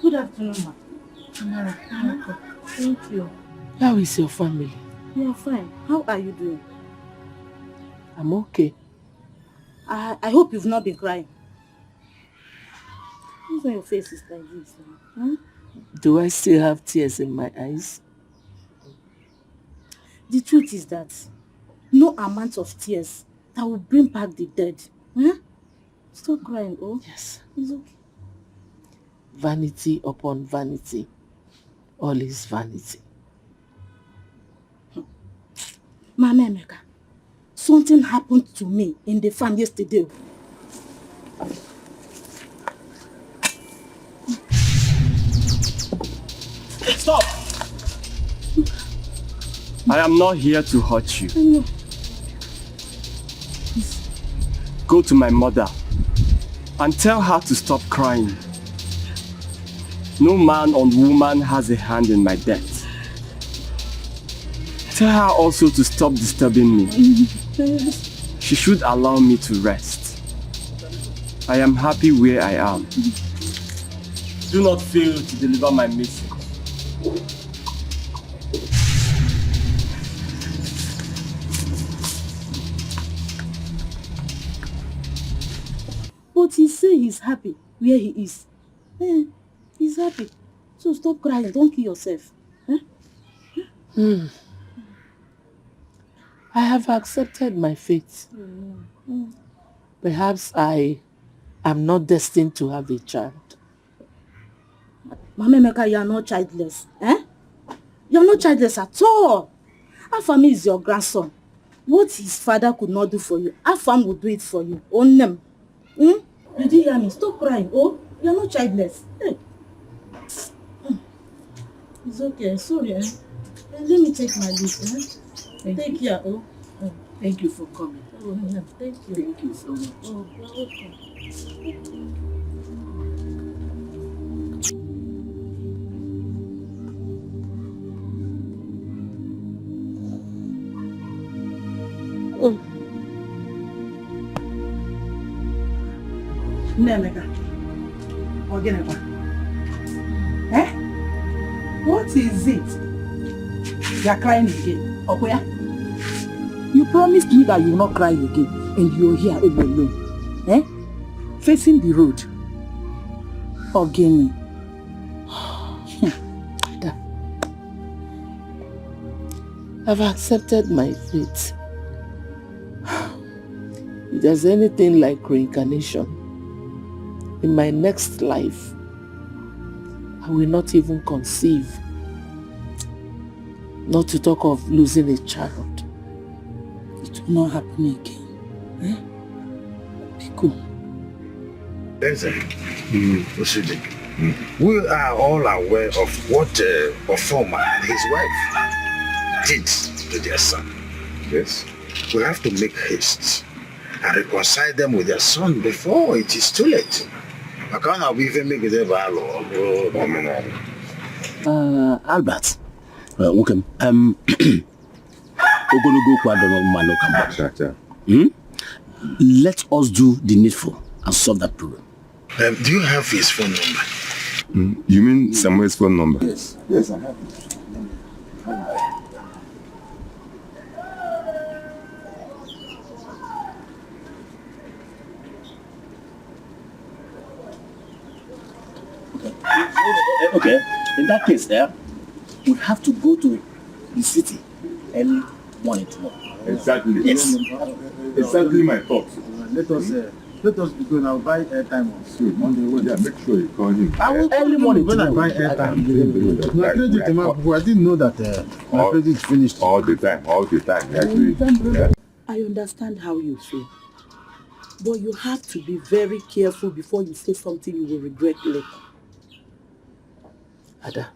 Speaker 7: Good afternoon, ma. Amara. Thank you.
Speaker 4: How is your family?
Speaker 7: We are fine. How are you doing?
Speaker 4: I'm okay.
Speaker 7: I hope you've not been crying. Why your face is like this? Hmm?
Speaker 4: Do I still have tears in my eyes?
Speaker 7: The truth is that no amount of tears that will bring back the dead. Hmm? Stop crying, oh?
Speaker 4: Yes.
Speaker 7: It's okay.
Speaker 4: Vanity upon vanity. All is vanity.
Speaker 7: Mama Emeka, something happened to me in the farm yesterday.
Speaker 5: Stop! I am not here to hurt you. Go to my mother and tell her to stop crying. No man or woman has a hand in my death. Tell her also to stop disturbing me. She should allow me to rest. I am happy where I am. Do not fail to deliver my message.
Speaker 7: But he say he's happy where he is. He's happy. So stop crying. Don't kill yourself.
Speaker 4: I have accepted my fate. Perhaps I am not destined to have a child.
Speaker 7: Mama Emeka, you are not childless. You are not childless at all. Afam is your grandson. What his father could not do for you, Afam will do it for you. Own them. You did hear me? Stop crying. Oh, you are not childless. Hey. It's okay. Sorry.
Speaker 9: Let me take my leave. Take care. Oh.
Speaker 8: Thank you for coming.
Speaker 9: Oh, yeah. Thank you.
Speaker 8: Thank you so much.
Speaker 9: Oh, you're welcome.
Speaker 2: Nemeka. Ogenekwa. Eh? What is it? You are crying again. Okoya? You promised me that you will not cry again, and you're here alone. Eh? Facing the road. Ogeni.
Speaker 4: I've accepted my fate. If there's anything like reincarnation, in my next life, I will not even conceive. Not to talk of losing a child.
Speaker 2: It will not happen again. Eh? Be cool.
Speaker 15: Listen, we are all aware of what Ofoma and his wife did to their son. Yes. We have to make haste and reconcile them with their son before it is too late. I can't even make it ever.
Speaker 1: Albert. Okay. Let us do the needful and solve that problem.
Speaker 15: Do you have his phone number?
Speaker 19: You mean Samuel's phone number?
Speaker 15: Yes. Yes, I have it.
Speaker 1: Okay, in that case we have to go to the city early morning tomorrow.
Speaker 19: Exactly.
Speaker 1: Yes.
Speaker 19: Exactly my thoughts.
Speaker 13: Let us be going. I'll buy airtime on Monday.
Speaker 19: Yeah, make sure you call him.
Speaker 13: I will
Speaker 1: early morning
Speaker 13: when I
Speaker 1: tomorrow.
Speaker 13: buy airtime. My credit, I didn't know that my credit is finished.
Speaker 19: All the time.
Speaker 2: I understand how you feel. But you have to be very careful before you say something you will regret later.
Speaker 4: Ada,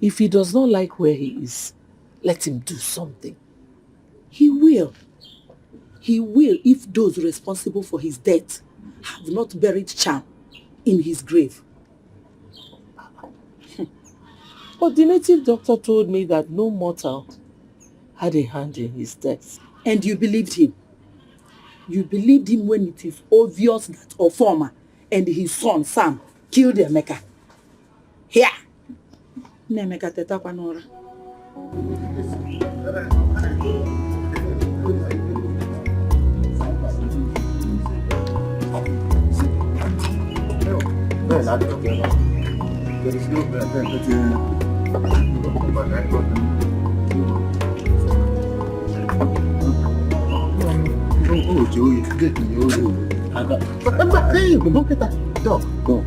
Speaker 4: if he does not like where he is, let him do something.
Speaker 2: He will. He will if those responsible for his death have not buried charm in his grave.
Speaker 4: But the native doctor told me that no mortal had a hand in his death.
Speaker 2: And you believed him? You believed him when it is obvious that Ofoma and his son Sam killed Emeka. Here! Nemeka tetakwa n'ụra.
Speaker 13: There is no Oh, Joey, get me. Hey, look at that dog. Go.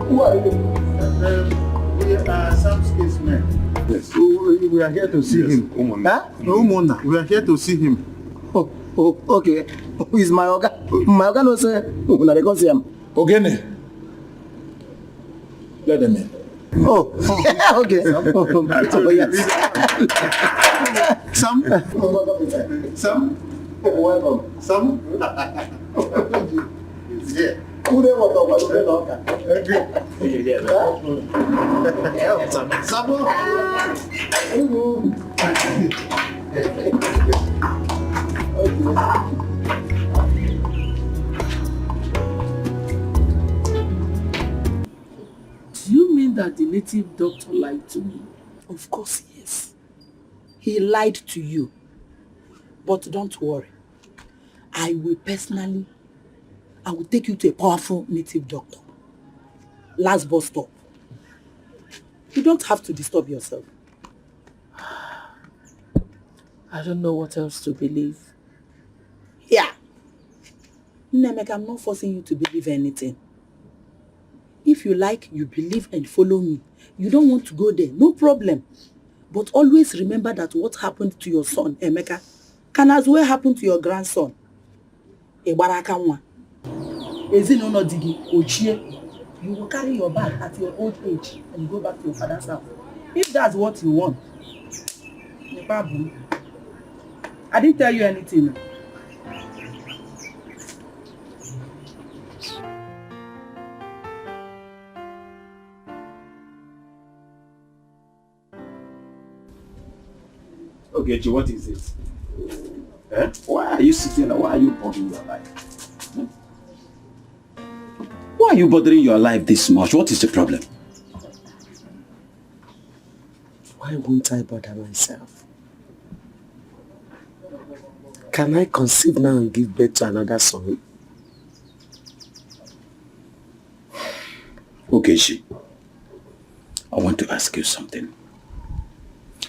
Speaker 13: Who are you? We are Sam's case men. Yes. We are here to see him. Huh? Umona. We are here to see him.
Speaker 21: Oh, okay. Who is my Oga? My Oga no say. Una dey come see him.
Speaker 12: Ogene. Let them in.
Speaker 21: Oh, okay. Yes.
Speaker 13: Sam? Sam? Welcome. Sam? Yeah. Who they want to talk about?
Speaker 8: Do you mean that the native doctor lied to me?
Speaker 2: Of course, yes. He lied to you. But don't worry. I will take you to a powerful native doctor. Last bus stop. You don't have to disturb yourself.
Speaker 4: I don't know what else to believe.
Speaker 2: Yeah. Nemeka, I'm not forcing you to believe anything. If you like, you believe and follow me. You don't want to go there, no problem. But always remember that what happened to your son, Emeka, can as well happen to your grandson. ịgbara aka nwa. Ezinụlọ di gị ochie. You will carry your bag at your old age and you go back to your father's house. If that's what you want, no problem. I didn't tell you anything.
Speaker 10: Okay, Chi, what is it? Eh? Why are you sitting there? Why are you bothering your life? Hmm? Why are you bothering your life this much? What is the problem?
Speaker 8: Why won't I bother myself? Can I conceive now and give birth to another son?
Speaker 10: Okay, Chi. I want to ask you something.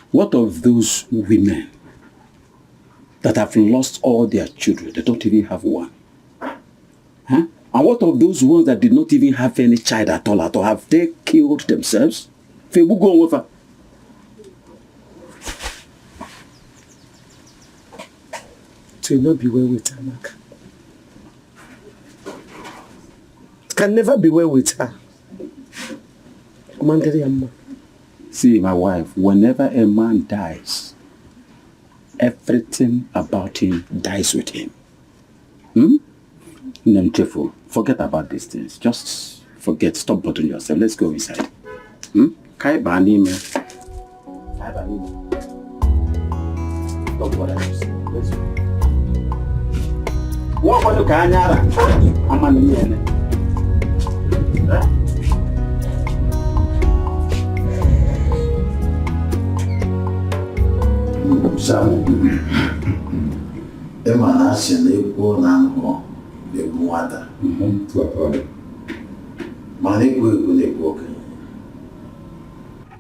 Speaker 10: What of those women that have lost all their children? They don't even have one. Huh? And what of those ones that did not even have any child at all? Have they killed themselves? It will
Speaker 8: not be well with her, Mark. It can never be well with her.
Speaker 10: See, my wife, whenever a man dies, everything about him dies with him. Nemchefo, forget about these things. Just forget. Stop bothering yourself. Let's go inside. Kai bani me. Kai bani me. Don't worry yourself. Let's go. What want to kanyara? I'm an Indian.
Speaker 15: Sam, Emma Nation, they go now, they go water.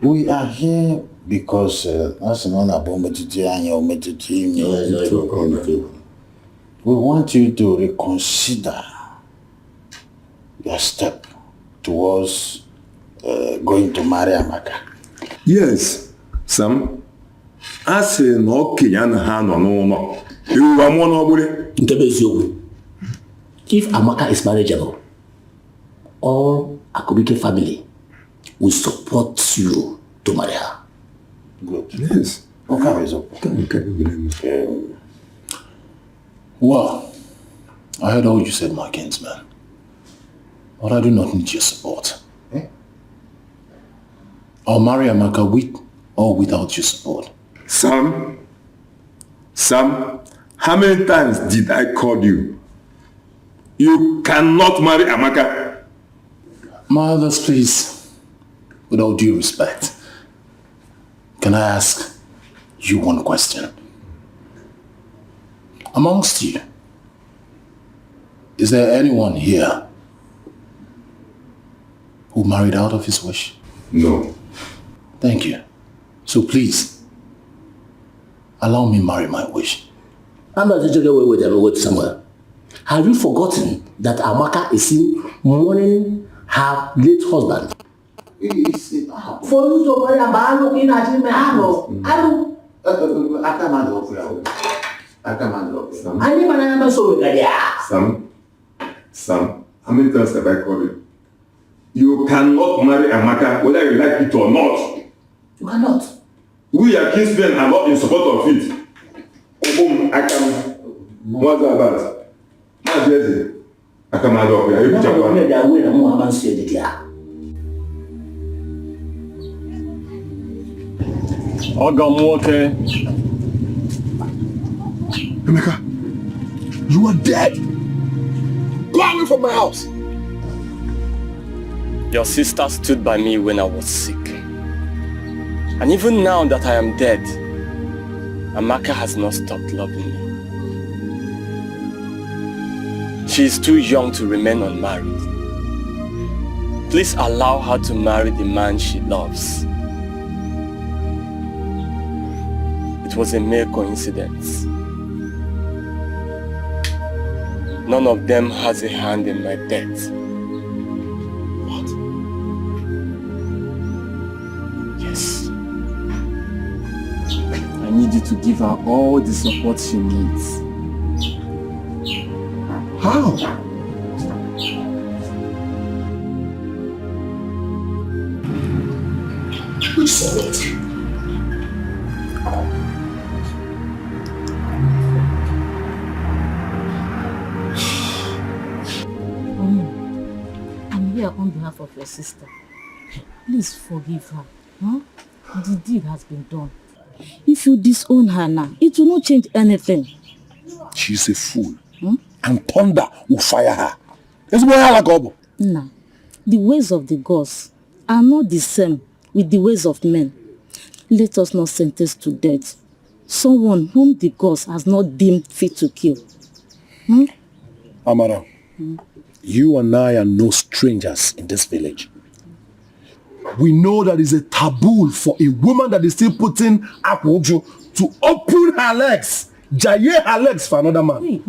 Speaker 15: We are here because we want you to reconsider your step towards going to marry Amaka.
Speaker 19: Yes, Sam. I say no Kenyan no.
Speaker 1: If Amaka is marriageable, all Akubike family will support you to marry her.
Speaker 15: Good.
Speaker 19: Yes.
Speaker 15: Okay. Well, I heard all you said, my kinsman. But I do not need your support. I'll marry Amaka with or without your support.
Speaker 19: Sam, how many times did I call you? You cannot marry Amaka.
Speaker 15: Mothers, please, with all due respect, can I ask you one question? Amongst you, is there anyone here who married out of his wish?
Speaker 19: No.
Speaker 15: Thank you. So please, allow me marry my wish.
Speaker 1: I'm not taking away with Samuel. Have you forgotten that Amaka is mourning her late husband? For you to marry Amaka, looking at him,
Speaker 19: Sam, how many times have I called you? You cannot marry Amaka whether you like it or not.
Speaker 1: You cannot.
Speaker 19: We are kinsmen are not in support of it. What's that about? I come out of here.
Speaker 5: Okay.
Speaker 12: Emeka, you are dead. Go away from my house.
Speaker 5: Your sister stood by me when I was sick. And even now that I am dead, Amaka has not stopped loving me. She is too young to remain unmarried. Please allow her to marry the man she loves. It was a mere coincidence. None of them has a hand in my death. What? Yes. I need you to give her all the support she needs.
Speaker 3: How? Which forward?
Speaker 11: I'm here on behalf of your sister. Please forgive her. Huh? The deed has been done. If you disown her now, it will not change anything.
Speaker 3: She's a fool. And thunder will fire her. It's more like Obo.
Speaker 11: Nah, the ways of the gods are not the same with the ways of men. Let us not sentence to death someone whom the gods has not deemed fit to kill.
Speaker 3: Amara, you and I are no strangers in this village. We know that it's a taboo for a woman that is still putting Akwojo to open her legs, jaye her legs for another man.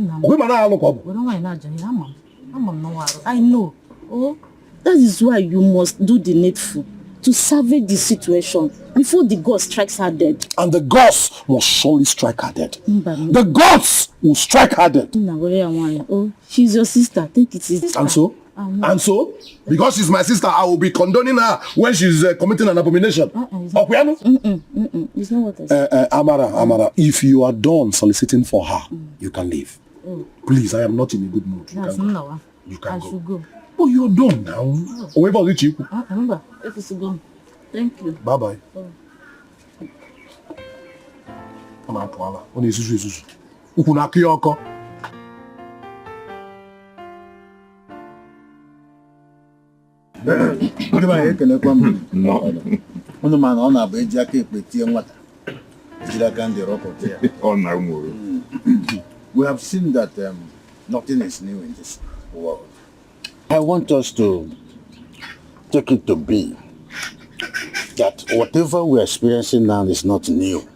Speaker 11: I know. Oh, that is why you must do the needful to salvage the situation before the god strikes her dead.
Speaker 3: And the gods must surely strike her dead. The gods will strike her dead.
Speaker 11: Oh, she's your sister. Take it easy.
Speaker 3: And so? And so? Because she's my sister, I will be condoning her when she's committing an abomination.
Speaker 11: It's not what I said.
Speaker 3: Amara, if you are done soliciting for her, you can leave. Please, I am not in a good mood. You can go.
Speaker 11: Should go.
Speaker 3: Oh, you're done now. Where about you?
Speaker 11: Remember, if it's gone. Thank you.
Speaker 3: Bye-bye.
Speaker 15: We have seen that nothing is new in this world.
Speaker 18: I want us to take it to be that whatever we're experiencing now is not new.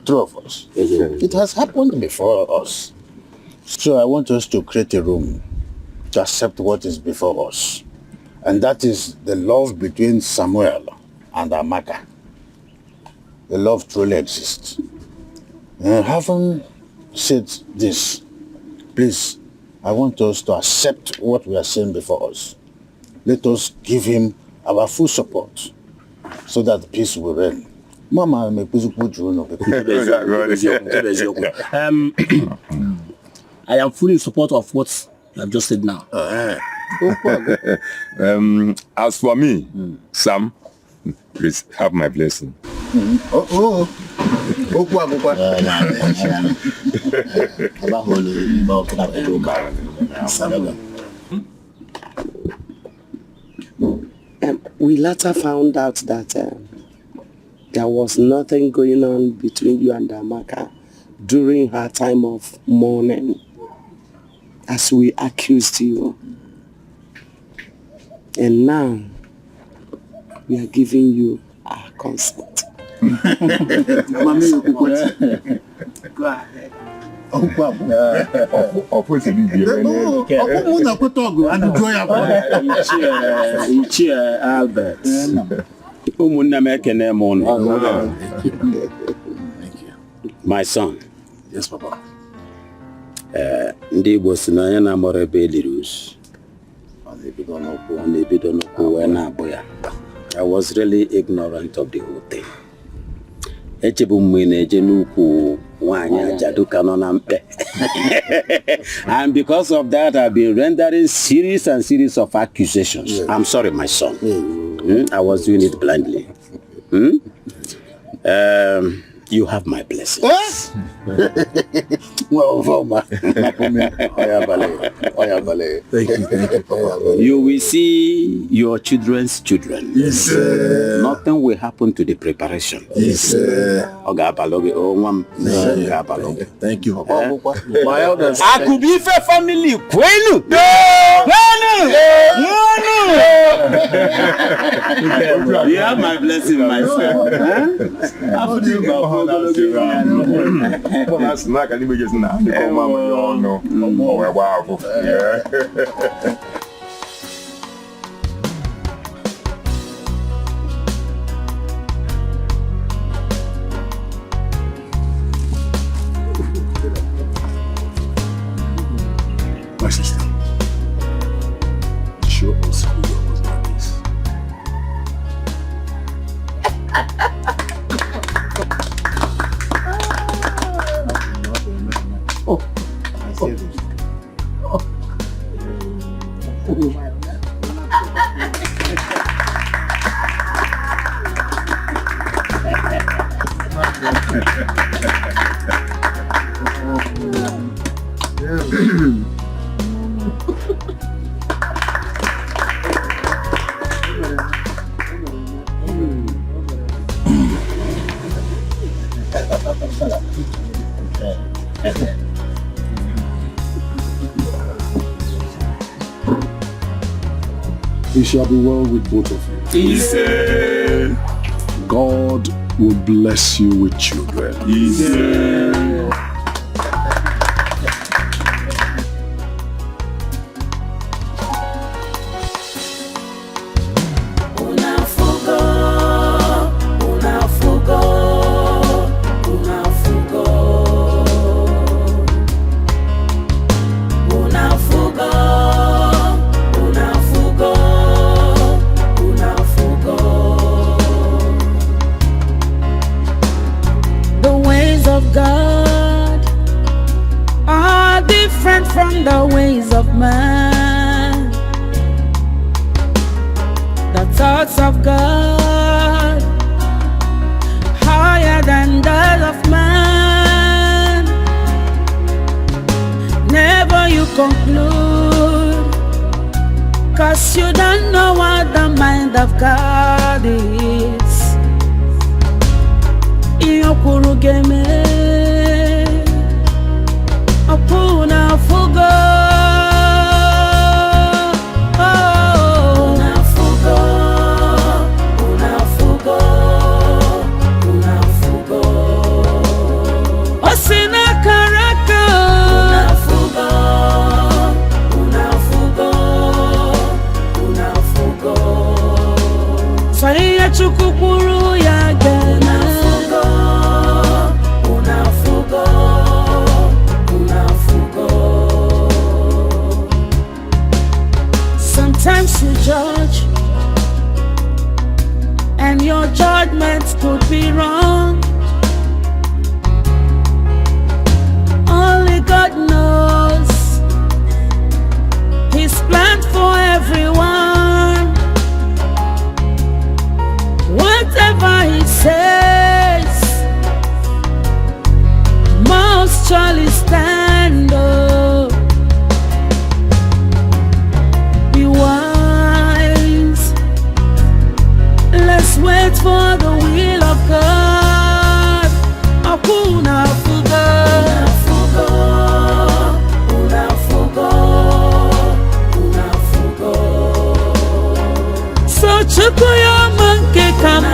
Speaker 18: True of us. It has happened before us. So I want us to create a room to accept what is before us. And that is the love between Samuel and Amaka. The love truly exists. Having said this, please, I want us to accept what we are saying before us. Let us give him our full support so that peace will reign. Mama,
Speaker 1: I am fully in support of what you have just said now.
Speaker 19: As for me, Sam, please have my blessing.
Speaker 8: We later found out that there was nothing going on between you and Amaka during her time of mourning, as we accused you. And now, we are giving you our consent.
Speaker 15: Go ahead.
Speaker 10: Albert. My son.
Speaker 3: Yes, Papa.
Speaker 10: Ndi bosinanya na morebe lirus. I was really ignorant of the whole thing. And because of that, I've been rendering series and series of accusations. Yes. I'm sorry, my son. I was doing it blindly. You have my blessing.
Speaker 3: Thank you.
Speaker 10: You will see your children's children.
Speaker 3: Yes,
Speaker 10: nothing will happen to the preparation.
Speaker 3: Yes,
Speaker 10: Thank you.
Speaker 3: My elders.
Speaker 10: Akubife family. Kwenu. You have my blessing, my son.
Speaker 3: My sister. Show us who your husband is. It shall be well with both of you. God will bless you with children.
Speaker 6: From the ways of man, the thoughts of God higher than those of man. Never you conclude, 'cause you don't know what the mind of God is. Opuna fugo, una fugo, Osina karaka, una fugo, Saya chukukuru ya gana, una fugo. Sometimes you judge, and your judgment could be wrong. Only God knows His plan for everyone. Whatever He says must surely stand up. Be wise. Let's wait for the will of God. Opuna fugo, una fugo. So chukuyo manke kama